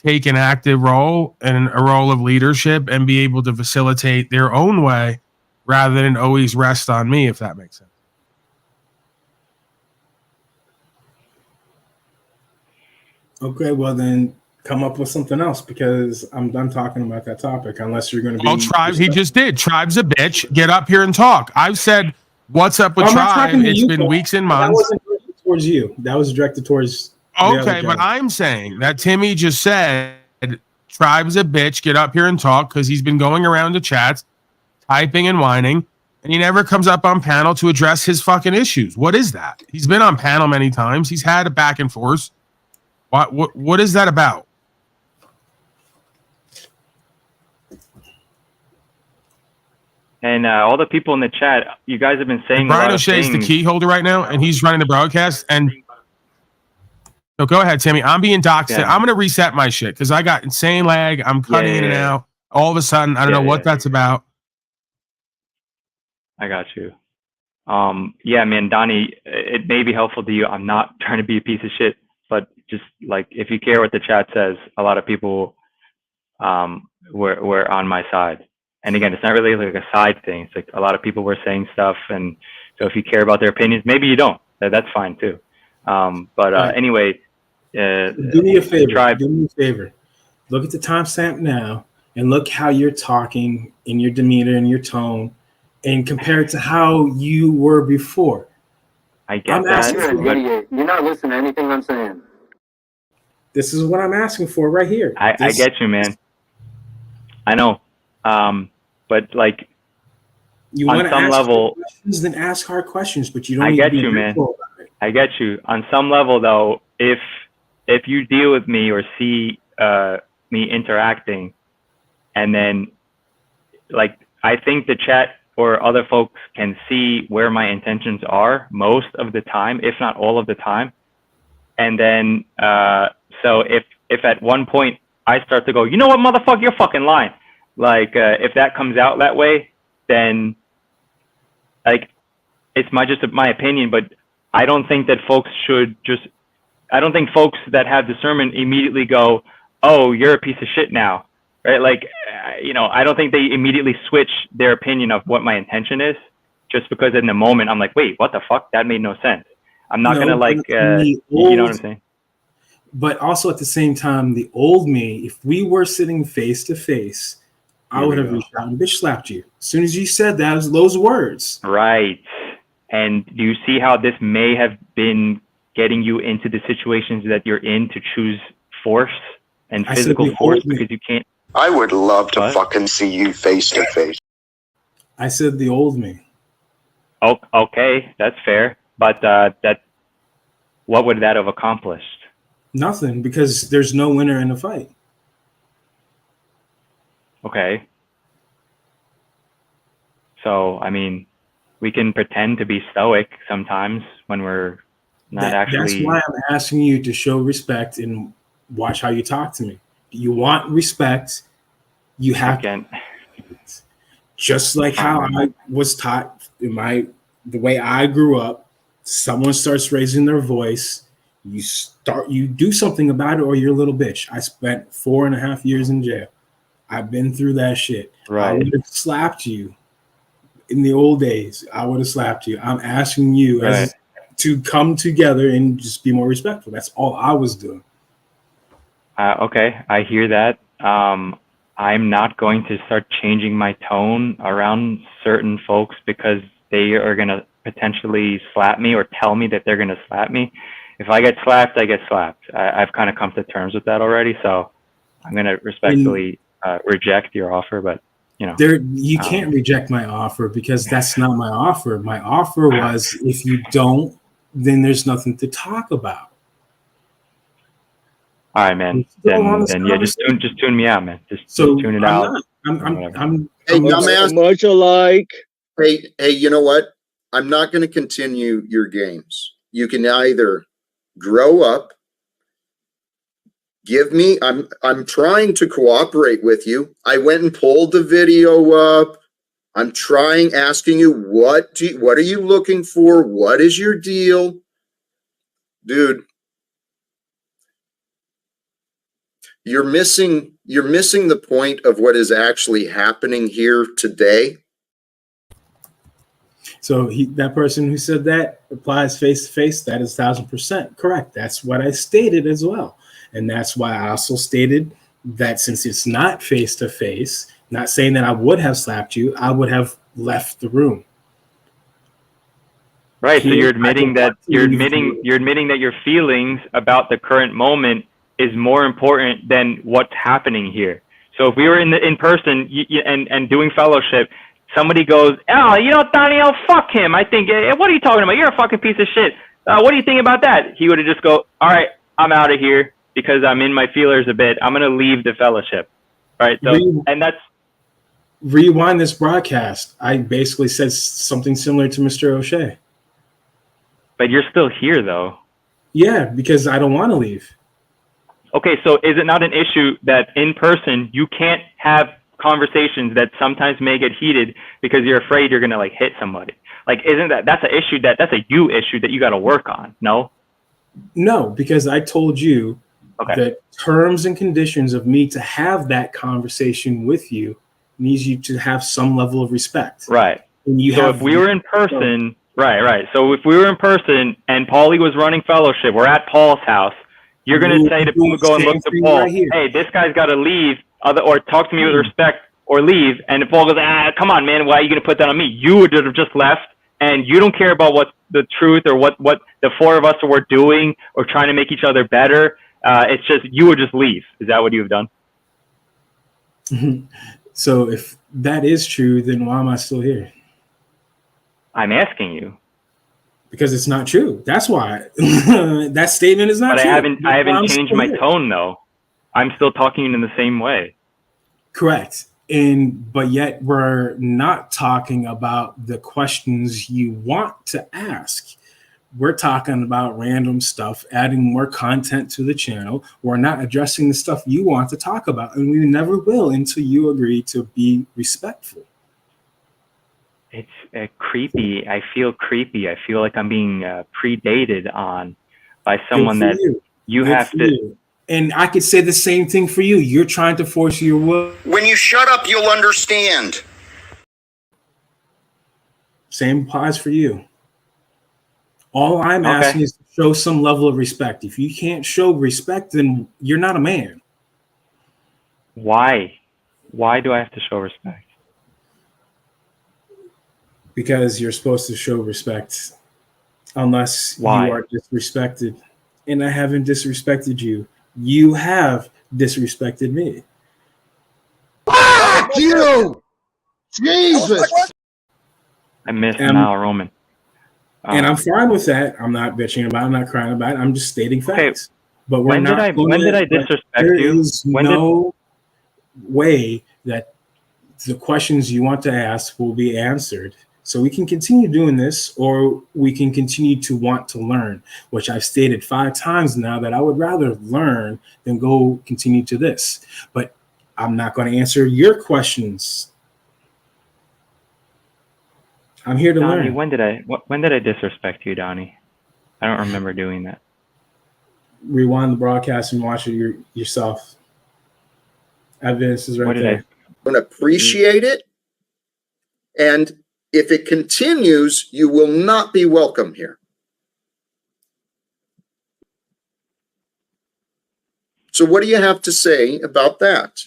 take an active role and a role of leadership and be able to facilitate their own way rather than always rest on me, if that makes sense. Okay, well then come up with something else because I'm done talking about that topic unless you're going to be... Well, Tribes, he just did. Tribe's a bitch. Get up here and talk. I've said, what's up with Tribe? It's been weeks and months. That wasn't directed towards you. That was directed towards... Okay, but I'm saying that Timmy just said, Tribe's a bitch. Get up here and talk because he's been going around the chats, typing and whining, and he never comes up on panel to address his fucking issues. What is that? He's been on panel many times. He's had a back and forth. What is that about? And all the people in the chat, you guys have been saying Brian O'Shea's the key holder right now, and he's running the broadcast. And no, go ahead, Timmy. I'm being doxed. Yeah. I'm going to reset my shit because I got insane lag. I'm cutting in and out. All of a sudden, I don't know what that's about. I got you. Yeah, man, Donnie, it may be helpful to you. I'm not trying to be a piece of shit, but just like if you care what the chat says, a lot of people were on my side. And again, it's not really like a side thing. It's like a lot of people were saying stuff, and so if you care about their opinions, maybe you don't. That's fine too. Anyway, do me a favor. Do me a favor. Look at the timestamp now, and look how you're talking in your demeanor and your tone, and compared to how you were before. I get that. You're not listening to anything I'm saying. This is what I'm asking for right here. I get you, man. I know. But like, you on want to some ask level, hard questions, then ask hard questions, but you don't. I need to get be you, man. hateful about it. I get you. On some level, though, if you deal with me or see me interacting, and then like I think the chat or other folks can see where my intentions are most of the time, if not all of the time. And then so if at one point I start to go, you know what, motherfucker, you're fucking lying. Like if that comes out that way, then like it's just my opinion, but I don't think that folks should just. I don't think folks that have discernment immediately go, "Oh, you're a piece of shit now," right? Like, I don't think they immediately switch their opinion of what my intention is, just because in the moment I'm like, "Wait, what the fuck? That made no sense." I'm not gonna like, you know what I'm saying? But also at the same time, the old me, if we were sitting face to face, I would have reached out and bitch slapped you. As soon as you said those words. Right. And do you see how this may have been getting you into the situations that you're in to choose force and physical force because you can't? I would love to fucking see you face to face. I said the old me. Oh, okay, that's fair. But what would that have accomplished? Nothing, because there's no winner in the fight. Okay. So, I mean, we can pretend to be stoic sometimes when we're not actually. That's why I'm asking you to show respect and watch how you talk to me. You want respect, you have to. Just like how I was taught in the way I grew up, someone starts raising their voice, you do something about it, or you're a little bitch. I spent 4.5 years in jail. I've been through that shit. Right. I would have slapped you in the old days. I would have slapped you. I'm asking you to come together and just be more respectful. That's all I was doing. Okay, I hear that. I'm not going to start changing my tone around certain folks because they are going to potentially slap me or tell me that they're going to slap me. If I get slapped, I get slapped. I've kind of come to terms with that already. So I'm going to respectfully reject your offer, but you can't reject my offer because that's not my offer. My offer was, if you don't, then there's nothing to talk about. All right, man. Then yeah, just tune me out, man. Just tune it out. Hey, dumbass. Much alike. Hey, you know what? I'm not going to continue your games. You can either grow up. I'm trying to cooperate with you. I went and pulled the video up. I'm asking you, what are you looking for? What is your deal? Dude, you're missing the point of what is actually happening here today. So that person who said that applies face to face. That is 1,000% correct. That's what I stated as well. And that's why I also stated that since it's not face to face, not saying that I would have slapped you, I would have left the room. Right. So you're admitting that your feelings about the current moment is more important than what's happening here. So if we were in person and doing fellowship, somebody goes, "Oh, Daniel, fuck him. I think, what are you talking about? You're a fucking piece of shit. What do you think about that?" He would have just go, "All right, I'm out of here because I'm in my feelers a bit. I'm going to leave the fellowship." Right. So, and that's. Rewind this broadcast. I basically said something similar to Mr. O'Shea. But you're still here, though. Yeah, because I don't want to leave. Okay, so is it not an issue that in person you can't have conversations that sometimes may get heated because you're afraid you're gonna hit somebody? Like, isn't that's an issue that's a you issue that you got to work on? No. No, because I told you the terms and conditions of me to have that conversation with you needs you to have some level of respect. Right. And if we were in person, right. So if we were in person and Paulie was running fellowship, we're at Paul's house. You're going to say to go and look to Paul, "Hey, this guy's got to leave," or talk to me with respect, or leave. And if Paul goes, come on, man, why are you going to put that on me? You would have just left, and you don't care about what the truth or what the four of us were doing or trying to make each other better. It's just you would just leave. Is that what you've done? So if that is true, then why am I still here? I'm asking you. Because it's not true. That's why. That statement is not but true. I haven't changed my tone, though. I'm still talking in the same way. Correct. But yet we're not talking about the questions you want to ask. We're talking about random stuff, adding more content to the channel. We're not addressing the stuff you want to talk about, and we never will until you agree to be respectful. It's creepy. I feel creepy. I feel like I'm being predated on by someone that you have to. And I could say the same thing for you. You're trying to force your will. When you shut up, you'll understand. Same applies for you. All I'm asking is to show some level of respect. If you can't show respect, then you're not a man. Why? Why do I have to show respect? Because you're supposed to show respect unless you are disrespected. And I haven't disrespected you. You have disrespected me. Fuck you! Jesus! I miss Mal Roman. And I'm fine with that. I'm not bitching about it. I'm not crying about it. I'm just stating facts. But when did I disrespect there you? There is no way that the questions you want to ask will be answered. So we can continue doing this, or we can continue to want to learn, which I've stated 5 times now that I would rather learn than go continue to this. But I'm not going to answer your questions. I'm here to Donnie, learn. when did I disrespect you, Donnie? I don't remember doing that. Rewind the broadcast and watch it yourself. Evidence is right there. I'm going to appreciate it. And if it continues, you will not be welcome here. So what do you have to say about that?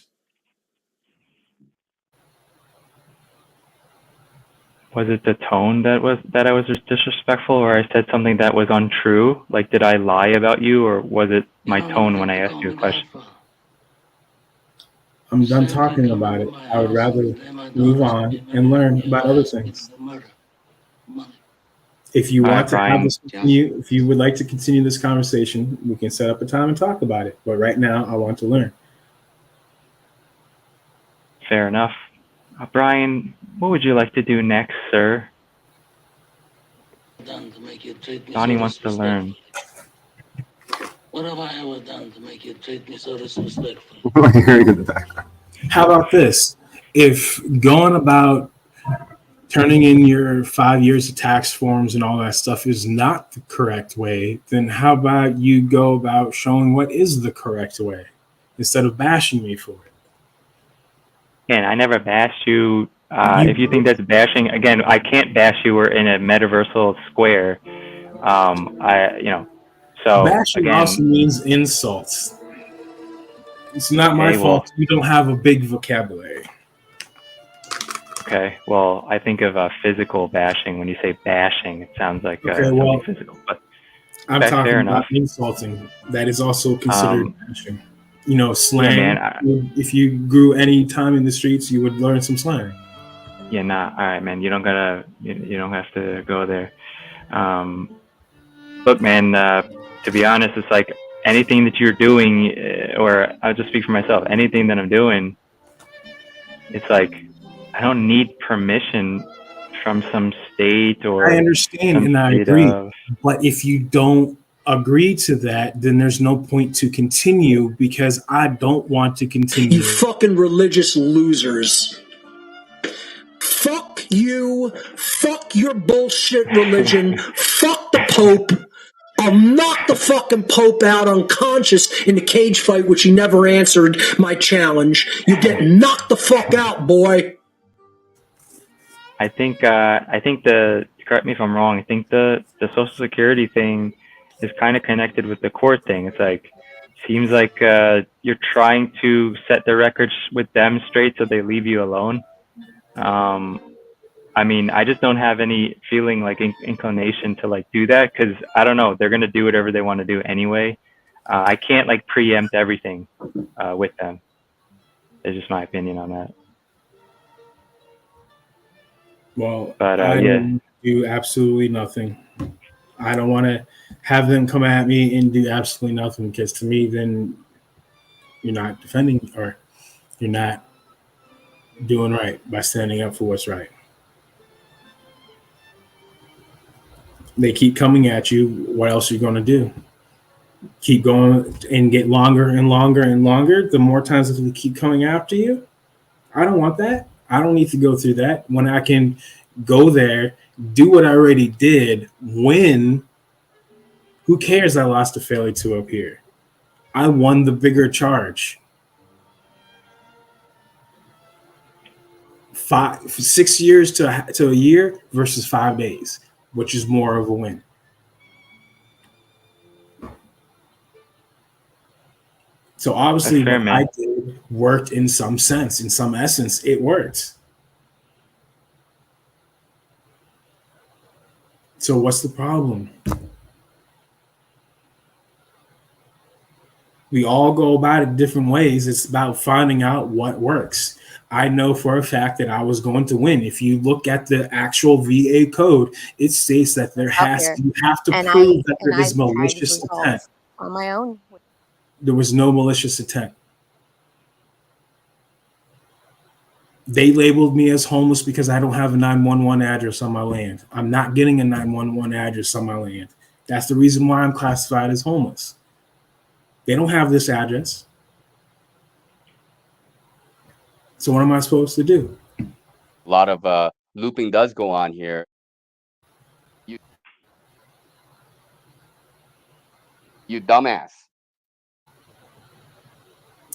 Was it the tone that I was disrespectful, or I said something that was untrue? Like, did I lie about you, or was it my tone when I asked you a question? I'm done talking about it. I would rather move on and learn about other things. If you want to have this continue, if you would like to continue this conversation, we can set up a time and talk about it. But right now, I want to learn. Fair enough. Brian, what would you like to do next, sir? Donnie wants to learn. What have I ever done to make you treat me so disrespectful? How about this? If going about turning in your 5 years of tax forms and all that stuff is not the correct way, then how about you go about showing what is the correct way instead of bashing me for it? Again, I never bashed you. If you think that's bashing, again, I can't bash you. We're in a metaversal square. So bashing again, also means insults. It's not my fault you don't have a big vocabulary. Okay, well, I think of physical bashing. When you say bashing, it sounds like something physical. But I'm talking about insulting. That is also considered bashing. You know, slang. Yeah, man, if you grew any time in the streets, you would learn some slang. Yeah, all right, man. You don't have to go there. Look, man. To be honest, it's like anything that you're doing, or I'll just speak for myself. Anything that I'm doing, it's like I don't need permission from some state or. I understand and I agree, but if you don't agree to that, then there's no point to continue because I don't want to continue. You fucking religious losers. Fuck you. Fuck your bullshit religion. Fuck the Pope. I'll knock the fucking Pope out unconscious in the cage fight, which he never answered my challenge. You get knocked the fuck out, boy. I think correct me if I'm wrong, I think the Social Security thing is kind of connected with the court thing. It's like, seems like you're trying to set the records with them straight so they leave you alone. I mean, I just don't have any feeling like inclination to like do that, because I don't know, they're gonna do whatever they want to do anyway. I can't like preempt everything with them. It's just my opinion on that. Well, But I yeah, do absolutely nothing. I don't want to have them come at me and do absolutely nothing, because to me, then you're not defending, or you're not doing right by standing up for what's right. They keep coming at you. What else are you going to do? Keep going and get longer and longer and longer. The more times that they keep coming after you, I don't want that. I don't need to go through that when I can go there, do what I already did, win. Who cares? I lost to Fairly 2 up here. I won the bigger charge. 6 years to a year versus 5 days, which is more of a win. So obviously fair, what man. I did worked in some sense, in some essence, it worked. So what's the problem? We all go about it different ways. It's about finding out what works. I know for a fact that I was going to win. If you look at the actual VA code, it states that you have to prove that there is malicious intent. On my own. There was no malicious intent. They labeled me as homeless because I don't have a 911 address on my land. I'm not getting a 911 address on my land. That's the reason why I'm classified as homeless. They don't have this address. So what am I supposed to do? A lot of looping does go on here. You dumbass.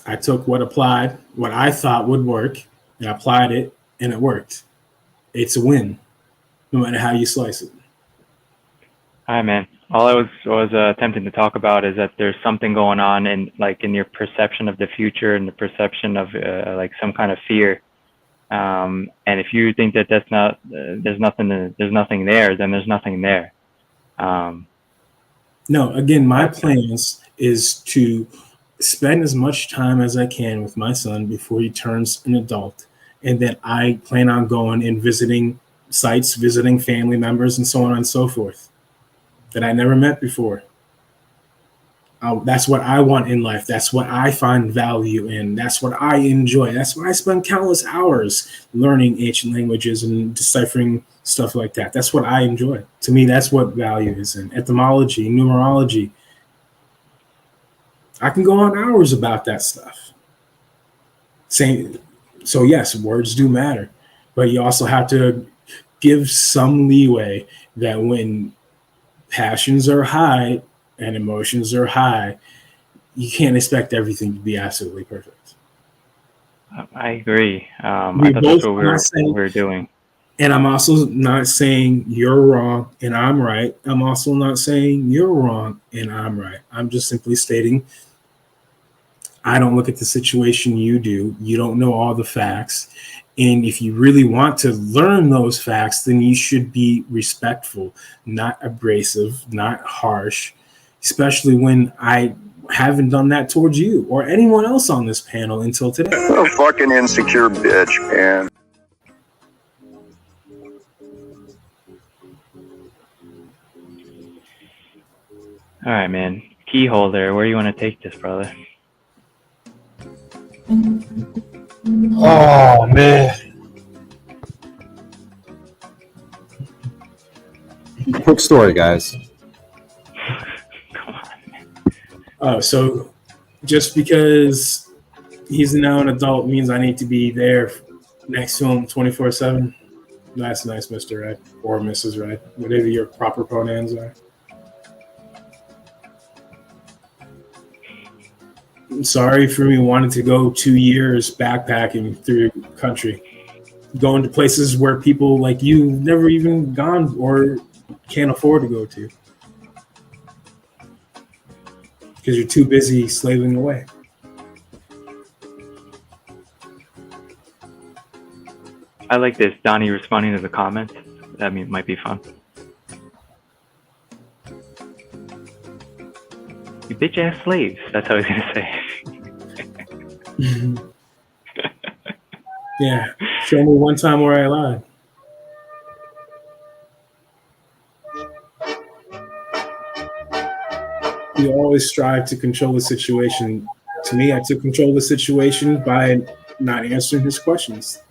I took what I thought would work, and applied it, and it worked. It's a win, no matter how you slice it. Hi, man. All I was attempting to talk about is that there's something going on in your perception of the future and the perception of like some kind of fear. And if you think that that's not there's nothing there, then there's nothing there. No, again, my plans is to spend as much time as I can with my son before he turns an adult. And then I plan on going and visiting sites, visiting family members, and so on and so forth that I never met before. That's what I want in life. That's what I find value in. That's what I enjoy. That's why I spend countless hours learning ancient languages and deciphering stuff like that. That's what I enjoy. To me, that's what value is in. Etymology, numerology. I can go on hours about that stuff. So yes, words do matter, but you also have to give some leeway that when passions are high and emotions are high, you can't expect everything to be absolutely perfect. I agree. I thought that's what we were doing. And I'm also not saying you're wrong and I'm right. I'm also not saying you're wrong and I'm right. I'm just simply stating I don't look at the situation you do. You don't know all the facts. And if you really want to learn those facts, then you should be respectful, not abrasive, not harsh, especially when I haven't done that towards you or anyone else on this panel until today. What a fucking insecure bitch, man. All right, man. Key holder, where do you want to take this, brother? Oh man. Quick story, guys. So just because he's now an adult means I need to be there next to him 24/7. That's nice, Mr. Red or Mrs. Red, whatever your proper pronouns are. I'm sorry for me wanting to go 2 years backpacking through the country, going to places where people like you never even gone or can't afford to go to. Because you're too busy slaving away. I like this. Donnie responding to the comments. That might be fun. You bitch ass slaves. That's how he's gonna say. Yeah. Show me one time where I lied. You always strive to control the situation. To me, I took control of the situation by not answering his questions.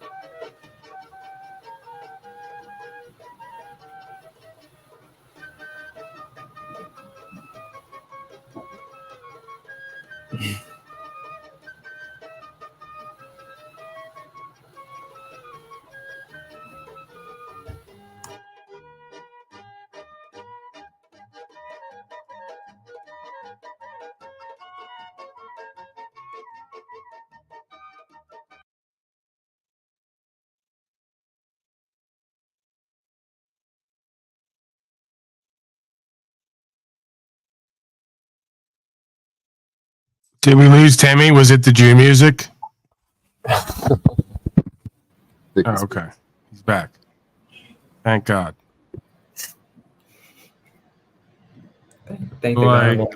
Did we lose Timmy? Was it the Jew music? Oh, okay. He's back. Thank God. Thank the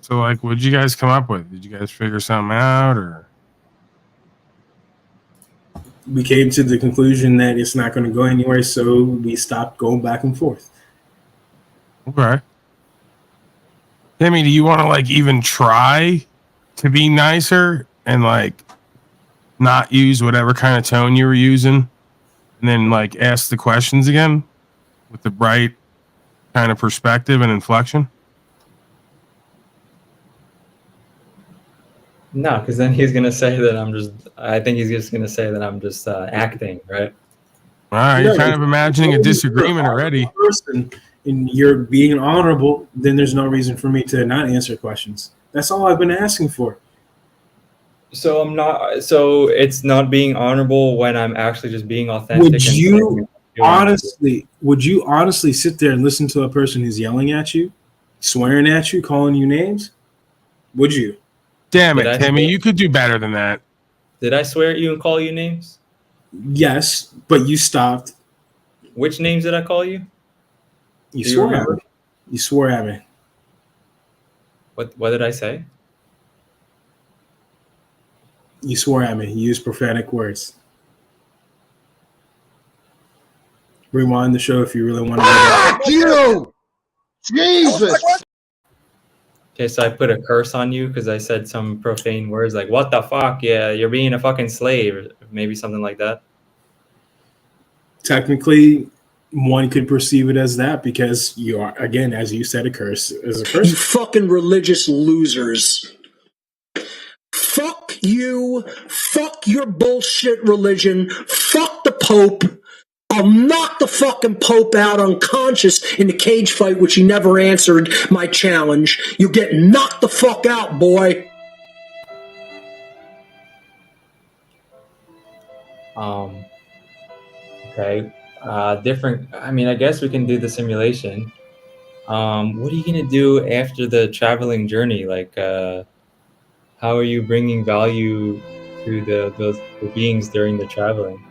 So, like, what'd you guys come up with? Did you guys figure something out, or? We came to the conclusion that it's not going to go anywhere, so we stopped going back and forth. Okay. Timmy, do you want to, like, even try to be nicer and, like, not use whatever kind of tone you were using and then, like, ask the questions again with the right kind of perspective and inflection? No, because then he's gonna say that I'm just. I think he's just gonna say that I'm just acting, right? All right, you're kind of imagining a disagreement already. Person and you're being honorable, then there's no reason for me to not answer questions. That's all I've been asking for. So I'm not. So it's not being honorable when I'm actually just being authentic. Would you honestly sit there and listen to a person who's yelling at you, swearing at you, calling you names? Would you? Damn it, Timmy, you could do better than that. Did I swear at you and call you names? Yes, but you stopped. Which names did I call you? You Do you swore at remember? me. You swore at me. What did I say? You swore at me. You used prophetic words. Rewind the show if you really want to. Fuck you! Jesus! Okay, so I put a curse on you because I said some profane words like "what the fuck." Yeah, you're being a fucking slave. Maybe something like that. Technically, one could perceive it as that because you are, again, as you said, a curse is a curse. You fucking religious losers. Fuck you. Fuck your bullshit religion. Fuck the Pope. I'll knock the fucking Pope out unconscious in the cage fight, which he never answered my challenge. You get knocked the fuck out, boy. Okay. Different. I mean, I guess we can do the simulation. What are you gonna do after the traveling journey? Like, how are you bringing value to the beings during the traveling?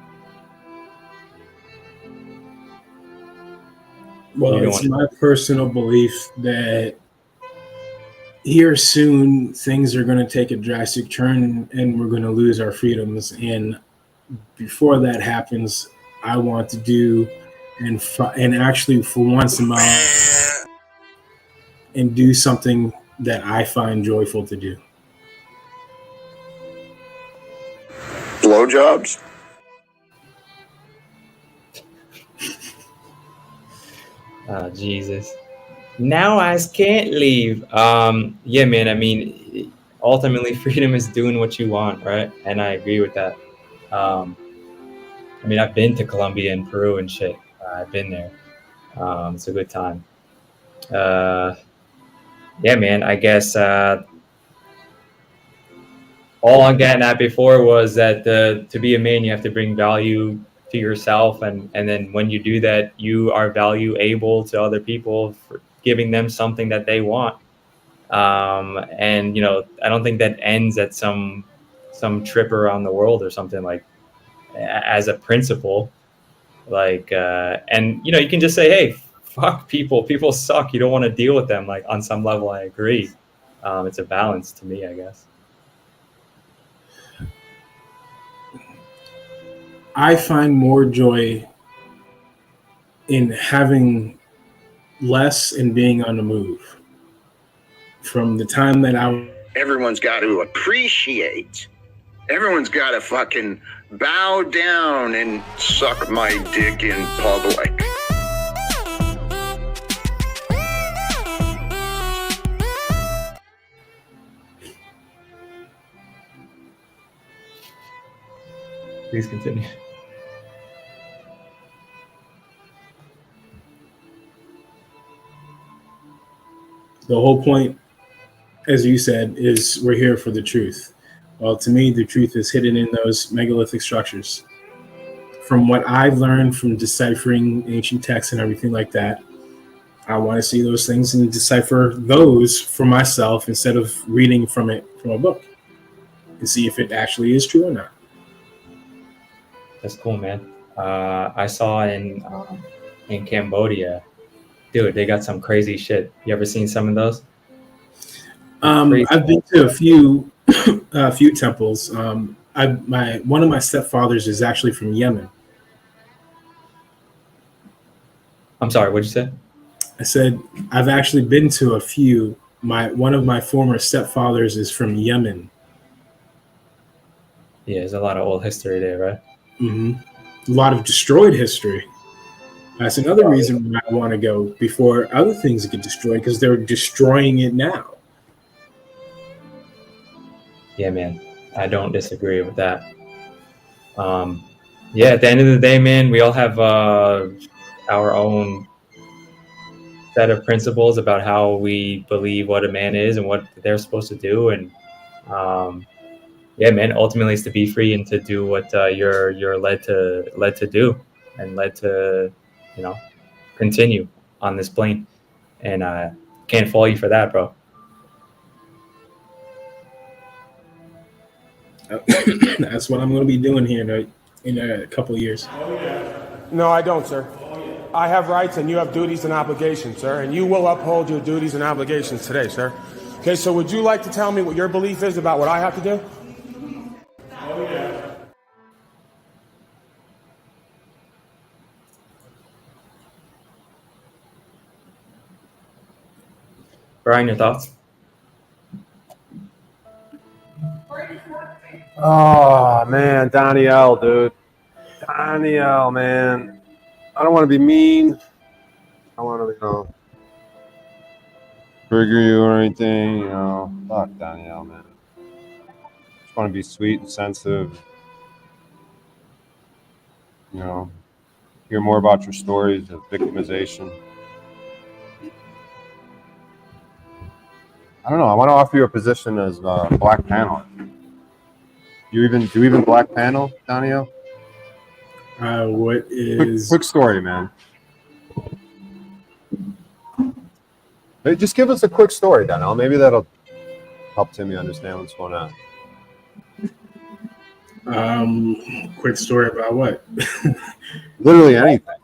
Well, it's my personal belief that here soon things are going to take a drastic turn and we're going to lose our freedoms. And before that happens, I want to do and actually for once in my life and do something that I find joyful to do. Blowjobs? Oh, Jesus. Now I can't leave. Yeah, man. I mean, ultimately, freedom is doing what you want, right? And I agree with that. I mean, I've been to Colombia and Peru and shit. I've been there. It's a good time. Yeah, man. I guess all I'm getting at before was that to be a man, you have to bring value to yourself, and then when you do that, you are valuable to other people for giving them something that they want. And you know, I don't think that ends at some trip around the world or something, like as a principle. Like and you know, you can just say, hey, fuck people suck, you don't want to deal with them. Like on some level I agree. It's a balance to me, I guess. I find more joy in having less and being on the move. From the time that everyone's got to appreciate. Everyone's got to fucking bow down and suck my dick in public. Please continue. The whole point, as you said, is we're here for the truth. Well, to me, the truth is hidden in those megalithic structures. From what I've learned from deciphering ancient texts and everything like that, I want to see those things and decipher those for myself instead of reading from a book, and see if it actually is true or not. That's cool, man. I saw in Cambodia, dude, they got some crazy shit. You ever seen some of those? I've been to a few temples. One of my stepfathers is actually from Yemen. I'm sorry, what'd you say? I said I've actually been to a few. One of my former stepfathers is from Yemen. Yeah, there's a lot of old history there, right? Mm-hmm. A lot of destroyed history. That's another reason why I want to go before other things get destroyed, because they're destroying it now. Yeah, man, I don't disagree with that. Yeah, at the end of the day, man, we all have our own set of principles about how we believe what a man is and what they're supposed to do. And yeah, man, ultimately it's to be free and to do what you're led to do and led to, you know, continue on this plane. And can't fault you for that, bro. That's what I'm going to be doing here in a couple of years. No, I don't, sir. I have rights and you have duties and obligations, sir, and you will uphold your duties and obligations today, sir. Okay, so would you like to tell me what your belief is about what I have to do? Brian, your thoughts? Oh man, Danielle, dude. Danielle, man. I don't want to be mean. I want to, trigger you or anything, Fuck Danielle, man. Just want to be sweet and sensitive. Hear more about your stories of victimization. I don't know. I want to offer you a position as black panel. Do you even black panel, Danielle? What is quick story, man? Hey, just give us a quick story, Danielle. Maybe that'll help Timmy understand what's going on. Quick story about what? Literally anything.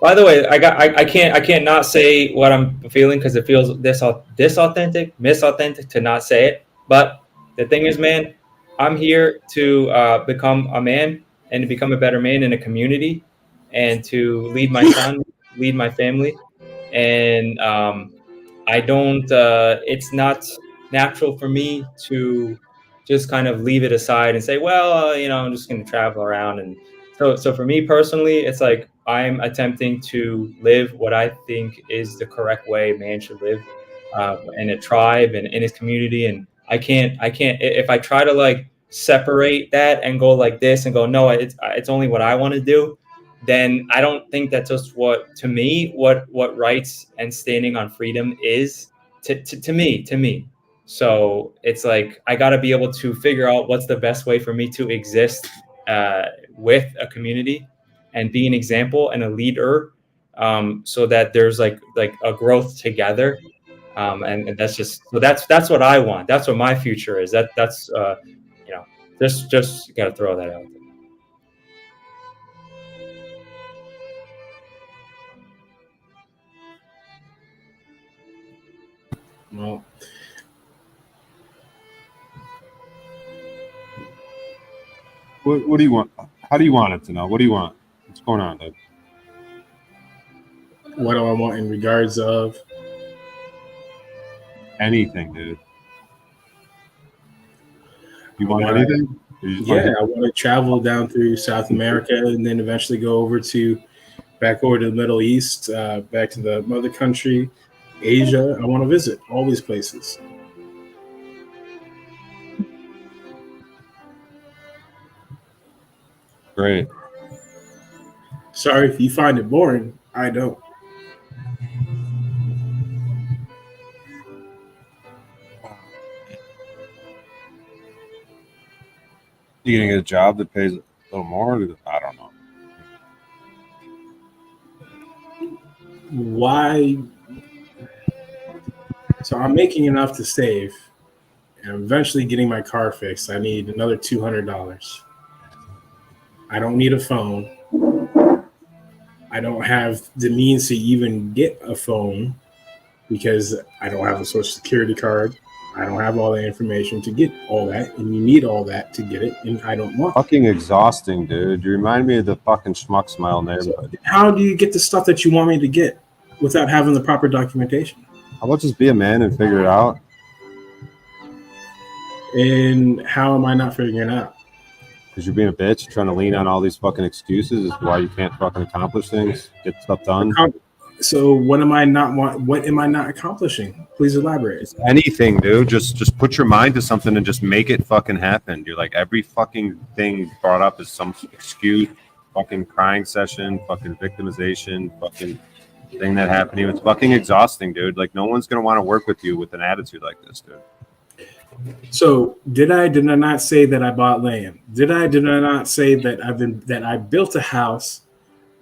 By the way, I can't not say what I'm feeling because it feels misauthentic to not say it. But the thing is, man, I'm here to become a man and to become a better man in a community and to lead my son, lead my family. And I don't, it's not natural for me to just kind of leave it aside and say, well, I'm just going to travel around. And so for me personally, it's like I'm attempting to live what I think is the correct way a man should live in a tribe and in his community. And I can't, if I try to like separate that and go like this and go, no, it's only what I want to do, then I don't think that's just what rights and standing on freedom is to me. So it's like, I got to be able to figure out what's the best way for me to exist with a community and be an example and a leader, so that there's like a growth together. And that's just so that's what I want. That's what my future is. That's you know, just got to throw that out there. Well, What do you want? How do you want it to know? What do you want? What's going on, dude? what do I want in regards of Anything, dude. You I want wanna- anything? Yeah, I want to travel down through South America and then eventually go over to back over to the Middle East, back to the mother country, Asia. I want to visit all these places. Great. Sorry if you find it boring. I don't. You gonna get a job that pays a little more? I don't know. Why? So I'm making enough to save, and I'm eventually getting my car fixed. I need another $200. I don't need a phone. I don't have the means to even get a phone because I don't have a social security card. I don't have all the information to get all that, and you need all that to get it, and I don't want. Fucking exhausting, dude. You remind me of the fucking schmuck smile neighborhood. How do you get the stuff that you want me to get without having the proper documentation? How about just be a man and figure it out? And how am I not figuring it out? Because you're being a bitch, trying to lean on all these fucking excuses is why you can't fucking accomplish things, get stuff done. So what am I not accomplishing? Please elaborate. Anything, dude. Just put your mind to something and just make it fucking happen. You're like every fucking thing brought up is some excuse, fucking crying session, fucking victimization, fucking thing that happened to you. It's fucking exhausting, dude. Like no one's gonna want to work with you with an attitude like this, dude. So did I not say that I bought land? Did I not say that I built a house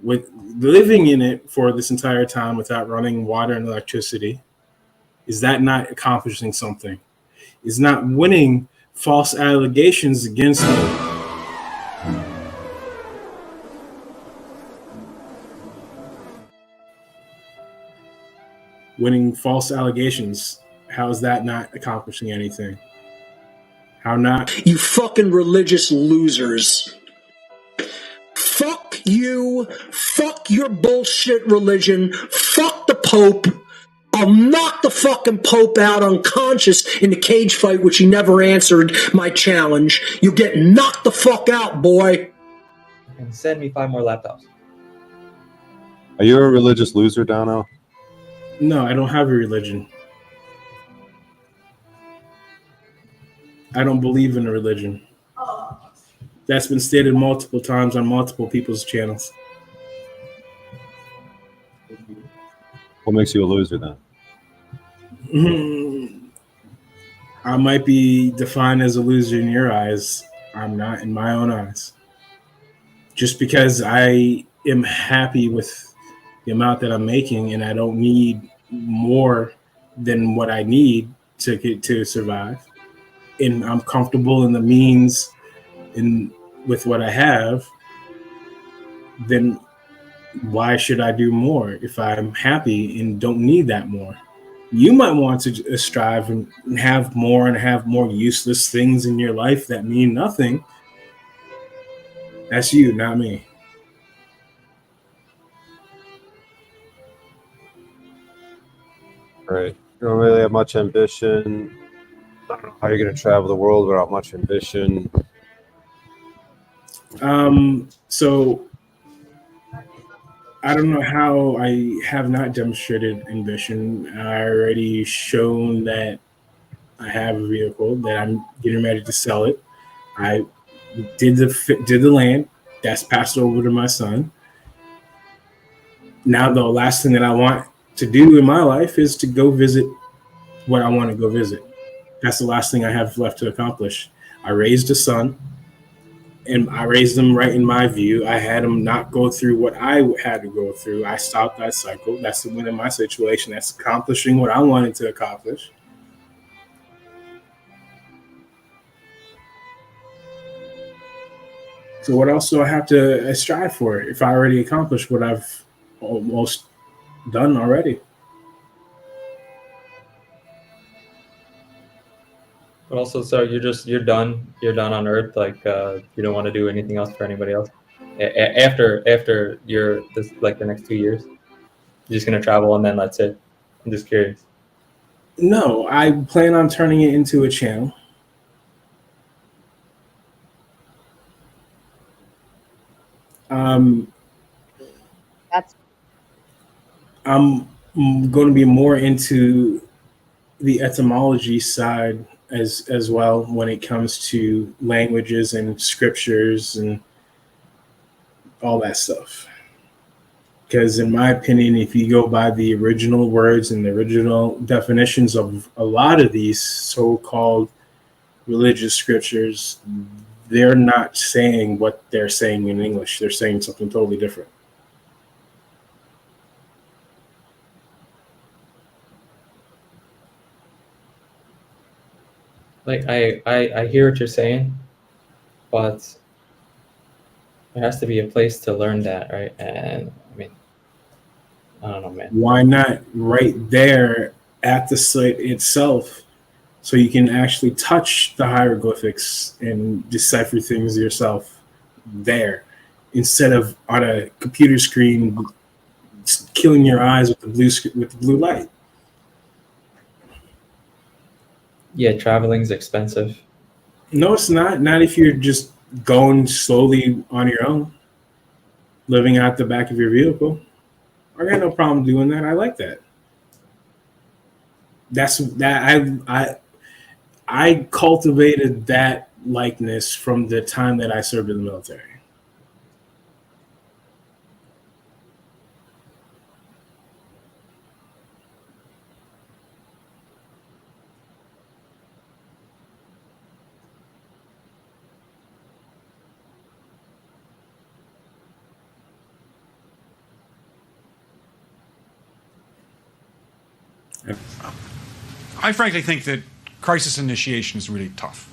with living in it for this entire time without running water and electricity? Is that not accomplishing something? Is not winning false allegations against me? Winning false allegations, how is that not accomplishing anything? How not? You fucking religious losers. Fuck you. Fuck your bullshit religion. Fuck the Pope. I'll knock the fucking Pope out unconscious in the cage fight, which he never answered my challenge. You get knocked the fuck out, boy. And send me 5 more laptops. Are you a religious loser, Dono? No, I don't have a religion. I don't believe in a religion. That's been stated multiple times on multiple people's channels. What makes you a loser then? I might be defined as a loser in your eyes. I'm not in my own eyes. Just because I am happy with the amount that I'm making and I don't need more than what I need to survive, and I'm comfortable in the means with what I have, then why should I do more if I'm happy and don't need that more? You might want to strive and have more useless things in your life that mean nothing. That's you, not me. Right. You don't really have much ambition. I don't know how you're going to travel the world without much ambition. So I don't know how I have not demonstrated ambition. I already shown that I have a vehicle, that I'm getting ready to sell it. I did the land. That's passed over to my son. Now the last thing that I want to do in my life is to go visit what I want to go visit. That's the last thing I have left to accomplish. I raised a son, and I raised them right in my view. I had them not go through what I had to go through. I stopped that cycle. That's the win in my situation. That's accomplishing what I wanted to accomplish. So what else do I have to strive for if I already accomplished what I've almost done already? But also, so you're done on Earth. Like you don't want to do anything else for anybody else after your this like the next 2 years. You're just gonna travel and then that's it. I'm just curious. No, I plan on turning it into a channel. I'm going to be more into the etymology side as well when it comes to languages and scriptures and all that stuff. Because in my opinion, if you go by the original words and the original definitions of a lot of these so-called religious scriptures, they're not saying what they're saying in English. They're saying something totally different. Like I hear what you're saying, but there has to be a place to learn that, right? And I mean, I don't know, man. Why not right there at the site itself, so you can actually touch the hieroglyphics and decipher things yourself there, instead of on a computer screen killing your eyes with the blue light. Yeah, traveling's expensive. No, it's not. Not if you're just going slowly on your own, living out the back of your vehicle. I got no problem doing that. I like that. That's that I cultivated that likeness from the time that I served in the military. I frankly think that crisis initiation is really tough.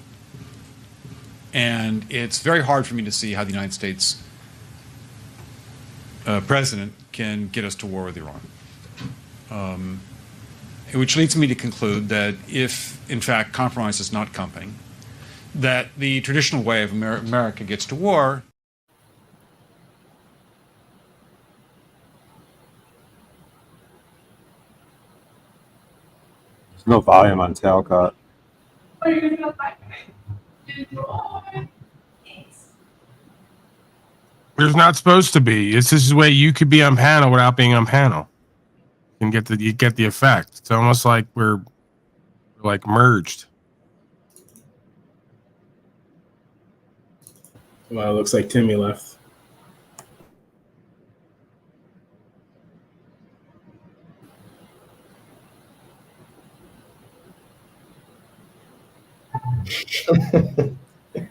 And it's very hard for me to see how the United States president can get us to war with Iran. Which leads me to conclude that if, in fact, compromise is not coming, that the traditional way of America gets to war. There's no volume on Talcott. There's not supposed to be. This is the way you could be on panel without being on panel. You get the effect. It's almost like we're like merged. Well, it looks like Timmy left.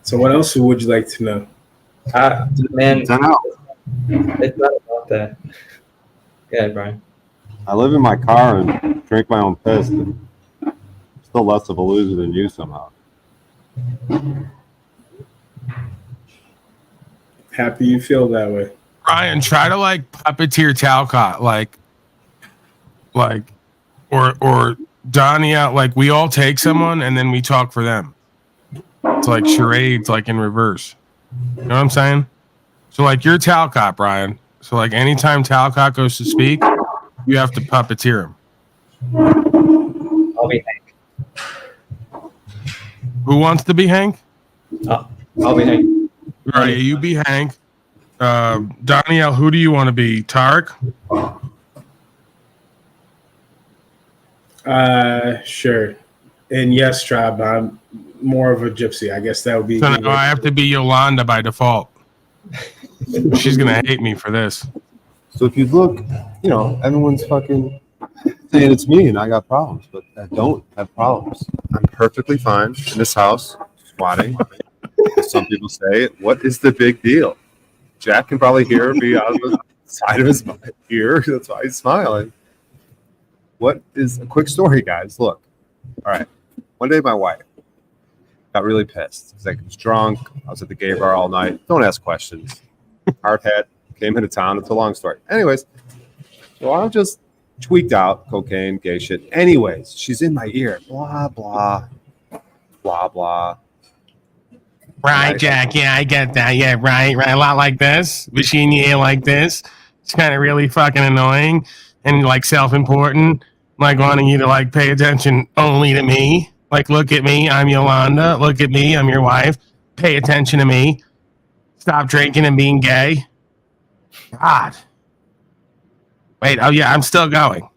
So what else would you like to know? Man, it's not about that. Go ahead, Brian. I live in my car and drink my own piss. And I'm still less of a loser than you somehow. Happy you feel that way. Brian, try to like puppeteer Talcott, or Donnie out. Like we all take someone and then we talk for them. It's like charades, like in reverse. You know what I'm saying? So like you're Talcott, Brian. So like anytime Talcott goes to speak, you have to puppeteer him. I'll be Hank. Who wants to be Hank? I'll be Hank. All right, you be Hank. Danielle, who do you want to be? Tarek? Sure. And yes, Tribe, I'm more of a gypsy. I guess that would be. So now I have to be Yolanda by default. She's gonna hate me for this. So if you look, everyone's fucking saying it's me and I got problems, but I don't have problems. I'm perfectly fine in this house, squatting, Some people say, what is the big deal? Jack can probably hear me on the side of his ear. That's why he's smiling. What is a quick story, guys? Look. All right. One day my wife got really pissed. She's like, I was drunk. I was at the gay bar all night. Don't ask questions. Hard head. Came into town. It's a long story. Anyways, so I'm just tweaked out. Cocaine, gay shit. Anyways, she's in my ear. Blah, blah. Blah, blah. Right, Jack. Yeah, I get that. Yeah, right. A lot like this. Machine your ear like this. It's kind of really fucking annoying and like self-important. Like wanting you to like pay attention only to me. Like, look at me. I'm Yolanda. Look at me. I'm your wife. Pay attention to me. Stop drinking and being gay. God. Wait. Oh yeah, I'm still going.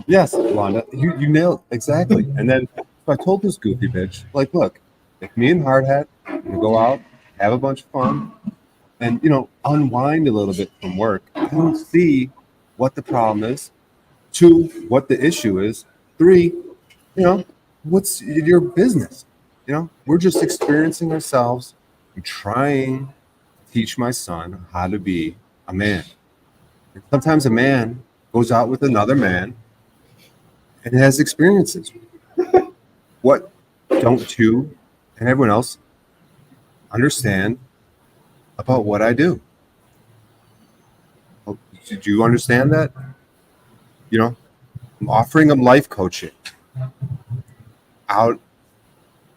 Yes, Yolanda. You nailed exactly. And then so I told this goofy bitch, like, look. If me and Hardhead we go out, have a bunch of fun, and unwind a little bit from work, and see what the problem is. 2, what the issue is. 3, what's your business? We're just experiencing ourselves and trying to teach my son how to be a man. And sometimes a man goes out with another man and has experiences. What don't you and everyone else understand about what I do? Did you understand that? I'm offering them life coaching, out,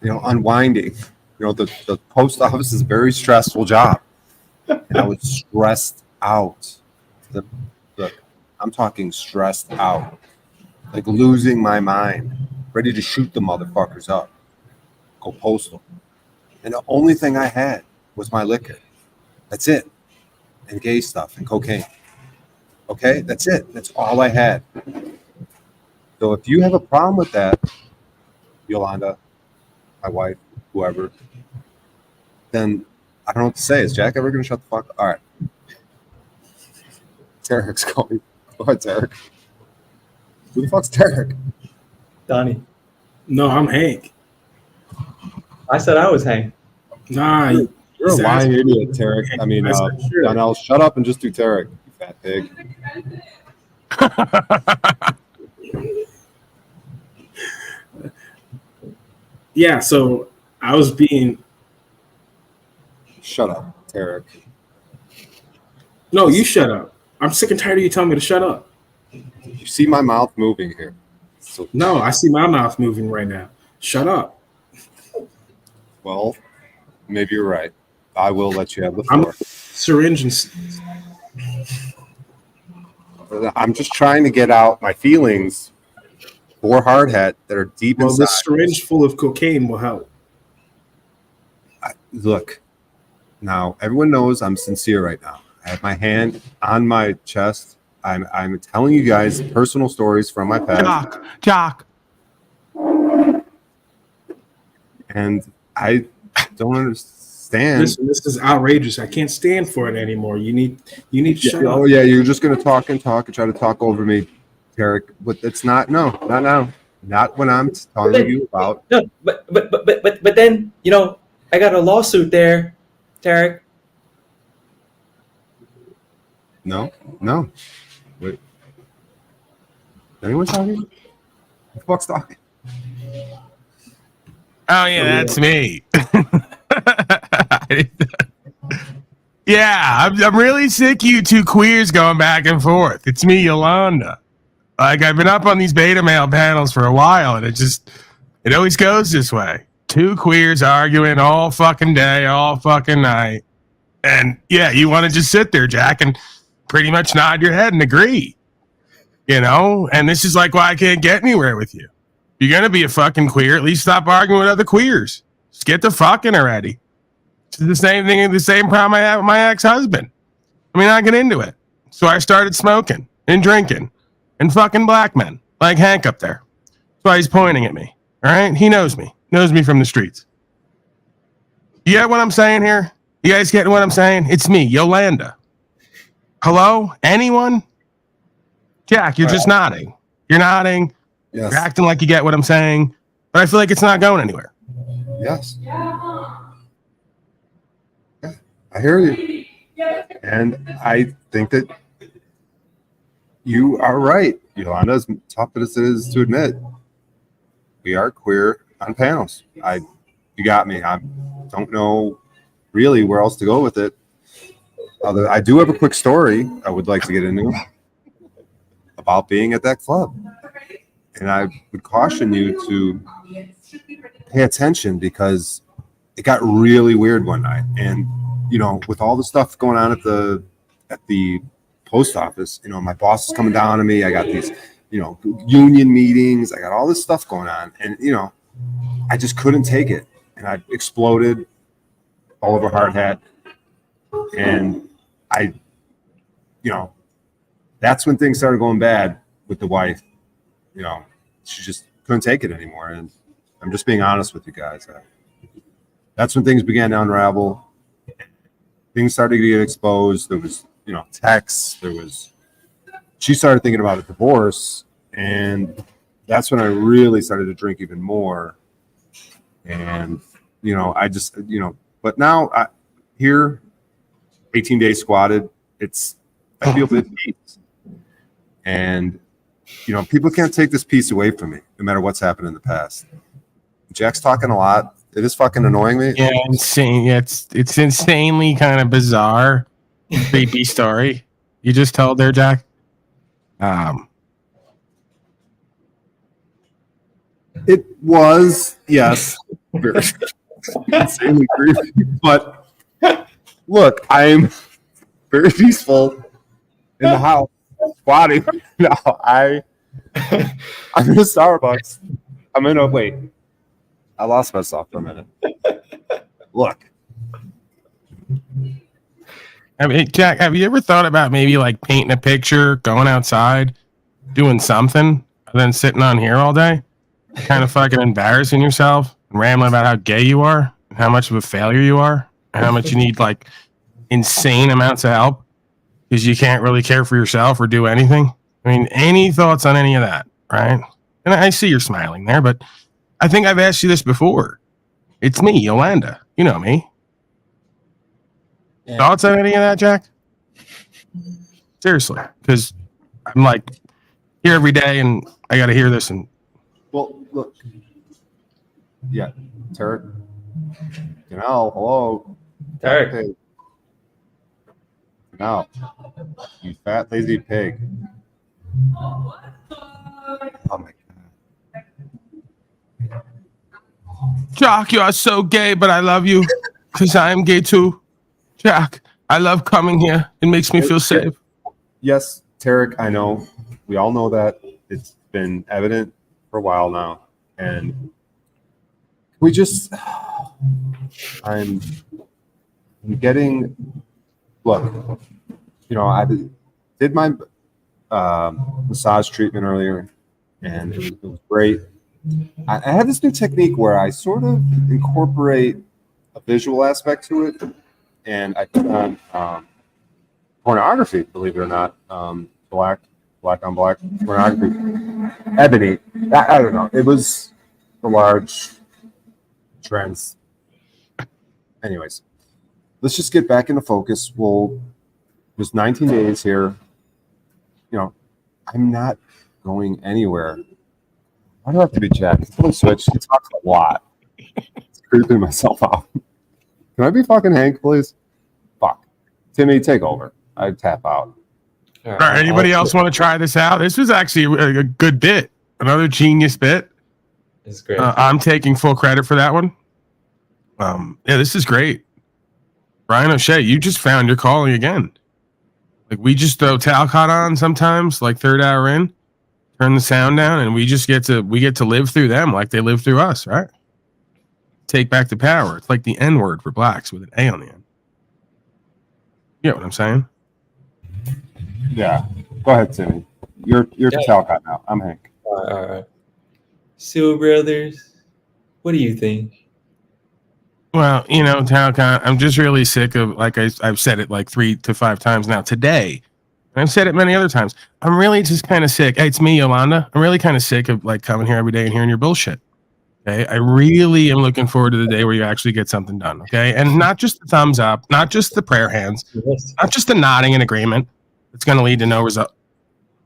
unwinding. The post office is a very stressful job, and I was stressed out. I'm talking stressed out, like losing my mind, ready to shoot the motherfuckers up. Go postal. And the only thing I had was my liquor. That's it. And gay stuff and cocaine. Okay? That's it. That's all I had. So if you have a problem with that, Yolanda, my wife, whoever, then I don't know what to say. Is Jack ever going to shut the fuck up? All right. Derek's going. Go ahead, Derek. Who the fuck's Derek? Donnie. No, I'm Hank. I said I was Hank. Nah, you're a lying idiot, Tarek. I mean, Donnell, shut up and just do Tarek, you fat pig. Yeah, so I was being. Shut up, Tarek. No, you shut up. I'm sick and tired of you telling me to shut up. You see my mouth moving here. So no, I see my mouth moving right now. Shut up. Well, maybe you're right. I will let you have the floor. Syringe I'm just trying to get out my feelings for Hardhead that are deep inside. This syringe full of cocaine will help. Look, now everyone knows I'm sincere right now. I have my hand on my chest. I'm telling you guys personal stories from my past. Jock. And I don't understand. Listen, this is outrageous. I can't stand for it anymore. You need to shut up. Oh yeah, you're just gonna talk and try to talk over me, Tarek. But it's not now. Not when I'm talking to you about. No, but then I got a lawsuit there, Tarek. No. Wait. Anyone talking? Who the fuck's talking? Oh yeah, that's me. Yeah, I'm really sick of you two queers going back and forth. It's me, Yolanda. Like, I've been up on these beta male panels for a while, and it always goes this way. Two queers arguing all fucking day, all fucking night. And yeah, you want to just sit there, Jack, and pretty much nod your head and agree. And this is like why I can't get anywhere with you. You're going to be a fucking queer, at least stop arguing with other queers. Just get the fucking already. It's the same thing, the same problem I have with my ex-husband. I mean, I get into it. So I started smoking and drinking and fucking black men, like Hank up there. That's why he's pointing at me. All right? He knows me from the streets. You get what I'm saying here? You guys getting what I'm saying? It's me, Yolanda. Hello? Anyone? Jack, you're just nodding. You're nodding. Yes. You're acting like you get what I'm saying. But I feel like it's not going anywhere. Yes. I hear you. And I think that you are right, Yolanda, as tough as it is to admit. We are queer on panels. You got me. I don't know really where else to go with it. Although I do have a quick story I would like to get into about being at that club. And I would caution you to pay attention because it got really weird one night. And, you know, with all the stuff going on at the post office, you know, my boss is coming down on me. I got these, you know, union meetings. I got all this stuff going on. And, you know, I just couldn't take it. And I exploded all over hard hat. And I, you know, that's when things started going bad with the wife. You know, she just couldn't take it anymore. And I'm just being honest with you guys. That's when things began to unravel. Things started to get exposed. There was, you know, texts. She started thinking about a divorce. And that's when I really started to drink even more. And, you know, I just, you know, but now here, 18 days squatted, I feel at peace. And, you know, people can't take this piece away from me, no matter what's happened in the past. Jack's talking a lot. It is fucking annoying me. Yeah, insane. Yeah, it's insanely kind of bizarre, creepy story you just told there, Jack. It was, yes, very insanely creepy. But look, I'm very peaceful in the house, squatting. No, I'm in a Starbucks. Wait. I lost myself for a minute. Look. I mean, Jack, have you ever thought about maybe like painting a picture, going outside, doing something, and then sitting on here all day? Kind of fucking embarrassing yourself and rambling about how gay you are, and how much of a failure you are, and how much you need like insane amounts of help because you can't really care for yourself or do anything. I mean, any thoughts on any of that, right? And I see you're smiling there, but I think I've asked you this before. It's me, Yolanda. You know me. Yeah. Thoughts on any of that, Jack? Seriously, because I'm like here every day and I got to hear this. And well, look. Yeah, Tarek. You know, hello. Tarek. Now, you fat, lazy pig. Oh my God. Jack, you are so gay, but I love you because I am gay too. Jack, I love coming here. It makes me feel safe. Yes, Tarek, I know. We all know that. It's been evident for a while now. And we just, I'm getting, look, you know, I did my massage treatment earlier, and it was great. I have this new technique where I sort of incorporate a visual aspect to it, and I put on pornography, believe it or not, black on black pornography, ebony. I don't know. It was a large trends. Anyways, let's just get back into focus. Well, there's 19 days here. You know, I'm not going anywhere. Why do I have to be Jack? Don't switch. He talks a lot. It's creeping myself out. Can I be fucking Hank, please? Fuck. Timmy, take over. I tap out. All right. Anybody else want to try this out? This was actually a good bit. Another genius bit. It's great. I'm taking full credit for that one. Yeah, this is great. Brian O'Shea, you just found your calling again. Like, we just throw Talcott on sometimes, like third hour in, turn the sound down, and we get to live through them like they live through us, right? Take back the power. It's like the N-word for blacks with an A on the end. You know what I'm saying? Yeah. Go ahead, Timmy. You're Talcott now. I'm Hank. All right. So, brothers, what do you think? Well, you know, Talcott, I'm just really sick of, like I've said it like 3 to 5 times now today. And I've said it many other times. I'm really just kind of sick. Hey, it's me, Yolanda. I'm really kind of sick of like coming here every day and hearing your bullshit. Okay, I really am looking forward to the day where you actually get something done. Okay, and not just the thumbs up, not just the prayer hands, not just the nodding in agreement. It's going to lead to no result.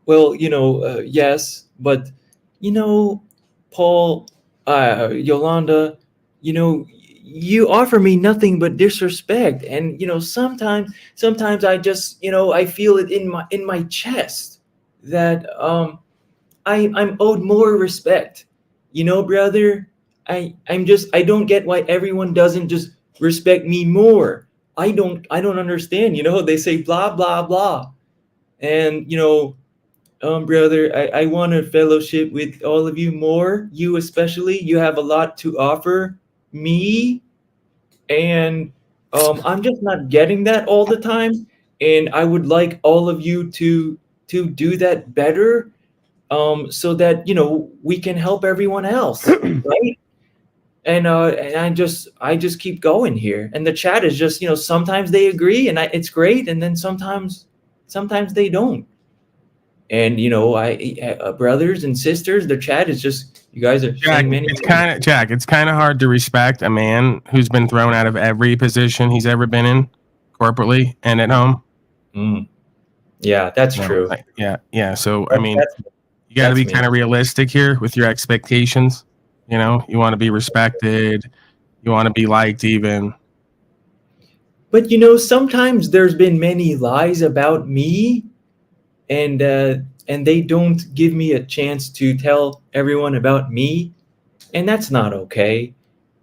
Well, yes, but Paul, Yolanda, you offer me nothing but disrespect, and sometimes I just, I feel it in my chest that I'm owed more respect. Brother, I don't get why everyone doesn't just respect me more. I don't understand. They say blah blah blah, and brother, I want a fellowship with all of you more. You especially, you have a lot to offer me, and I'm just not getting that all the time. And I would like all of you to do that better, so that we can help everyone else, right? And I just keep going here, and the chat is just sometimes they agree, and it's great, and then sometimes they don't. And brothers and sisters, the chat is just, you guys are Jack, saying many it's kind of hard to respect a man who's been thrown out of every position he's ever been in, corporately and at home. Yeah, that's true. Yeah. So I mean, you got to be kind of realistic here with your expectations. You want to be respected, you want to be liked, even. But sometimes there's been many lies about me, and they don't give me a chance to tell everyone about me, and that's not okay.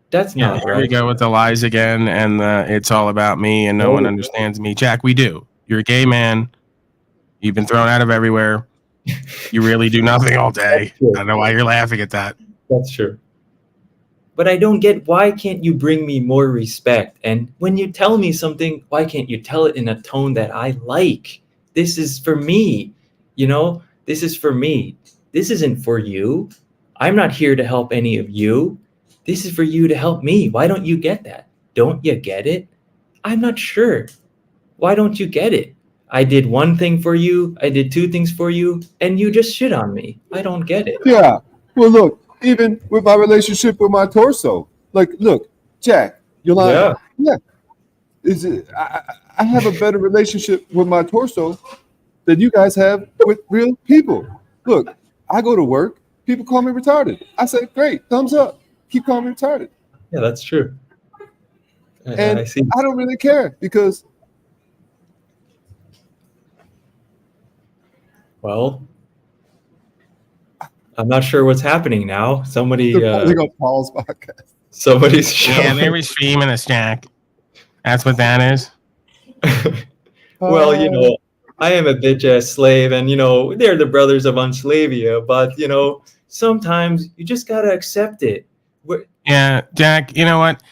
That's not Here right. we go with the lies again, and it's all about me, and no one understands me. Jack, we do. You're a gay man. You've been thrown out of everywhere. You really do nothing all day. I don't know why you're laughing at that. That's true. But I don't get, why can't you bring me more respect? And when you tell me something, why can't you tell it in a tone that I like? This is for me. This is for me. This isn't for you. I'm not here to help any of you. This is for you to help me. Why don't you get that? Don't you get it? I'm not sure. Why don't you get it? I did one thing for you. I did two things for you, and you just shit on me. I don't get it. Yeah. Well, look, even with my relationship with my torso, like, look, Jack, Yolanda, yeah. Is it? I have a better relationship with my torso than you guys have with real people. Look, I go to work. People call me retarded. I say, great, thumbs up. Keep calling me retarded. Yeah, that's true. And I don't really care because. Well, I'm not sure what's happening now. Somebody. Paul's podcast. Somebody's showing. Yeah, they were streaming us, Jack. That's what that is. Well, I am a bitch ass slave, and they're the brothers of Unslavia, but sometimes you just gotta accept it. Yeah, Jack, you know what?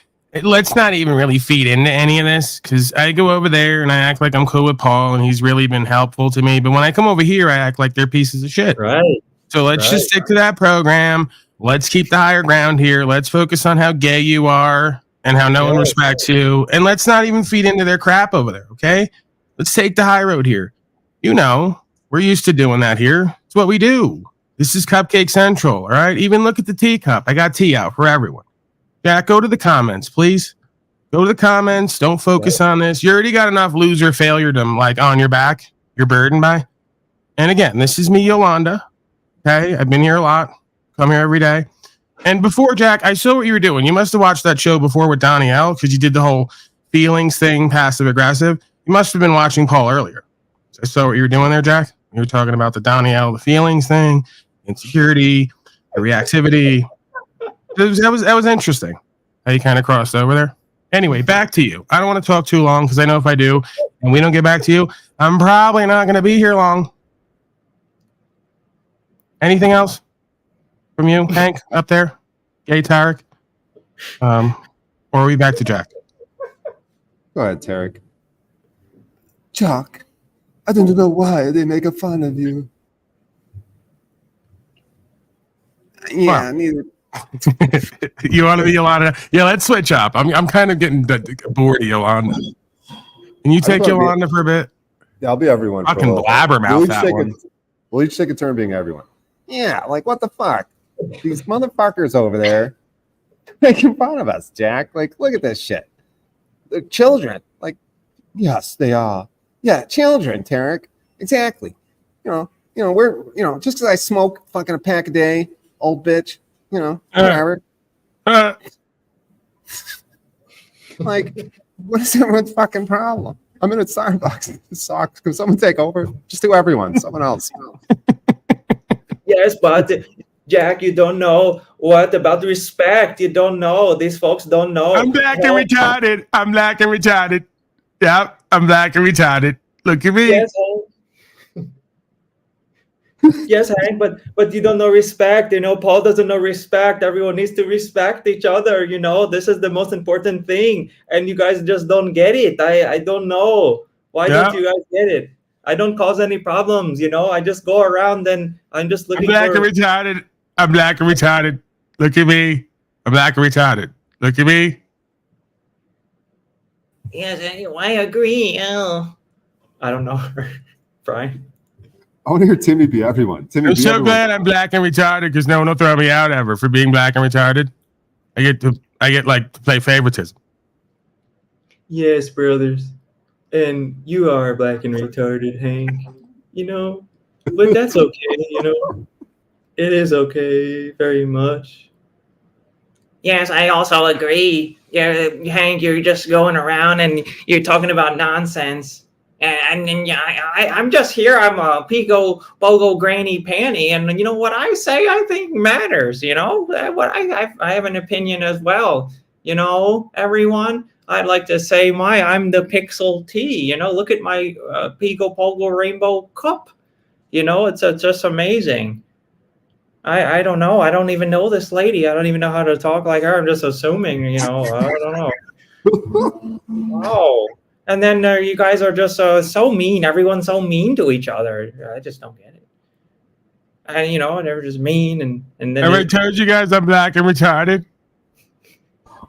Let's not even really feed into any of this, because I go over there and I act like I'm cool with Paul and he's really been helpful to me. But when I come over here, I act like they're pieces of shit. Right. So let's just stick to that program. Let's keep the higher ground here. Let's focus on how gay you are and how no one respects you. And let's not even feed into their crap over there, okay? Let's take the high road here. We're used to doing that here. It's what we do. This is Cupcake Central, all right? Even look at the teacup. I got tea out for everyone. Jack, go to the comments, please. Go to the comments. Don't focus on this. You already got enough loser failure-dom on your back. You're burdened by. And again, this is me, Yolanda. Okay? I've been here a lot. Come here every day. And before, Jack, I saw what you were doing. You must have watched that show before with Danielle, because you did the whole feelings thing, passive-aggressive. You must have been watching Paul earlier. So I saw what you were doing there, Jack. You were talking about the Danielle, the feelings thing, insecurity, the reactivity. That was interesting how you kind of crossed over there. Anyway, back to you. I don't want to talk too long, because I know if I do and we don't get back to you, I'm probably not going to be here long. Anything else from you, Hank, up there? Gay Tarek? Or are we back to Jack? Go ahead, Tarek. Chuck, I don't know why they make fun of you. Yeah, neither. You want to be Yolanda? Yeah, let's switch up. I'm kind of getting bored of Yolanda. Can you take Yolanda for a bit? Yeah, I'll be everyone. Fucking blabbermouth that one. We'll each take a turn being everyone. Yeah, like what the fuck? These motherfuckers over there making fun of us, Jack. Like, look at this shit. The children, like, yes, they are. Yeah, children, Tarek. Exactly. We're, just because I smoke fucking a pack a day, old bitch, whatever. Like, what is everyone's fucking problem? I'm in a Starbucks. It sucks. Can someone take over? Just do everyone. Someone else. Yes, but Jack, you don't know what about the respect. You don't know. These folks don't know. I'm black and retarded. I'm black and retarded. Yep, I'm black and retarded. Look at me. Yes, Hank. Yes, Hank, but you don't know respect. Paul doesn't know respect. Everyone needs to respect each other. This is the most important thing, and you guys just don't get it. I don't know. Why don't you guys get it? I don't cause any problems. I just go around and I'm just looking. I'm black and retarded. I'm black and retarded. Look at me. I'm black and retarded. Look at me. Yes, I agree. I don't know, Brian. I want to hear Timmy be everyone. Timmy, I'm so glad I'm black and retarded because no one will throw me out ever for being black and retarded. I get to play favoritism. Yes, brothers. And you are black and retarded, Hank. But that's okay, It is okay, very much. Yes, I also agree. Yeah, Hank, you're just going around and you're talking about nonsense. And I'm just here. I'm a Pico Bogo Granny Panty, and what I say, I think matters. What I have an opinion as well. Everyone. I'd like to say I'm the Pixel T. Look at my Pico Pogo Rainbow Cup. It's just amazing. I don't know. I don't even know this lady. I don't even know how to talk like her. I'm just assuming. I don't know. Oh. And then you guys are just so mean. Everyone's so mean to each other. I just don't get it. And they're just mean. And then I told you guys I'm black and retarded.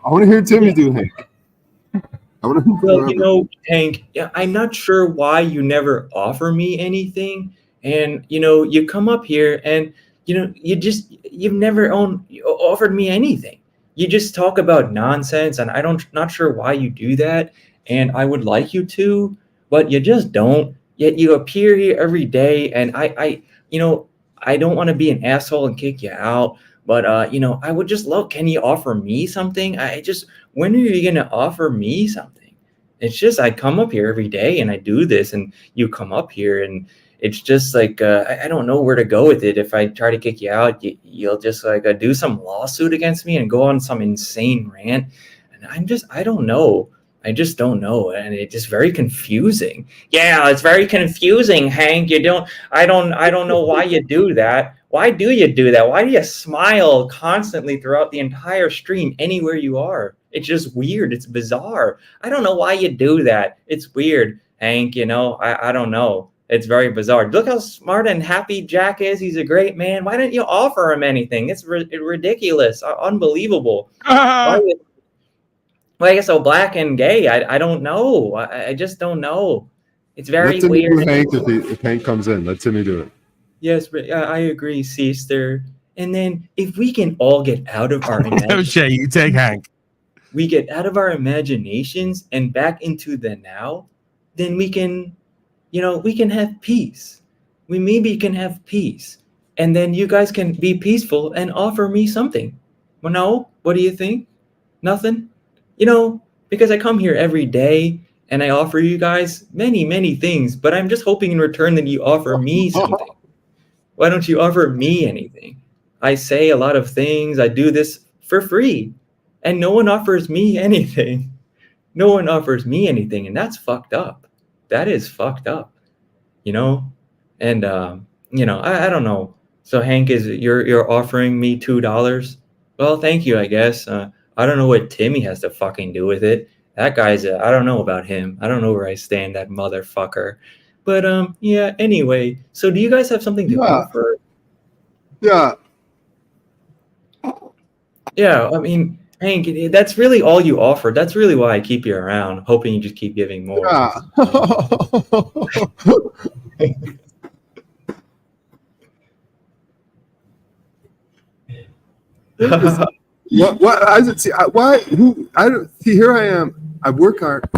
I want to hear Timmy do Hank. Well, Hank, I'm not sure why you never offer me anything. And you come up here and you've never offered me anything. You just talk about nonsense, and not sure why you do that. And I would like you to, but you just don't. Yet you appear here every day, and I don't want to be an asshole and kick you out, but I would just love. Can you offer me something? When are you gonna offer me something? It's just I come up here every day and I do this, and you come up here, and it's just like I don't know where to go with it. If I try to kick you out, you'll just do some lawsuit against me and go on some insane rant, and I don't know. I just don't know, and it's just very confusing. Yeah, it's very confusing, Hank. I don't know why you do that. Why do you do that? Why do you smile constantly throughout the entire stream anywhere you are? It's just weird. It's bizarre. I don't know why you do that. It's weird, Hank. I don't know. It's very bizarre. Look how smart and happy Jack is. He's a great man. Why didn't you offer him anything? It's ridiculous. Unbelievable. Why are you so black and gay? I don't know. I just don't know. It's very weird. Do Hank if Hank comes in. Let Timmy do it. Yes, but I agree, sister. And then if we can all get out of our Shay, you take Hank. We get out of our imaginations and back into the now, then we can, we can have peace. We maybe can have peace. And then you guys can be peaceful and offer me something. Well, no? What do you think? Nothing? Because I come here every day and I offer you guys many, many things, but I'm just hoping in return that you offer me something. Why don't you offer me anything? I say a lot of things. I do this for free, and no one offers me anything. No one offers me anything, and that's fucked up. That is fucked up, And I don't know. So Hank, you're offering me $2? Well, thank you, I guess. I don't know what Timmy has to fucking do with it. That guy's I don't know about him. I don't know where I stand, that motherfucker. But yeah, anyway. So do you guys have something to offer? Yeah. Yeah, I mean, Hank, that's really all you offer. That's really why I keep you around, hoping you just keep giving more. Yeah. What? I see. Why? Who? I don't see. Here I am. I work hard.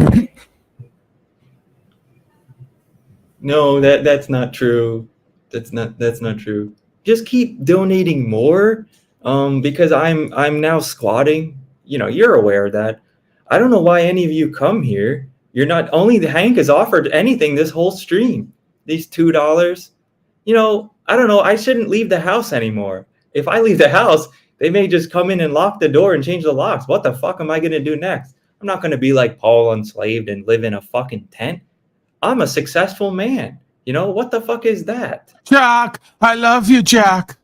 No, that's not true. That's not true. Just keep donating more. Because I'm now squatting. You know, you're aware of that. I don't know why any of you come here. You're not only the Hank has offered anything this whole stream. These $2. You know, I don't know. I shouldn't leave the house anymore. If I leave the house, they may just come in and lock the door and change the locks. What the fuck am I gonna do next? I'm not gonna be like Paul Unslaved and live in a fucking tent. I'm a successful man. You know, what the fuck is that? Jack, I love you, Jack.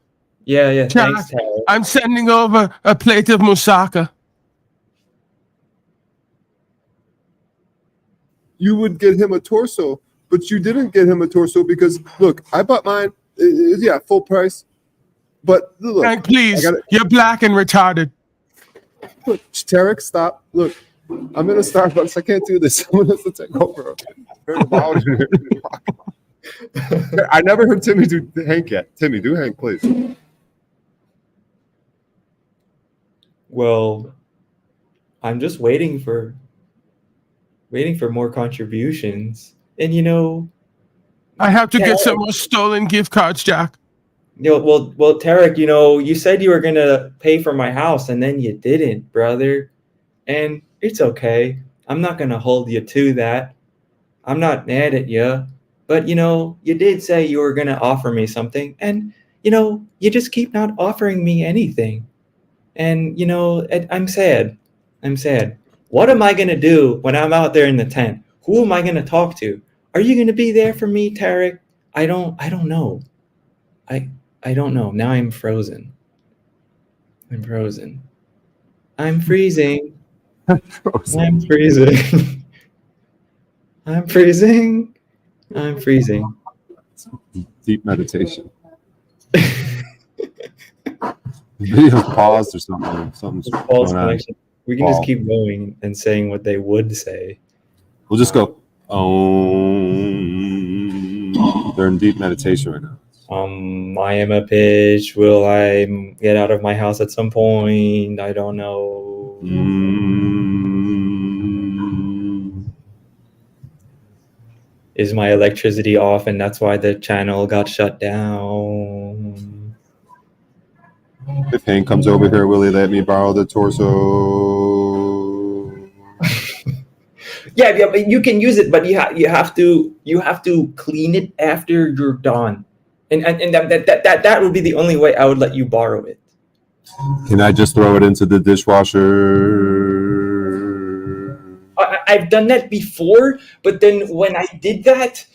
Yeah, Jack, thanks, Terry. I'm sending over a plate of moussaka. You would get him a torso, but you didn't get him a torso because look, I bought mine. Yeah, full price. But look, Frank, please, you're black and retarded. Look, Tarek, stop. Look, I'm in a Starbucks. I can't do this. Someone has to take over. I never heard Timmy do Hank yet. Timmy, do Hank, please. Well, I'm just waiting for more contributions. And you know, I have to get some more stolen gift cards, Jack. You know, well, Tarek, you know, you said you were gonna pay for my house, and then you didn't, brother. And it's okay. I'm not gonna hold you to that. I'm not mad at you, but you know, you did say you were gonna offer me something, and you know, you just keep not offering me anything. And you know, I'm sad. I'm sad. What am I gonna do when I'm out there in the tent? Who am I gonna talk to? Are you gonna be there for me, Tarek? I don't know. I don't know. Now I'm frozen. I'm frozen. I'm freezing. I'm freezing. I'm freezing. I'm freezing. Deep meditation. The video paused or something. Something's False going on. connection. We can just keep going and saying what they would say. We'll just go. They're in deep meditation right now. I am a bitch. Will I get out of my house at some point? I don't know. Is my electricity off and that's why the channel got shut down? If Hank comes over here, will he let me borrow the torso? Yeah, but you can use it, but you have to clean it after you're done. And that would be the only way I would let you borrow it. Can I just throw it into the dishwasher? I've done that before, but then when I did that,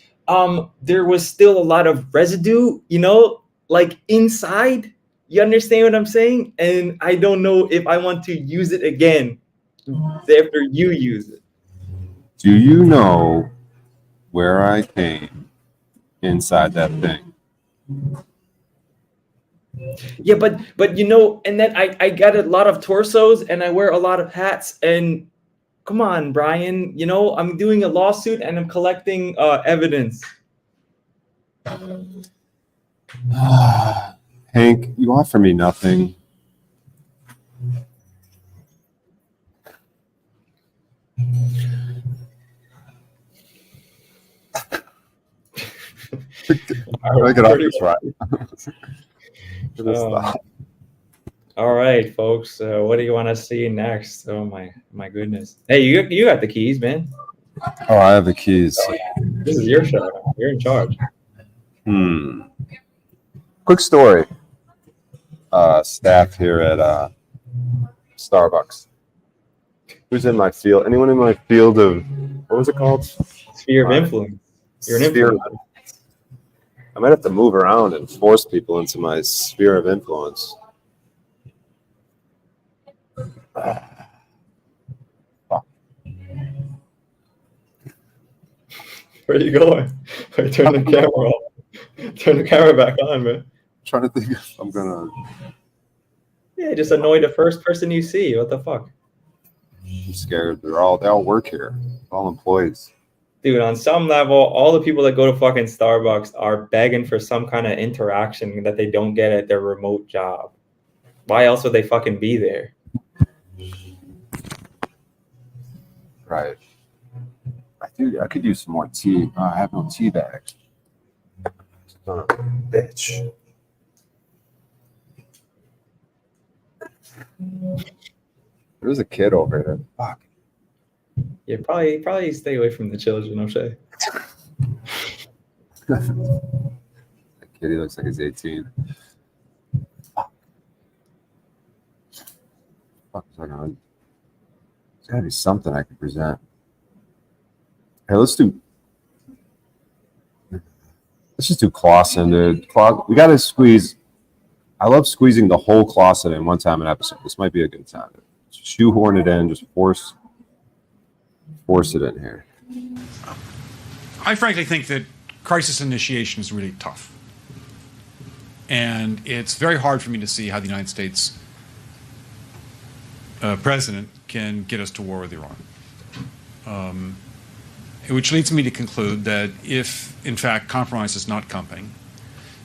there was still a lot of residue, you know, like inside. You understand what I'm saying? And I don't know if I want to use it again after you use it. Do you know where I came inside that thing? Yeah, but you know, and then I got a lot of torsos and I wear a lot of hats, and come on, Brian, you know, I'm doing a lawsuit and I'm collecting evidence. Hank, you offer me nothing. I get off this right. All right, folks. What do you want to see next? Oh my goodness! Hey, you got the keys, man. Oh, I have the keys. This is your show. You're in charge. Quick story. Staff here at Starbucks. Who's in my field? Anyone in my field of, what was it called? Sphere of influence. You're an Sphere. influencer. I might have to move around and force people into my sphere of influence. Where are you going? Turn the camera off. Turn the camera back on, man. I'm trying to think if I'm gonna. Yeah, just annoy the first person you see. What the fuck? I'm scared. They all work here. All employees. Dude, on some level, all the people that go to fucking Starbucks are begging for some kind of interaction that they don't get at their remote job. Why else would they fucking be there? Right. I could use some more tea. I have no tea bags. Son of a bitch. There's a kid over there. Fuck. Yeah, probably stay away from the children, O'Shea. That kid, he looks like he's 18. Fuck, there's gotta be something I can present. Hey, let's just do Clausen, dude. We gotta squeeze. I love squeezing the whole Clausen in one time an episode. This might be a good time. Shoehorn it in, just force it in here. I frankly think that crisis initiation is really tough. And it's very hard for me to see how the United States president can get us to war with Iran. Which leads me to conclude that if, in fact, compromise is not coming,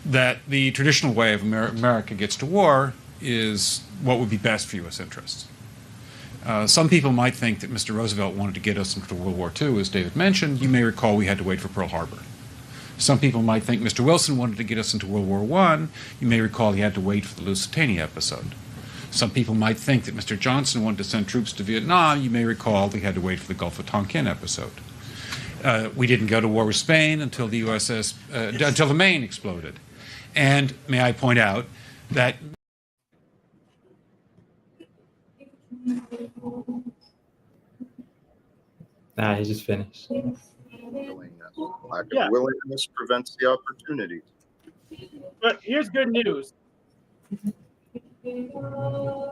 that the traditional way of America gets to war is what would be best for U.S. interests. Some people might think that Mr. Roosevelt wanted to get us into World War II, as David mentioned. You may recall we had to wait for Pearl Harbor. Some people might think Mr. Wilson wanted to get us into World War I. You may recall he had to wait for the Lusitania episode. Some people might think that Mr. Johnson wanted to send troops to Vietnam. You may recall he had to wait for the Gulf of Tonkin episode. We didn't go to war with Spain until the until the Maine exploded. And may I point out that Nah, he just finished. Lack of willingness prevents the opportunity. But here's good news.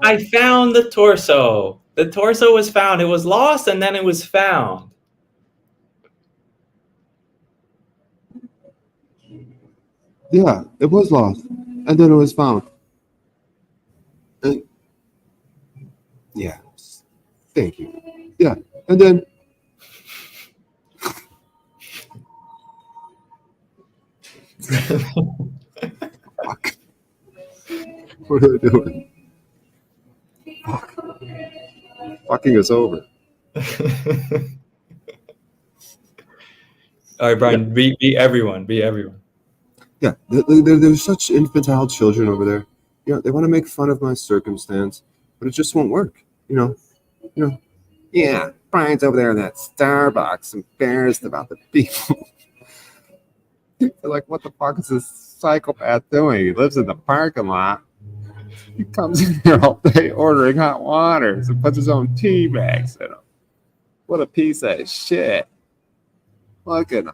I found the torso. The torso was found. It was lost and then it was found. Yeah, it was lost, and then it was found. Yeah, thank you. Yeah, and then fuck. What are they doing? Fuck. Fucking us over. All right, Brian, be everyone. Be everyone. Yeah, there's such infantile children over there. You know, they want to make fun of my circumstance, but it just won't work. You know. Yeah, Brian's over there in that Starbucks, embarrassed about the people. They're like, what the fuck is this psychopath doing? He lives in the parking lot. He comes in here all day ordering hot waters and puts his own tea bags in them. What a piece of shit. Look at him.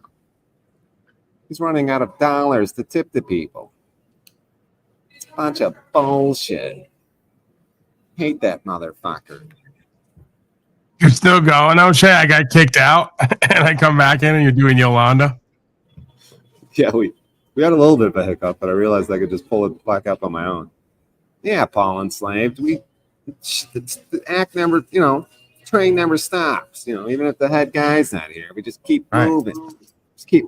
He's running out of dollars to tip the people. It's a bunch of bullshit. Hate that motherfucker. You're still going, O'Shea? I got kicked out, and I come back in, and you're doing Yolanda? Yeah, we had a little bit of a hiccup, but I realized I could just pull it back up on my own. Yeah, Paul Unslaved. It's the act never, train never stops. Even if the head guy's not here, we just keep moving. Just keep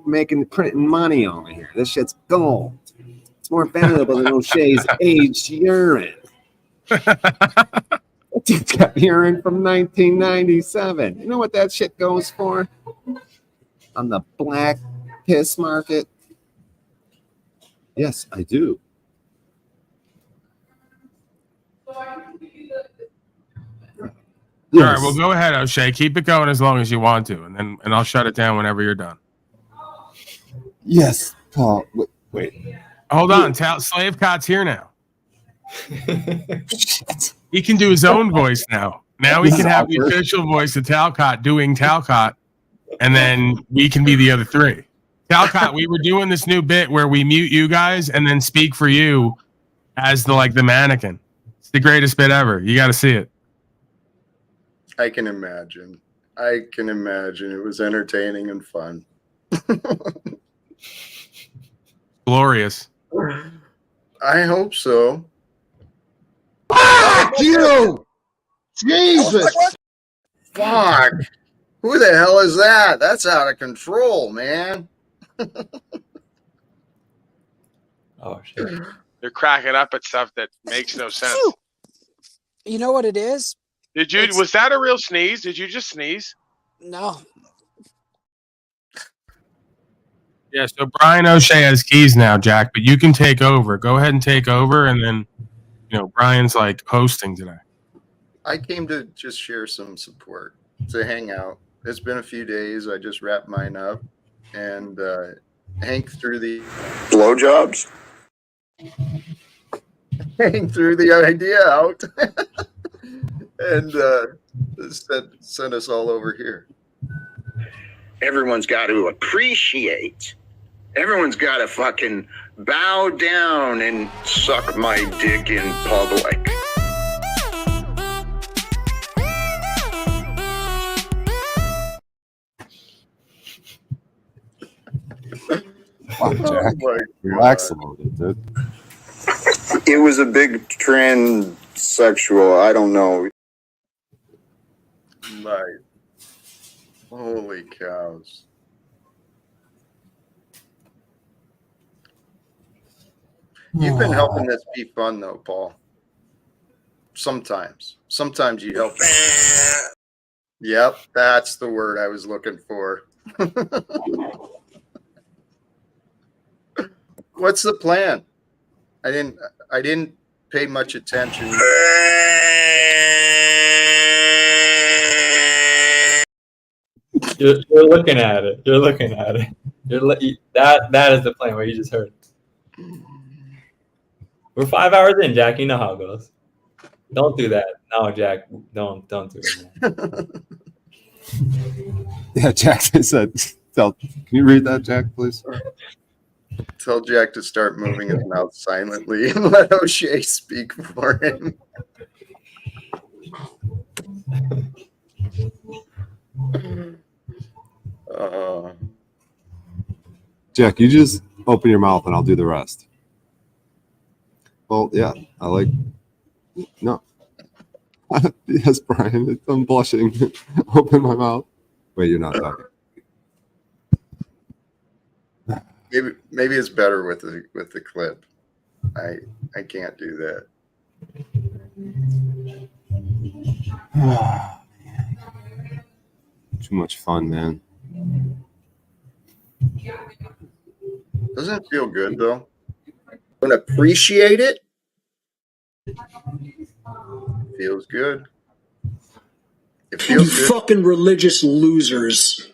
printing money over here. This shit's gold. It's more valuable than O'Shea's aged urine. Dude's got urine from 1997. You know what that shit goes for? On the black piss market? Yes, I do. All right, well, go ahead, O'Shea. Keep it going as long as you want to, and I'll shut it down whenever you're done. Yes, Paul. Wait. Hold on. Slave Cot's here now. He can do his own voice now. Now we can have the official voice of Talcott doing Talcott, and then we can be the other three. Talcott, we were doing this new bit where we mute you guys and then speak for you as the mannequin. It's the greatest bit ever. You got to see it. I can imagine. It was entertaining and fun. Glorious. I hope so. Fuck you! Jesus! Fuck! Who the hell is that? That's out of control, man. Oh shit! They're cracking up at stuff that makes no sense. You know what it is? Was that a real sneeze? Did you just sneeze? No. Yeah, so Brian O'Shea has keys now, Jack, but you can take over. Go ahead and take over, and then, Brian's like hosting today. I came to just share some support, to hang out. It's been a few days. I just wrapped mine up and hang through the Blowjobs? hang through the idea out and send us all over here. Everyone's got to appreciate. Everyone's got to fucking bow down and suck my dick in public. Fuck, Jack. Relax a little bit, dude. It was a big transsexual. I don't know. My holy cows. You've been helping this be fun though, Paul. Sometimes you help. Yep, that's the word I was looking for. What's the plan? I didn't pay much attention. You're looking at it. You're looking at it. That is the plan. What you just heard. We're 5 hours in, Jack. You know how it goes. Don't do that. No, Jack. Don't do it. Yeah, Jack said. Can you read that, Jack, please? Tell Jack to start moving his mouth silently and let O'Shea speak for him. Jack, you just open your mouth and I'll do the rest. Well, yeah, I like. No. Yes, Brian, I'm blushing. Open my mouth. Wait, you're not talking. Maybe it's better with the clip. I can't do that. Too much fun, man. Doesn't it feel good though? Don't appreciate it. Feels good. It You feels good. fucking religious losers.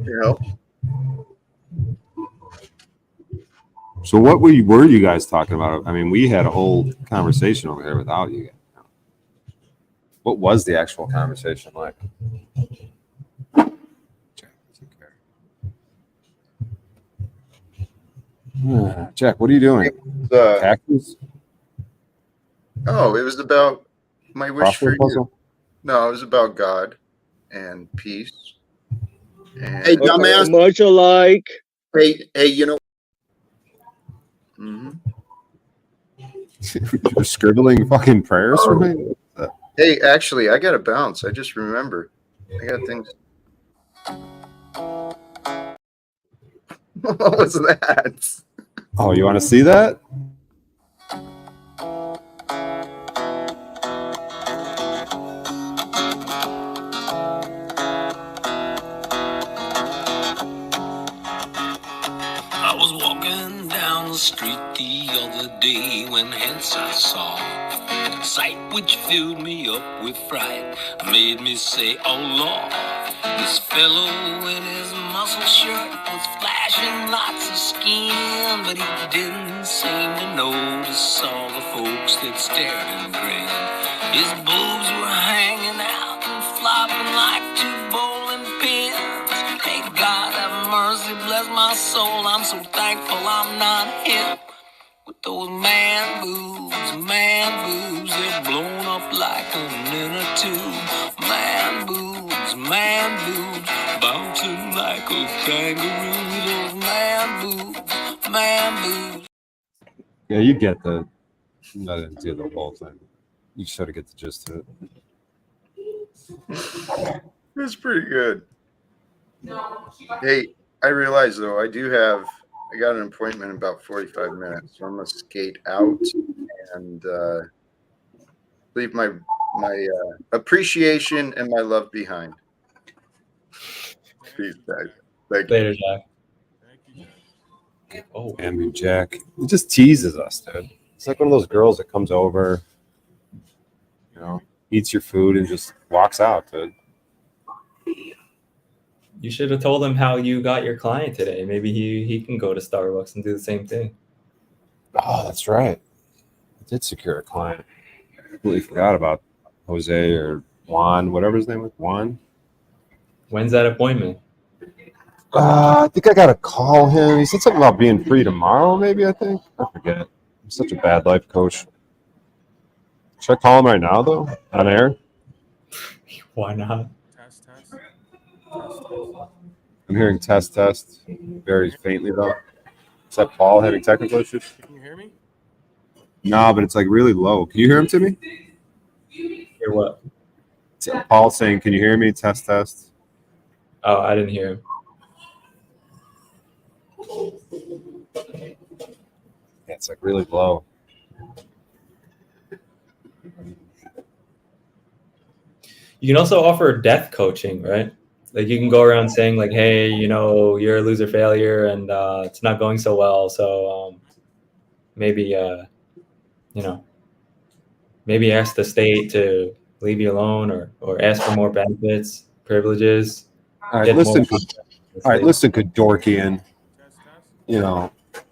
Yeah. So what were you guys talking about? I mean, we had a whole conversation over here without you guys. What was the actual conversation like? Jack, what are you doing? Cactus? Oh, it was about my wish for Crossword puzzle? you. No, it was about God and peace. And Hey, dumbass. Much alike. Hey, you know. You're scribbling fucking prayers for me? Hey, actually, I got to bounce. I just remembered. I got things. What was that? Oh, you want to see that? I was walking down the street the other day when hence I saw a sight which filled me up with fright, made me say, oh Lord. This fellow in his muscle shirt was flashing lots of skin, but he didn't seem to notice all the folks that stared and grinned. His boobs were hanging out and flopping like two bowling pins. Hey God have mercy, bless my soul, I'm so thankful I'm not him. With those man boobs, they're blown up like a inner tube. Man boobs, bouncing like a kangaroo. Those man boobs. Yeah, you get the. I didn't do the whole thing. You should have get the gist of it. It's pretty good. Hey, I realize though, I got an appointment in about 45 minutes, so I'm gonna skate out and leave my appreciation and my love behind. Peace, guys. Thank you. Later, Jack. Oh, Ambu Jack. He just teases us, dude. It's like one of those girls that comes over, you know, eats your food and just walks out, dude. You should have told him how you got your client today. Maybe he can go to Starbucks and do the same thing. Oh, that's right. I did secure a client. I completely forgot about Jose or Juan, whatever his name was. Juan. When's that appointment? I think I gotta call him. He said something about being free tomorrow, maybe, I think. I forget. I'm such a bad life coach. Should I call him right now, though? On air? Why not? I'm hearing test, very faintly, though. Is that Paul having technical issues? Can you hear me? No, but it's like really low. Can you hear him, Timmy? Hear what? Paul saying, can you hear me? Test. Oh, I didn't hear him. Yeah, it's like really low. You can also offer death coaching, right? Like you can go around saying like, hey, you know, you're a loser failure and it's not going so well. So maybe, you know, maybe ask the state to leave you alone or ask for more benefits, privileges. All right, listen, good Dorkian. You know, if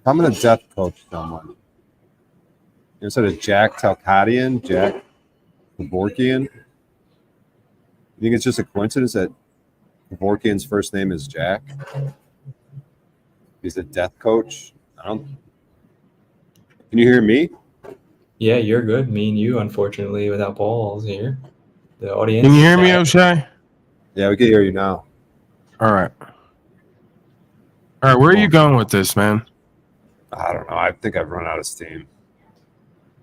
I'm going to death coach someone, instead of Jack Talcottian, Jack Kevorkian, you think it's just a coincidence that Kevorkian's first name is Jack? He's a death coach? Can you hear me? Yeah, you're good. Me and you, unfortunately, without balls here. The audience. Can you hear me, O'Shea? Yeah, we can hear you now. All right. All right, where are you going with this, man? I don't know. I think I've run out of steam.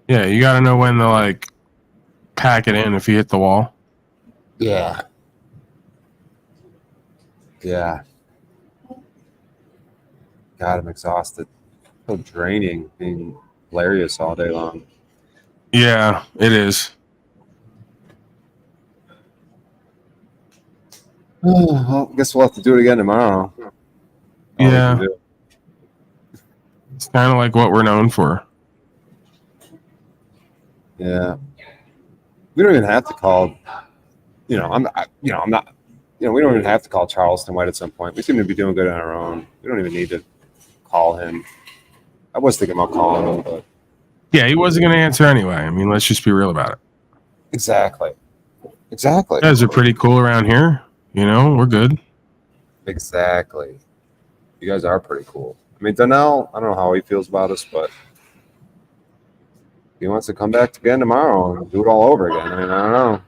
Yeah, you got to know when to, like, pack it in if you hit the wall. Yeah. Yeah. God, I'm exhausted. So draining being hilarious all day long. Yeah, it is. Well, I guess we'll have to do it again tomorrow. Yeah. It's kind of like what we're known for. Yeah. We don't even have to call, we don't even have to call Charleston White at some point. We seem to be doing good on our own. We don't even need to call him. I was thinking about calling him, but Yeah, he wasn't going to answer anyway. I mean, let's just be real about it. Exactly. You guys are pretty cool around here. You know, we're good. Exactly. You guys are pretty cool. I mean, Donnell, I don't know how he feels about us, but he wants to come back again tomorrow and do it all over again. I mean, I don't know.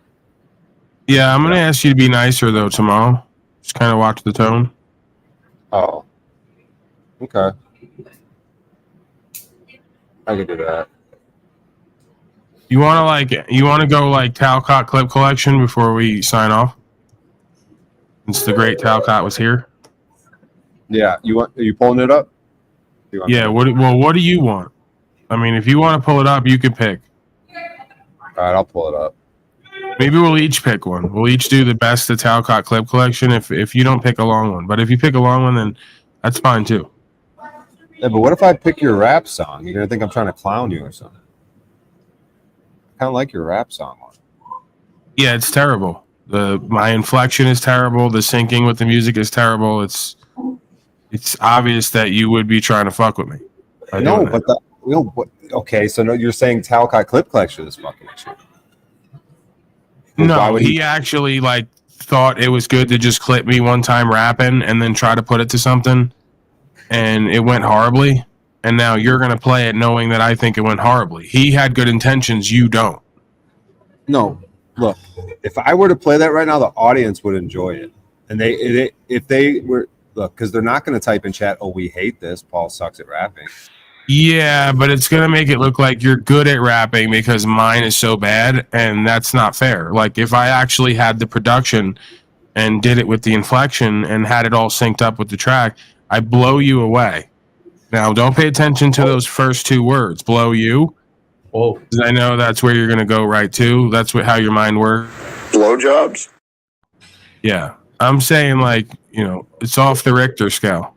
Yeah, I'm going to ask you to be nicer, though, tomorrow. Just kind of watch the tone. Oh. Okay. I could do that. You want to go like Talcott clip collection before we sign off? Since the great Talcott was here. Yeah, are you pulling it up? Yeah. What do you want? I mean, if you want to pull it up, you can pick. All right, I'll pull it up. Maybe we'll each pick one. We'll each do the best of Talcott clip collection. If you don't pick a long one, but if you pick a long one, then that's fine too. Yeah, but what if I pick your rap song? You're gonna think I'm trying to clown you or something. I kind of like your rap song one. Yeah, it's terrible. My inflection is terrible. The syncing with the music is terrible. It's obvious that you would be trying to fuck with me. No, but okay, so no, you're saying Talcott clip collection is fucking shit. No, he actually like thought it was good to just clip me one time rapping and then try to put it to something, and it went horribly. And now you're gonna play it knowing that I think it went horribly. He had good intentions. You don't. No, look. If I were to play that right now, the audience would enjoy it, and if they were because they're not going to type in chat, "Oh, we hate this. Paul sucks at rapping." Yeah, but it's gonna make it look like you're good at rapping because mine is so bad, and that's not fair. Like if I actually had the production and did it with the inflection and had it all synced up with the track, I blow you away. Now, don't pay attention to those first two words. Blow you. Whoa. 'Cause I know that's where you're gonna go right to. That's how your mind works. Blowjobs? Yeah. I'm saying, like, it's off the Richter scale.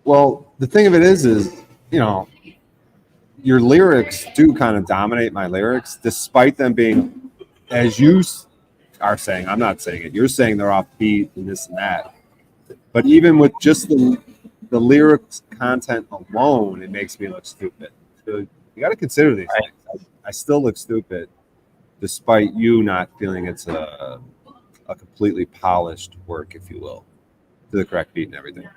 Well, the thing of it is, your lyrics do kind of dominate my lyrics, despite them being, as you are saying, I'm not saying it. You're saying they're off beat and this and that. But even with just the lyrics content alone, it makes me look stupid. So you got to consider these things. I still look stupid, despite you not feeling it's a completely polished work, if you will, to the correct beat and everything.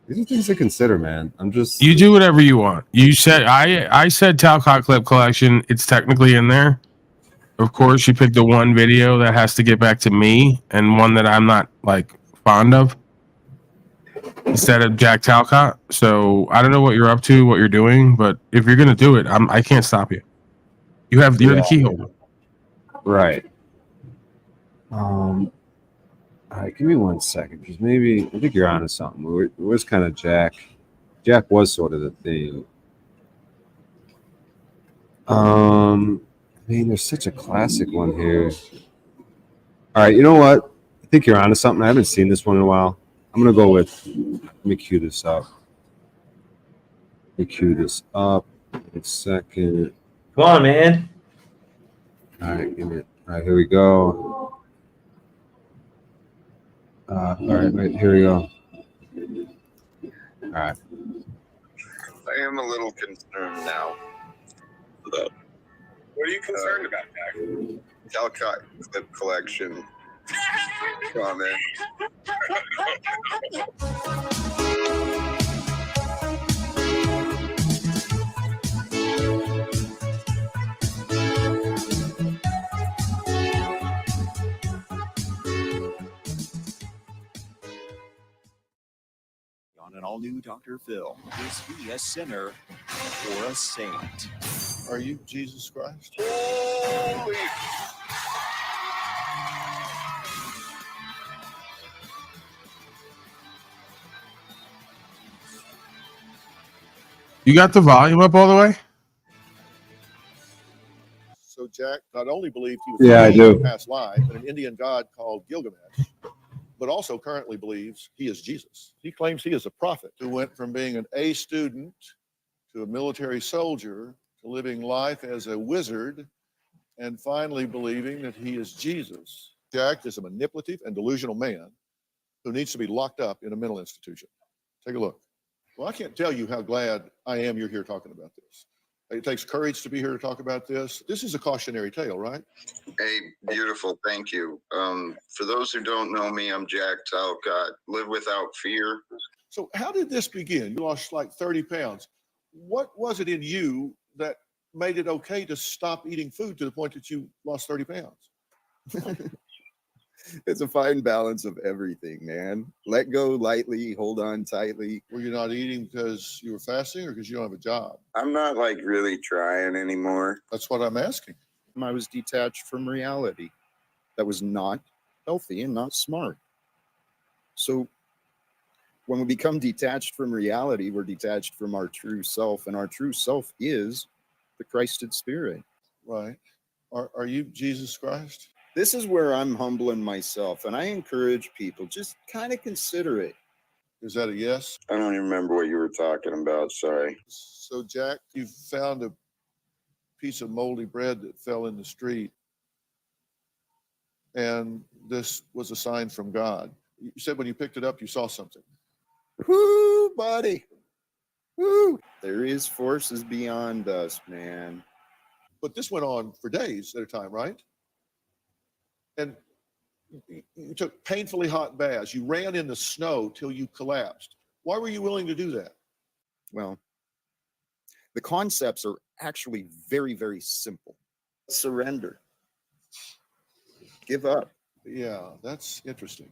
These are things to consider, man. You do whatever you want. You said I said Talcott clip collection. It's technically in there. Of course, you picked the one video that has to get back to me and one that I'm not like fond of instead of Jack Talcott. So I don't know what you're up to, what you're doing, but if you're gonna do it, I can't stop you. You're the key holder. Right. All right, give me 1 second, because maybe I think you're onto something. It was kind of Jack. Jack was sort of the theme. I mean, there's such a classic one here. All right, you know what? I think you're onto something. I haven't seen this one in a while. I'm gonna go with. Let me cue this up. Let me cue this up. 1 second. Come on, man. All right, give me it. All right, here we go. All right, wait, here we go. All right. I am a little concerned now. What are you concerned about, Jack? Talcott clip collection comment. On an all-new Dr. Phil, is he a sinner or a saint? Are you Jesus Christ? Holy. You got the volume up all the way? So Jack not only believed he was Yeah, I do. in a past life and an Indian god called Gilgamesh, but also currently believes he is Jesus. He claims he is a prophet who went from being an A student to a military soldier to living life as a wizard and finally believing that he is Jesus. Jack is a manipulative and delusional man who needs to be locked up in a mental institution. Take a look. Well, I can't tell you how glad I am you're here talking about this. It takes courage to be here to talk about this. This is a cautionary tale, right? Hey, beautiful. Thank you. For those who don't know me, I'm Jack Talcott. Live without fear. So how did this begin? You lost like 30 pounds. What was it in you that made it okay to stop eating food to the point that you lost 30 pounds? It's a fine balance of everything, man. Let go lightly, hold on tightly. Were you not eating because you were fasting or because you don't have a job? I'm not like really trying anymore. That's what I'm asking. I was detached from reality. That was not healthy and not smart. So when we become detached from reality, we're detached from our true self, and our true self is the Christed Spirit. Right. Are you Jesus Christ? This is where I'm humbling myself, and I encourage people, just kind of consider it. Is that a yes? I don't even remember what you were talking about. Sorry. So, Jack, you found a piece of moldy bread that fell in the street, and this was a sign from God. You said when you picked it up, you saw something. Woo, buddy. Woo. There is forces beyond us, man. But this went on for days at a time, right? And you took painfully hot baths. You ran in the snow till you collapsed. Why were you willing to do that? Well, the concepts are actually very, very simple. Surrender. Give up. Yeah, that's interesting.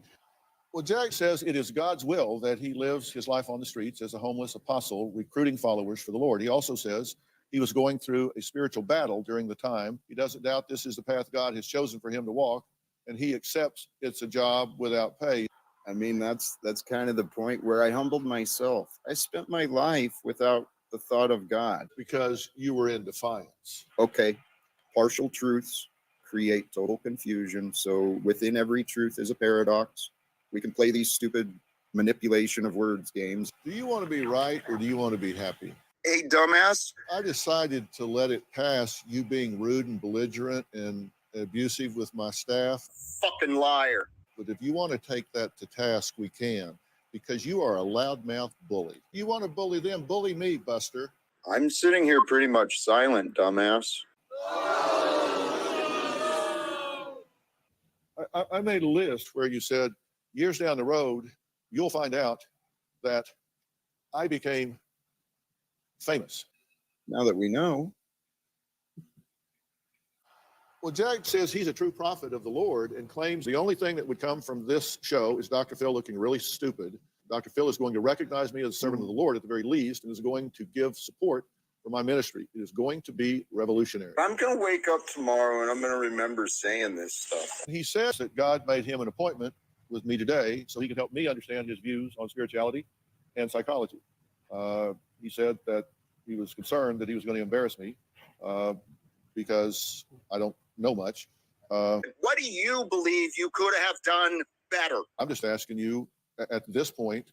Well, Jack says it is God's will that he lives his life on the streets as a homeless apostle, recruiting followers for the Lord. He also says he was going through a spiritual battle during the time. He doesn't doubt this is the path God has chosen for him to walk, and he accepts it's a job without pay. I mean, that's kind of the point where I humbled myself. I spent my life without the the thought of God. Because you were in defiance. Okay, partial truths create total confusion. So within every truth is a paradox. We can play these stupid manipulation of words games. Do you want to be right or do you want to be happy? Hey, dumbass. I decided to let it pass, you being rude and belligerent and abusive with my staff. Fucking liar. But if you want to take that to task, we can, because you are a loudmouth bully. You want to bully them, bully me, Buster. I'm sitting here pretty much silent, dumbass. I made a list where you said, years down the road, you'll find out that I became famous. Now that we know. Well, Jack says he's a true prophet of the Lord and claims the only thing that would come from this show is Dr. Phil looking really stupid. Dr. Phil is going to recognize me as a servant of the Lord at the very least and is going to give support for my ministry. It is going to be revolutionary. I'm going to wake up tomorrow and I'm going to remember saying this stuff. He says that God made him an appointment with me today so he can help me understand his views on spirituality and psychology. He said that he was concerned that he was going to embarrass me because I don't know much. What do you believe you could have done better? I'm just asking you, at this point,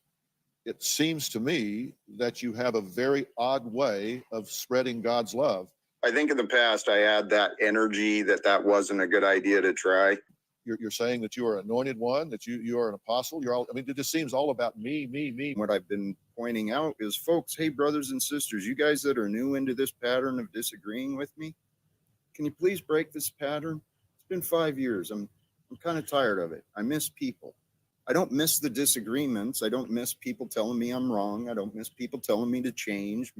it seems to me that you have a very odd way of spreading God's love. I think in the past I had that energy that wasn't a good idea to try. You're saying that you are anointed one, that you are an apostle. It just seems all about me. What I've been pointing out is, folks, hey, brothers and sisters, you guys that are new into this pattern of disagreeing with me, can you please break this pattern? It's been 5 years. I'm kind of tired of it. I miss people. I don't miss the disagreements. I don't miss people telling me I'm wrong. I don't miss people telling me to change.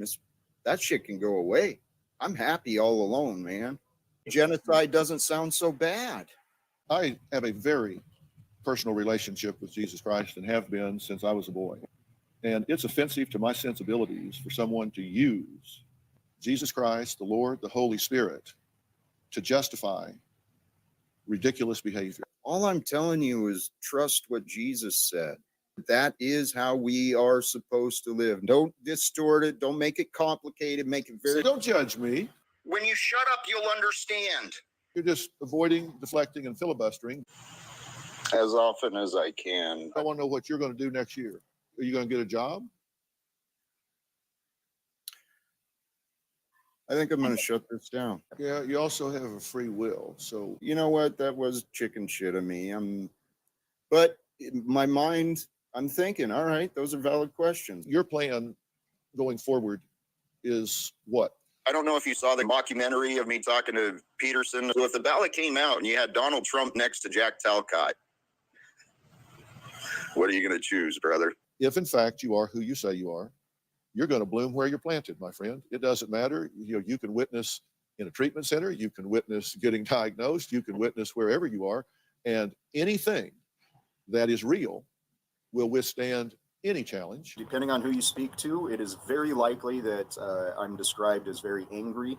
That shit can go away. I'm happy all alone, man. Genocide doesn't sound so bad. I have a very personal relationship with Jesus Christ and have been since I was a boy. And it's offensive to my sensibilities for someone to use Jesus Christ, the Lord, the Holy Spirit, to justify ridiculous behavior. All I'm telling you is trust what Jesus said. That is how we are supposed to live. Don't distort it. Don't make it complicated. Make it very... So don't judge me. When you shut up, you'll understand. You're just avoiding, deflecting, and filibustering. As often as I can. I want to know what you're going to do next year. Are you going to get a job? I think I'm going to shut this down. Yeah, you also have a free will. So you know what? That was chicken shit of me. But in my mind, I'm thinking, all right, those are valid questions. Your plan going forward is what? I don't know if you saw the documentary of me talking to Peterson. So if the ballot came out and you had Donald Trump next to Jack Talcott, what are you going to choose, brother? If in fact you are who you say you are, you're going to bloom where you're planted, my friend. It doesn't matter. You can witness in a treatment center. You can witness getting diagnosed. You can witness wherever you are. And anything that is real will withstand any challenge. Depending on who you speak to, it is very likely that I'm described as very angry.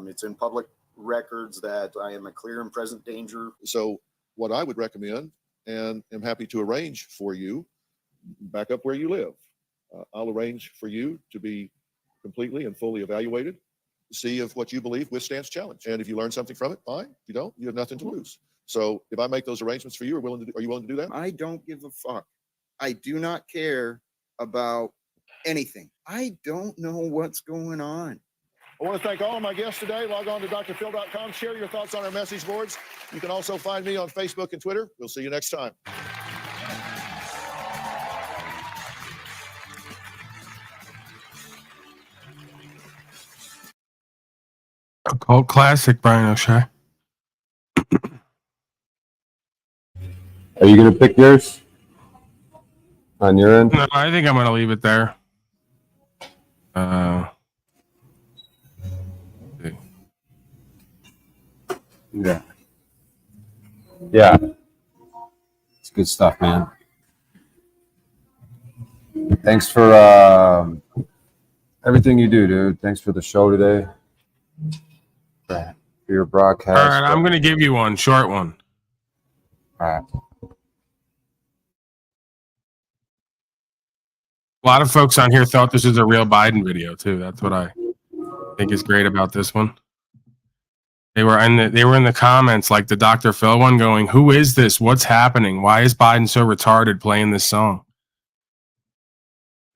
It's in public records that I am a clear and present danger. So what I would recommend, and am happy to arrange for you, back up where you live. I'll arrange for you to be completely and fully evaluated, see if what you believe withstands challenge. And if you learn something from it, fine. If you don't, you have nothing to lose. So if I make those arrangements for you, are you willing to do that? I don't give a fuck. I do not care about anything. I don't know what's going on. I want to thank all of my guests today. Log on to drphil.com. Share your thoughts on our message boards. You can also find me on Facebook and Twitter. We'll see you next time. A cult classic, Brian O'Shea. Are you going to pick yours on your end? No, I think I'm going to leave it there. Yeah. Yeah. It's good stuff, man. Thanks for everything you do, dude. Thanks for the show today. For your broadcast. All right, I'm going to give you one, short one. All right. A lot of folks on here thought this was a real Biden video too. That's what I think is great about this one. They were in the comments, like the Dr. Phil one, going, "Who is this? What's happening? Why is Biden so retarded playing this song?"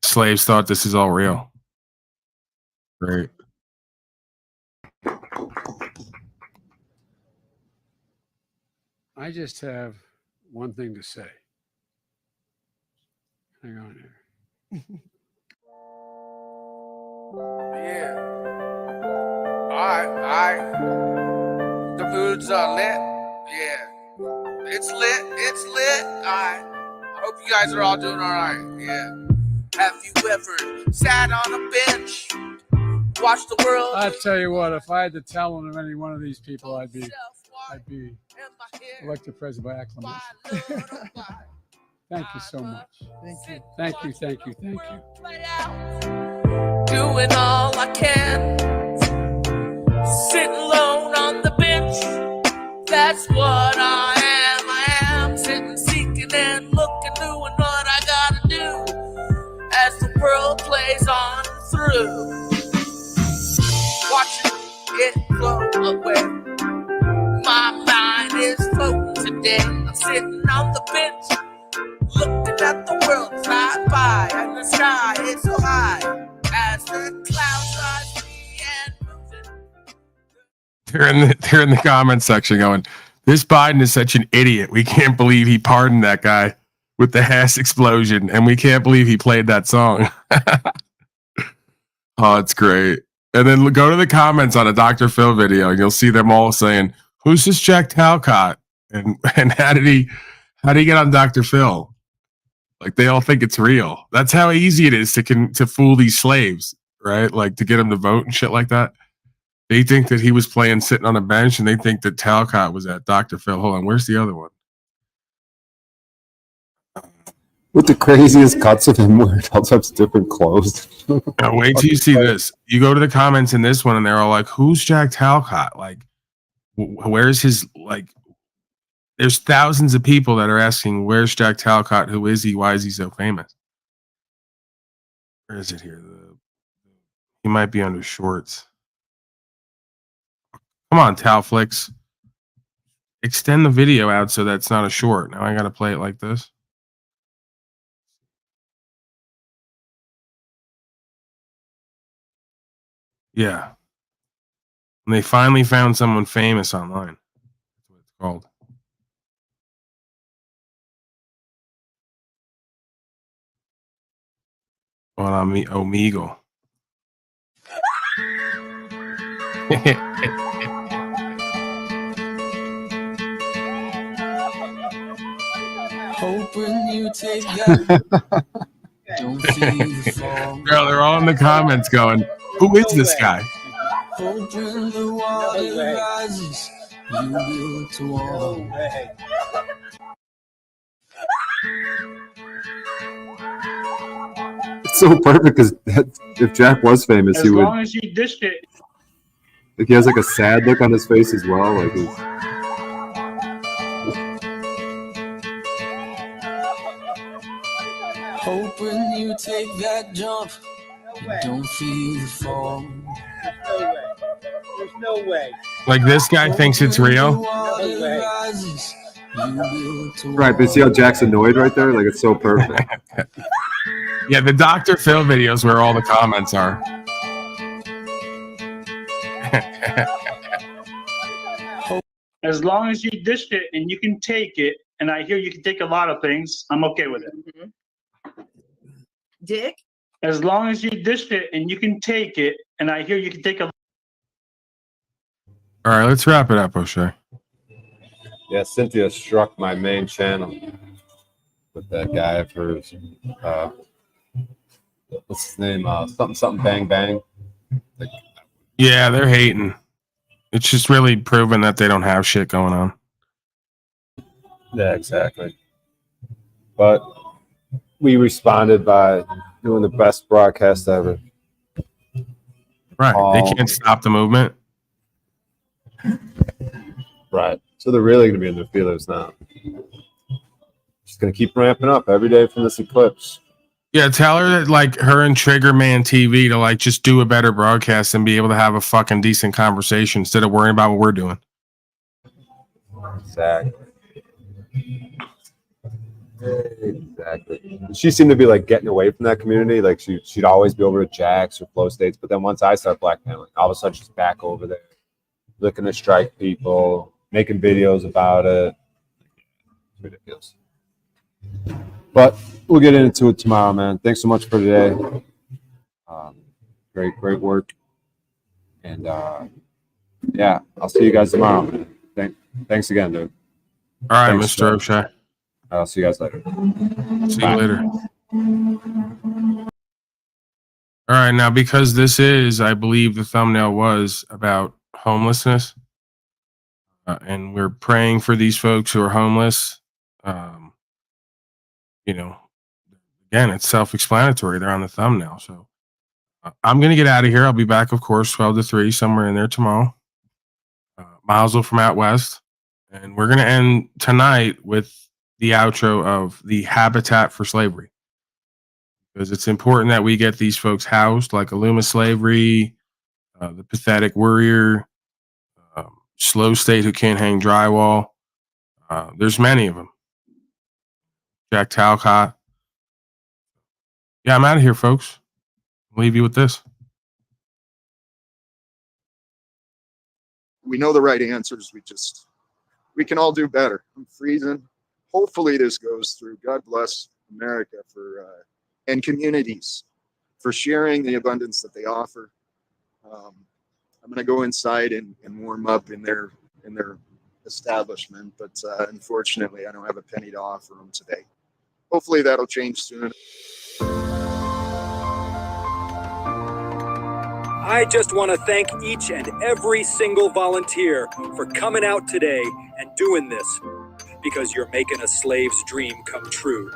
Slaves thought this is all real. Great. I just have one thing to say. Hang on here. Yeah. All right. The mood's lit. Yeah. It's lit. It's lit. All right. I hope you guys are all doing all right. Yeah. Have you ever sat on a bench, watched the world? I tell you what, if I had to tell them any one of these people, I'd be elected president by acclamation. Thank you so much. Thank you. Doing all I can, sitting alone on the bench. That's what I am. I am sitting, seeking, and looking, doing what I gotta do as the world plays on through. Watching it flow away. My mind is floating today. I'm sitting on the bench, looking at the world fly by, and the sky is so high as the clouds rise me and moving. They're in the comment section going, "This Biden is such an idiot. We can't believe he pardoned that guy with the Hess explosion, and we can't believe he played that song." Oh, it's great. And then go to the comments on a Dr. Phil video, and you'll see them all saying, "Who's this Jack Talcott? And how did he get on Dr. Phil?" Like, they all think it's real. That's how easy it is to fool these slaves, right? Like, to get them to vote and shit like that. They think that he was playing sitting on a bench, and they think that Talcott was at Dr. Phil. Hold on, where's the other one? With the craziest cuts of him wearing all types of different clothes. Now, wait till you see this. You go to the comments in this one, and they're all like, "Who's Jack Talcott? Like, where's his, like," there's thousands of people that are asking, "Where's Jack Talcott? Who is he? Why is he so famous?" Where is it here? He might be under shorts. Come on, Talflix. Extend the video out so that's not a short. Now I got to play it like this. Yeah. And they finally found someone famous online. That's what it's called. On Omegle. Hoping you take that. Don't feel the fall. Girl, they're all in the comments going, "Who is this guy?" Hoping the water rises. You built a wall. It's so perfect because if Jack was famous, he would. As long as you dished it. Like, he has like a sad look on his face as well. Like, he's. Hoping you take that jump. Don't feel the fall. There's no way. Like, this guy thinks it's real. Right, but see how Jack's annoyed right there? Like, it's so perfect. Yeah, the Dr. Phil videos where all the comments are. As long as you dished it and you can take it, and I hear you can take a lot of things, I'm okay with it. Dick? As long as you dished it and you can take it, and I hear you can take a. All right, let's wrap it up, O'Shea. Yeah, Cynthia struck my main channel with that guy of hers. What's his name? Something bang bang. Like, Yeah, they're hating. It's just really proving that they don't have shit going on. yeah, exactly. But we responded by doing the best broadcast ever. Right. They can't stop the movement. Right. So they're really going to be in their feelers now. Just going to keep ramping up every day from this eclipse. Yeah, tell her that like her and Trigger Man TV to like just do a better broadcast and be able to have a fucking decent conversation instead of worrying about what we're doing. Exactly. She seemed to be like getting away from that community. Like she'd always be over to Jax or Flow States, but then once I start blackmailing, all of a sudden she's back over there, looking to strike people, making videos about it. It's ridiculous. But we'll get into it tomorrow, man. Thanks so much for today. Great work. And yeah, I'll see you guys tomorrow, man. Thanks again, dude. All right, Thanks, Mr. O'Shea. I'll see you guys later. See Bye. you later. All right, now because this is, I believe the thumbnail was about homelessness, and we're praying for these folks who are homeless. You know, again, it's self-explanatory. They're on the thumbnail. So I'm going to get out of here. I'll be back, of course, 12 to 3, somewhere in there tomorrow. Mazel from out west. And we're going to end tonight with the outro of the Habitat for Slavery. Because it's important that we get these folks housed, like Illuma Slavery, the Pathetic Warrior, Slow State Who Can't Hang Drywall. There's many of them. Jack Talcott. Yeah, I'm out of here, folks. I'll leave you with this. We know the right answers. We can all do better. I'm freezing. Hopefully this goes through. God bless America and communities for sharing the abundance that they offer. I'm going to go inside and warm up in their establishment, but unfortunately I don't have a penny to offer them today. Hopefully that'll change soon. I just want to thank each and every single volunteer for coming out today and doing this, because you're making a slave's dream come true.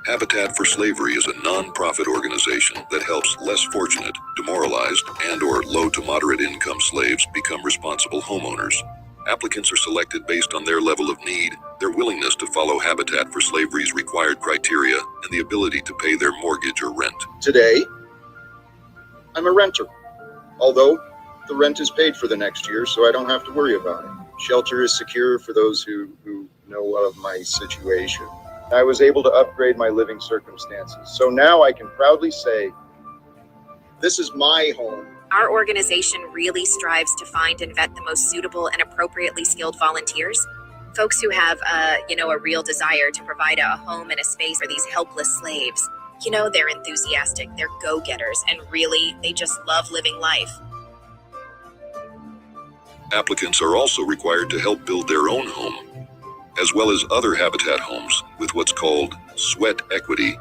Habitat for Slavery is a non-profit organization that helps less fortunate, demoralized, and/or low to moderate income slaves become responsible homeowners. Applicants are selected based on their level of need, their willingness to follow Habitat for Slavery's required criteria, and the ability to pay their mortgage or rent. Today, I'm a renter, although the rent is paid for the next year, so I don't have to worry about it. Shelter is secure for those who know of my situation. I was able to upgrade my living circumstances, so now I can proudly say, this is my home. Our organization really strives to find and vet the most suitable and appropriately skilled volunteers. Folks who have, a real desire to provide a home and a space for these helpless slaves. You know, they're enthusiastic, they're go-getters, and really, they just love living life. Applicants are also required to help build their own home, as well as other Habitat homes with what's called sweat equity.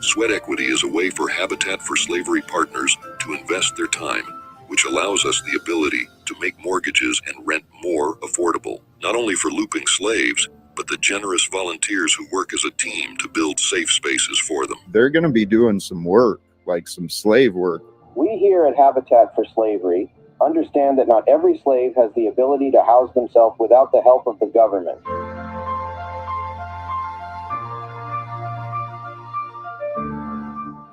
Sweat equity is a way for Habitat for Slavery partners to invest their time, which allows us the ability to make mortgages and rent more affordable, not only for looping slaves, but the generous volunteers who work as a team to build safe spaces for them. They're going to be doing some work, like some slave work. We here at Habitat for Slavery understand that not every slave has the ability to house themselves without the help of the government.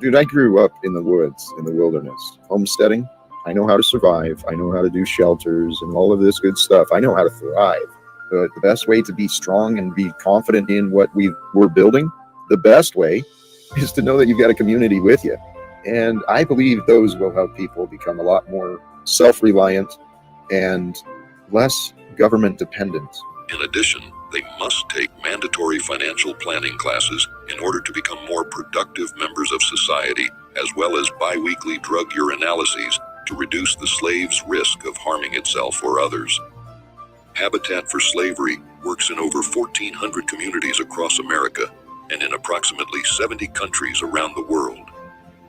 Dude, I grew up in the woods, in the wilderness, homesteading. I know how to survive. I know how to do shelters and all of this good stuff. I know how to thrive. But the best way to be strong and be confident in what we're building, the best way is to know that you've got a community with you. And I believe those will help people become a lot more self-reliant and less government dependent. In addition, they must take mandatory financial planning classes in order to become more productive members of society, as well as bi-weekly drug urinalyses to reduce the slave's risk of harming itself or others. Habitat for Slavery works in over 1,400 communities across America and in approximately 70 countries around the world,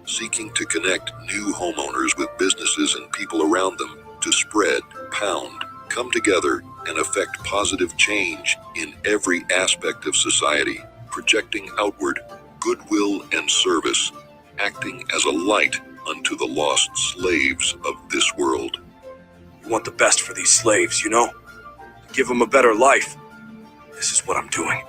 seeking to connect new homeowners with businesses and people around them to spread, pound, come together, and affect positive change in every aspect of society, projecting outward goodwill and service, acting as a light unto the lost slaves of this world. You want the best for these slaves, you know? Give them a better life. This is what I'm doing.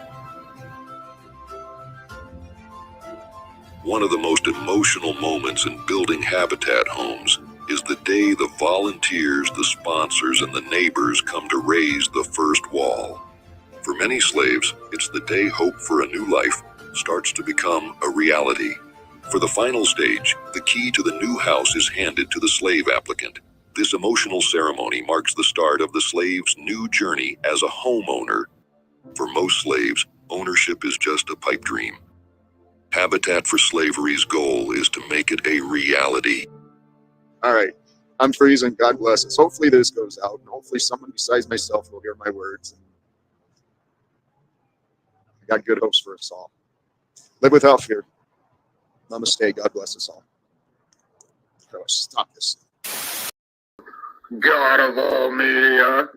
One of the most emotional moments in building habitat homes is the day the volunteers, the sponsors, and the neighbors come to raise the first wall. For many slaves, it's the day hope for a new life starts to become a reality. For the final stage, the key to the new house is handed to the slave applicant. This emotional ceremony marks the start of the slave's new journey as a homeowner. For most slaves, ownership is just a pipe dream. Habitat for Slavery's goal is to make it a reality. All right. I'm freezing. God bless us. Hopefully this goes out, and hopefully someone besides myself will hear my words. I got good hopes for us all. Live without fear. Namaste. God bless us all. Stop this. God of all media.